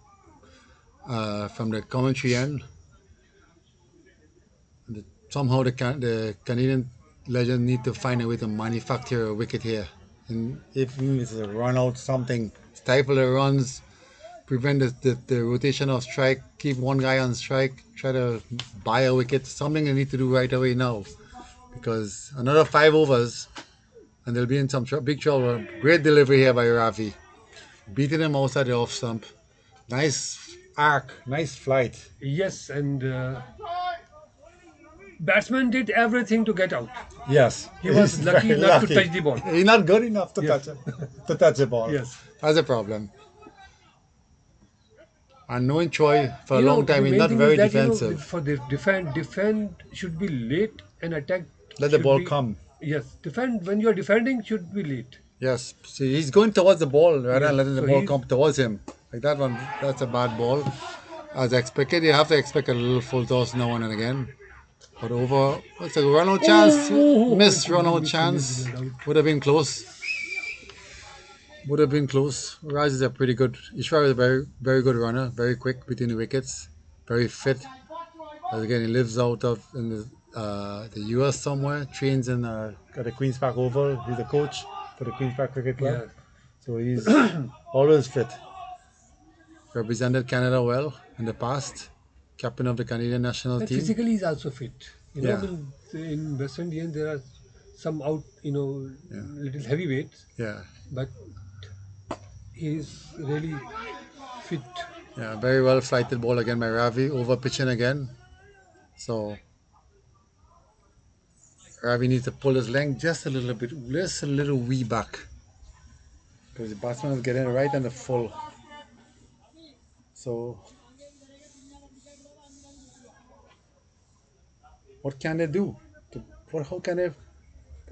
from the commentary end. Somehow the Canadian legend need to find a way to manufacture a wicket here. And if it's a run out, something, stifle the runs, prevent the rotation of strike, keep one guy on strike, try to buy a wicket, something they need to do right away now. Because another 5 overs and they'll be in some big trouble. Great delivery here by Ravi. Beating him outside the off stump. Nice arc, nice flight. Yes, and batsman did everything to get out. Yes, He was he's lucky very not to lucky. touch the ball. He's not good enough to Yes. touch it, to touch the ball. Yes. That's a problem. And knowing Troy for a You know, long time, the he's main not thing is very that defensive. for the defend should be late and attack Let the should ball be, come. Yes, defend when you are defending should be late. Yes, see, he's going towards the ball rather Yes, than letting the so ball he's- come towards him. Like that one, that's a bad ball. As expected, you have to expect a little full toss now and again. But over, it's a run out chance. Missed run out chance. Would have been close. Would have been close. Raj is a pretty good. Ishwar is a very, very good runner. Very quick between the wickets. Very fit. As again, he lives out of in the US somewhere. Trains in at the Queens Park Oval. He's a coach for the Queens Park Cricket Club. Yeah. So he's always fit. Represented Canada well in the past. Captain of the Canadian national And team. physically he's also fit. You know, Yeah. in West Indian there are some little heavyweights, Yeah. but he's really fit. Yeah. Very well flighted ball again by Ravi. Over pitching again. So Ravi needs to pull his length just a little bit, just a little wee back. Because the batsman is getting it right on the full. So what can they do? How can they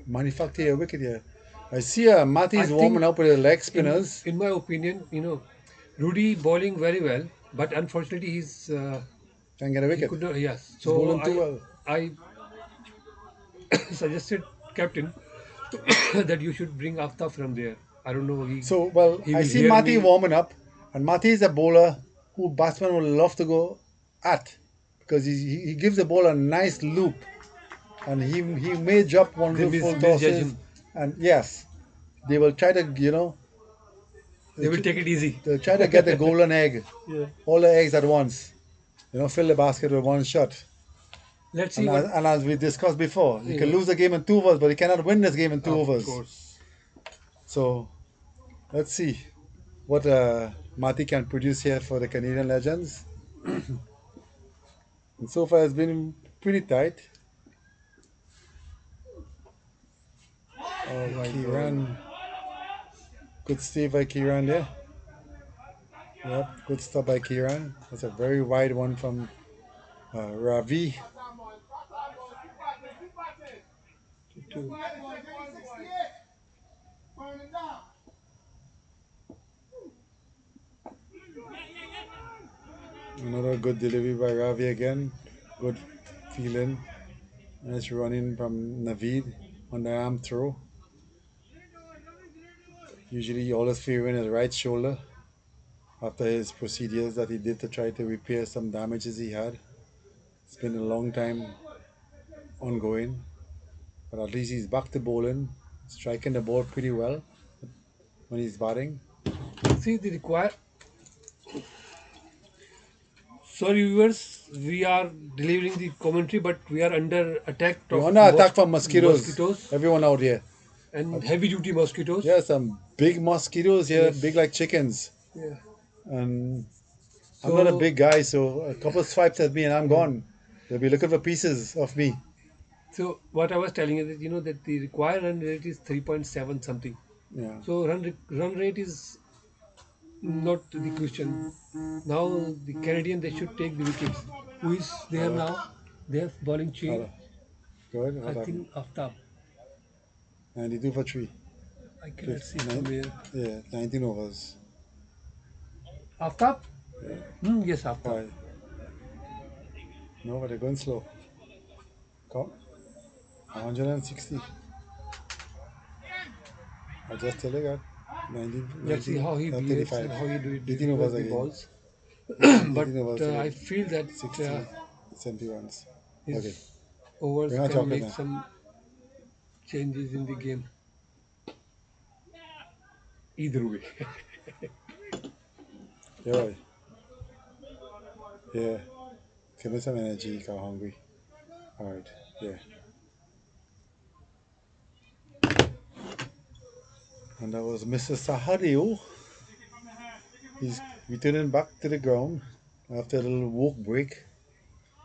manufacture a wicket here? I see I Matty's think warming up with the leg in spinners. in my opinion, Rudy bowling very well, but unfortunately Can get a he wicket. could not. Yes, He's so bowling too well. I suggested captain that you should bring Aftab from there. I don't know. So, well, He I will see hear Mati me. warming up, and Mati is a bowler who batsmen would love to go at because he gives the ball a nice loop, and he may drop one of They the full misjudge tosses, him. and yes, they will try to They will take it easy. they'll try to get the golden egg, Yeah. all the eggs at once, fill the basket with one shot. Let's see And what. as we discussed before, you can Yeah, lose the game in 2 overs, but you cannot win this game in two of overs. course. So let's see what Mati can produce here for the Canadian Legends. And so far, it's been pretty tight. Oh, White ball. Kiran. Good stay by Kiran there. Yep, good stop by Kiran. That's a very wide one from Ravi. Two. Another good delivery by Ravi again. Good feeling. Nice running from Naveed on the arm throw. Usually, always favoring his right shoulder after his procedures that he did to try to repair some damages he had. It's been a long time ongoing, but at least he's back to bowling, striking the ball pretty well when he's batting. See the require. Sorry, viewers, we are delivering the commentary, but we are under attack We're of under attack from mosquitoes. mosquitoes Everyone out here. and heavy duty mosquitoes. Yeah, some big mosquitoes here, Yes. big like chickens. Yeah. And I'm not a So, big guy, so a couple of swipes at me and I'm gone. They'll be looking for pieces of me. so what I was telling you that that the required run rate is 3.7 something. Yeah. So run rate is not the question. Now the Canadian they should take the wickets. Who is there now? They have bowling change. Hello. Good. I What happened? think Aftab. 92 for 3. I cannot see from 59. here. Yeah, 19 overs. Aftab? Yeah. Yes, Aftab. Why? No, but they're going slow. Come. 160. I just tell you that. 19, Let's see how he behaves 35. and how he do it 18 delivers overs the again. balls. 18 But overs I again. feel that 60, 70 runs. Okay. his overs Bring on can chocolate make now. some changes in the game. Either way. Yeah. Yeah. Give me some energy, got hungry. Alright. Yeah. And that was Mr. Sahadeo. He's returning back to the ground after a little walk break.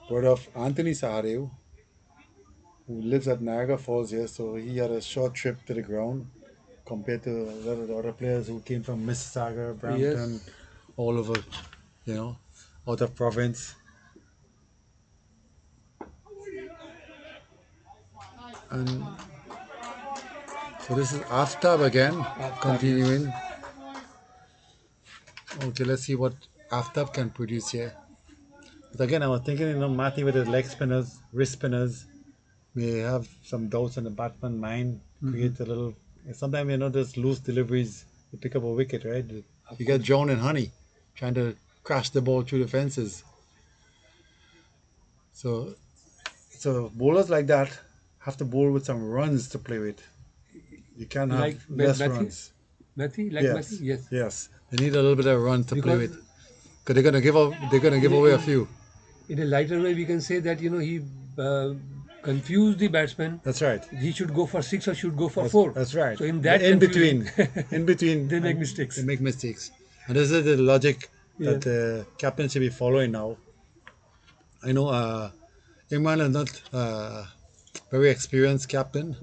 Word of Anthony Sahadeo, who lives at Niagara Falls here, so he had a short trip to the ground compared to a lot of the other players who came from Mississauga, Brampton, Yes. all over, out of province. And so this is Aftab again, Aftab, continuing. Okay, let's see what Aftab can produce here. But again, I was thinking, Mati with his leg spinners, wrist spinners, may have some doubts in the batsman mind, create a little. Sometimes, there's loose deliveries, you pick up a wicket, right? You get drowned in honey, trying to crash the ball through the fences. So, bowlers like that have to bowl with some runs to play with. You can't have Like less Matthew? runs. Matthew? Like Matthew? Yes. Yes. They need a little bit of run to play Because with. Because they're gonna give up. They're gonna give away a few. in a lighter way, we can say that he confused the batsman. That's right. He should go for six or should go for four. That's right. So in that in confusion, between, in between, they make mistakes. They make mistakes, and this is the logic Yeah. that the captain should be following now. I know Imran is not very experienced captain,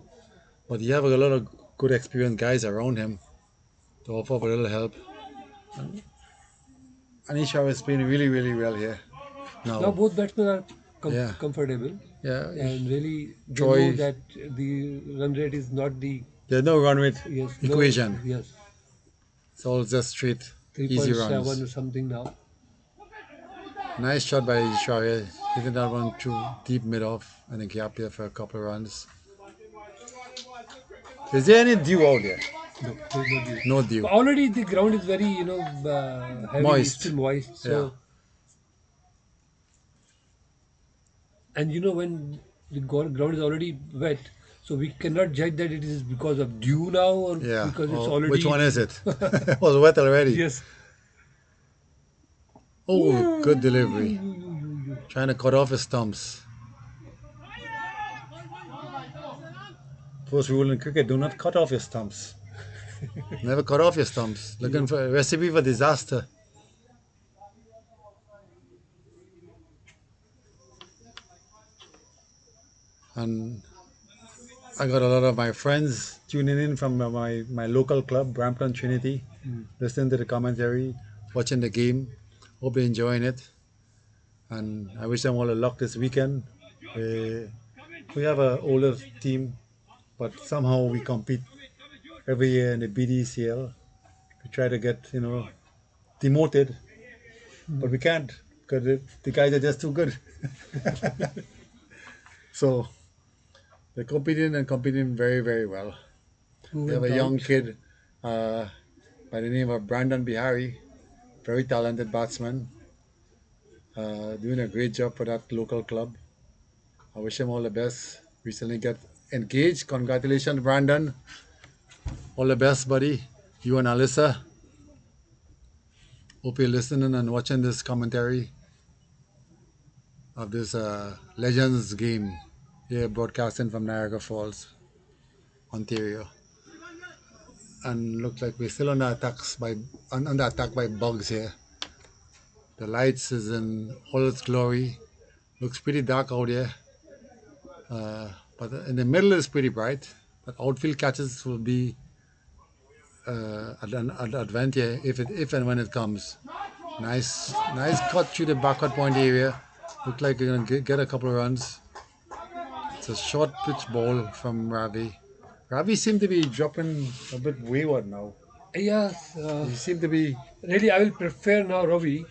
but you have a lot of good experienced guys around him to offer a little help. Anisha is playing really, really well here. Now both batsmen are Yeah. comfortable Yeah, and really they Troy- know that the run rate is not the there's no run rate equation. Yes, It's all just straight, easy 3.7 runs. or something now. Nice shot by Sharia. Hitting that one too deep mid off and a gap here for a couple of runs. Is there any dew out there? No, there's no dew. No dew. But already the ground is very, heavy, Moist. still moist. Yeah. So, and when the ground is already wet, so we cannot judge that it is because of dew now or Yeah. because it's Oh, which one already. is it? It was wet already. Yes. Oh, good delivery. Ooh. Trying to cut off his stumps. First rule in cricket, do not cut off your stumps. Never cut off your stumps. Looking for a recipe for disaster. And I got a lot of my friends tuning in from my local club, Brampton Trinity, listening to the commentary, watching the game. Hope they're enjoying it. And I wish them all the luck this weekend. We have an older team, but somehow we compete every year in the BDCL. We try to get, demoted, but we can't because the guys are just too good. So they're competing and competing very, very well. Who They have a went young out? kid by the name of Brandon Bihari, very talented batsman, doing a great job for that local club. I wish him all the best. Recently got engaged. Congratulations, Brandon. All the best, buddy. You and Alyssa. Hope you're listening and watching this commentary of this Legends game here broadcasting from Niagara Falls, Ontario. And looks like we're still under attack by bugs here. The lights is in all its glory. Looks pretty dark out here. But in the middle is pretty bright. But outfield catches will be an advantage if and when it comes. Nice cut through the backward point area. Look like you're gonna get a couple of runs. It's a short pitch ball from Ravi. Ravi seemed to be dropping a bit wayward now. Yes. He seemed to be. Really, I will prefer now, Ravi,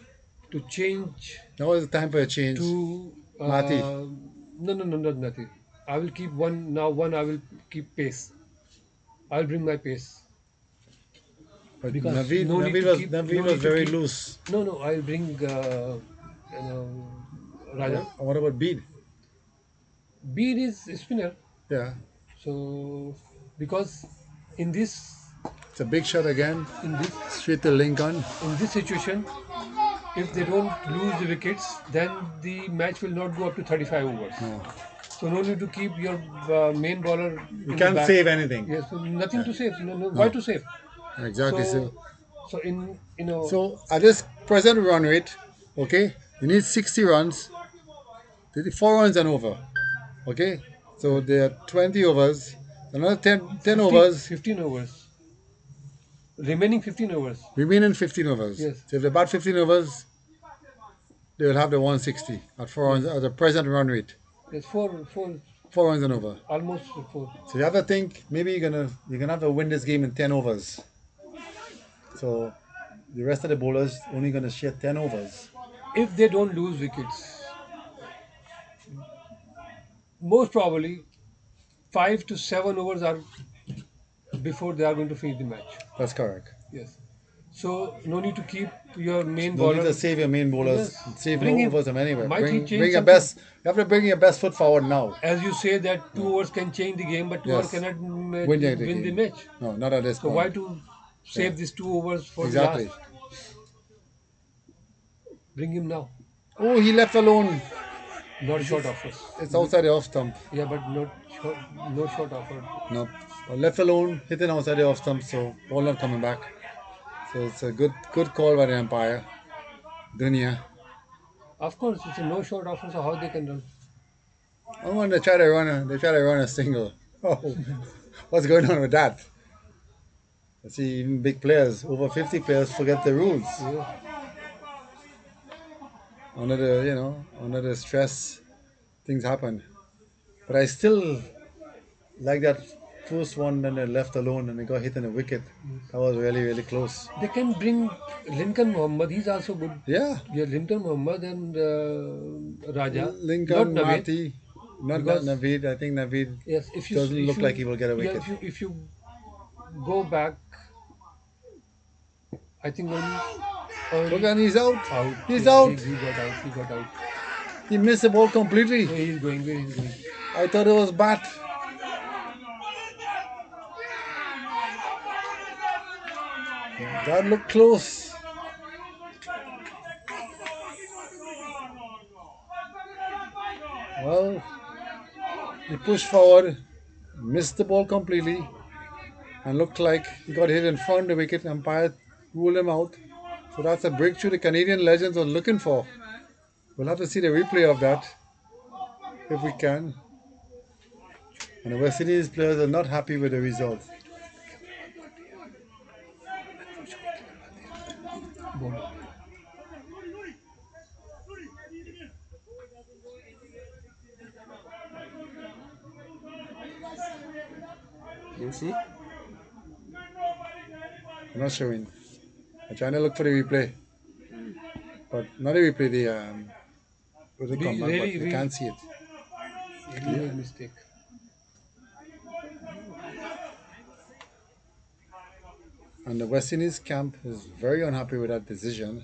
to change Now is the time for a change. to. Mati. No, not nothing. I will keep one now. One I will keep pace. I'll bring my pace But because no need to keep. Naveed No was need to very keep. loose. No. I'll bring. You know, Raja. What about Bede? Bead is spinner. Yeah. So because in this It's a big shot again. in this Straight to Lincoln. in this situation, if they don't lose the wickets, then the match will not go up to 35 overs. No. So no need to keep your main bowler You in the can't back. save anything. Yes, so nothing to save. No. Why to save? Exactly. So, so in So at this present run rate, okay, you need 60 runs. 4 runs and over. Okay? So there are 20 overs. Another 10 overs. 15 overs, remaining 15 overs. Remaining 15 overs. Yes. So if they're about 15 overs, they will have the 160 at 4 runs at the present run rate. Yes, four, 4 runs and over. almost four. So you have to think maybe you're gonna have to win this game in 10 overs. So the rest of the bowlers only gonna share 10 overs. If they don't lose wickets, most probably 5 to 7 overs are before they are going to finish the match. That's correct. Yes. So no need to keep your main No need bowler. to save your main bowlers. Yes. Save Bring no him. overs from anywhere. Might he Bring change your something? best. You have to bring your best foot forward now. As you say that 2 overs can change the game, but 2 overs Yes. cannot Win the win the game. match. No, not at this So point. why to save these 2 overs for the Exactly. last? Bring him now. Oh, he left alone. Not short offers. It's outside the off stump. Yeah, but not short, no short offer. No, left alone, hitting outside the off stump. So ball not coming back. So it's a good call by the umpire. Dunya. Of course, it's a no short offer, so how they can run? I want to try to run a single. Oh, what's going on with that? I see even big players, over 50 players, forget the rules. Yeah. Under the stress, things happen. But I still like that first one, then they left alone and they got hit in the wicket. That was really, really close. They can bring Lincoln Mohammed. He's also good. Yeah, Yeah, Lincoln Mohammed and Raja, not Lincoln, Naveed, Marty, not because Naveed. I think Naveed yes, doesn't look like he will get a yeah, wicket. if you go back, I think only Look, early and he's out. out. He's Yeah, out. he got out. He got out. He missed the ball completely. Where he's going? Where he's going? I thought it was bat. That looked close. Well, he pushed forward, missed the ball completely, and looked like he got hit in front of the wicket. Umpire ruled him out. So that's a breakthrough the Canadian legends are looking for. We'll have to see the replay of that if we can. And the West Indies players are not happy with the result. Ball. You see? I'm not showing. I'm trying to look for the replay. But not the replay, the We comeback, but really we can't see it. we made mistake. And the West Indies camp is very unhappy with that decision.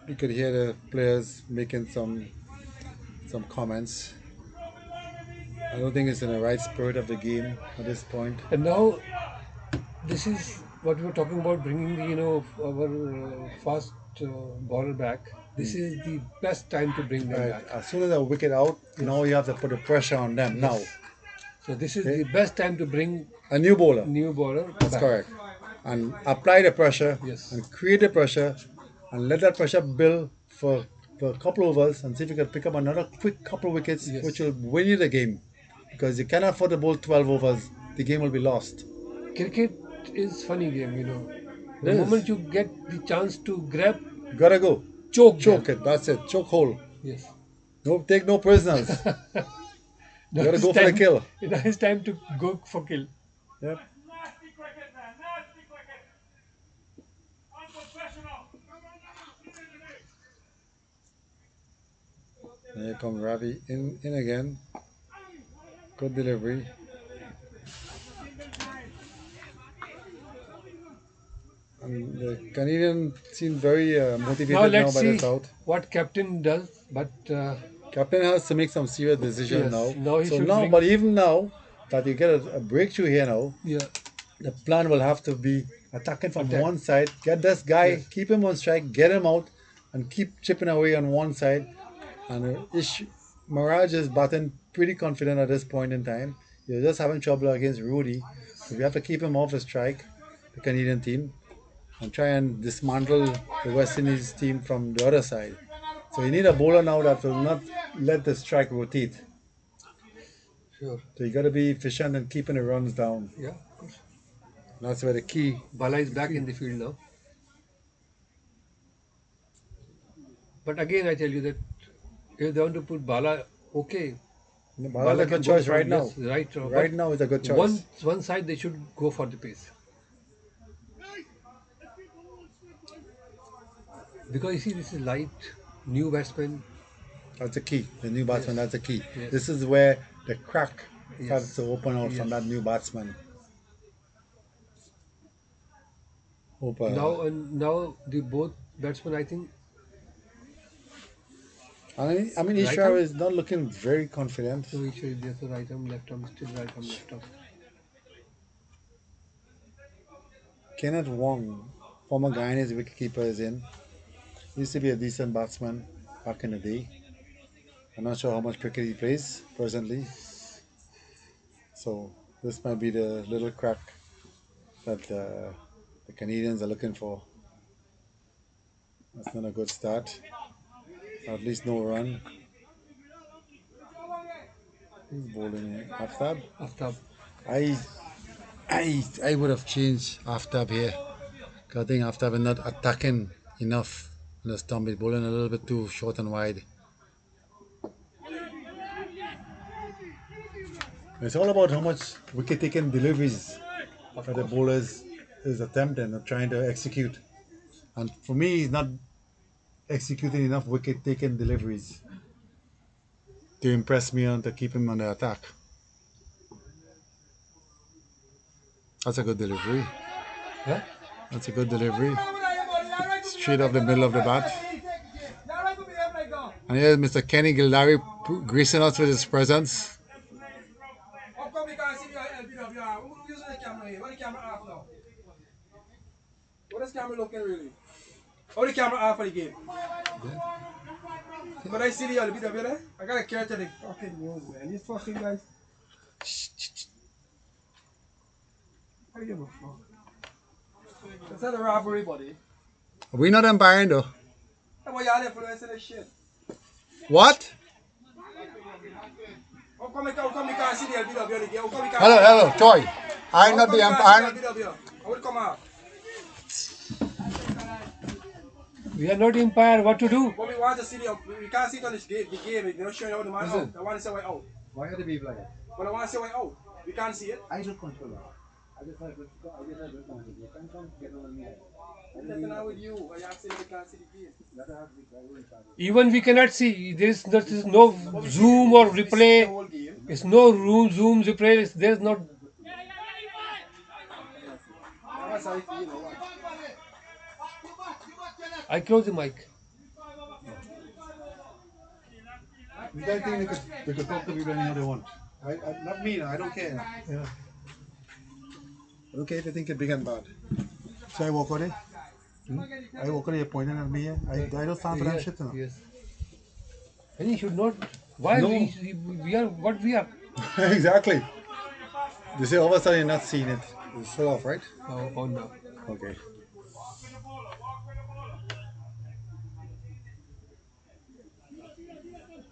You could hear the players making some comments. I don't think it's in the right spirit of the game at this point. And now this is what we were talking about, bringing the our fast bowler back. This is the best time to bring them Right. back. As soon as a wicket out, now you have to put the pressure on them. Now, So this is the best time to bring a new bowler. new bowler That's back. correct. And apply the pressure Yes. and create the pressure and let that pressure build for a couple of overs and see if you can pick up another quick couple of wickets Yes. which will win you the game. Because you cannot afford to bowl 12 overs, the game will be lost. Cricket is funny game, The It is. moment you get the chance to grab, Gotta go. choke Choke them. it. That's it. Choke hole. Yes. No, take no prisoners. Now gotta it's go for the time- kill. Now it's time to go for kill. Yep. Here comes Ravi in again. Good delivery. And the Canadian seems very motivated Now now let's by see this out. what captain does. But Captain has to make some serious decisions Yes, now. now he So should now, bring- but even now that you get a breakthrough here now, yeah, the plan will have to be attacking from Attack. one side, get this guy, Yes. keep him on strike, get him out, and keep chipping away on one side. And Mirage is batting pretty confident at this point in time. You're just having trouble against Rudy. So we have to keep him off the strike, the Canadian team, and try and dismantle the West Indies team from the other side. So you need a bowler now that will not let the strike rotate. sure. So you got to be efficient and keeping the runs down. Yeah, of course. That's where the key. Bala is back in the field now. But again, I tell you that if they want to put Bala, okay. Bala's a can good go choice for- right now. yes, right. Right but now is a good choice. One side they should go for the pace. Because you see, this is light, new batsman. That's the key. The new batsman, that's the key. Yes. This is where the crack Yes. starts to open out from Yes. that new batsman. Hope, Now the both batsmen, I think, I mean, Right Ishwar arm? is not looking very confident. so each is there, so right arm, left arm, still right arm, left arm. Kenneth Wong, former Guyanese wicketkeeper, is in. Used to be a decent batsman back in the day. I'm not sure how much cricket he plays presently. So this might be the little crack that the Canadians are looking for. That's not a good start. At least no run. Who's bowling here? Aftab? Aftab. I would have changed Aftab here. 'Cause I think Aftab is not attacking enough in the stump. He's bowling a little bit too short and wide. It's all about how much wicket taken deliveries that the bowlers is attempting or trying to execute. And for me, he's not executing enough wicket taken deliveries to impress me and to keep him on the attack. That's a good delivery. Huh? That's a good delivery. Straight off the middle of the bat. And here's Mr. Kenny Gildari gracing us with his presence. How come we can't see the LBW? We're using the camera here. What the camera off now? What is camera looking really? How the camera off for the game? But I see the LBW there. I gotta catch the fucking news, man. These fucking guys. I don't give a fuck. That's not a robbery, buddy. We're not umpiring though. That's why y'all there for the rest of this shit. What? How come we can't see the LBW on the game? How come we can't Hello, Troy. I'm How not come the we can't see umpire. the LBW? I would come out. We are not umpire. What to do? But we want to see we can't see it on this game. The game, they're not showing how the man Listen. out. I want to say why out. Why are they be like that? But I want to say why out. We can't see it. I don't control that. I just have to control. You can't get on me. There's nothing wrong with you. Why you asking if we can't see the game? Even we cannot see. There is no zoom or The replay. whole game. It's no room zoom replay. There's not. That's how I feel, you know what? I close the mic. You guys think they could talk to people anyhow they want. Not me, no, I don't care. Yeah. I don't care if they think it's big and bad. So I walk out there. I walk out there pointing at me. I don't stand for that shit. You know. Yes. And he should not. Why No. we are what we are? Exactly. They say all of a sudden you're not seeing it. It's still off, right? Oh no. Okay.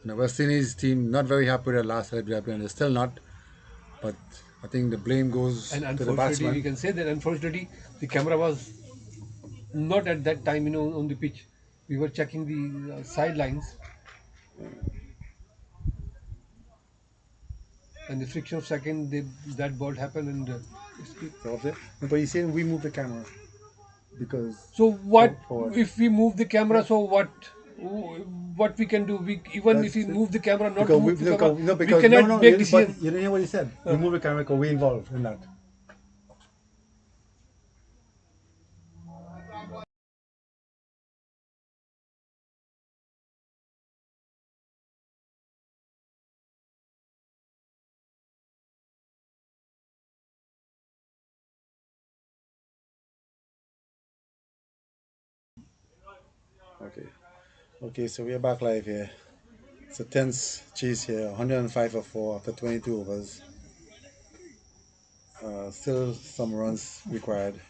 The West Indies team not very happy with their last LBW, and they're still not. But I think the blame goes And to the unfortunately, batsman. we can say that unfortunately the camera was not at that time, on the pitch. We were checking the sidelines, and the friction of second, that ball happened, and So off there. No, but he's saying we move the camera because so what for what? if we move the camera? So what we can do? We even if we That's it. move the camera, not Because move the no, camera, no, we because cannot no, make but decision. you didn't hear what he said. We move the camera because we involved in that. Okay. Okay, so we are back live here. It's a tense chase here. 105 for 4 after 22 overs. Still some runs required.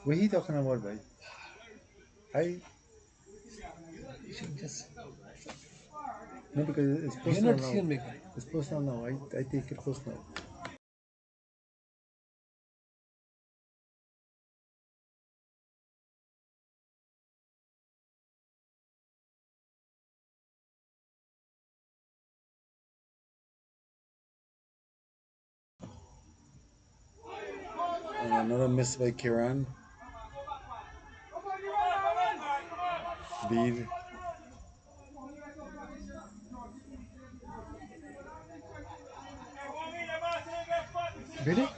What are you talking about, boy? I Just no, because it's we are personal not now. decision maker. It's personal now. I take it personal. And another miss by Kiran. Lead. Really?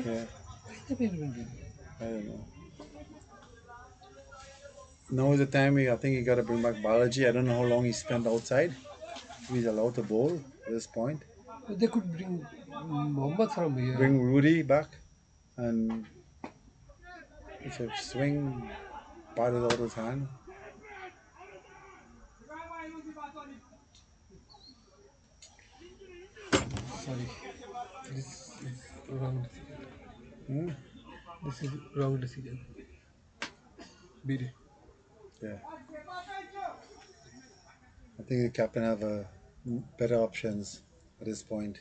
Yeah, Really? I don't know. Now is the time I think you got to bring back Balaji. I don't know how long he spent outside. He's allowed to bowl at this point. They could bring Mohammed from here. Bring Rudy back, and if a swing bat is out of his hand. Sorry, this is wrong decision. Hmm? This is wrong decision. Beat it. Yeah, I think the captain have better options at this point.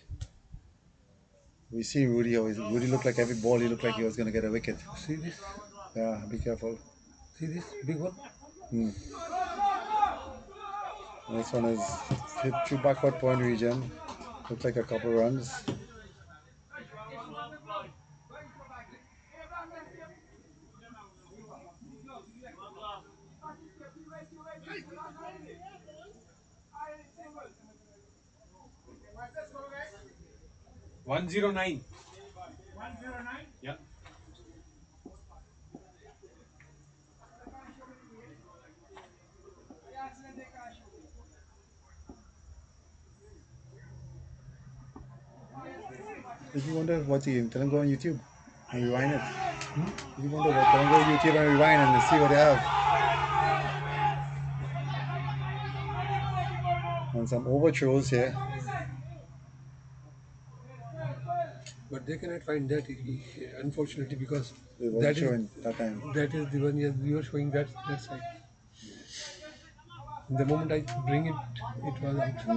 We see Rudy. Rudy looked like every ball he looked like he was going to get a wicket. See this? Yeah, be careful. See this big one? Hmm. This one is hit through backward point region. Looks like a couple runs. One zero nine. Yeah. If you wonder what the game, tell them go on YouTube and rewind it. If you wonder what, tell them go on YouTube and rewind and see what they have. And some overthrows here. But they cannot find that, unfortunately, because It wasn't that is showing that time. that is the one. Yes, we were showing that side. The moment I bring it, it was out.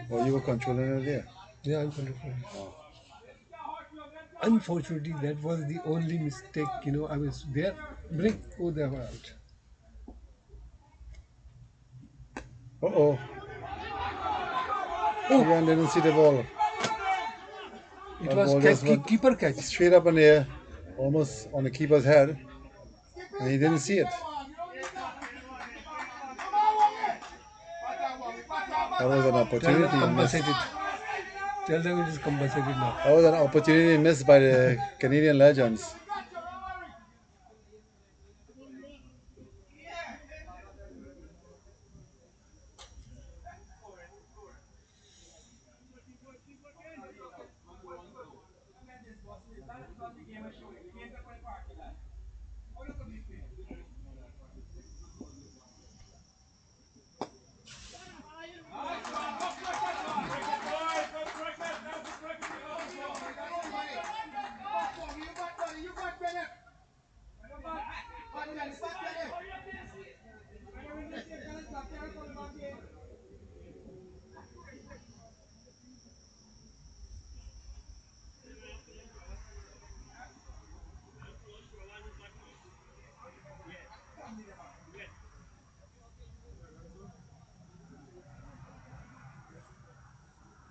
Or you were controlling it there. Yeah, I'm controlling. Unfortunately, that was the only mistake. I was there. Bring. Oh, they were out. Uh-oh. Oh, Ivan didn't see the ball. it That was ball just went keeper catch. straight up in the air, almost on the keeper's head, and he didn't see it. That was an Tell them opportunity missed. compensated. Tell them it is compensated now. That was an opportunity missed by the Canadian legends.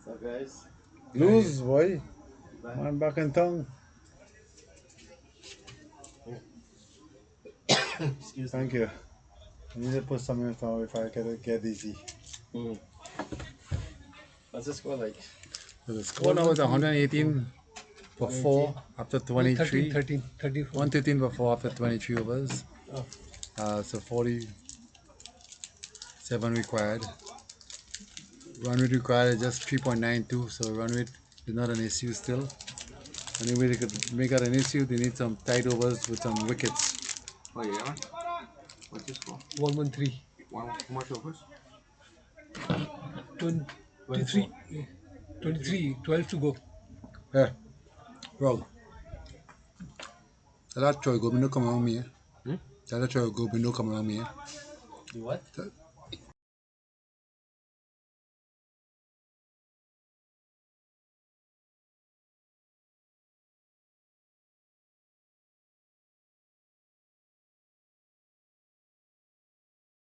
So guys, Lose, boy. Man back in tongue. excuse me. Thank you. I need to put some in if I get easy. What's the score like? So the score now is 118 for 4 after 23. 13. 113 for 4 after 23 overs. Oh. So 47 required. Run rate required is just 3.92, so run rate is not an issue still. Anyway, they could make that an issue. They need some tight overs with some wickets. Oh yeah. What's the score? 113. How much overs? 23. 23. 12 to go. Yeah, bro. Tell that Troy Gobindo come around me. Tell that Troy Gobindo come around me. Do what?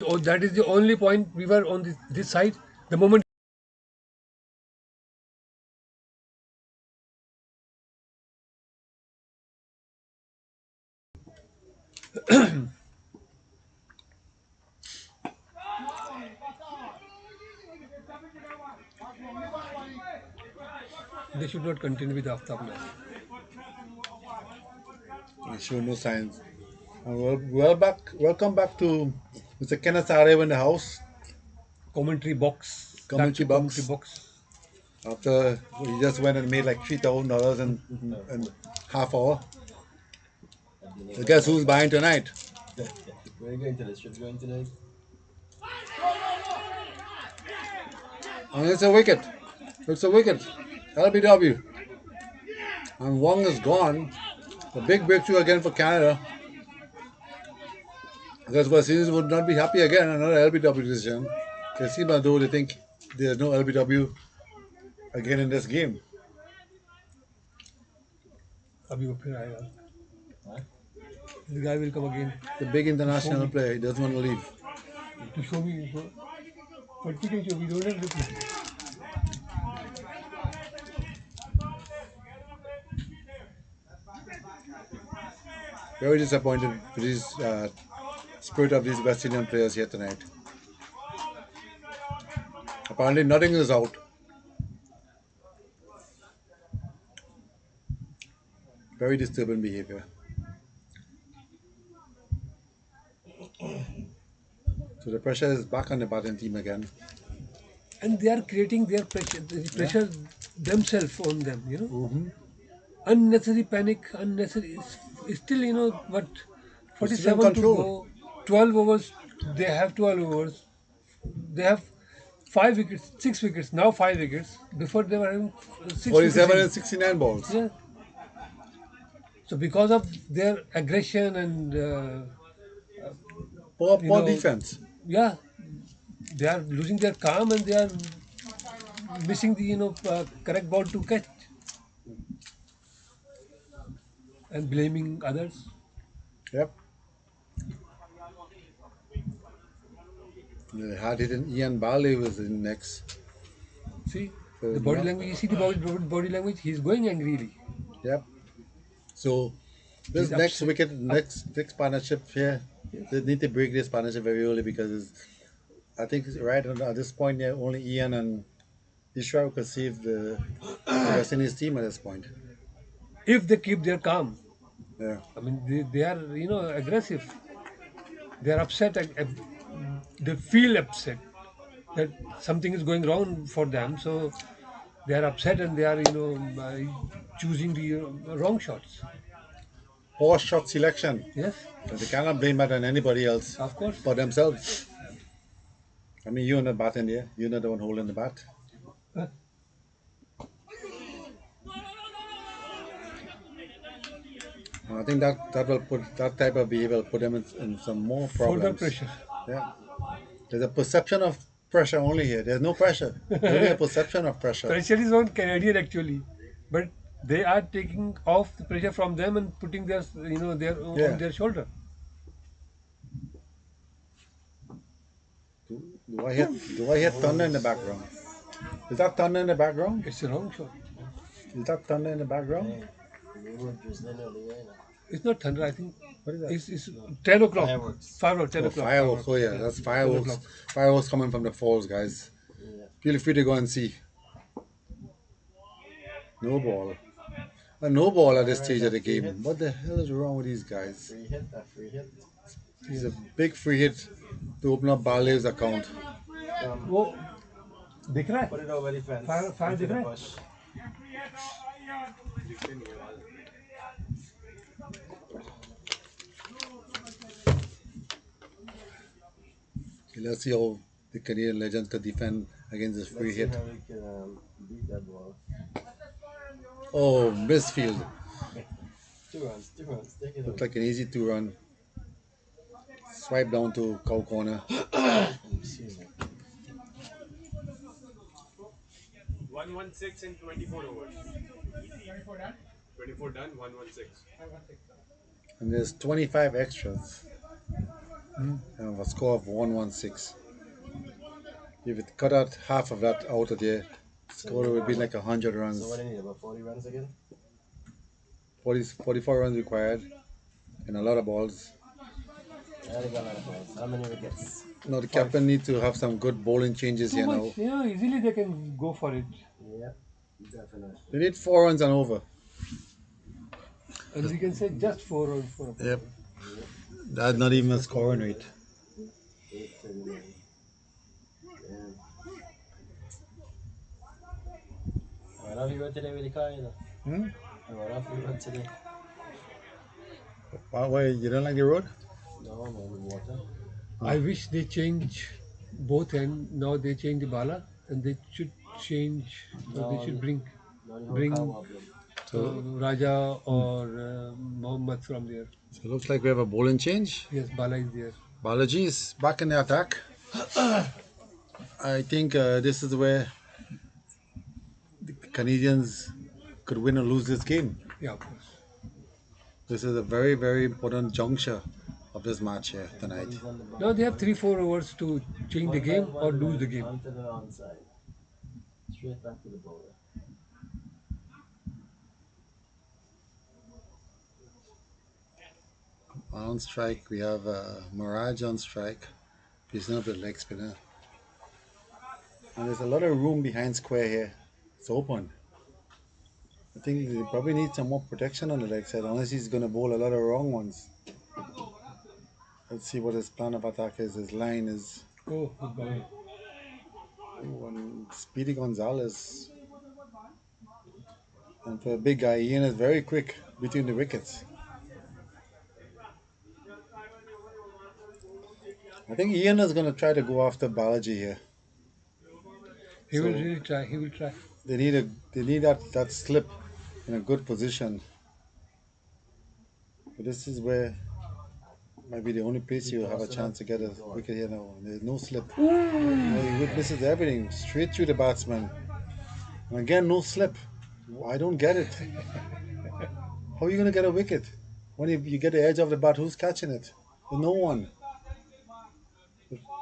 Oh, that is the only point we were on this side. The moment they should not continue with Aftab now. I show no signs. And welcome back to Mr. Kenneth Arev in the house. Commentary box. Back Commentary to commentary box. box. After he just went and made like $3,000 in half hour. So guess who's buying tonight? Where are you going to the strip going tonight? And it's a wicket. It's a wicket. LBW. And Wong is gone. The big breakthrough again for Canada. Because West would not be happy again. Another LBW decision. Kasima, though, they think there's no LBW again in this game. अभी वो फिर आएगा. Huh? The guy will come again The big international me. player, he doesn't want to leave. to show me. But we can show. We don't have replay. Very disappointed with this spirit of these West Indian players here tonight. Apparently, nothing is out. Very disturbing behavior. So the pressure is back on the batting team again. And they are creating their pressure, the pressure themselves on them. Unnecessary panic, unnecessary. It's still, what, It's still in 47 to control. go, 12 overs. They have 12 overs. They have 5 wickets, 6 wickets. Now 5 wickets. Before they were having 6 wickets. 47 and 69 balls. Yeah. So because of their aggression and Poor defense. yeah, they are losing their calm and they are missing the correct ball to catch and blaming others. Yep. The hard hitting Ian Barley was in next. See So the body language. You see the body language. He's going angrily. Yep. So this He's next upset. wicket, next partnership here, they need to break this partnership very early because I think right at this point, yeah, only Ian and Ishra could save the West Indies team at this point. If they keep their calm, Yeah. I mean they are aggressive. They are upset. They feel upset that something is going wrong for them. So they are upset and they are choosing the wrong shots. Poor shot selection. Yes, They cannot blame that on anybody else of course. but themselves. I mean, you're not batting there. You're not the one holding the bat. Huh? I think that will put that type of behavior will put them in some more Further problems. pressure. Yeah. There's a perception of pressure only here. There's no pressure. Only a perception of pressure. Pressure is on Canadian actually, but they are taking off the pressure from them and putting their their Yeah. on their shoulder. Do I hear thunder in the background? Is that thunder in the background? It's a wrong shot. Is that thunder in the background? It's not thunder. I think What is that? it's 10 o'clock. Fireworks. 10 Oh, o'clock. fireworks. Oh yeah, that's fireworks. 10 o'clock. Fireworks coming from the falls, guys. Feel free to go and see. No ball. No ball at this stage of the game. What the hell is wrong with these guys? Free hit, that free hit. It's a big free hit to open up Barley's account. वो दिख रहा है? Put it over the fence. Fire into दिख the रहा है? bush. Okay, let's see how the Canadian legends can defend against this free Let's see hit. how we can beat that ball. Oh, misfield. 2 runs, 2 runs. Take it Looked over. like an easy 2 run. Swipe down to cow corner. Excuse me. 116 in 24 overs. 24 done, 116. And there's 25 extras. And a score of 116. If it cut out half of that out of there, score would be like 100 runs. So what do you need? About 40 runs again? 44 runs required. And a lot of balls. Yeah, they got a lot of balls. How many wickets? Now the captain needs to have some good bowling changes Too here now. much. Easily they can go for it. Yeah, definitely. They need 4 runs and over. And we can say just 4 on 4. Yep. That's not even a scoring rate. 839. Yeah. What off you went today with the car, you know? What off you went today? Why, you don't like the road? No, no, with water. I wish they change both and now they change the bala and they should change. They should bring No, the whole Bring- car wobbling. Raja or Mohammed from there. So it looks like we have a bowling change. Yes, Bala is there. Balaji is back in the attack. I think this is where the Canadians could win or lose this game. Yeah, of course. This is a very, very important juncture of this match here tonight. Now they have 3-4 overs to change the game or lose the game. Onto the onside. Straight back to the bowler. On strike, we have Mirage on strike. He's not the leg spinner. And there's a lot of room behind square here. It's open. I think they probably need some more protection on the leg side, unless he's going to bowl a lot of wrong ones. Let's see what his plan of attack is. His line is. Oh, good ball. And Speedy Gonzalez. And for a big guy, Ian is very quick between the wickets. I think Ian is going to try to go after Balaji here. He will really try. He will try. They need that slip in a good position. But this is where might be the only place you have a chance to get a wicket here now. There's no slip. He misses everything straight through the batsman. And again, no slip. I don't get it. How are you going to get a wicket? When you get the edge of the bat, who's catching it? There's no one.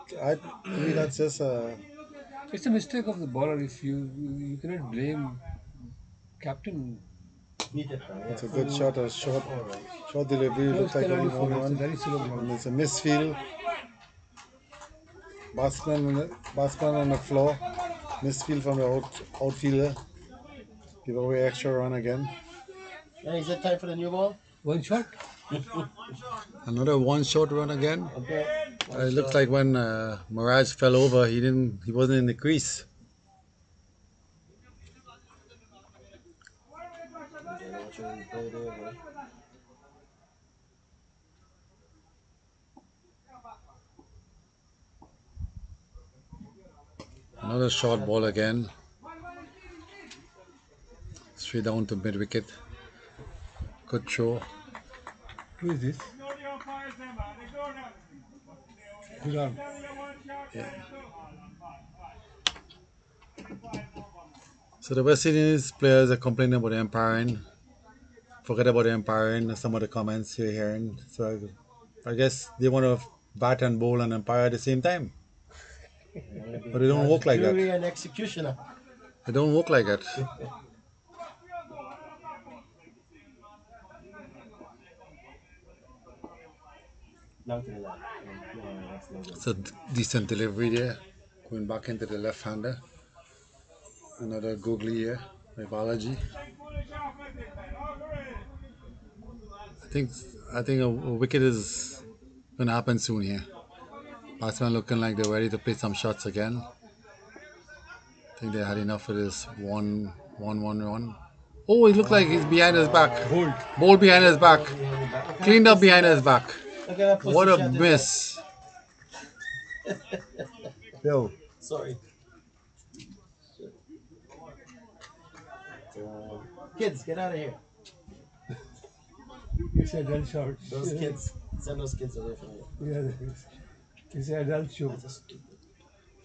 To me, that's just a. It's a mistake of the bowler. If you cannot blame captain. It's a good shot, a short delivery. No, Looks like only one it's a run. very slow ball. And it's a misfield. Batsman on the floor. Misfield from the outfielder. Give away extra run again. Is it time for the new ball? One shot. Another one short run again. Okay. It looks like when Mirage fell over, he wasn't in the crease. Another short ball again. Straight down to mid wicket. Good throw. Who is this? Good arm. So the West Indies players are complaining about the umpiring. Forget about the umpiring. Some of the comments you're hearing. So I guess they want to bat and bowl and umpire at the same time. But it don't work like that. Jury and executioner. It don't work like that. Down to the left. It's a decent delivery there. Going back into the left hander. Another googly here by Balaji. I think a wicket is gonna happen soon here. Batsmen looking like they're ready to play some shots again. I think they had enough of this one. Oh, it looked like he's behind his back. Ball behind his back. Cleaned up behind his back. What a miss. Yo. Sorry. Kids, get out of here. It's a dull shot. Those kids, send those kids away from you. Yeah, it's a dull show.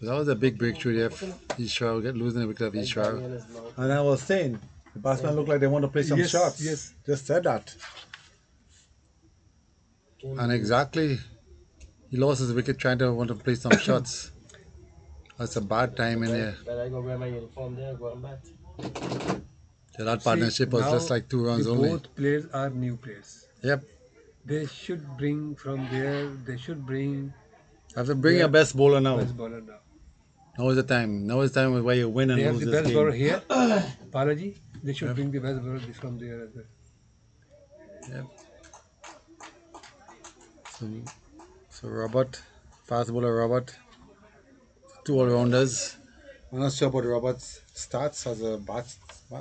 That was a big breakthrough there. Ishwar losing the wicket of Ishwar. And I was saying, the batsmen look like they want to play some Yes, shots. yes. Just said that. And exactly, he lost his wicket trying to want to play some shots. That's a bad time in here. But I go wear my uniform there, go and bat. So that partnership was now just like 2 runs only. Both players are new players. Yep. They should bring from there. They should bring Have to bring your best bowler now. best bowler now. Now is the time. Now is the time where you win and They have lose the this best bowler game. here, Balaji. They should bring the best bowler from there as well. Yep. So Robert, fast bowler Robert, 2 all-rounders. I'm not sure about Robert's stats as a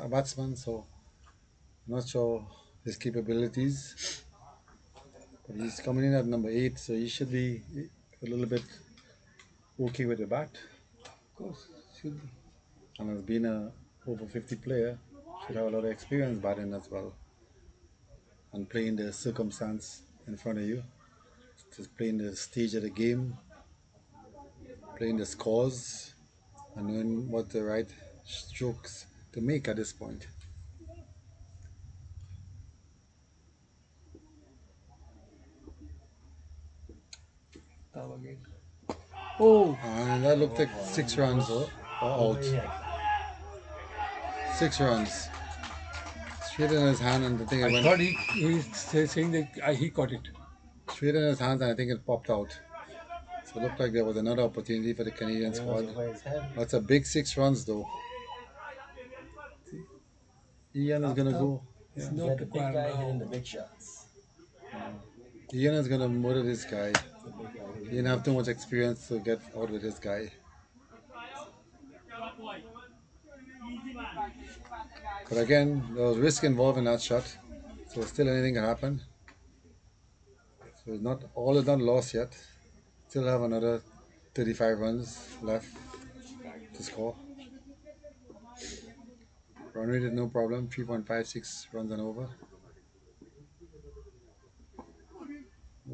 batsman, so I'm not sure his capabilities. But he's coming in at number 8, so he should be a little bit okay with the bat. Of course, should be. And as being a over 50 player, should have a lot of experience batting as well. And playing the circumstance in front of you, just playing the stage of the game, playing the scores, and knowing what the right strokes to make at this point. Oh, And that looked like 6 runs or out. 6 runs. Straight in his hand, and I think it I went thought he's saying that he caught it. straight in his hands, and I think it popped out. So it looked like there was another opportunity for the Canadian squad. That's a big 6 runs, though. Ian is gonna go. It's Yeah. not required now. the big shots. Ian is gonna murder this guy. He didn't have too much experience to get out with this guy. But again, there was risk involved in that shot. So still anything can happen. So it's not all is not lost yet. Still have another 35 runs left to score. Run rate is no problem. 3.56 runs and over.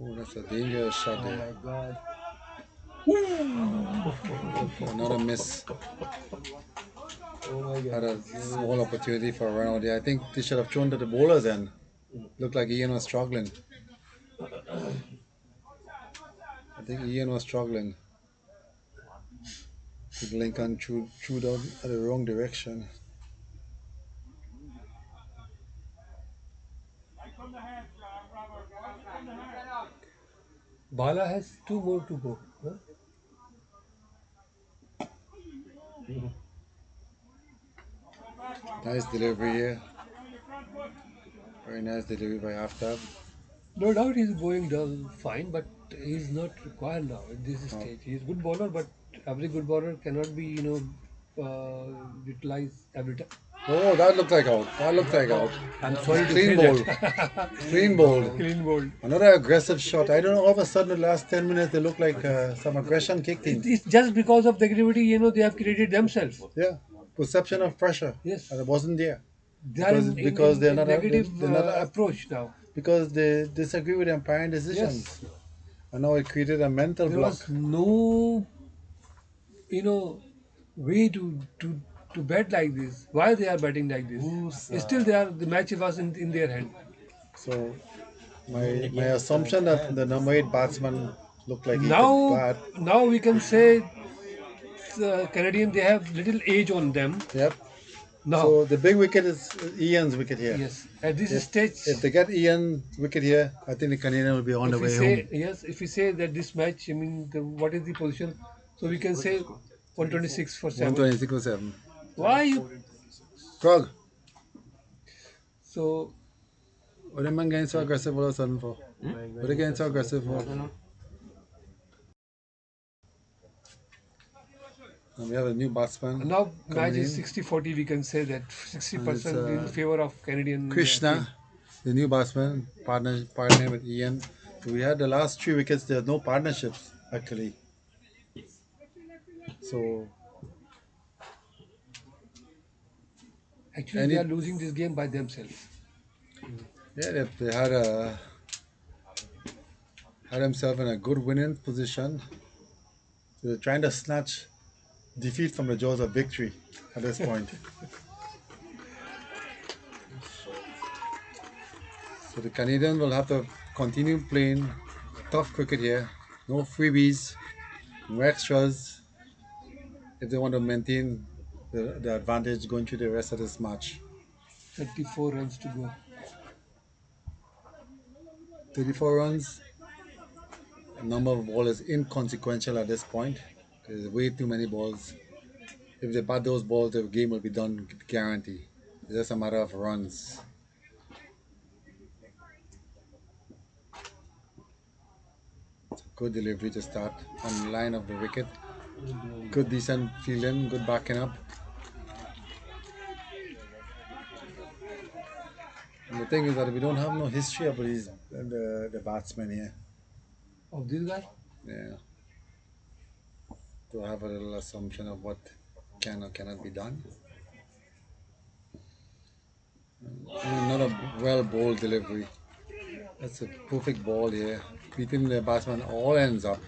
Oh, that's a dangerous shot there. God. Another miss. Oh my Had God. a small opportunity for a run out there. I think they should have thrown to the bowlers then. Looked like Ian was struggling. I think Ian was struggling. I think Lincoln threw down at the wrong direction. Bala has two more to go. Huh? Nice delivery here. Very nice delivery by Aftab. No doubt he's going down fine, but he's not required now at this Oh, stage. He's a good bowler, but every good bowler cannot be, utilized every time. oh, that looked like out. That looked like out. I'm sorry to Clean say bowl. that. Clean bowl. Clean bowled. Another aggressive shot. I don't know. All of a sudden, the last 10 minutes, they look like some aggression kicked in. It's just because of the activity, they have created themselves. Yeah, perception of pressure. Yes. And it wasn't there They are because they're in not negative they're not approach now. because they disagree with umpiring decisions. Yes. And now it created a mental There block. was no, way to bet like this. Why they are betting like this? Still, the match was in their hand. So my assumption that the number 8 batsman looked like he could Now, bat. now we can say the Canadian they have little age on them. Yep. Now, So the big wicket is Ian's wicket here. yes, at this If, stage, if they get Ian's wicket here, I think the Canadian will be on the if we way say home. yes, if we say that this match, what is the position? So we can say 126 for 7. 126 or 7. Why you? Krog, So what am I getting so aggressive all of a sudden for? What are you getting so aggressive for? And we have a new batsman. now match coming is in. 60-40. We can say that 60% in favor of Canadian. team. Krishna, the new batsman, partner with Ian. So we had the last 3 wickets. There's no partnerships actually. So Actually, any they are losing this game by themselves. yeah, they had himself in a good winning position. So they're trying to snatch defeat from the jaws of victory at this point. So the Canadians will have to continue playing tough cricket here. No freebies, no extras if they want to maintain the advantage going through the rest of this match. 34 runs to go. 34 runs. The number of balls is inconsequential at this point. There's way too many balls. If they bat those balls, the game will be done, guarantee. It's just a matter of runs. Good delivery to start on the line of the wicket. Good decent fielding, good backing up. And the thing is that we don't have no history of these the batsmen here. Of this guy? Yeah. To have a little assumption of what can or cannot be done. Not a well bowled delivery. That's a perfect ball here. Beating the batsman all ends up.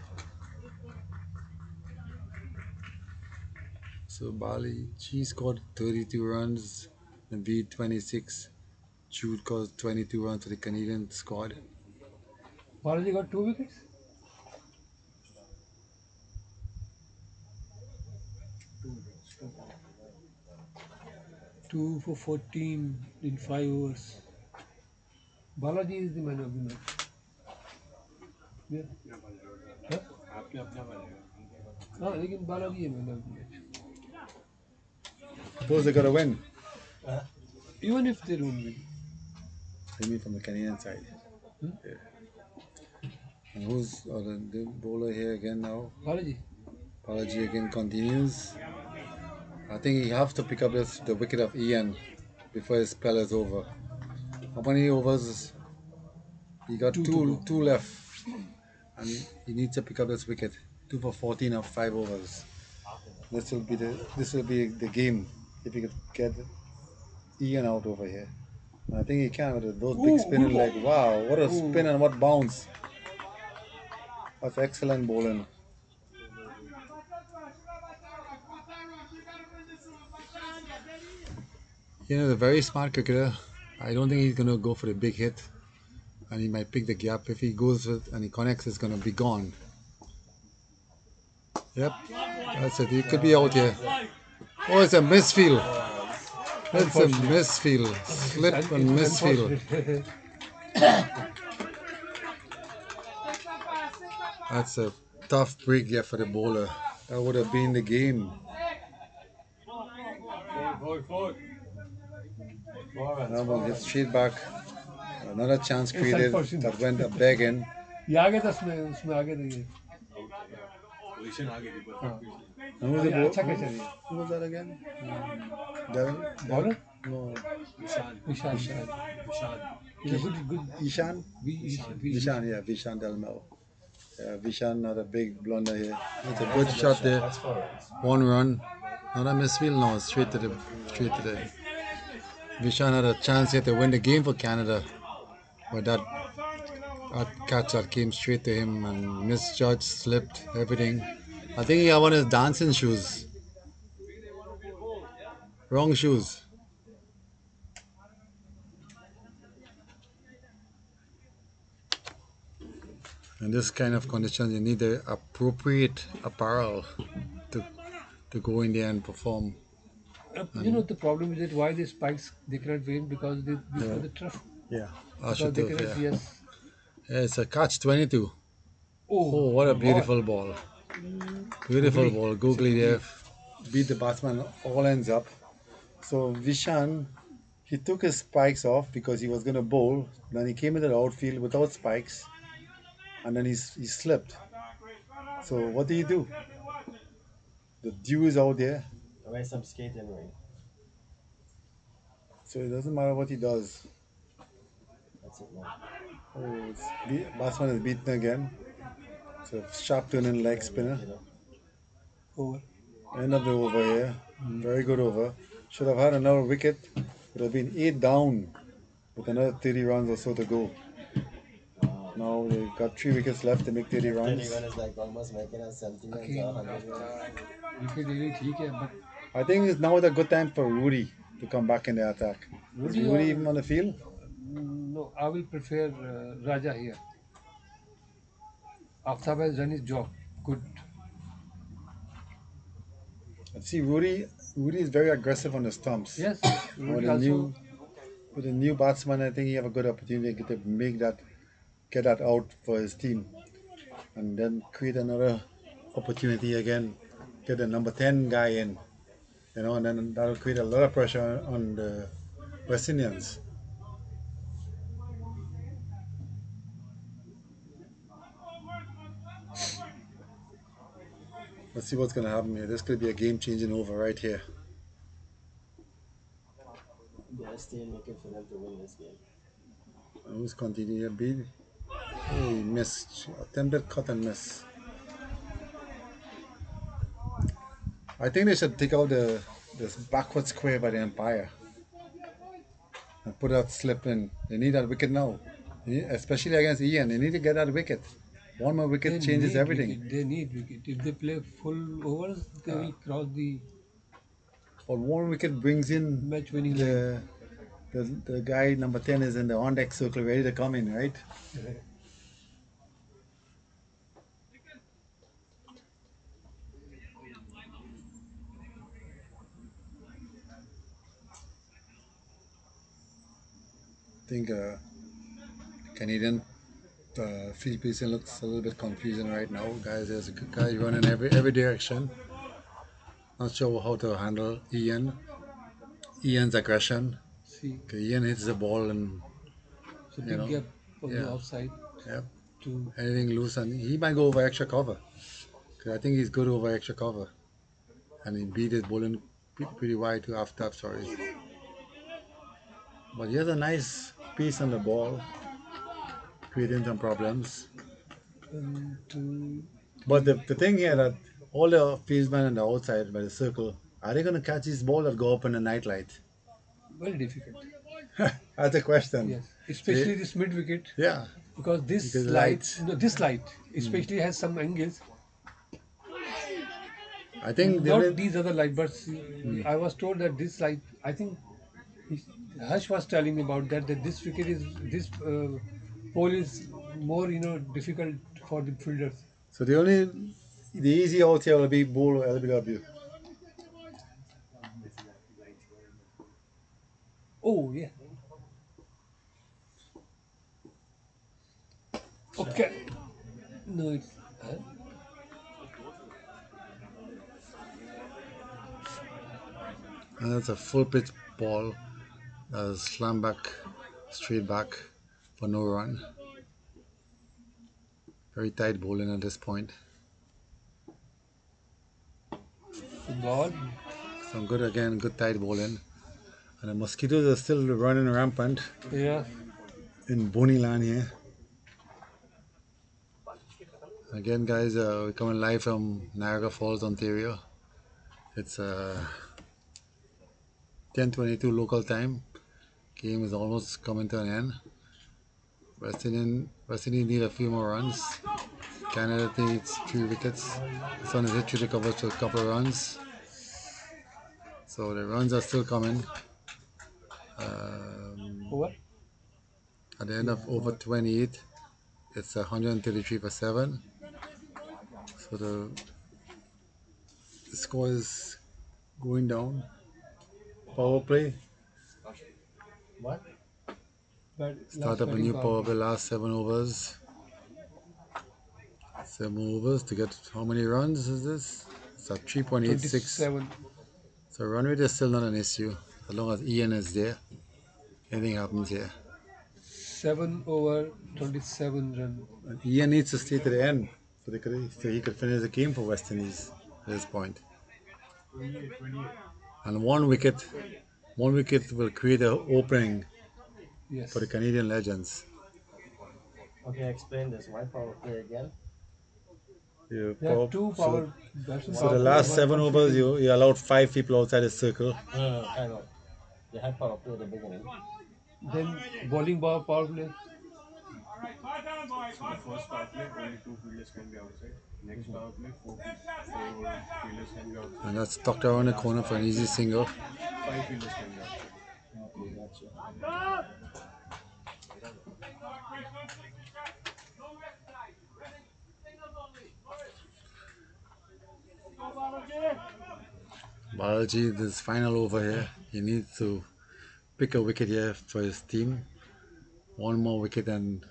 So Bali, she scored 32 runs and beat 26. Jude caused 22 runs to the Canadian squad. Balaji got 2 wickets. 2 for 14 in 5 overs. Balaji is the man of the match. Yeah. Huh? हाँ लेकिन बालाजी है man of the match. Suppose they got to win. Even if they don't win. I mean, from the Canadian side. Hmm? Yeah. And who's the bowler here again now? Balaji. Balaji again continues. I think he has to pick up the wicket of Ian before his spell is over. How many overs? He got Two to two, go. two left. And he needs to pick up this wicket. 2 for 14 of 5 overs. This will be the game if he could get Ian out over here. And I think he can with those big spinning leg. Wow, what a spin and what bounce. That's excellent bowling. A very smart cricketer. I don't think he's going to go for the big hit. And he might pick the gap. If he goes with and he connects, it's going to be gone. Yep, that's it. He could be out here. Oh, it's a misfield. It's a misfield. Slip and misfield. That's a tough break here for the bowler. That would have been the game. Now one hit straight back. Another chance created that went a bag in. ये आगे था उसमें आगे था ये. Position आगे थी perfect. Who was, अच्छा कैसे नहीं? who was that again? Devin? Bowler? No. Ishan. Good. Ishan? Vishan. Yeah, Vishan Delmel. Yeah, Vishan not a big blunder here. It's a good shot there. 1 run. Not a misfield, no, straight to the. Vishan had a chance here to win the game for Canada. But that catch that came straight to him and misjudged, slipped, everything. I think he had one of his dancing shoes. Wrong shoes. In this kind of conditions, you need the appropriate apparel to go in there and perform. You know the problem is that why the spikes they cannot win because before the turf. Yeah. Because they cannot, yes. It's a catch 22. Oh, Oh, what a beautiful ball. Beautiful ball. Googly there. Beat the batsman, all ends up. So Vishan, he took his spikes off because he was going to bowl. Then he came into the outfield without spikes. And then he slipped. So what do you do? The dew is out there. Wear some skating ring. So it doesn't matter what he does. That's it, man. Oh, batsman is beaten again. So sharp turning leg spinner. over. End of the over here. Very good over. Should have had another wicket. Would have been 8 down with another 30 runs or so to go. Now they got 3 wickets left to make 30 runs. 30 runs is like almost making us 70 runs Okay, or 100 runs. wicket really ठीक है, but I think it's now a good time for Rudy to come back in the attack. Is Rudy even on the field? no, I will prefer Raja here. Aftab has done his job. Good. See, Rudy is very aggressive on the stumps. Yes, With Rudy a also. with a new batsman, I think he have a good opportunity to get that out for his team, and then create another opportunity again. Get the number 10 guy in, and then that'll create a lot of pressure on the West Indians. Let's see what's going to happen here. This could be a game-changing over right here. They're still making for them to win this game. Who's continuing to beat? Oh, he missed. Attempted cut and miss. I think they should take out this backward square by the umpire and put that slip in. They need that wicket now, especially against Ian. They need to get that wicket. One more wicket changes everything. Wicket. They need wicket. If they play full overs, they will cross the But one wicket brings in match winning line. the guy number 10 is in the on deck circle ready to come in, right? think Canadian field pacing looks a little bit confusing right now, guys. There's a good guy running every direction. Not sure how to handle Ian's aggression. See, Okay, Ian hits the ball and it's a you big know, gap on the yeah, offside yeah, to anything loose, and he might go over extra cover. 'Cause I think he's good over extra cover, and he beat his bowling pretty wide to half top. Sorry, but he has a nice piece on the ball, creating some problems. 2, But 3. the thing here that all the fieldsmen on the outside by the circle, are they going to catch this ball that go up in the night light? Very difficult. That's a question. Yes, They, especially this mid wicket, yeah, because because this light, lights. no, this light especially has some angles. I think they Not will. these other light, but I was told that this light. I think Harsh was telling me about that. That this wicket is this pole is more difficult for the fielders. So the easy out here will be bull LBW. Oh yeah. Okay. No, it's. Huh? And that's a full pitch ball. Slam back, straight back for no run. Very tight bowling at this point. God. Some good again, good tight bowling. And the mosquitoes are still running rampant Yeah. in Boney Land here. Again, guys, we're coming live from Niagara Falls, Ontario. It's 10:22 local time. Game is almost coming to an end. West Indies need a few more runs. Canada needs 3 wickets. This one is hit to recover to a couple of runs. So the runs are still coming. Over. At the end of over 28, it's 133 for 7. So the score is going down. Power play. Start Last up a batting new power power play. play. Last 7 overs. 7 overs to get how many runs is this? It's at 3.86. 27. So run rate is still not an issue as long as Ian is there. Anything happens here. 7 over 27 run. And Ian needs to stay to the end so he could finish the game for West Indies at this point. And one wicket will create an opening for the Yes. Canadian legends. Okay, explain this. Why power play again? Yeah, There are two so, power batsman so the power play and last one seven for overs, fielding. you allowed 5 people outside the circle. I know. They had power play at the beginning. Then bowling power play. So the first power play, only 2 fielders can be outside. Next power play, four fielders can be outside. And that's tucked around the corner for an easy single. 5 fielders can be outside. Okay, gotcha. Balaji, this final over here, he needs to pick a wicket here for his team. One more wicket and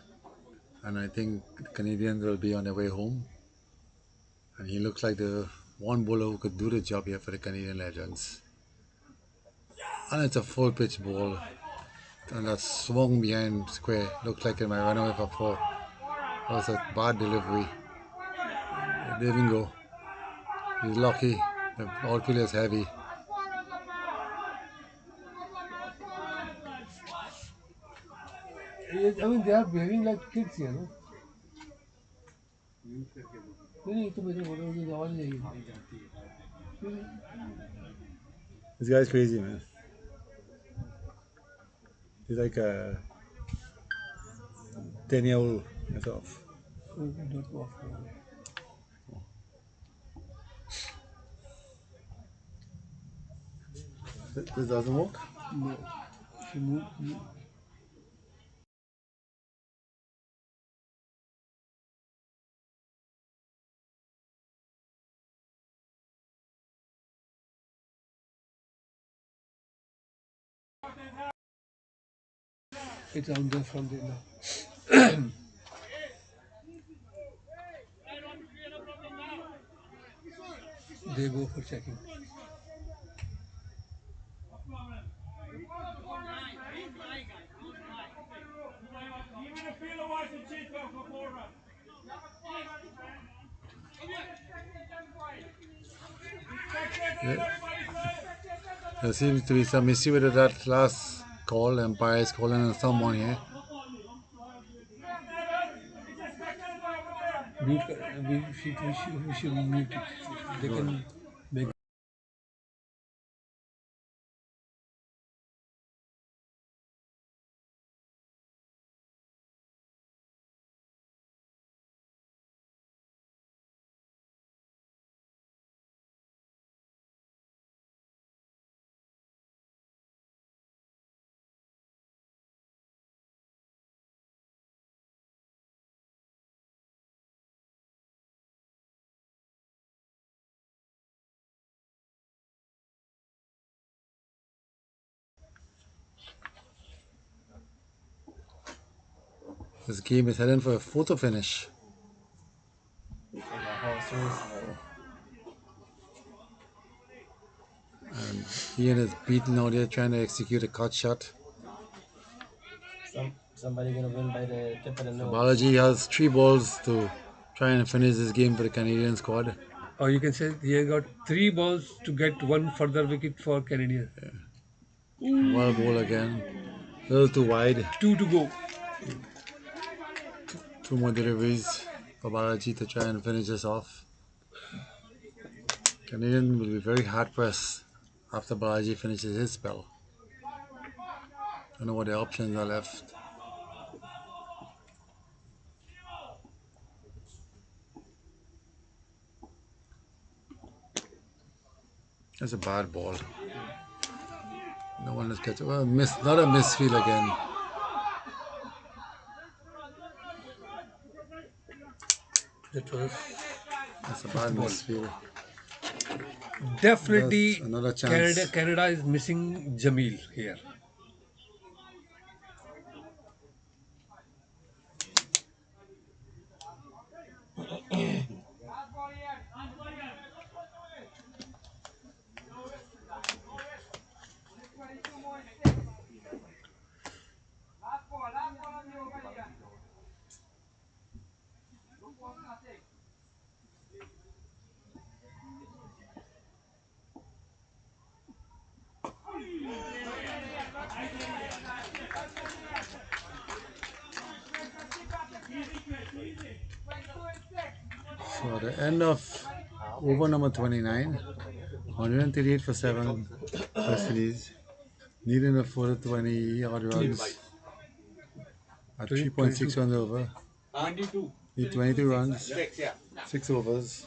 I think the Canadians will be on their way home. And he looks like the one bowler who could do the job here for the Canadian legends. And it's a full pitch ball. And that swung behind square. Looks like it might run away for 4. That was a bad delivery. It didn't go. He's lucky. The outfield is heavy. I mean, they are behaving like kids here, no? नहीं तो मेरे बोलो मुझे आवाज नहीं आई This guy's crazy, man. He's like a 10-year-old himself. Dot of This doesn't work. No she moved It's out there from there now. They go for checking. There seems to be some issue with that last call. Umpire is calling on someone here. Mute. We should mute it. They can make. This game is heading for a photo finish. Ian is beaten out here trying to execute a cut shot. Somebody gonna win by the tip of the nose. Balaji has 3 balls to try and finish this game for the Canadian squad. Or you can say he got 3 balls to get 1 further wicket for Canadian. Well ball again. A little too wide. 2 to go. 2 more deliveries for Balaji to try and finish this off. Canadian will be very hard pressed after Balaji finishes his spell. I don't know what the options are left. That's a bad ball. No one is catching. Well, not a misfield again. That was That's a bad misfield. definitely That's another chance. Canada is missing Jamil here. So at the end of over number 29, 138 for 7 West Indies, needing a further 20 odd runs at 3.6 runs over. 22. Need 22 runs, 6 overs.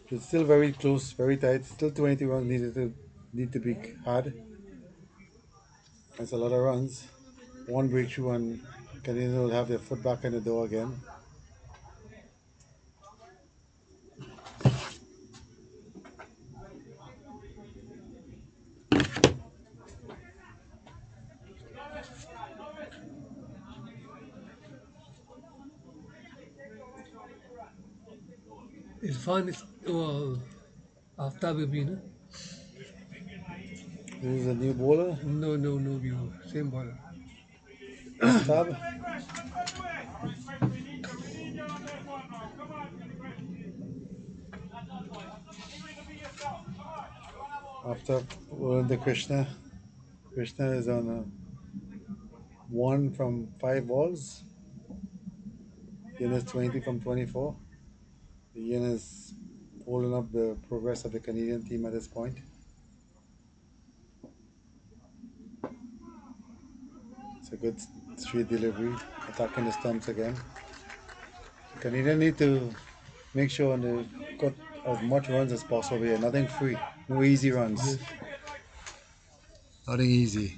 It's still very close, very tight. Still 20 runs need to be had. That's a lot of runs. One breakthrough and Canadians will have their foot back in the door again. Irfan is Aftab will be, no? This is a new bowler, No, view. Same bowler. Aftab. After bowling the Krishna. Krishna is on a 1 from 5 balls. Ian is 20 from 24. Ian is holding up the progress of the Canadian team at this point. It's a good straight delivery, attacking the stumps again. Canadian need to make sure they got as much runs as possible here. Nothing free, no easy runs. Yes. Nothing easy.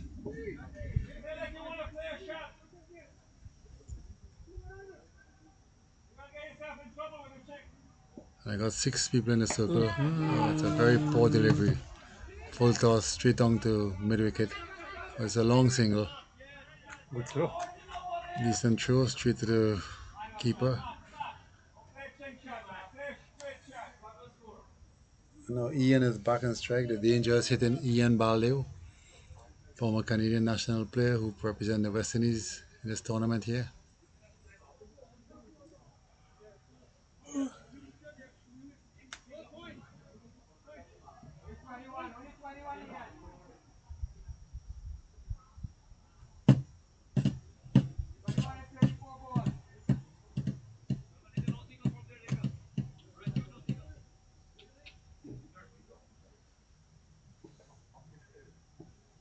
I got 6 people in the circle. Oh, it's a very poor delivery. Full toss straight down to mid wicket. It's a long single. Good throw. Decent throw straight to the keeper. Now Ian is back on strike. The danger is hitting Ian Baldeo, former Canadian national player who represents the West Indies in this tournament here.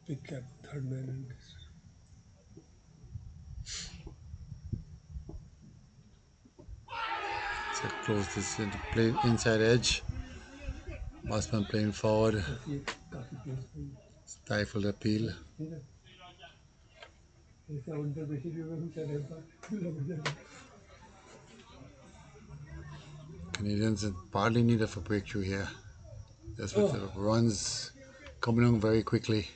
Big cap, third man. And So close this into play inside edge. Batsman playing forward, काफी काफी तेज है। stifled appeal. है ना? ऐसा उनका basic में क्या रहता? Canadians badly need a breakthrough here. Just with the runs coming on very quickly.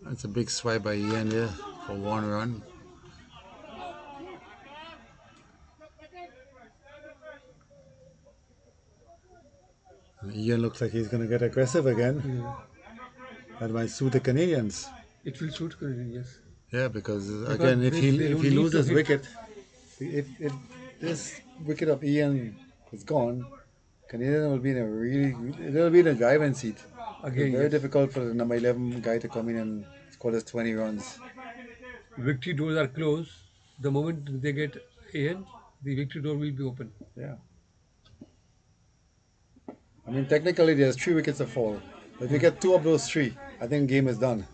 That's a big swipe by Ian there for 1 run. And Ian looks like he's going to get aggressive again. That might suit the Canadians. It will suit Canadian, yes. Yeah, because again, if they he don't need to loses hit. wicket, if this wicket of Ian is gone, Canadian will be in a they'll be in a driving seat. Again, It's very yes. difficult for the number 11 guy to come in and score us 20 runs. Victory doors are closed. The moment they get in, the victory door will be open. Yeah. I mean, technically, there's 3 wickets to fall. If we get 2 of those 3, I think game is done.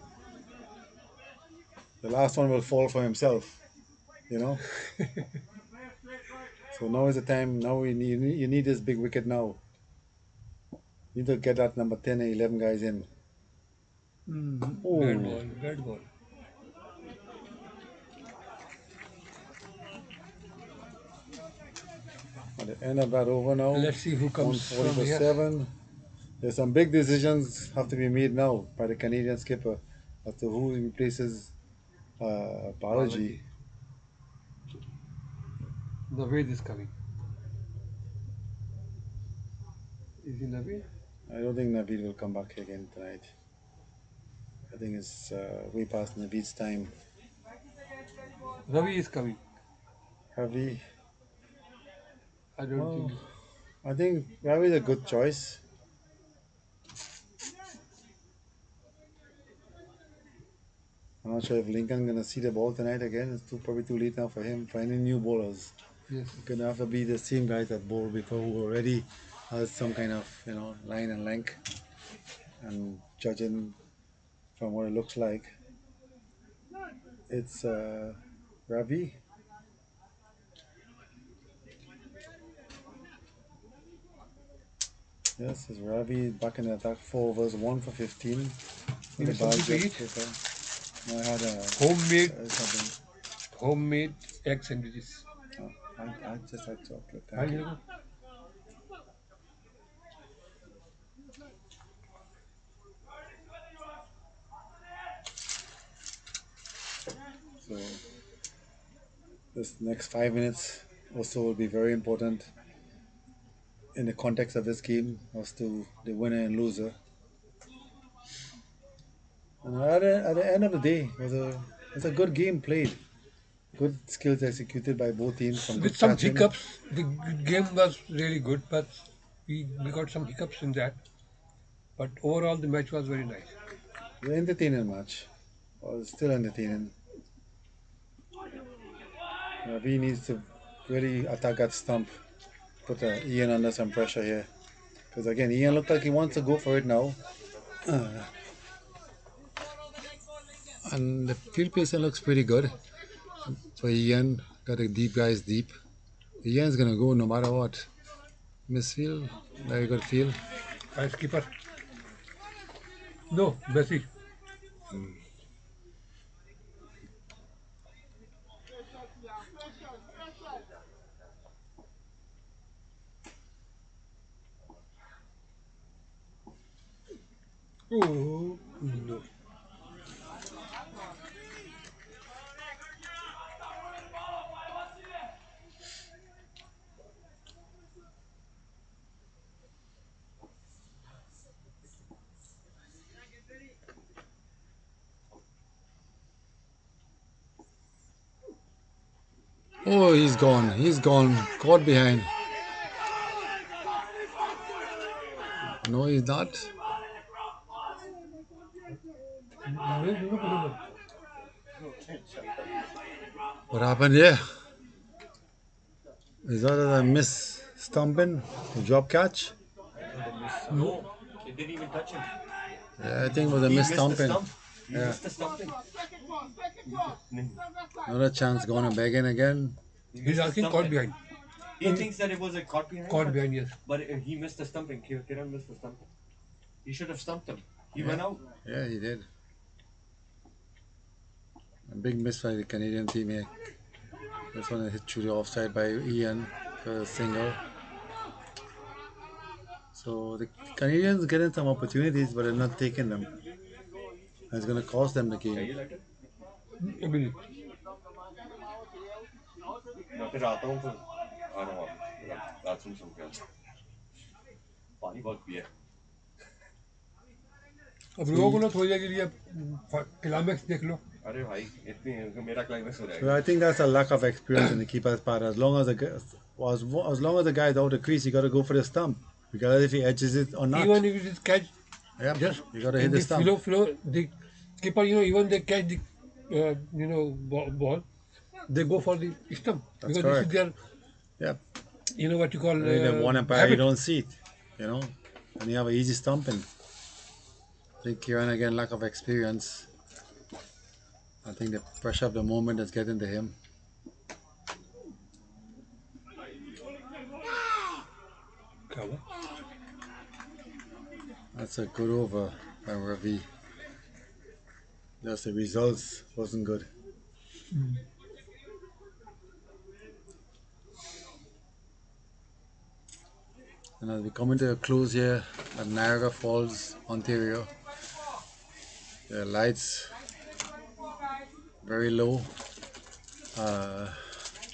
The last one will fall for himself, you know. So now is the time. Now you need this big wicket now. You need to get that number 10 and 11 guys in. Bad Oh, ball, bad ball. at the end of that over now, Let's see who comes 140 from for here. 7. There's some big decisions have to be made now by the Canadian skipper as to who replaces Balaji. Naveed is coming. Is he Naveed? I don't think Naveed will come back again tonight. I think it's way past Naveed's time. Ravi is coming. Ravi, I don't think. I think Ravi is a good choice. I'm not sure if Lincoln gonna see the ball tonight again. It's probably too late now for him. For any new bowlers, Yes. it's gonna have to be the same guys that bowled before who already has some kind of line and length. And judging from what it looks like, it's Ravi. Yes, it's Ravi back in the attack. 4 overs, 1 for 15. Give me The ball something to just eat. I had Homemade, something. homemade egg sandwiches. I just had chocolate. Hi, Thank you. Hilary. So this next 5 minutes also will be very important in the context of this game as to the winner and loser. And at the end of the day, it was a good game played. Good skills executed by both teams. Some With good some catching. hiccups, the game was really good, but we got some hiccups in that. But overall, the match was very nice. It was an entertaining match. Was still entertaining. Ravi needs to really attack that stump. Put Ian under some pressure here. Because again, Ian looked like he wants to go for it now. And the field placement looks pretty good for Ian. Got the deep guys deep. Ian's gonna go no matter what. Misfield, very good field. Vice keeper. No, Bessie. Oh, no. Oh, he's gone. He's gone. Caught behind. No, he's not. What happened here? Is that a miss stumping? A drop catch? I think they missed. No, it didn't even touch him. Yeah, I think it was a He miss missed the stumping. stump. He Yeah. missed the stumping. Another chance going to Began again. He He's missed the asking caught stumping. behind. He thinks that it was a caught behind. Caught behind, yes. But he missed the stumping. Kiran missed the stumping. He should have stumped him. He Yeah. went out. Yeah, he did. A big miss by the Canadian team here. This one hit through the offside by Ian for a single. So the Canadians getting some opportunities, but they're not taking them. And it's going to cost them the Can game. you light it? Emily. मैं फिर आता हूँ फिर आना वापस bathroom से होके आता हूँ पानी बहुत पिया है अब लोगों को ना थोड़ी देर के लिए क्लाइमैक्स देख लो अरे भाई इतनी मेरा क्लाइमेक्स हो So जाएगा I think that's a lack of experience in the keeper's part. As long as the guy's out of the crease, you got to go for the stump, regardless if he edges it or not. even if it is catch Yeah, just you got to hit in the the stump. the keeper, even they catch the ball, they go for the stump That's because correct. this is Yeah, their what you call when you have one umpire, you habit. don't see it, and you have an easy stumping. I think Kieran again lack of experience. I think the pressure of the moment is getting to him. That's a good over by Ravi. Just the results wasn't good. And as we come into a close here at Niagara Falls, Ontario, the lights very low.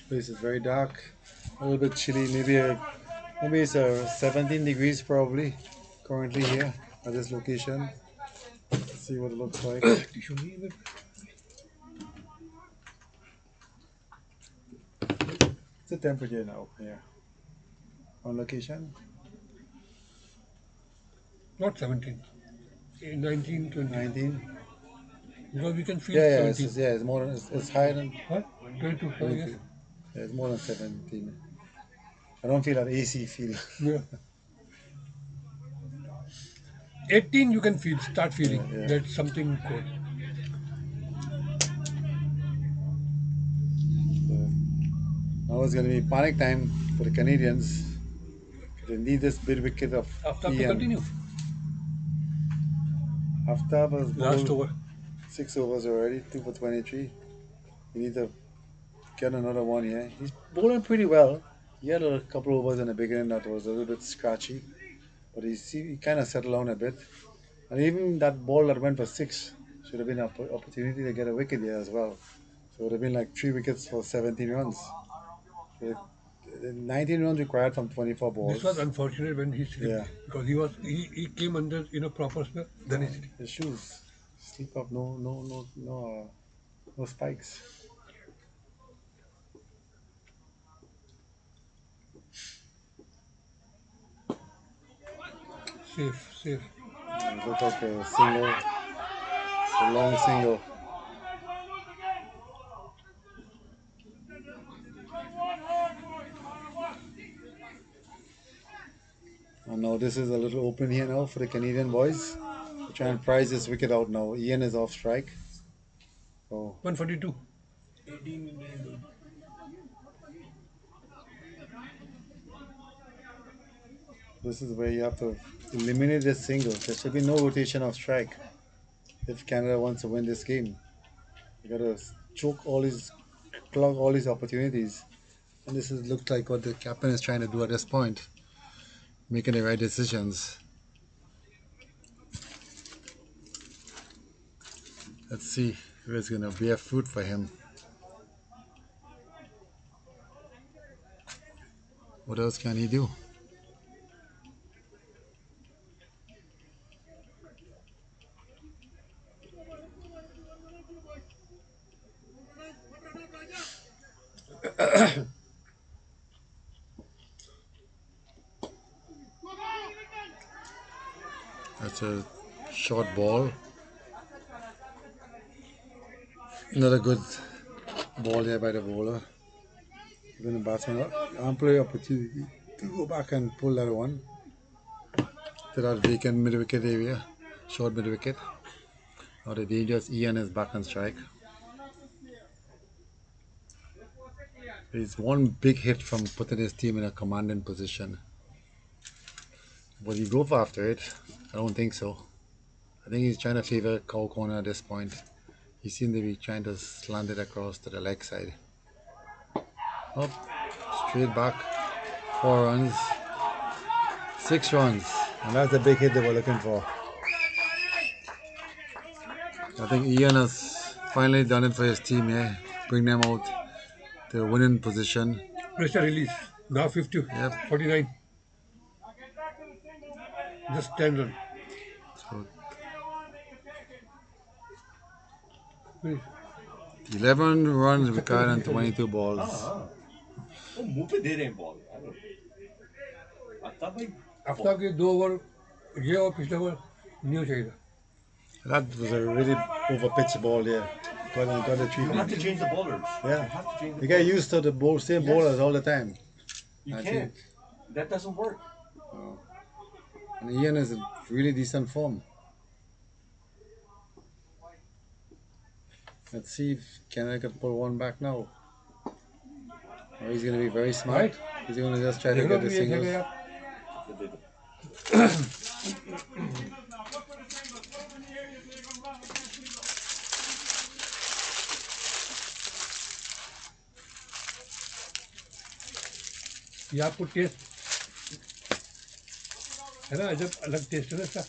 Place is very dark, a little bit chilly. Maybe it's 17 degrees probably currently here at this location. Let's see what it looks like. It's the temperature now here on location. Not 17, 19, 20. 19. Because we can feel Yeah, 17. it's more than it's higher than What? 22, yes. 22. Yeah, it's more than 17. I don't feel that AC feel. Yeah. 18 you can start feeling Yeah. that's something cold. Now it's going to be panic time for the Canadians. They need this big wicket of After to Ian. continue. After was Last bowled over. 6 overs already, 2 for 23. We need to get another one here. He's bowling pretty well. He had a couple overs in the beginning that was a little bit scratchy, but he kind of settled down a bit. And even that ball that went for 6 should have been an opportunity to get a wicket here as well. So it would have been like 3 wickets for 17 runs. So 19 runs required from 24 balls. This was unfortunate when he slipped Yeah. because he came under proper spell. Then he slipped. His shoes sleep up, no spikes. Safe. It looked like a single, a long single. And now this is a little open here now for the Canadian boys. They're trying to prize this wicket out now. Ian is off strike. So 142. this is where you have to eliminate this single. There should be no rotation of strike if Canada wants to win this game. You gotta clog all his opportunities. And this looks like what the captain is trying to do at this point, making the right decisions. Let's see if it's going to bear fruit for him. What else can he do? That's a short ball. Not a good ball there by the bowler. Giving the batsman ample opportunity to go back and pull that one to that vacant mid wicket area, short mid wicket. Now the dangerous Ian is back on strike. He's one big hit from putting his team in a commanding position. Will he go after it? I don't think so. I think he's trying to favor cow corner at this point. He seemed to be trying to slant it across to the leg side. Up, straight back, 4 runs, 6 runs, and that's the big hit they were looking for. I think Ian has finally done it for his team here, bring them out to a winning position. Pressure release. Now 50, Yep. 49. Just 10 runs. So Please. 11 runs required on 22 balls. वो मुंह पे दे रहे हैं ball यार आफ्ताब भाई आफ्ताब के 2 over ये और पिछले ओवर नहीं हो चाहिए था. That was a really over pitch ball there. Got the you have treatment. to change the bowlers Yeah. you have to change the You get used to the same Yes. bowlers all the time. you I can't that doesn't work And Ian is in really decent form. Let's see if Canada can pull one back now. Or he's going to be very smart. Right. He's going to just try to देख लो get the भी ये singles. खेलेगा. ये आपको test है ना, जब अलग टेस्ट है ना इसका.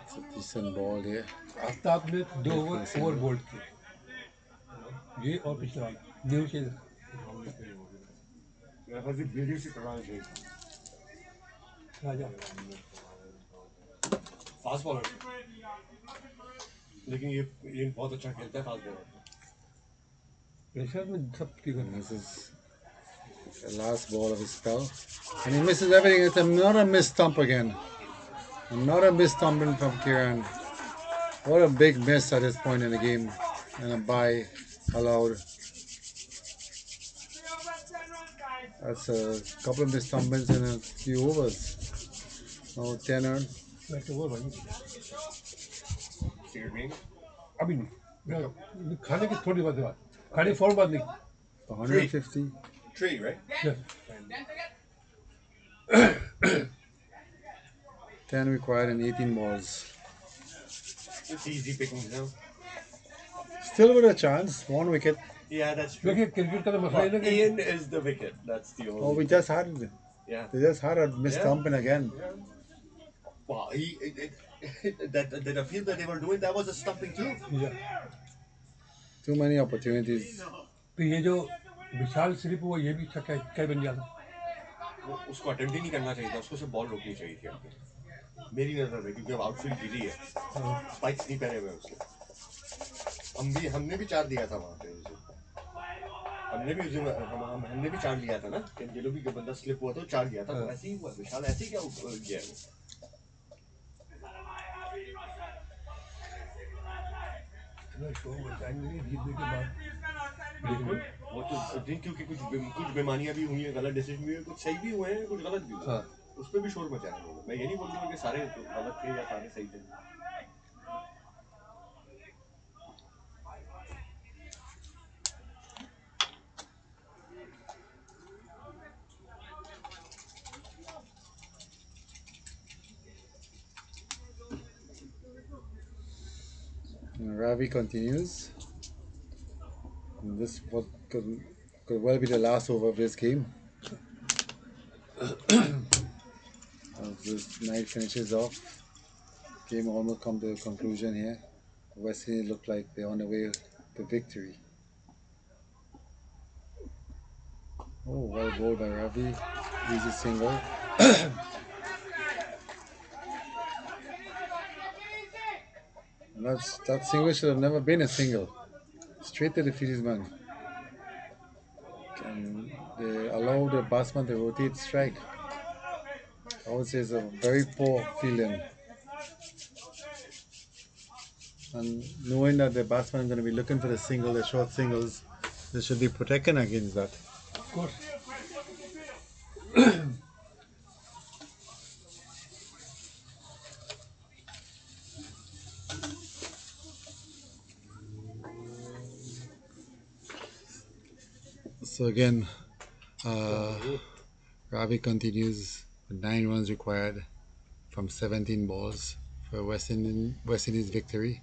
It's a decent ball here. Aftab ने 2 ओवर बोल्ड किए, ये और पिछले वाला न्यू चाहिए. वीडियो से कराना चाहिए राजा फास्ट बॉलर लेकिन ये बहुत अच्छा खेलता है फास्ट बॉलर प्रेशर में सब ठीक है. This is the last ball of his spell. And he misses everything. It's another missed stump again. Another missed stumping from Kiran. What a big miss at this point in the game. And a bye allowed. That's a couple of missed stumpings in a few overs. Now 10 earned. मैं तो वो भाई cigarette में अभी नहीं, खाने की थोड़ी बात खाने फौरन बाद नहीं. 150. tree right Yes. 10 required in 18 balls. it's easy pickings now Still with a chance. 1 wicket. yeah that's true देखिए क्रिकेट का तो मसला है ना कि Ian is the wicket that's the only Oh, we just had it. yeah They just had a missed Yeah. stumping again. wow that I feel that they were doing that was a stumping too Too many opportunities. तो ये जो विशाल सिर्फ वो ये भी छक्का क्या बन जाता. वो उसको अटेम्प्ट ही नहीं करना चाहिए था उसको सिर्फ बॉल रोकनी चाहिए थी आपको मेरी नजर में क्योंकि अब आउटफील्ड गिरी है स्पाइक्स नहीं पहने हुए उसके हमने भी 4 दिया था वहाँ पे उसे हमने भी 4 लिया था ना ये लोग भी बंदा स्लिप हुआ तो 4 दिया था तो ऐसे ही हुआ विशाल ऐसे ही क्या गया है इतना शो बताएंगे जीतने के बाद. बिल्कुल वो तो क्योंकि कुछ बेमानियां भी हुई हैं गलत डिसीजन भी हुए कुछ सही भी हुए हैं कुछ गलत भी हुए हाँ. उस पर भी शोर मचाया है लोगों ने मैं ये नहीं बोलूँगा कि सारे गलत थे या सारे सही थे And Ravi continues. And this what could well be the last over of this game. As this night finishes off, game almost come to a conclusion here. West Indies look like they're on the way to victory. Oh, well bowled by Ravi. Easy single. And that single should have never been a single. Straight to the fielder's man. And they allow the batsman to rotate strike. I would say it's a very poor fielding. And knowing that the batsman is going to be looking for the single, the short singles, they should be protecting against that. Of course. So again, Ravi continues with 9 runs required from 17 balls for West Indies victory.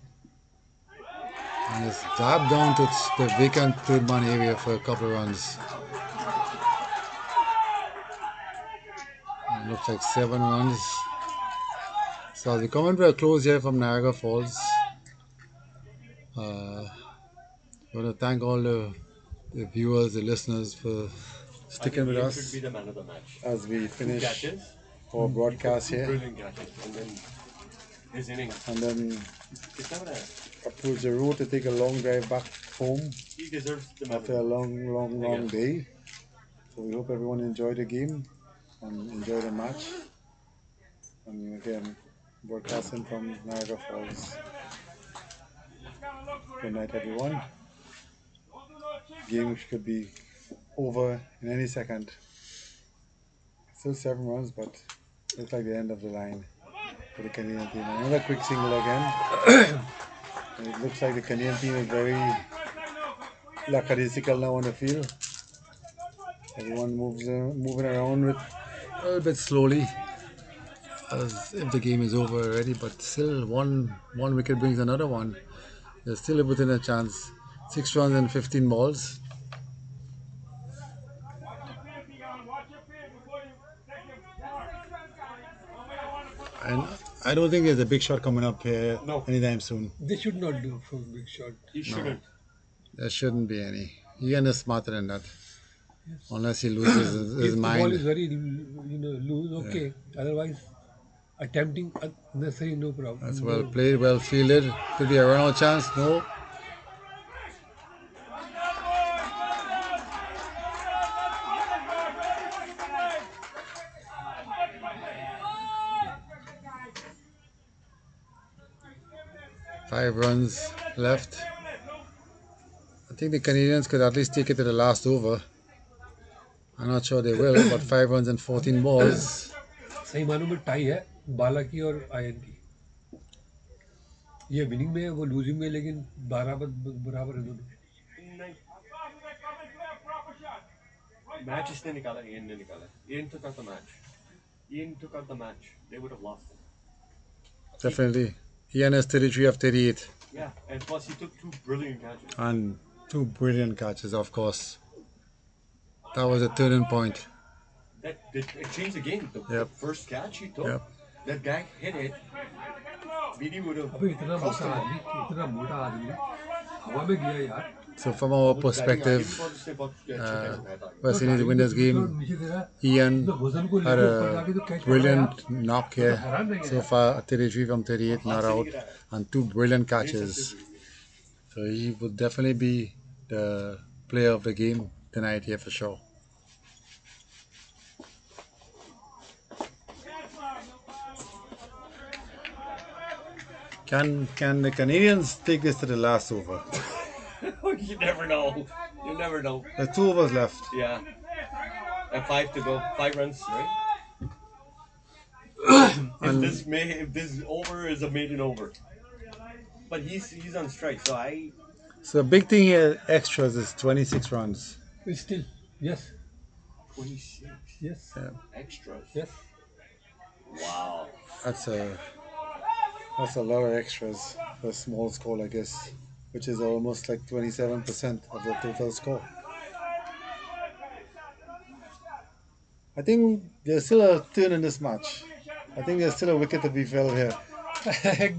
And it's dabbed down to the vacant third man area for a couple of runs. And it looks like 7 runs. So as we come into a close here from Niagara Falls, I want to thank all the viewers, the listeners for sticking with Ian us should be the man of the match. as we Two finish catches, our broadcast two here. brilliant catches, and then his innings. And then कितना बनाया? approach the road to take a long drive back home He deserves the man of after the a match. long day. So we hope everyone enjoyed the game and enjoyed the match. And again, broadcasting from Niagara Falls. Good night, everyone. Game could be over in any second. Still 7 runs, but looks like the end of the line for the Canadian team. Another quick single again. And it looks like the Canadian team is very lackadaisical now on the field. Everyone moving around with a little bit slowly, as if the game is over already. But still, one wicket brings another one. They're still within a chance. 6 runs and 15 balls. And I don't think there's a big shot coming up here anytime soon. They should not do for big shot. He shouldn't. There shouldn't be any. Ian is smarter than that. Unless he loses his If the mind. ball is very loose, okay. Otherwise, attempting unnecessary, no problem. That's well played, well fielded. Could be a run out chance. No. Five runs left. I think the Canadians could at least take it to the last over. I'm not sure they will, but 5 runs and 14 balls. सही मानों में tie है बाला की और ion की ये winning में है वो लूजिंग में लेकिन बराबर बराबर है दोनों Match इसने निकाला, Ian ने निकाला. Ian took out the match. Ian took out the match. They would have lost. Definitely. Ian has 33 of 38. Yeah, and plus he took 2 brilliant catches. And 2 brilliant catches, of course. That was a turning point. It changed the game. The first catch he took, that guy hit it. BD would have. अबे इतना मोटा आदमी हवा में गया यार So from our perspective, West Indies win this game. Ian had a brilliant knock here. So far, 33 from 38, not out, and 2 brilliant catches. So he would definitely be the player of the game tonight here for sure. Can the Canadians take this to the last over? You never know. You never know. There's 2 overs left. Yeah. And 5 to go. 5 runs, right? if this over is a maiden over. But he's on strike, so I. So the big thing here, extras, is 26 runs. Still, yes. 26. Yes. Yeah. Extras. Yes. Wow. That's a lot of extras for a small score, I guess. which is almost like 27% of the total score. I think there's still a turn in this match. I think there's still a wicket to be fell here.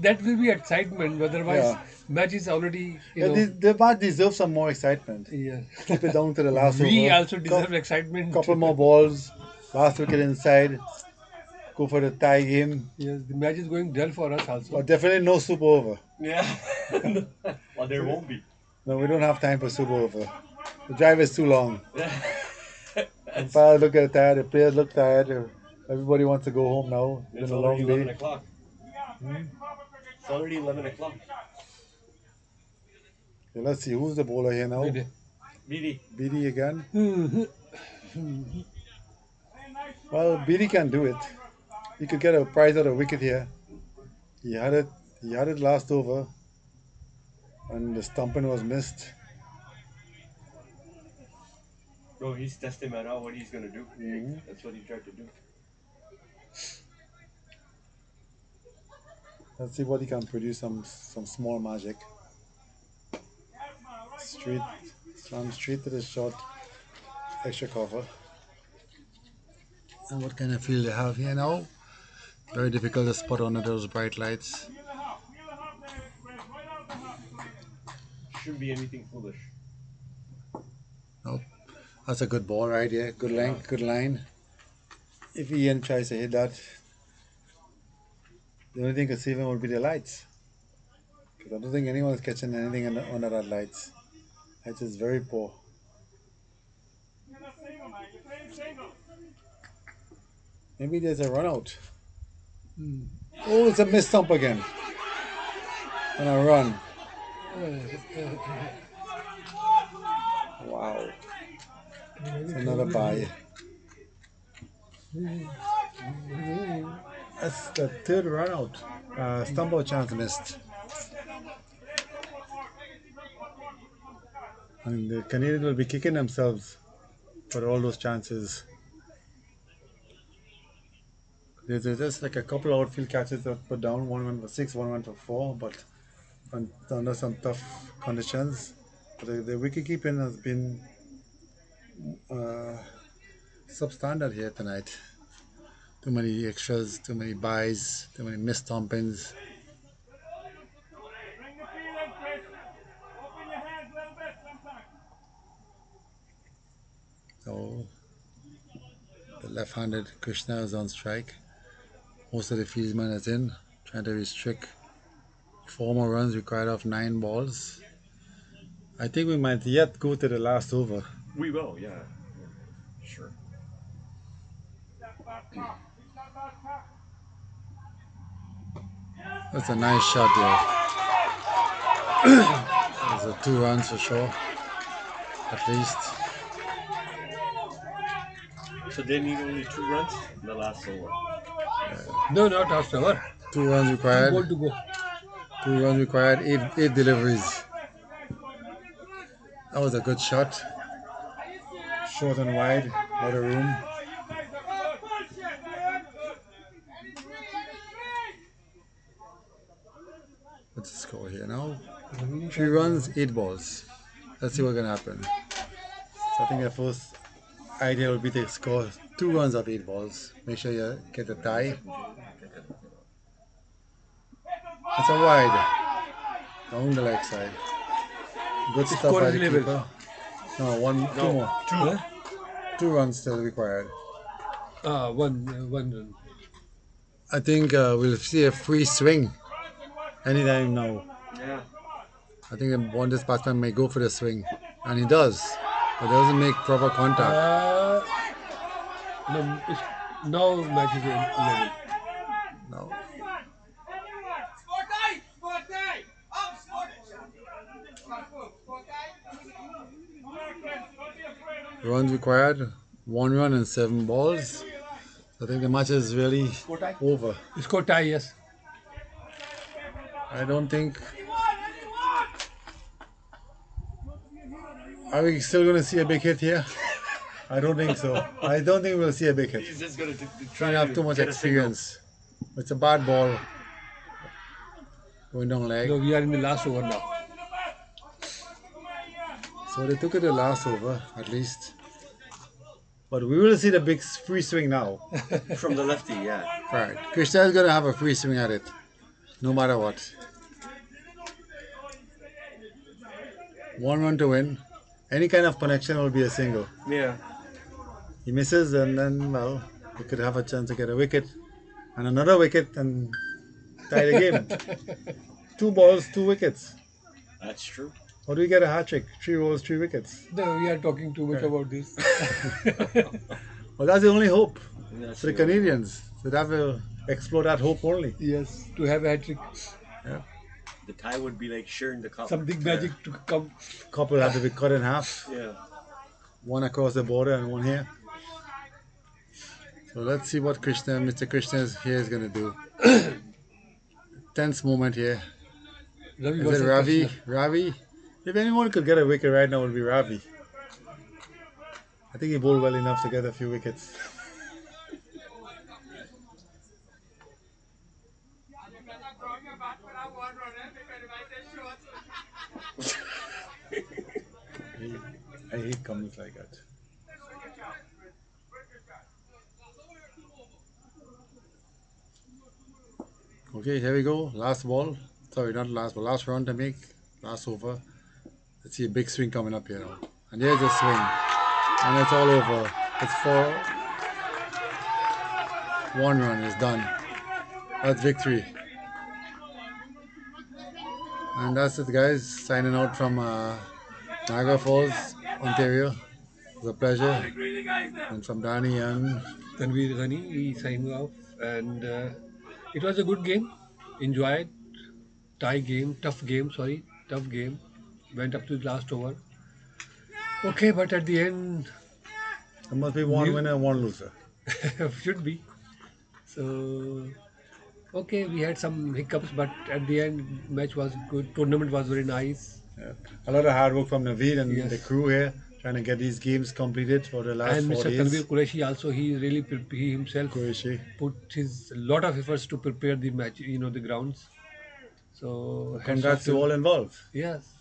That will be excitement. Otherwise, Yeah. match is already, Yeah, the match deserves some more excitement. yeah. Keep it down to the last We over. also deserve excitement. Couple more balls. Last wicket inside. Go for the tie game. Yes, the match is going dull for us also. But definitely no super over. Yeah. Or there won't be. No, we don't have time for super over. The drive is too long. It's Umpires look at tired. The players look tired. Everybody wants to go home now. It's been a already long 11 day. o'clock. It's already 11 o'clock. Okay, let's see who's the bowler here now. Good. BD. BD again. Well, BD can do it. He could get a prize out of wicket here. He had it. He had it last over, and the stumping was missed. Bro, he's testing man out what he's gonna do. Mhm. That's what he tried to do. Let's see what he can produce. Some small magic. Straight, slam straight to the shot. Extra cover. And what kind of field they have here now? Very difficult to spot under those bright lights. Shouldn't be anything foolish. Nope. That's a good ball right here. Good length, good line. If Ian tries to hit that, the only thing could save him would be the lights. Because I don't think anyone's catching anything under that lights. Lights is very poor. Maybe there's a run out. Oh, it's a missed stump again. And a run. Wow. It's another bye. That's the third run out. Stump out chance missed. And the Canadians will be kicking themselves for all those chances. There's just like a couple outfield catches that put down. One went for 6, one went for 4, but under some tough conditions. But the wicket keeping has been uh, substandard here tonight. Too many extras, too many buys, too many missed stompings. So the left-handed Krishna is on strike. Most of the fieldsman is in, trying to restrict 4 more runs required of 9 balls. I think we might yet go to the last over. We will, yeah. Sure. That's a nice shot there. There's a 2 runs for sure, at least. So they need only 2 runs in the last over. No, not last over. 2 runs 2 required. ball to go. 2 runs required. 8 deliveries. That was a good shot. Short and wide, out of room. What's the score here now? 3 runs, 8 balls. Let's see what's gonna happen. So I think the first idea would be to score 2 runs of 8 balls. Make sure you get a tie. It's a wide. Down the leg side. Good stuff Score by is the level. keeper. No, 2 more. Huh? 2 runs still required. One run. I think we'll see a free swing anytime now. Yeah. I think this batsman may go for the swing, and he does, but doesn't make proper contact. No, now match is 11. No. Runs required, 1 run and 7 balls. I think the match is really over. Score tie, yes. I don't think. Are we still going to see a big hit here? I don't think so. I don't think we'll see a big hit. He's just gonna Trying to have too much get a single. experience. It's a bad ball. Going down leg. No, we are in the last over now. So they took it the last over at least. But we will see the big free swing now. From the lefty, yeah. Right. Krishna is going to have a free swing at it, no matter what. 1 run to win. Any kind of connection will be a single. Yeah. He misses, and then, well, he could have a chance to get a wicket and another wicket and tie the game. 2 balls, 2 wickets. That's true. How do we get a hat trick? 3 balls, 3 wickets. No, we are talking too much about this. Well, that's the only hope That's for the true. Canadians. So that will explore that hope only. Yes, to have a hat trick, Yeah. The tie would be like sharing the cup. something magic to come. Cup will have to be cut in half. Yeah. One across the border and one here. So let's see what Mr. Krishna here is going to do. Tense moment here. Ravi Is versus it Ravi? Krishna. Ravi? If anyone could get a wicket right now, it would be Ravi. I think he bowled well enough to get a few wickets. I hate comments like that. Okay, here we go. Last ball. Sorry, not last ball. Last round to make. Last over. Let's see a big swing coming up here now. And there's a swing. And it's all over. It's 1 run is done. That's victory. And that's it, guys. Signing out from Niagara Falls, Ontario. It was a pleasure. And from Danny and Tanveer Ghani, we signing off, and it was a good game. Enjoyed. Tie game, tough game. Sorry, tough game. Went up to the last over. Okay, but at the end, there must be one winner and one loser. should be. So okay, we had some hiccups, but at the end, match was good. Tournament was very nice. Yeah. A lot of hard work from Naveed and Yes. the crew here trying to get these games completed for the last And 4 Mr. days. Tanveer Qureshi also, he himself Qureshi. put his lot of efforts to prepare the match, the grounds. So hats Congrats off to all involved. Yes.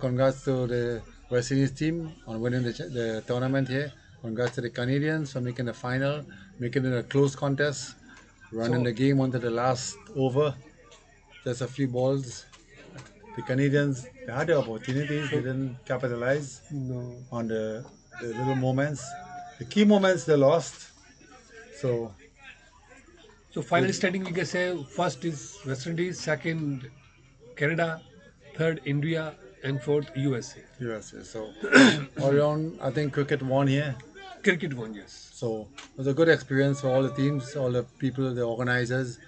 Congrats to the West Indies team on winning the tournament here. Congrats to the Canadians for making the final, making it a close contest, running So- the game onto the last over. Just a few balls. The Canadians, they had the opportunities, they didn't capitalize No. on the little moments. The key moments they lost. So So final standing, we can say first is West Indies, second Canada, third India, and fourth USA. USA. So all around, I think cricket won here. Cricket won, yes. So it was a good experience for all the teams, all the people, the organizers.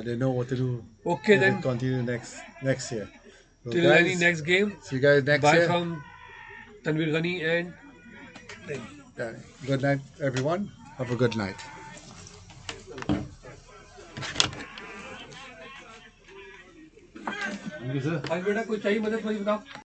They know what to do. Okay, They will then. continue next year. So Till any next game. see you guys next Bye year. from Tanveer Ghani and Yeah. Good night, everyone. Have a good night. Thank you, sir. आज बेटा कोई चाहिए मदद मुझे बताओ